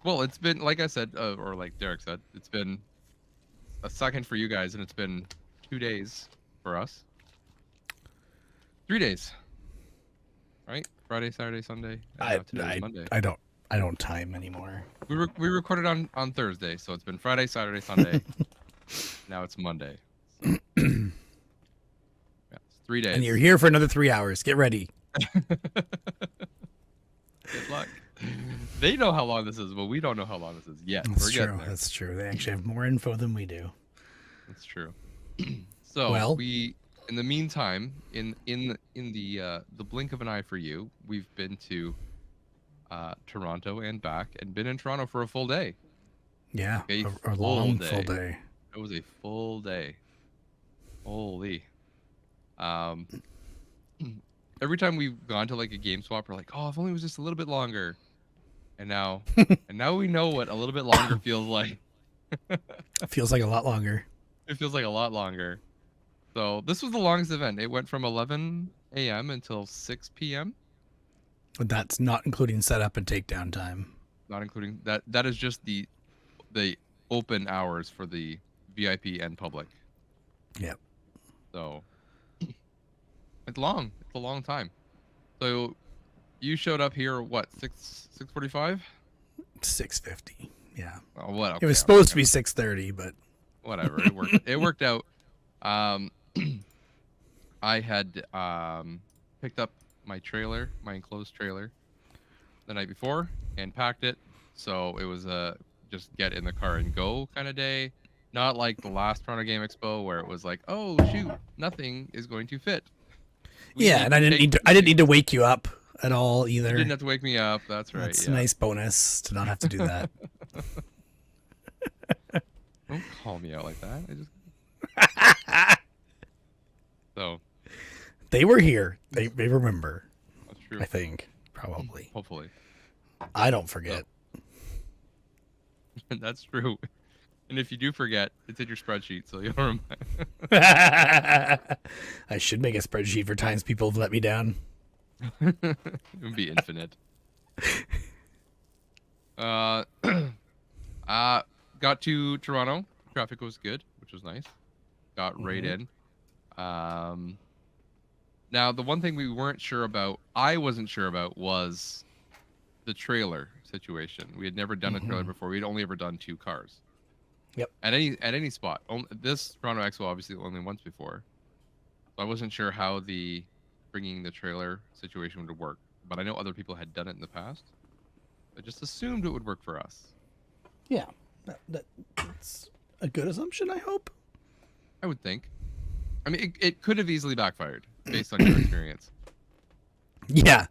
Well, it's been, like I said, or like Derek said, it's been a second for you guys, and it's been 2 days for us. 3 days. Right? Friday, Saturday, Sunday. Today's Monday. I don't time anymore. We recorded on Thursday, so it's been Friday, Saturday, Sunday. Now it's Monday. So. Yeah, it's 3 days. And you're here for another 3 hours. Get ready. Good luck. They know how long this is, but we don't know how long this is yet. That's true. That's true. They actually have more info than we do. That's true. So Well, we, in the meantime, in the blink of an eye for you, we've been to Toronto and back, and been in Toronto for a full day. yeah, A a full long full day. day. It was a full day. Holy. Um, every time we've gone to like a game swap, we're like, oh, if only it was just a little bit longer. And now, we know what a little bit longer feels like. Feels like a lot longer. It feels like a lot longer. So this was the longest event. It went from 11 a.m. until 6 p.m. But that's not including setup and takedown time. Not including that. That is just the open hours for the VIP and public. Yep. So it's long. It's a long time. So you showed up here what 6:45? 6:50. Yeah. Oh, what? Okay, It was supposed to be 6:30, but whatever. It worked. It worked out. I had picked up my trailer, my enclosed trailer, the night before and packed it. So it was a just get in the car and go kind of day. Not like the last Toronto Game Expo where it was like, oh shoot, nothing is going to fit. yeah, and I didn't need to wake you up at all either. You didn't have to wake me up. That's right. That's a nice bonus to not have to do that. Don't call me out like that. I just so They were here. They remember. that's true. I think probably. Hopefully. I don't forget. That's true. And if you do forget, it's in your spreadsheet, so you'll remember. I should make a spreadsheet for times people have let me down. It would be infinite. Got to Toronto. Traffic was good, which was nice. Got right in. Now, the one thing we weren't sure about, I wasn't sure about, was the trailer situation. We had never done a trailer before. We'd only ever done 2 cars. Yep. At any spot. This Toronto Expo obviously only once before. So I wasn't sure how the bringing the trailer situation would work. But I know other people had done it in the past. I just assumed it would work for us. Yeah, that's a good assumption, I hope. I would think. I mean, it could have easily backfired based on your experience. Yeah.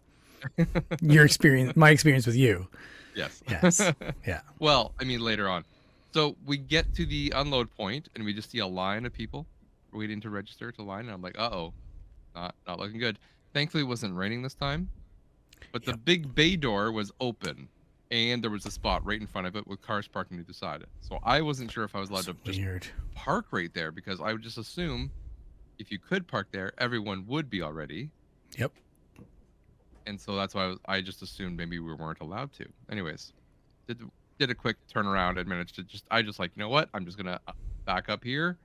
Your experience, my experience with you. Yes. Yes. Yeah. Well, I mean, later on. So we get to the unload point and we just see a line of people waiting to register to line. And I'm like, uh-oh, not looking good. Thankfully, it wasn't raining this time. But the big bay door was open. And there was a spot right in front of it with cars parking to the side. So I wasn't sure if I was allowed to just park right there, because I would just assume if you could park there, everyone would be already. Yep. And so that's why I just assumed maybe we weren't allowed to. Anyways, did a quick turnaround and managed to I just like, you know what? I'm just going to back up here.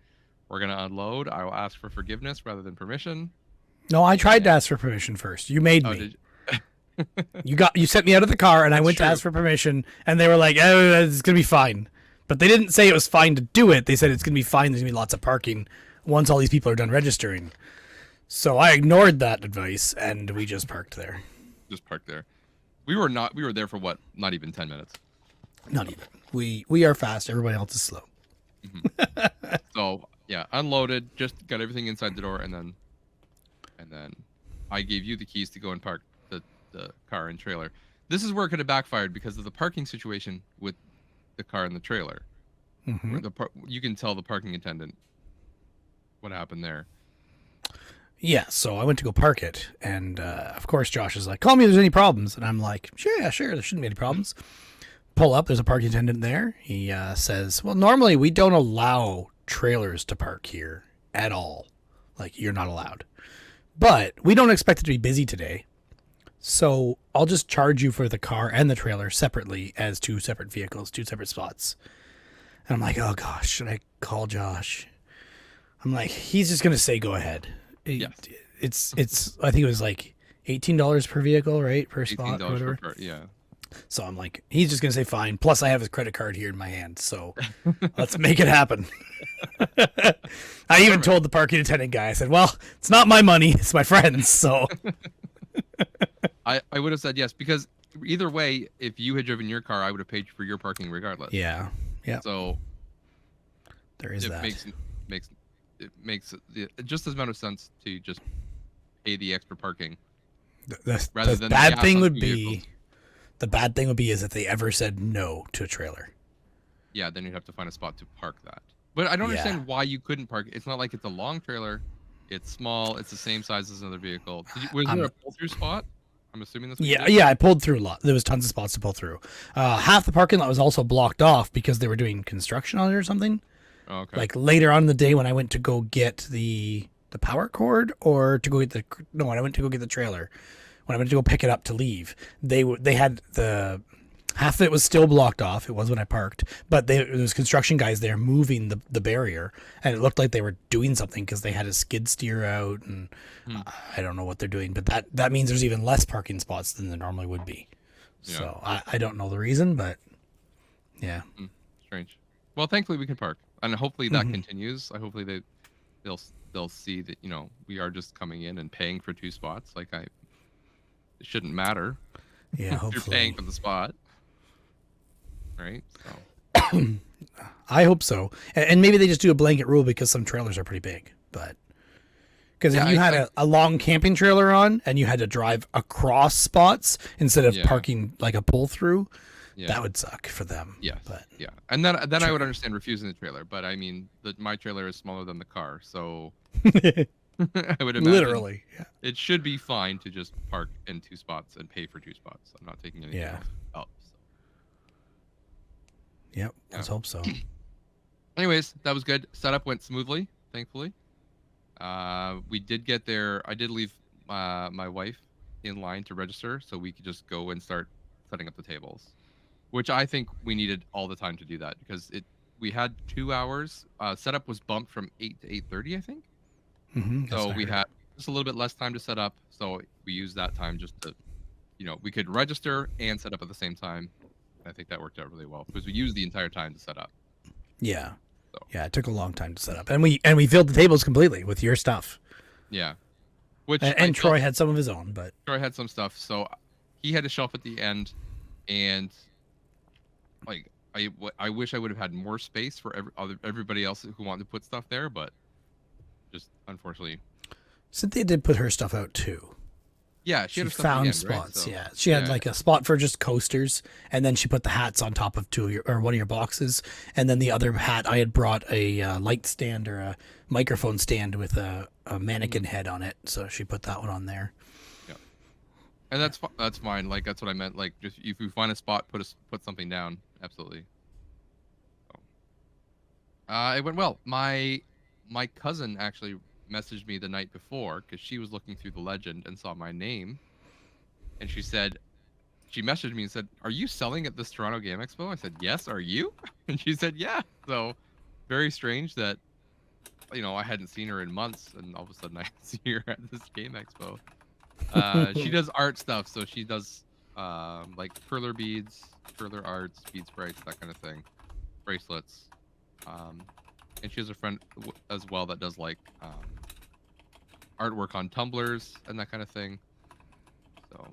We're going to unload. I will ask for forgiveness rather than permission. No, I tried to ask for permission first. You made me. Did You sent me out of the car, and I went to ask for permission, and they were like, "Oh, it's gonna be fine." But they didn't say it was fine to do it. They said it's gonna be fine. There's gonna be lots of parking once all these people are done registering. So I ignored that advice, and we just parked there. Just parked there. We were there for what? Not even 10 minutes. Not even. We are fast. Everybody else is slow. So yeah, unloaded. Just got everything inside the door, and then I gave you the keys to go and park the car and trailer. This is where it could have backfired because of the parking situation with the car and the trailer. Where you can tell the parking attendant what happened there. Yeah, so I went to go park it, and of course Josh is like, "Call me if there's any problems," and I'm like, "Sure, yeah, sure, there shouldn't be any problems." Pull up, there's a parking attendant there. He says, "Well, normally we don't allow trailers to park here at all. Like, you're not allowed. But we don't expect it to be busy today. So I'll just charge you for the car and the trailer separately as 2 separate vehicles, 2 separate spots." And I'm like, oh gosh, should I call Josh? I'm like, he's just going to say, go ahead. Yes. It's, I think it was like $18 per vehicle, right? Per spot or whatever. Per car, yeah. So I'm like, he's just going to say fine. Plus I have his credit card here in my hand. So let's make it happen. I even told the parking attendant guy, I said, well, it's not my money. It's my friend's. So I would have said yes, because either way, if you had driven your car, I would have paid for your parking regardless. yeah. Yeah. So there is that. Makes makes just as amount of sense to just pay the extra parking rather The than bad gas thing on would two be vehicles. the bad thing would be is if they ever said no to a trailer. Yeah, then you'd have to find a spot to park that. But I don't Yeah. understand why you couldn't park. It's not like it's a long trailer. It's small. It's the same size as another vehicle. Was there a pull-through spot? I'm assuming that's what you Yeah, did? yeah, I pulled through a lot. There was tons of spots to pull through. Half the parking lot was also blocked off because they were doing construction on it or something. Oh, okay. Like later on in the day when I went to go get the power cord or to go get the no, when I went to go get the trailer, when I went to go pick it up to leave, they had the half of it was still blocked off. It was when I parked, but there was construction guys there moving the barrier, and it looked like they were doing something because they had a skid steer out, and I don't know what they're doing, but that means there's even less parking spots than there normally would be. Yeah. So I don't know the reason, but yeah. Strange. Well, thankfully we can park, and hopefully that continues. Hopefully they'll see that we are just coming in and paying for 2 spots. Like it shouldn't matter. Yeah, if hopefully. you're paying for the spot, right? So I hope so. And maybe they just do a blanket rule because some trailers are pretty big. But because if you had a long camping trailer on and you had to drive across spots instead of parking like a pull through, that would suck for them. Yes. But yeah. And then I would understand refusing the trailer. But I mean, my trailer is smaller than the car, so I would imagine literally, it should be fine to just park in 2 spots and pay for 2 spots. I'm not taking anything else up. So. Yep. Let's hope so. Anyways, that was good. Setup went smoothly, thankfully. We did get there. I did leave my wife in line to register, so we could just go and start setting up the tables, which I think we needed all the time to do that because we had 2 hours. Setup was bumped from 8 to 8:30, I think. So we had just a little bit less time to set up. So we used that time just to, we could register and set up at the same time. I think that worked out really well because we used the entire time to set up. Yeah. So. Yeah, it took a long time to set up, and we filled the tables completely with your stuff. Yeah. Which and Troy had some of his own, but Troy had some stuff, so he had a shelf at the end, and like I wish I would have had more space for everybody else who wanted to put stuff there, but just unfortunately. Cynthia did put her stuff out too. Yeah, she found spots. Right? So, she had like a spot for just coasters, and then she put the hats on top of one of your boxes, and then the other hat I had brought a light stand or a microphone stand with a mannequin head on it, so she put that one on there. Yeah, and that's fine. Like that's what I meant. Like just if you find a spot, put something down. Absolutely. So. It went well. My cousin actually messaged me the night before because she was looking through the legend and saw my name, and she messaged me and said, "Are you selling at this Toronto Game Expo?" I said, "Yes." "Are you?" And she said, "Yeah." So very strange that I hadn't seen her in months, and all of a sudden I see her at this Game Expo. She does art stuff, so she does like perler beads, perler arts, bead sprites, that kind of thing, bracelets. And she has a friend as well that does like artwork on tumblers and that kind of thing. So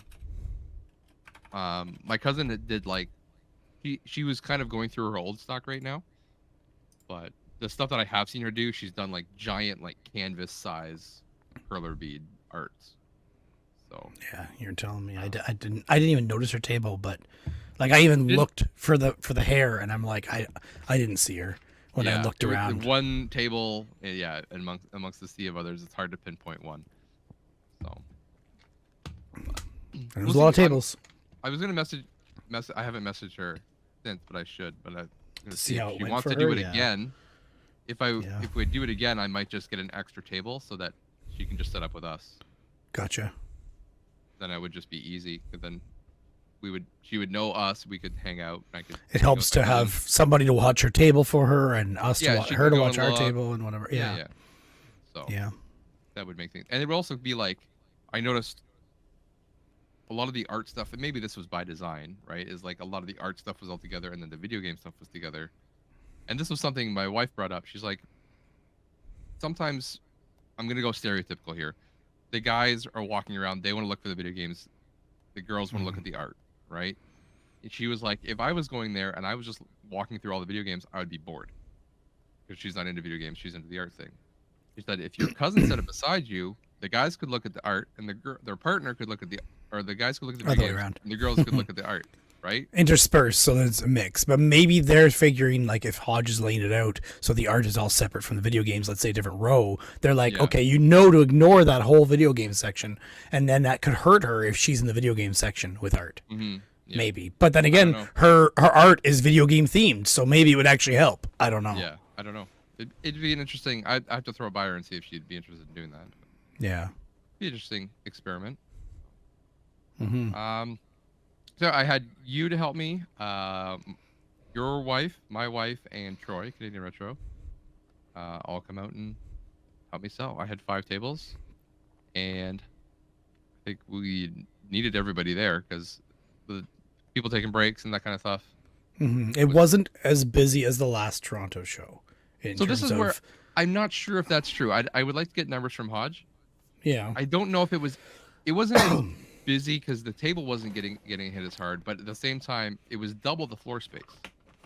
my cousin did like she was kind of going through her old stock right now, but the stuff that I have seen her do, she's done like giant like canvas size perler bead arts. So yeah, you're telling me I didn't even notice her table, but like I even looked for the hair, and I'm like I didn't see her. When I looked around, one table, amongst the sea of others, it's hard to pinpoint one. So there's a lot of tables. I was gonna message. I haven't messaged her since, but I should. But I'm gonna see how if it she went wants for to do her, it again. If we do it again, I might just get an extra table so that she can just set up with us. Gotcha. Then it would just be easy. But then she would know us. We could hang out. It helps to have somebody to watch her table for her, and us to watch her to watch our table and whatever. Yeah. So yeah, that would make things, and it would also be like, I noticed a lot of the art stuff, and maybe this was by design, right? Is like a lot of the art stuff was all together, and then the video game stuff was together. And this was something my wife brought up. She's like, sometimes I'm gonna go stereotypical here. The guys are walking around, they want to look for the video games. The girls want to look at the art, right? And she was like, if I was going there and I was just walking through all the video games, I would be bored. because she's not into video games, she's into the art thing. She said if your cousin set it beside you, the guys could look at the art, and their partner could look at the guys could look at the Other video way games, around. and the girls could look at the art, right? Interspersed, so there's a mix. But maybe they're figuring, like, if Hodge is laying it out, so the art is all separate from the video games, let's say a different row, they're like, Yeah. okay, to ignore that whole video game section, and then that could hurt her if she's in the video game section with art. Mm-hmm. Yeah. Maybe. But then again, her art is video game themed, so maybe it would actually help. I don't know. Yeah, I don't know. It'd be an interesting. I have to throw it by her and see if she'd be interested in doing that. Yeah. Be an interesting experiment. Mm-hmm. So I had you to help me, your wife, my wife, and Troy, Canadian Retro, all come out and help me sell. I had 5 tables, and I think we needed everybody there because the people taking breaks and that kind of stuff. Mm-hmm. It wasn't as busy as the last Toronto show. So this is where I'm not sure if that's true. I would like to get numbers from Hodge. Yeah. I don't know if it wasn't as busy because the table wasn't getting hit as hard, but at the same time it was double the floor space.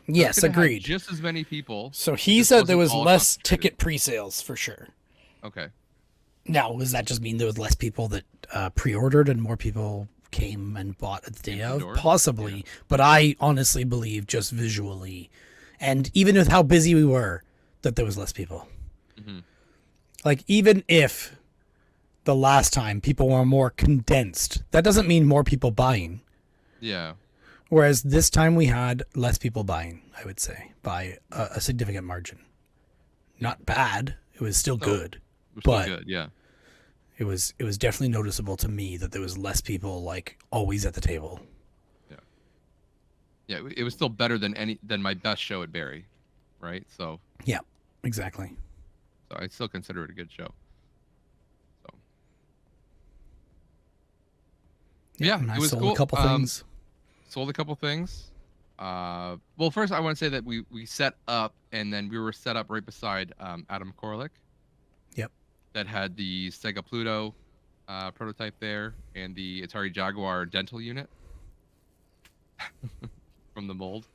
Yes, agreed. Just as many people. So he said there was less ticket pre-sales for sure. Okay. Now, does that just mean there was less people that pre-ordered and more people came and bought at the day of? Possibly. Yeah. But I honestly believe just visually, and even with how busy we were, that there was less people. Mm-hmm. Like, even if the last time people were more condensed, that doesn't mean more people buying. Yeah. Whereas this time we had less people buying, I would say, by a significant margin. Not bad. It was still good. But good, yeah. It was definitely noticeable to me that there was less people, like, always at the table. Yeah. Yeah, it was still better than my best show at Barrie, right? So. Yeah, exactly. So I still consider it a good show. So. Yeah, it was cool. A couple things. Sold a couple things. Well, first I want to say that we set up, and then we were set up right beside Adam Korlick. Yep. That had the Sega Pluto prototype there, and the Atari Jaguar dental unit from the mold.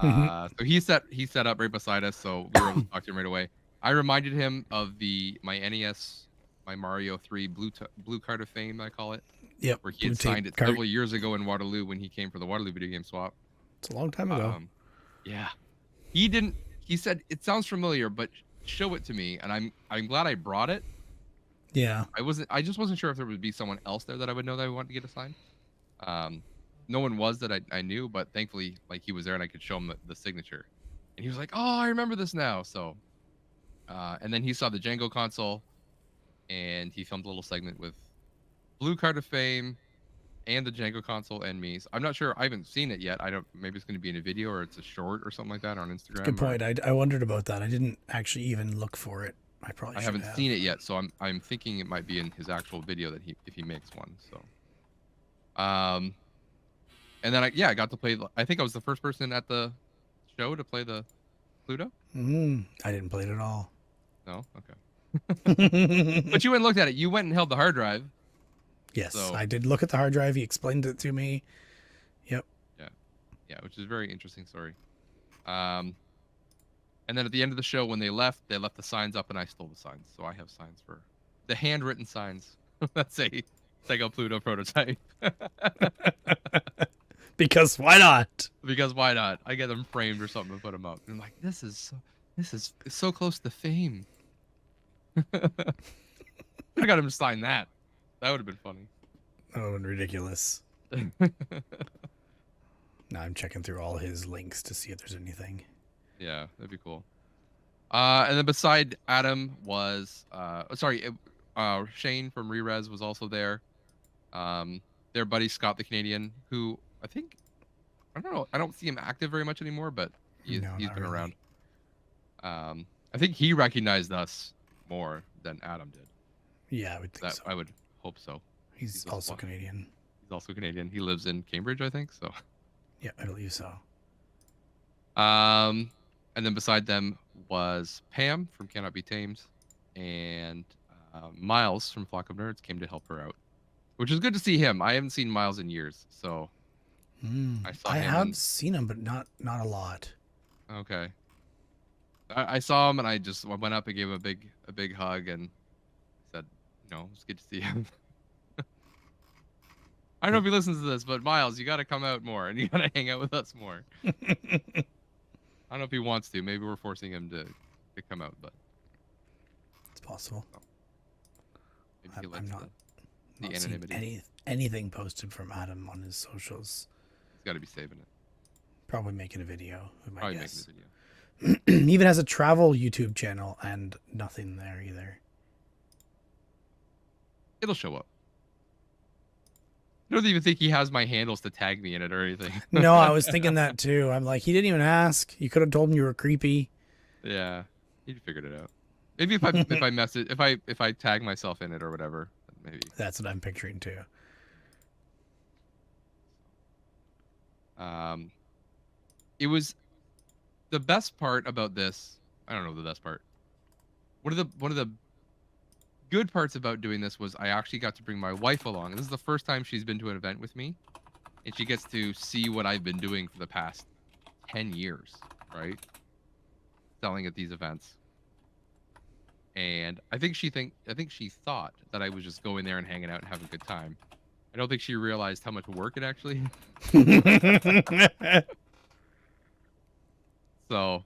So he set up right beside us, so we were able to talk to him right away. I reminded him of my NES, my Mario 3 blue card of fame, I call it. Yep. Where he had signed it several years ago in Waterloo when he came for the Waterloo video game swap. It's a long time ago. Yeah. He said it sounds familiar, but show it to me, and I'm glad I brought it. Yeah. I just wasn't sure if there would be someone else there that I would know that I wanted to get a sign. No one was that I knew, but thankfully, like, he was there and I could show him the signature, and he was like, "Oh, I remember this now." So, and then he saw the Django console, and he filmed a little segment with Blue Card of Fame and the Django console and me. So I'm not sure. I haven't seen it yet. Maybe it's going to be in a video or it's a short or something like that on Instagram. Good point. I wondered about that. I didn't actually even look for it. I haven't seen it yet, so I'm thinking it might be in his actual video that if he makes one. So, and then I got to play. I think I was the first person at the show to play the Pluto. I didn't play it at all. No, okay. But you went and looked at it. You went and held the hard drive. Yes, so, I did look at the hard drive. He explained it to me. Yep. Yeah, which is a very interesting story. And then at the end of the show, when they left the signs up, and I stole the signs. So I have signs for the handwritten signs. Let's say Sega Pluto prototype. Because why not? Because why not? I get them framed or something and put them up. And I'm like, this is so close to fame. I got him to sign that. That would have been funny. That would have been ridiculous. Now I'm checking through all his links to see if there's anything. Yeah, that'd be cool. And then beside Adam was Shane from Rerez was also there. Their buddy Scott the Canadian, who I don't know, I don't see him active very much anymore, but he's been around. I think he recognized us more than Adam did. Yeah, I would think so. I would hope so. He's also Canadian. He's also Canadian. He lives in Cambridge, I think. So. Yeah, I believe so. And then beside them was Pam from Cannot Be Tamed, and Miles from Flock of Nerds came to help her out, which is good to see him. I haven't seen Miles in years, so I have seen him, but not a lot. Okay. I saw him and I just went up and gave him a big hug and said, it's good to see him. I don't know if he listens to this, but Miles, you got to come out more and you got to hang out with us more. I don't know if he wants to. Maybe we're forcing him to come out, but it's possible. Maybe he I'm likes not the anonymity. Anything posted from Adam on his socials. He's got to be saving it. Probably making a video. Probably making a video. He even has a travel YouTube channel and nothing there either. It'll show up. I don't even think he has my handles to tag me in it or anything. No, I was thinking that too. I'm like, he didn't even ask. You could have told him you were creepy. Yeah, he figured it out. Maybe if I tag myself in it or whatever, maybe. That's what I'm picturing too. It was the best part about this. I don't know the best part. One of the good parts about doing this was I actually got to bring my wife along. This is the first time she's been to an event with me, and she gets to see what I've been doing for the past 10 years, right? Selling at these events. And I think she thought that I was just going there and hanging out and having a good time. I don't think she realized how much work it actually. So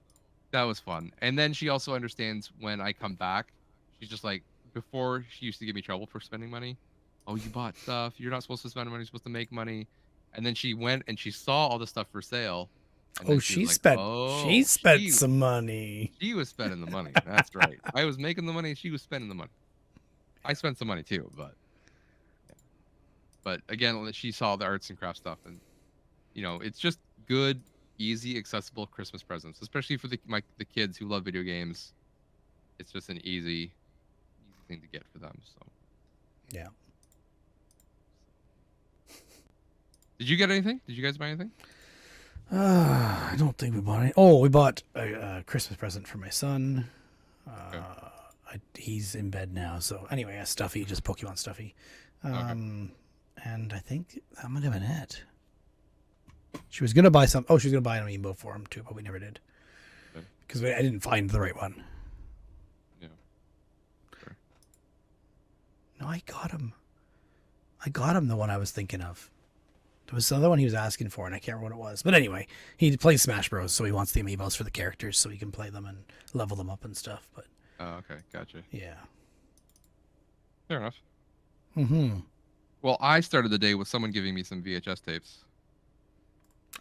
that was fun. And then she also understands when I come back, she's just like, before she used to give me trouble for spending money. Oh, you bought stuff. You're not supposed to spend money. You're supposed to make money. And then she went and she saw all the stuff for sale. Oh, she spent some money. She was spending the money. That's right. I was making the money. She was spending the money. I spent some money too, but yeah. But again, she saw the arts and crafts stuff, and it's just good, easy, accessible Christmas presents, especially for the kids who love video games. It's just an easy thing to get for them. So yeah. Did you get anything? Did you guys buy anything? I don't think we bought any. Oh, we bought a Christmas present for my son. Okay. He's in bed now. So anyway, a stuffy, just Pokemon stuffy. And I think that might have been it. She was gonna buy some. Oh, she was gonna buy an amiibo for him too, but we never did because I didn't find the right one. Yeah. Sure. No, I got him. The one I was thinking of. There was another one he was asking for, and I can't remember what it was. But anyway, he plays Smash Bros, so he wants the amiibos for the characters so he can play them and level them up and stuff. But okay, gotcha. Yeah. Fair enough. Mm-hmm. Well, I started the day with someone giving me some VHS tapes.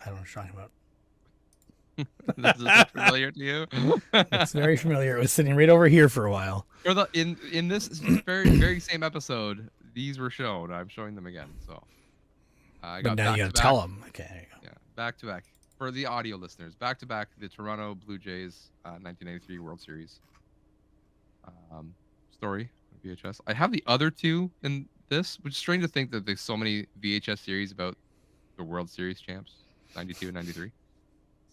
I don't know what you're talking about. This is familiar to you? It's very familiar. It was sitting right over here for a while. In this very same episode, these were shown. I'm showing them again. So but now you gotta tell them. Okay, there you go. Yeah, back to back for the audio listeners. Back to back, the Toronto Blue Jays 1993 World Series story VHS. I have the other two in this, which is strange to think that there's so many VHS series about the World Series champs, 92 and 93.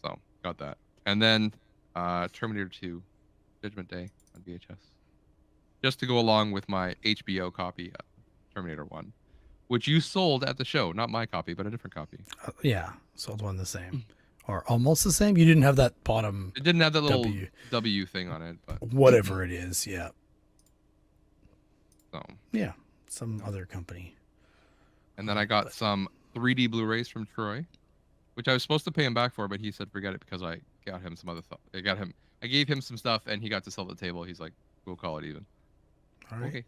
So got that, and then Terminator 2, Judgment Day on VHS, just to go along with my HBO copy of Terminator 1, which you sold at the show, not my copy, but a different copy. Yeah, sold one the same, or almost the same. You didn't have that bottom. It didn't have that little W thing on it, but whatever it is, yeah. So yeah, some other company. And then I got some 3D Blu-rays from Troy, which I was supposed to pay him back for, but he said forget it because I got him some other stuff. I gave him some stuff, and he got to sell at the table. He's like, we'll call it even. All right. Okay.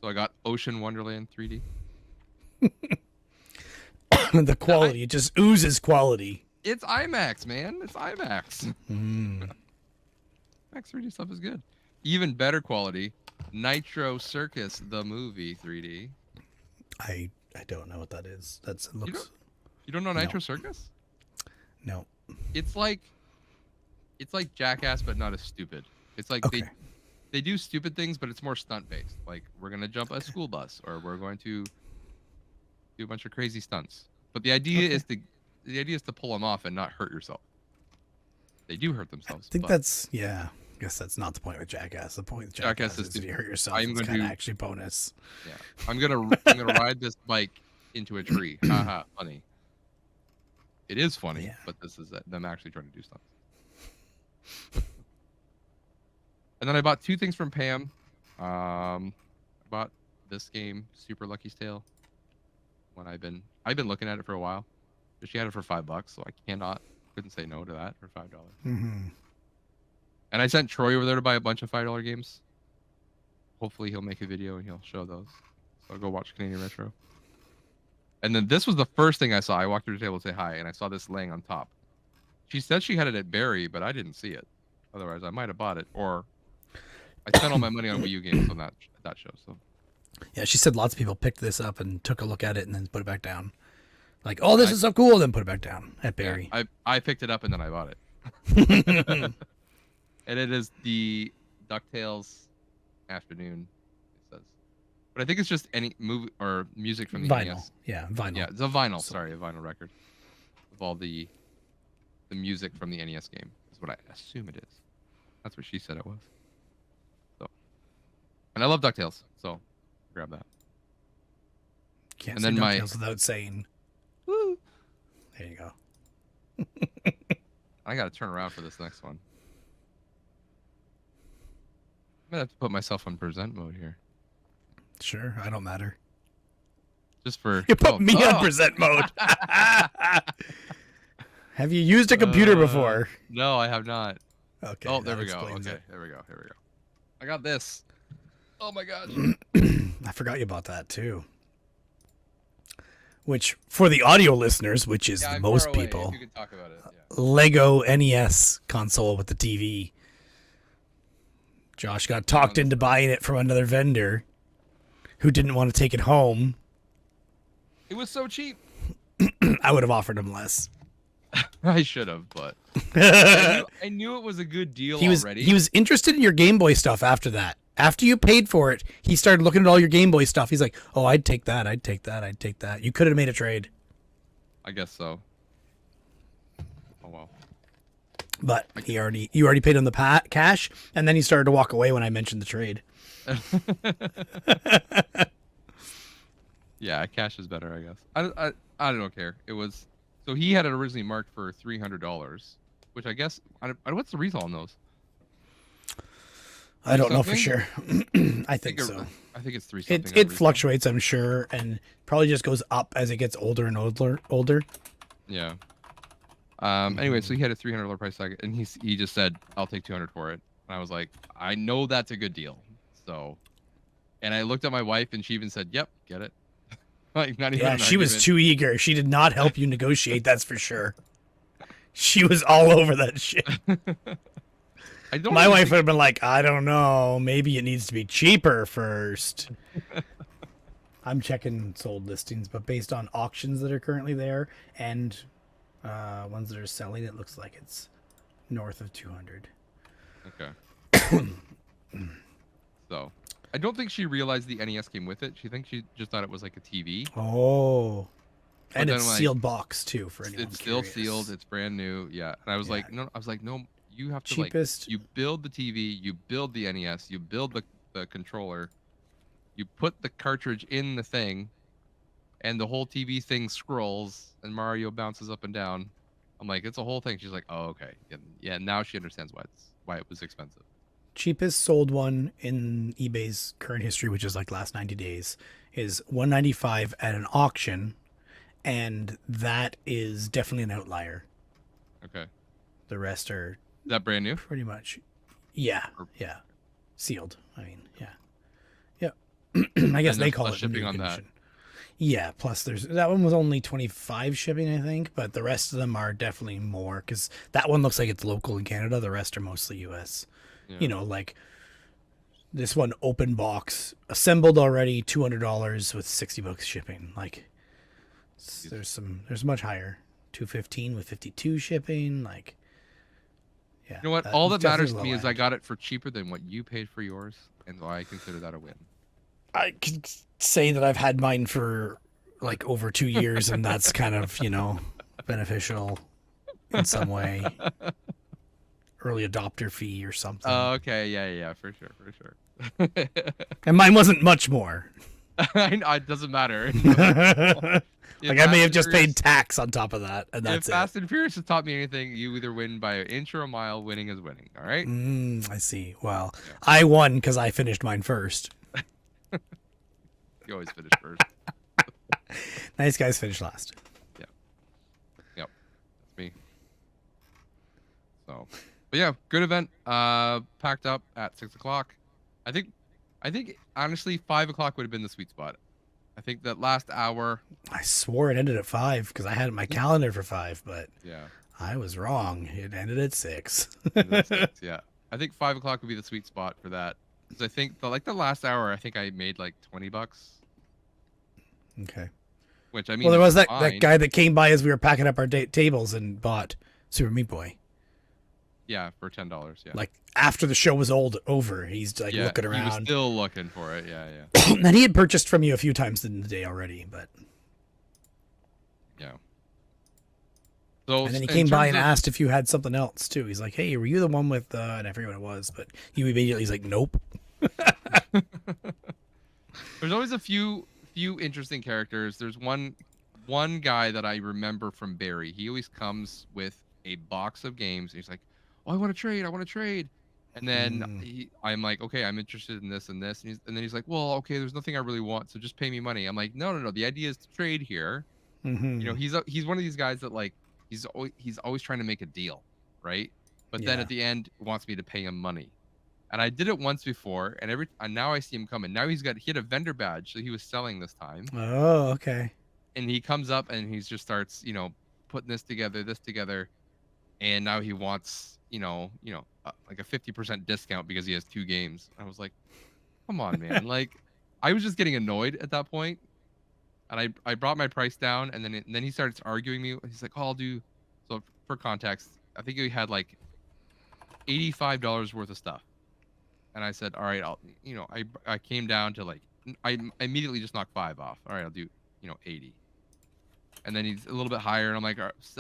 So I got Ocean Wonderland 3D. The quality, it just oozes quality. It's IMAX, man. It's IMAX. Mm. IMAX 3D stuff is good. Even better quality, Nitro Circus the movie 3D. I don't know what that is. It looks. You don't know Nitro Circus? No. It's like Jackass, but not as stupid. It's like they do stupid things, but it's more stunt based. Like we're gonna jump a school bus, or we're going to do a bunch of crazy stunts. But the idea is to pull them off and not hurt yourself. They do hurt themselves. I think that's I guess that's not the point with Jackass. The point with Jackass is if you hurt yourself, it's kind of actually bonus. Yeah, I'm gonna ride this bike into a tree. Haha, funny. It is funny, but this is them actually trying to do stuff. And then I bought 2 things from Pam. I bought this game, Super Lucky's Tale. When I've been looking at it for a while. She had it for $5, so I couldn't say no to that for $5. Mm-hmm. And I sent Troy over there to buy a bunch of $5 games. Hopefully he'll make a video and he'll show those. So I'll go watch Canadian Retro. And then this was the first thing I saw. I walked to the table to say hi, and I saw this laying on top. She said she had it at Barrie, but I didn't see it. Otherwise, I might have bought it, or I spent all my money on Wii U games on that show. So Yeah, she said lots of people picked this up and took a look at it and then put it back down. Like, oh, this is so cool, then put it back down at Barrie. Yeah, I picked it up and then I bought it. And it is the DuckTales Afternoon, it says. But I think it's just any movie or music from the vinyl. NES. Yeah, vinyl. Yeah, it's a vinyl. Sorry, a vinyl record of all the music from the NES game is what I assume it is. That's what she said it was. So, and I love DuckTales, so grab that. Can't and say then DuckTales without saying, woo. There you go. I got to turn around for this next one. I'm gonna have to put myself on present mode here. Sure, I don't matter. Just for you put me on present mode. Have you used a computer before? No, I have not. Okay. Oh, there we go. Okay, it. there we go. I got this. Oh my gosh. I forgot you about that too. Which, for the audio listeners, which is the most people, you can talk about it. Yeah. Lego NES console with the TV. Josh got talked into buying it from another vendor who didn't want to take it home. It was so cheap. I would have offered him less. I should have, but I knew it was a good deal already. He was interested in your Game Boy stuff after that. After you paid for it, he started looking at all your Game Boy stuff. He's like, oh, I'd take that. I'd take that. I'd take that. You could have made a trade. I guess so. Oh, well. But you already paid him the cash, and then he started to walk away when I mentioned the trade. Yeah, cash is better, I guess. I don't care. It was so he had it originally marked for $300, which I guess what's the retail on those? I don't know for sure. I think so. I think it's 3 something. It fluctuates, I'm sure, and probably just goes up as it gets older and older. Yeah. Anyway, so he had a $300 price tag, and he just said, "I'll take $200 for it." And I was like, "I know that's a good deal." So, and I looked at my wife, and she even said, "Yep, get it." Like, not even. Yeah, she was too eager. She did not help you negotiate. That's for sure. She was all over that shit. My wife would have been like, I don't know. Maybe it needs to be cheaper first. I'm checking sold listings, but based on auctions that are currently there and ones that are selling, it looks like it's north of 200. Okay. So, I don't think she realized the NES came with it. She just thought it was like a TV. Oh. But and it's sealed box too for anyone It's still curious. sealed. It's brand new. Yeah. And I was like, no. You have to cheapest. You build the TV, you build the NES, you build the controller, you put the cartridge in the thing, and the whole TV thing scrolls and Mario bounces up and down. I'm like, it's a whole thing. She's like, oh, okay. Yeah, now she understands why it was expensive. Cheapest sold one in eBay's current history, which is like last 90 days, is $195 at an auction, and that is definitely an outlier. Okay. The rest are Is that brand new? pretty much, yeah, sealed. I mean, yeah. I guess they call it shipping new on condition. that. Yeah, plus that one was only 25 shipping, I think, but the rest of them are definitely more because that one looks like it's local in Canada. The rest are mostly U.S. Yeah. You know, like this one open box, assembled already, $200 with $60 shipping. Like there's much higher, $215 with 52 shipping. Like, yeah. You know what? All that matters to me is I got it for cheaper than what you paid for yours, and so I consider that a win. I could say that I've had mine for like over 2 years, and that's kind of, beneficial in some way. Early adopter fee or something. Oh, okay. Yeah, for sure. And mine wasn't much more. It doesn't matter. Like I may have just paid tax on top of that, and that's if it. Fast and Furious has taught me anything, you either win by an inch or a mile. Winning is winning. All right. I see. Well, yeah. I won because I finished mine first. You always finish first. Nice guys finish last. Yeah. Yep. That's me. So, but yeah, good event. Packed up at 6 o'clock. I think honestly 5 o'clock would have been the sweet spot. I think that last hour. I swore it ended at 5 because I had it in my calendar for 5, but yeah, I was wrong. It ended at 6. Yeah, I think 5 o'clock would be the sweet spot for that. Because I think the last hour, I think I made like $20. Okay. Which I mean, well, there was that guy that came by as we were packing up our tables and bought Super Meat Boy. Yeah, for $10. Yeah. Like after the show was over, he's like looking around. He was still looking for it. Yeah, yeah. And he had purchased from you a few times in the day already, but yeah. So and then he came by and asked if you had something else too. He's like, "Hey, were you the one with?" And I forget what it was, but you immediately he's like, "Nope." There's always a few interesting characters. There's one guy that I remember from Barry. He always comes with a box of games. He's like, "Oh, I want to trade. I want to trade." And then I'm like, "Okay, I'm interested in this and this." And then he's like, "Well, okay, there's nothing I really want, so just pay me money." I'm like, "No. The idea is to trade here." Mm-hmm. You know, he's one of these guys that like he's always trying to make a deal, right? But then at the end wants me to pay him money. And I did it once before, and now I see him coming. Now he had a vendor badge, so he was selling this time. Oh, okay. And he comes up and he just starts, putting this together, and now he wants, like a 50% discount because he has 2 games. I was like, come on, man! Like, I was just getting annoyed at that point, and I brought my price down, and then he starts arguing me. He's like, "Oh, I'll do." So for context, I think he had like $85 worth of stuff. And I said, all right, I came down to like, I immediately just knocked 5 off. All right, I'll do, 80. And then he's a little bit higher. And I'm like,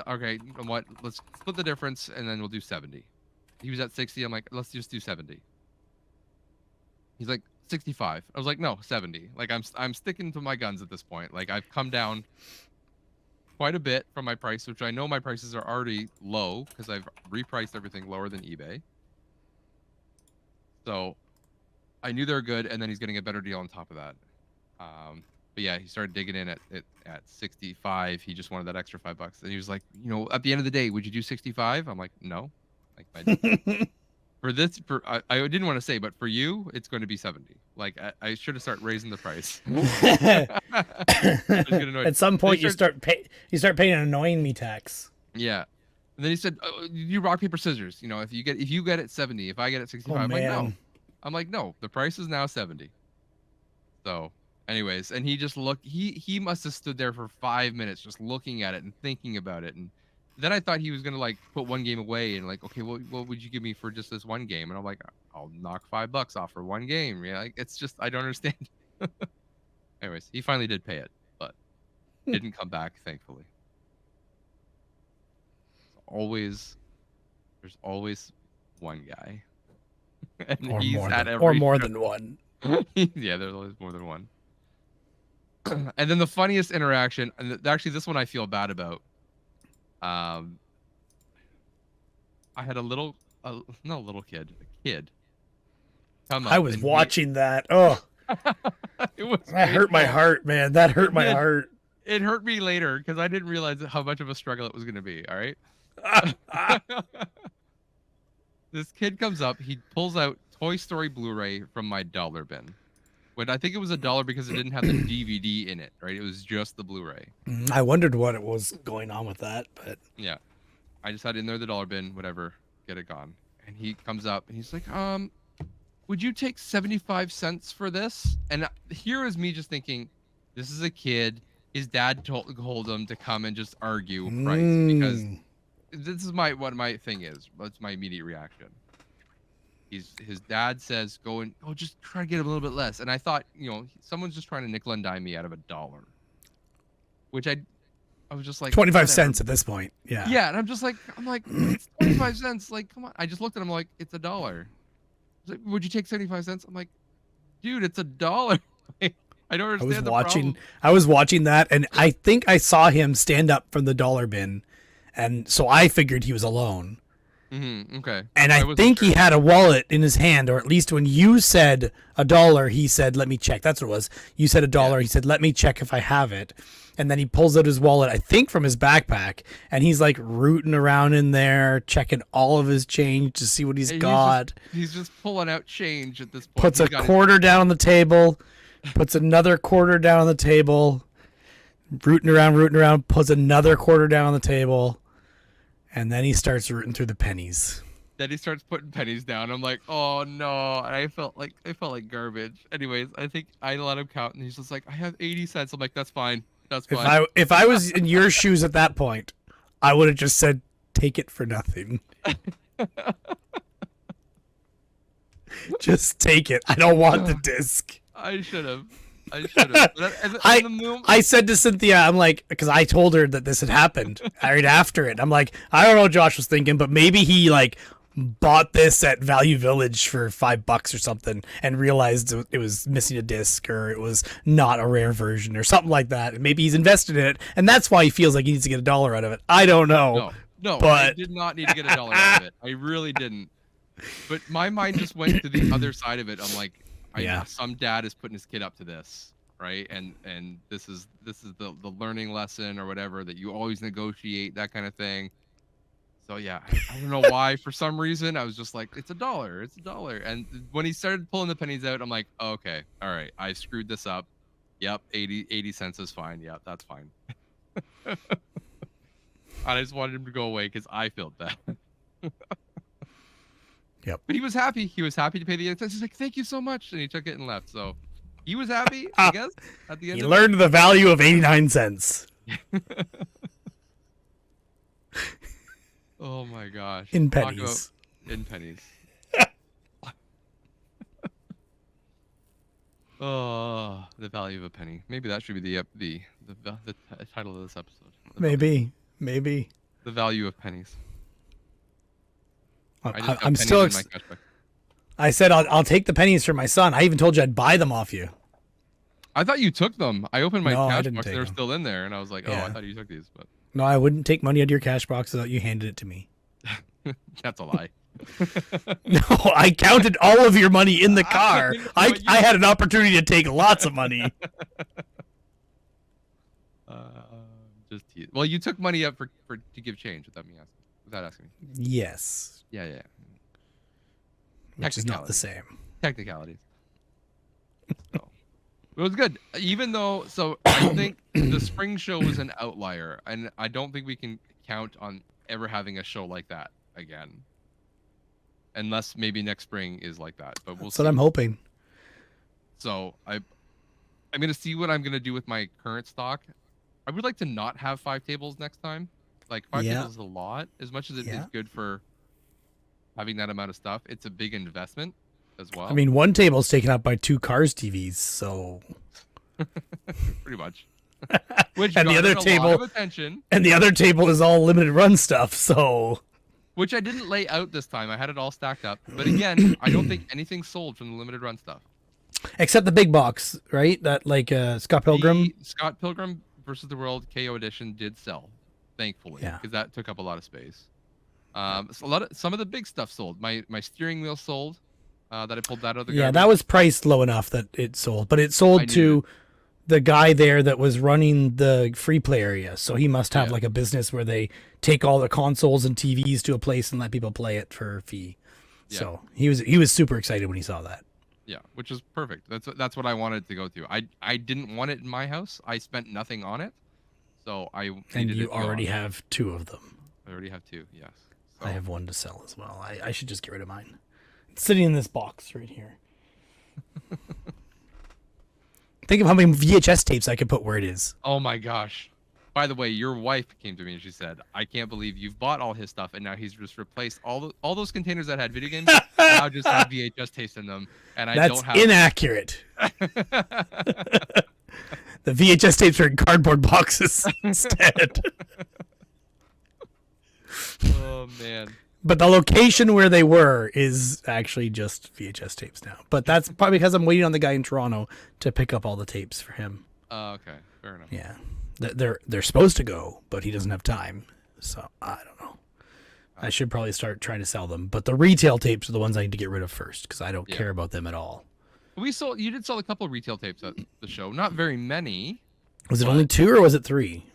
okay, you know what? Let's split the difference. And then we'll do 70. He was at 60. I'm like, let's just do 70. He's like 65. I was like, no, 70. Like I'm sticking to my guns at this point. Like I've come down quite a bit from my price, which I know my prices are already low because I've repriced everything lower than eBay. So I knew they were good, and then he's getting a better deal on top of that. But yeah, he started digging in at 65. He just wanted that extra $5, and he was like, at the end of the day, would you do 65? I'm like, no. Like I didn't want to say, but for you, it's going to be 70. Like I should have started raising the price. At some point, you start paying an annoying me tax. Yeah. And then he said, "You rock paper scissors. If you get it 70, if I get it 65." I'm like, no. I'm like, no. The price is now 70. So, anyways, and he just looked. He must have stood there for 5 minutes just looking at it and thinking about it. And then I thought he was gonna like put one game away and like, okay, well, what would you give me for just this one game? And I'm like, I'll knock $5 off for one game. Yeah, like it's just I don't understand. Anyways, he finally did pay it, but didn't come back, thankfully. There's always one guy, and or more than one. Yeah, there's always more than one. And then the funniest interaction, and actually this one I feel bad about. I had not a little kid, a kid. Come up. I was watching that. Oh, that hurt my heart, man. That hurt my heart. It hurt me later because I didn't realize how much of a struggle it was going to be. All right. This kid comes up. He pulls out Toy Story Blu-ray from my dollar bin. But I think it was $1 because it didn't have the DVD in it, right? It was just the Blu-ray. I wondered what it was going on with that, but yeah, I just had it in there the dollar bin, whatever, get it gone. And he comes up and he's like, would you take 75 cents for this? And here is me just thinking, this is a kid. His dad told him to come and just argue price because this is what my thing is. That's my immediate reaction. His dad says, just try to get him a little bit less. And I thought, someone's just trying to nickel and dime me out of $1, which I was just like 25 cents at this point. Yeah. Yeah. And I'm like, it's 25 cents. Like, come on. I just looked at him like, it's $1. He's like, would you take 75 cents? I'm like, dude, it's $1. I I don't I was understand the watching. problem. I was watching that, and I think I saw him stand up from the dollar bin, and so I figured he was alone. Okay. And I I wasn't think sure. he had a wallet in his hand, or at least when you said $1, he said, "Let me check." That's what it was. You said $1. Yeah. He said, "Let me check if I have it." And then he pulls out his wallet, I think from his backpack, and he's like rooting around in there, checking all of his change to see what he's And got. He's just pulling out change at this point. Puts He's a got quarter down on the table, puts another quarter down on the table, rooting around, puts another quarter down on the table, and then he starts rooting through the pennies. Then he starts putting pennies down. I'm like, oh no. And I felt like garbage. Anyways, I think I let him count, and he's just like, I have 80 cents. I'm like, that's fine. That's fine. If I was in your shoes at that point, I would have just said, "Take it for nothing." Just take it. I don't want the disc. I should have. I said to Cynthia, I'm like, because I told her that this had happened right after it. I'm like, I don't know what Josh was thinking, but maybe he like bought this at Value Village for $5 or something and realized it was missing a disc, or it was not a rare version or something like that. And maybe he's invested in it, and that's why he feels like he needs to get $1 out of it. I don't know. No, but I did not need to get $1 out of it. I really didn't. But my mind just went to the other side of it. I'm like, some dad is putting his kid up to this, right? And this is the learning lesson or whatever, that you always negotiate, that kind of thing. So yeah, I don't know why. For some reason, I was just like, it's $1. It's $1. And when he started pulling the pennies out, I'm like, oh, okay, all right, I screwed this up. Yep, 80 cents is fine. Yep, that's fine. I just wanted him to go away because I felt bad. Yep. But he was happy. He was happy to pay the interest. He's like, thank you so much. And he took it and left. So he was happy, I guess, at the end he of learned the value of 89 cents. Oh my gosh. In pennies. In pennies. Oh, the value of a penny. Maybe that should be the title of this episode. Maybe. The value of pennies. I'm still. I said I'll take the pennies for my son. I even told you I'd buy them off you. I thought you took them. I opened my cash box and they're them. still in there, and I was like, oh, Yeah. I thought you took these, but No, I wouldn't take money out of your cash box without you handed it to me. that's a lie. No, I counted all of your money in the car. I had an opportunity to take lots of money. Just tease. Well, you took money up for to give change without asking me. Yes. Yeah. Which is not the same. Technicalities. So, it was good. Even though, so I think the spring show was an outlier, and I don't think we can count on ever having a show like that again. Unless maybe next spring is like that, but we'll see. That's what I'm hoping. So I'm gonna see what I'm gonna do with my current stock. I would like to not have 5 tables next time. Like 5 tables is a lot. As much as it is good for having that amount of stuff, it's a big investment as well. I mean, one table's taken up by 2 Cars TVs, so pretty much. Which and the other table and the other table is all limited run stuff, so which I didn't lay out this time. I had it all stacked up. But again, I don't think anything's sold from the limited run stuff. Except the big box, right? That like Scott Pilgrim. The Scott Pilgrim versus the World KO edition did sell, thankfully, because that took up a lot of space. So some of the big stuff sold. My steering wheel sold. That I pulled that out of the garbage. That was priced low enough that it sold, but it sold to the guy there that was running the free play area. So he must have like a business where they take all the consoles and TVs to a place and let people play it for a fee. Yeah. So he was super excited when he saw that. Yeah, which is perfect. That's what I wanted to go to. I didn't want it in my house. I spent nothing on it, so I needed and you it already have 2 of them. I already have 2. Yes. So. I have 1 to sell as well. I should just get rid of mine. It's sitting in this box right here. Think of how many VHS tapes I could put where it is. Oh my gosh. By the way, your wife came to me and she said, I can't believe you've bought all his stuff and now he's just replaced all those containers that had video games now just have VHS tapes in them. And I don't have inaccurate. The VHS tapes are in cardboard boxes instead. Oh man. But the location where they were is actually just VHS tapes now. But that's probably because I'm waiting on the guy in Toronto to pick up all the tapes for him. Okay, fair enough. Yeah, they're supposed to go, but he doesn't have time. So I don't know. I should probably start trying to sell them. But the retail tapes are the ones I need to get rid of first because I don't care about them at all. You did sell a couple of retail tapes at the show. Not very many. Was it only 2 or was it 3?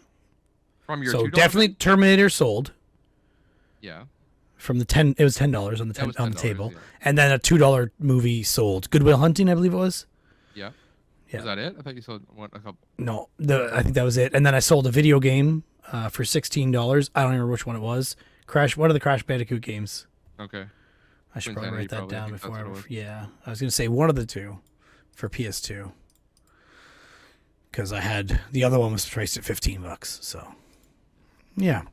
From your so $2 definitely Terminator sold. Yeah. From the it was $10 on the on the table, and then a $2 movie sold. Good Will Hunting, I believe it was. Yeah. Yeah. Was that it? I thought you sold a couple. No, I think that was it. And then I sold a video game for $16. I don't remember which one it was. One of the Crash Bandicoot games. Okay. I should Twin probably write Sanity, that down I think before. that's what it was. Yeah, I was gonna say one of the two for PS2 because I had the other one was priced at $15. So yeah.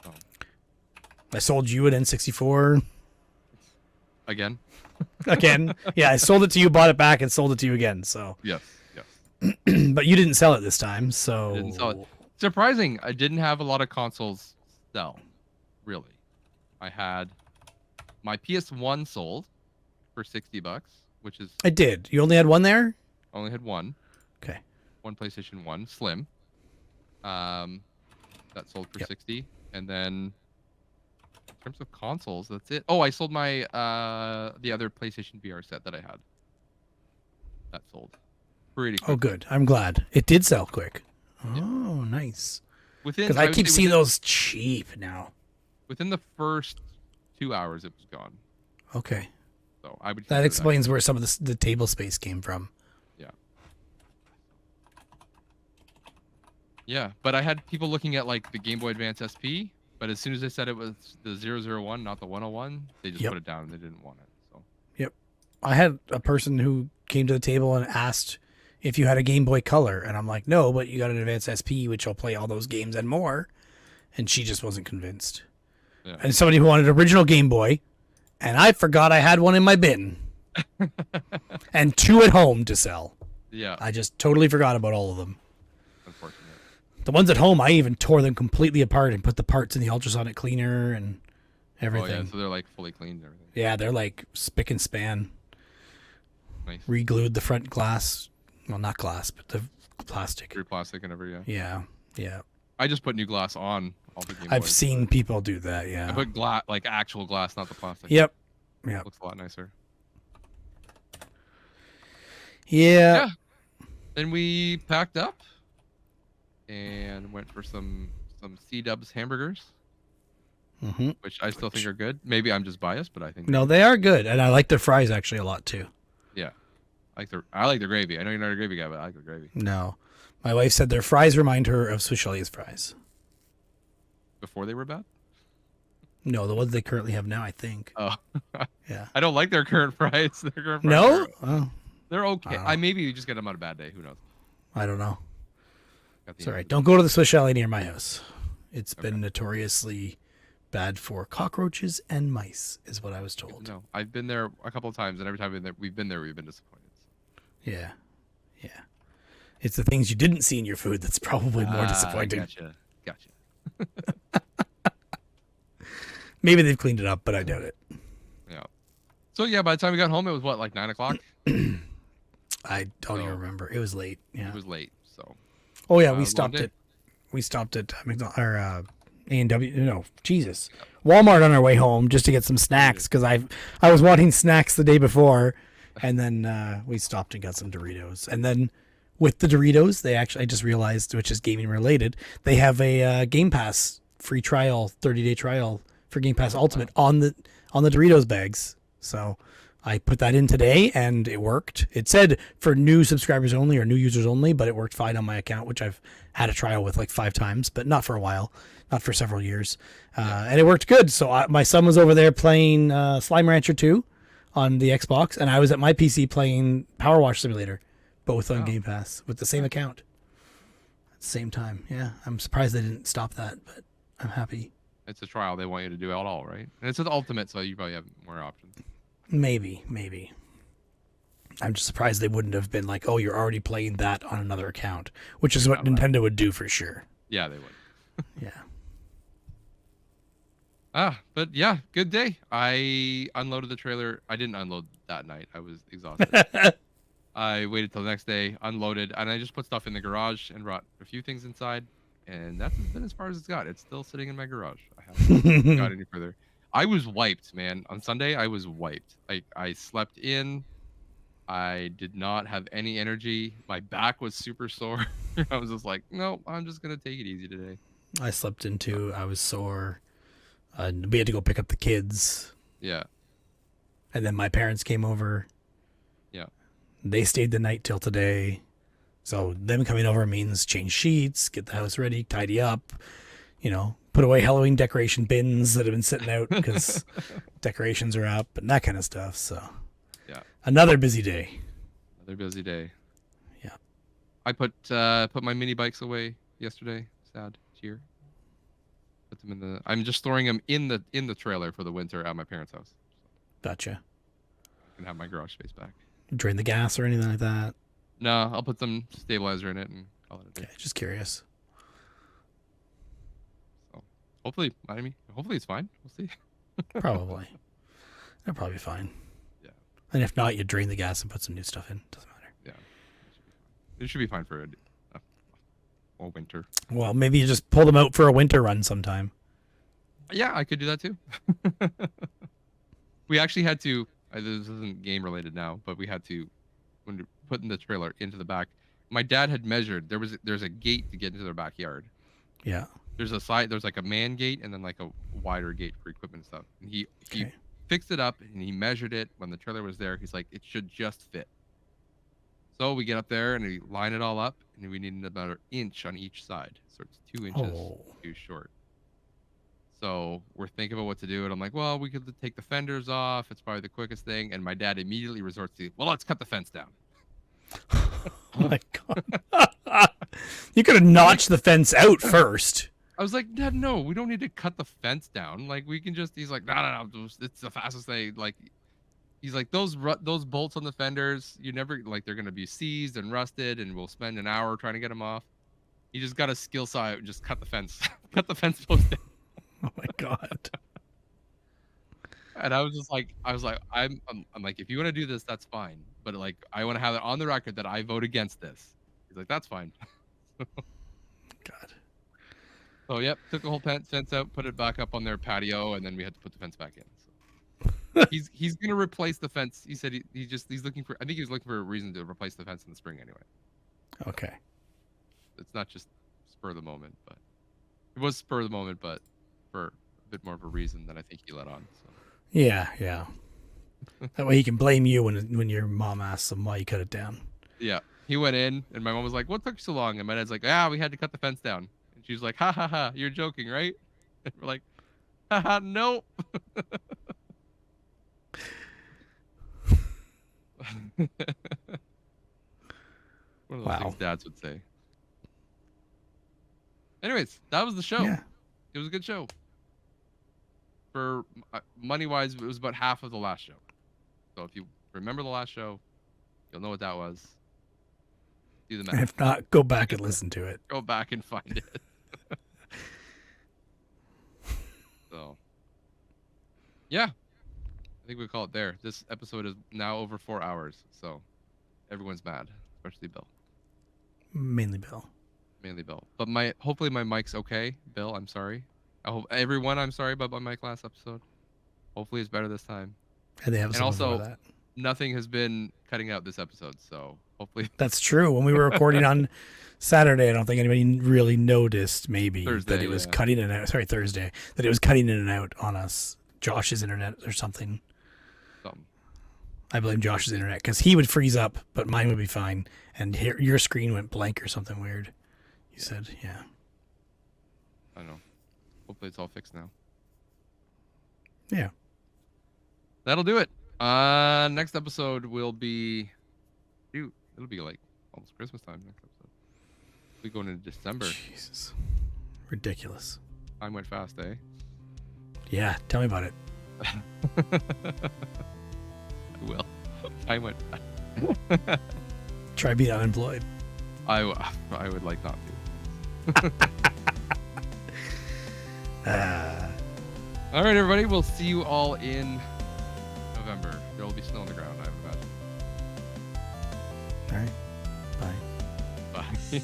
Oh. I sold you an N64. Again? Again. Yeah, I sold it to you, bought it back, and sold it to you again. So Yes. but you didn't sell it this time, so I didn't sell it. Surprising, I didn't have a lot of consoles sell. Really. I had my PS1 sold for $60, which is I did. You only had one there? only had one. Okay. One PlayStation 1 Slim. That sold for 60. And then in terms of consoles, that's it. Oh, I sold my the other PlayStation VR set that I had. That sold pretty quick. Oh, good. I'm glad. It did sell quick. Oh, nice. Because I keep seeing those cheap now. Within the first 2 hours, it was gone. Okay. So I would. That explains where some of the table space came from. Yeah. Yeah, but I had people looking at like the Game Boy Advance SP, but as soon as they said it was the 001, not the 101, they just put it down and they didn't want it. So. Yep. I had a person who came to the table and asked if you had a Game Boy Color, and I'm like, no, but you got an Advance SP, which will play all those games and more, and she just wasn't convinced. Yeah. And somebody who wanted original Game Boy, and I forgot I had one in my bin, and 2 at home to sell. Yeah. I just totally forgot about all of them. Unfortunate. The ones at home, I even tore them completely apart and put the parts in the ultrasonic cleaner and everything. Oh yeah, so they're like fully cleaned and everything. Yeah, they're like spick and span. Nice. Re-glued the front glass. Well, not glass, but the plastic. Free plastic and everything. Yeah, yeah. I just put new glass on all the Game I've Boys. seen people do that, yeah. I put glass, like actual glass, not the plastic. Yep. Yep. Looks a lot nicer. Yeah. Then we packed up and went for some C-Dubs hamburgers, which I still think are good. Maybe I'm just biased, but I think No, they are good, and I like their fries actually a lot too. Yeah, I like the gravy. I know you're not a gravy guy, but I like the gravy. No, my wife said their fries remind her of Swiss Chalet's fries. Before they were bad? No, the ones they currently have now, I think. Oh, yeah. I don't like their current fries. No? Oh, they're okay. Maybe you just get them on a bad day. Who knows? I don't know. It's all right. Don't go to the Swiss Chalet near my house. It's been notoriously bad for cockroaches and mice, is what I was told. No, I've been there a couple of times, and every time we've been there, we've been disappointed. Yeah, yeah. It's the things you didn't see in your food that's probably more disappointing. Gotcha. Maybe they've cleaned it up, but I doubt it. Yeah. So yeah, by the time we got home, it was what, like 9 o'clock? I don't even remember. It was late. Yeah. It was late. So. Oh yeah, we stopped at McDonald's or A&W. No, Jesus, Walmart on our way home just to get some snacks because I was wanting snacks the day before, and then we stopped and got some Doritos. And then with the Doritos, I just realized, which is gaming related, they have a Game Pass free trial, 30-day trial for Game Pass Ultimate on the Doritos bags. So I put that in today and it worked. It said for new subscribers only or new users only, but it worked fine on my account, which I've had a trial with like 5 times, but not for a while, not for several years. And it worked good. So my son was over there playing Slime Rancher 2 on the Xbox, and I was at my PC playing Power Wash Simulator, both on Game Pass with the same account at the same time. Yeah, I'm surprised they didn't stop that, but I'm happy. It's a trial. They want you to do it all, right? And it's an Ultimate, so you probably have more options. Maybe. I'm just surprised they wouldn't have been like, oh, you're already playing that on another account, which is what Nintendo would do for sure. Yeah, they would. Yeah. But yeah, good day. I unloaded the trailer. I didn't unload that night. I was exhausted. I waited till the next day, unloaded, and I just put stuff in the garage and brought a few things inside. And that's been as far as it's got. It's still sitting in my garage. I haven't got any further. I was wiped, man. On Sunday, I was wiped. I slept in. I did not have any energy. My back was super sore. I was just like, no, I'm just gonna take it easy today. I slept in too. I was sore. We had to go pick up the kids. Yeah. And then my parents came over. Yeah. They stayed the night till today. So them coming over means change sheets, get the house ready, tidy up, put away Halloween decoration bins that have been sitting out because decorations are up and that kind of stuff. So yeah. Another busy day. Another busy day. Yeah. I put my mini bikes away yesterday. Sad tear. Put them in the. I'm just storing them in the trailer for the winter at my parents' house. Gotcha. I can have my garage space back. Drain the gas or anything like that? No, I'll put some stabilizer in it and call it a day. Okay, just curious. So hopefully it's fine. We'll see. Probably. That'll probably be fine. Yeah. And if not, you drain the gas and put some new stuff in. Doesn't matter. Yeah. It should be fine for a winter. Well, maybe you just pull them out for a winter run sometime. Yeah, I could do that too. We actually had to. This isn't game related now, but we had to when you're putting the trailer into the back. My dad had measured. There's a gate to get into their backyard. Yeah. There's like a man gate and then like a wider gate for equipment and stuff. And he fixed it up and he measured it when the trailer was there. He's like, it should just fit. So we get up there and we line it all up and we need about an inch on each side. So it's 2 inches too short. So we're thinking about what to do. And I'm like, well, we could take the fenders off. It's probably the quickest thing. And my dad immediately resorts to, well, let's cut the fence down. Oh my God. You could have notched the fence out first. I was like, Dad, no, we don't need to cut the fence down. Like, we can just, he's like, no, it's the fastest thing. Like, he's like, those bolts on the fenders, you never, like, they're going to be seized and rusted and we'll spend an hour trying to get them off. He just got a skill saw and just cut the fence, cut the fence post down. Oh my God. And I was like, I'm like, if you want to do this, that's fine. But like, I want to have it on the record that I vote against this. He's like, that's fine. God. So yep, took the whole fence out, put it back up on their patio, and then we had to put the fence back in. So he's gonna replace the fence. He said he's looking for. I think he was looking for a reason to replace the fence in the spring anyway. Okay. It's not just spur of the moment, but it was spur of the moment, but for a bit more of a reason than I think he let on. So. Yeah. That way he can blame you when your mom asks him why you cut it down. Yeah, he went in, and my mom was like, "What took so long?" And my dad's like, we had to cut the fence down." And she's like, "Ha ha ha, you're joking, right?" And we're like, "Ha ha, no." One of those things dads would say. Anyways, that was the show. Yeah. It was a good show. For money-wise, it was about half of the last show. So if you remember the last show, you'll know what that was. Do the math. And if not, go back and listen to it. Go back and find it. So, yeah. I think we call it there. This episode is now over 4 hours, so everyone's mad, especially Bill. Mainly Bill. But hopefully my mic's okay. Bill, I'm sorry. I hope everyone, I'm sorry about my mic last episode. Hopefully it's better this time. And they have and also that. Nothing has been cutting out this episode, so hopefully that's true. When we were recording on Saturday, I don't think anybody really noticed maybe Thursday, that it was cutting in and out. Sorry, Thursday, that it was cutting in and out on us. Josh's internet or something. I blame Josh's internet because he would freeze up, but mine would be fine. And your screen went blank or something weird. You said, yeah. I know. Hopefully it's all fixed now. Yeah. That'll do it. Next episode will be... Dude, it'll be like almost Christmas time next episode. We'll be going into December. Jesus. Ridiculous. Time went fast, eh? Yeah, tell me about it. I will. Time went fast. Try being unemployed. I would like not to. All right, everybody. We'll see you all in November. There will be snow on the ground, I would imagine. All right. Bye. Bye.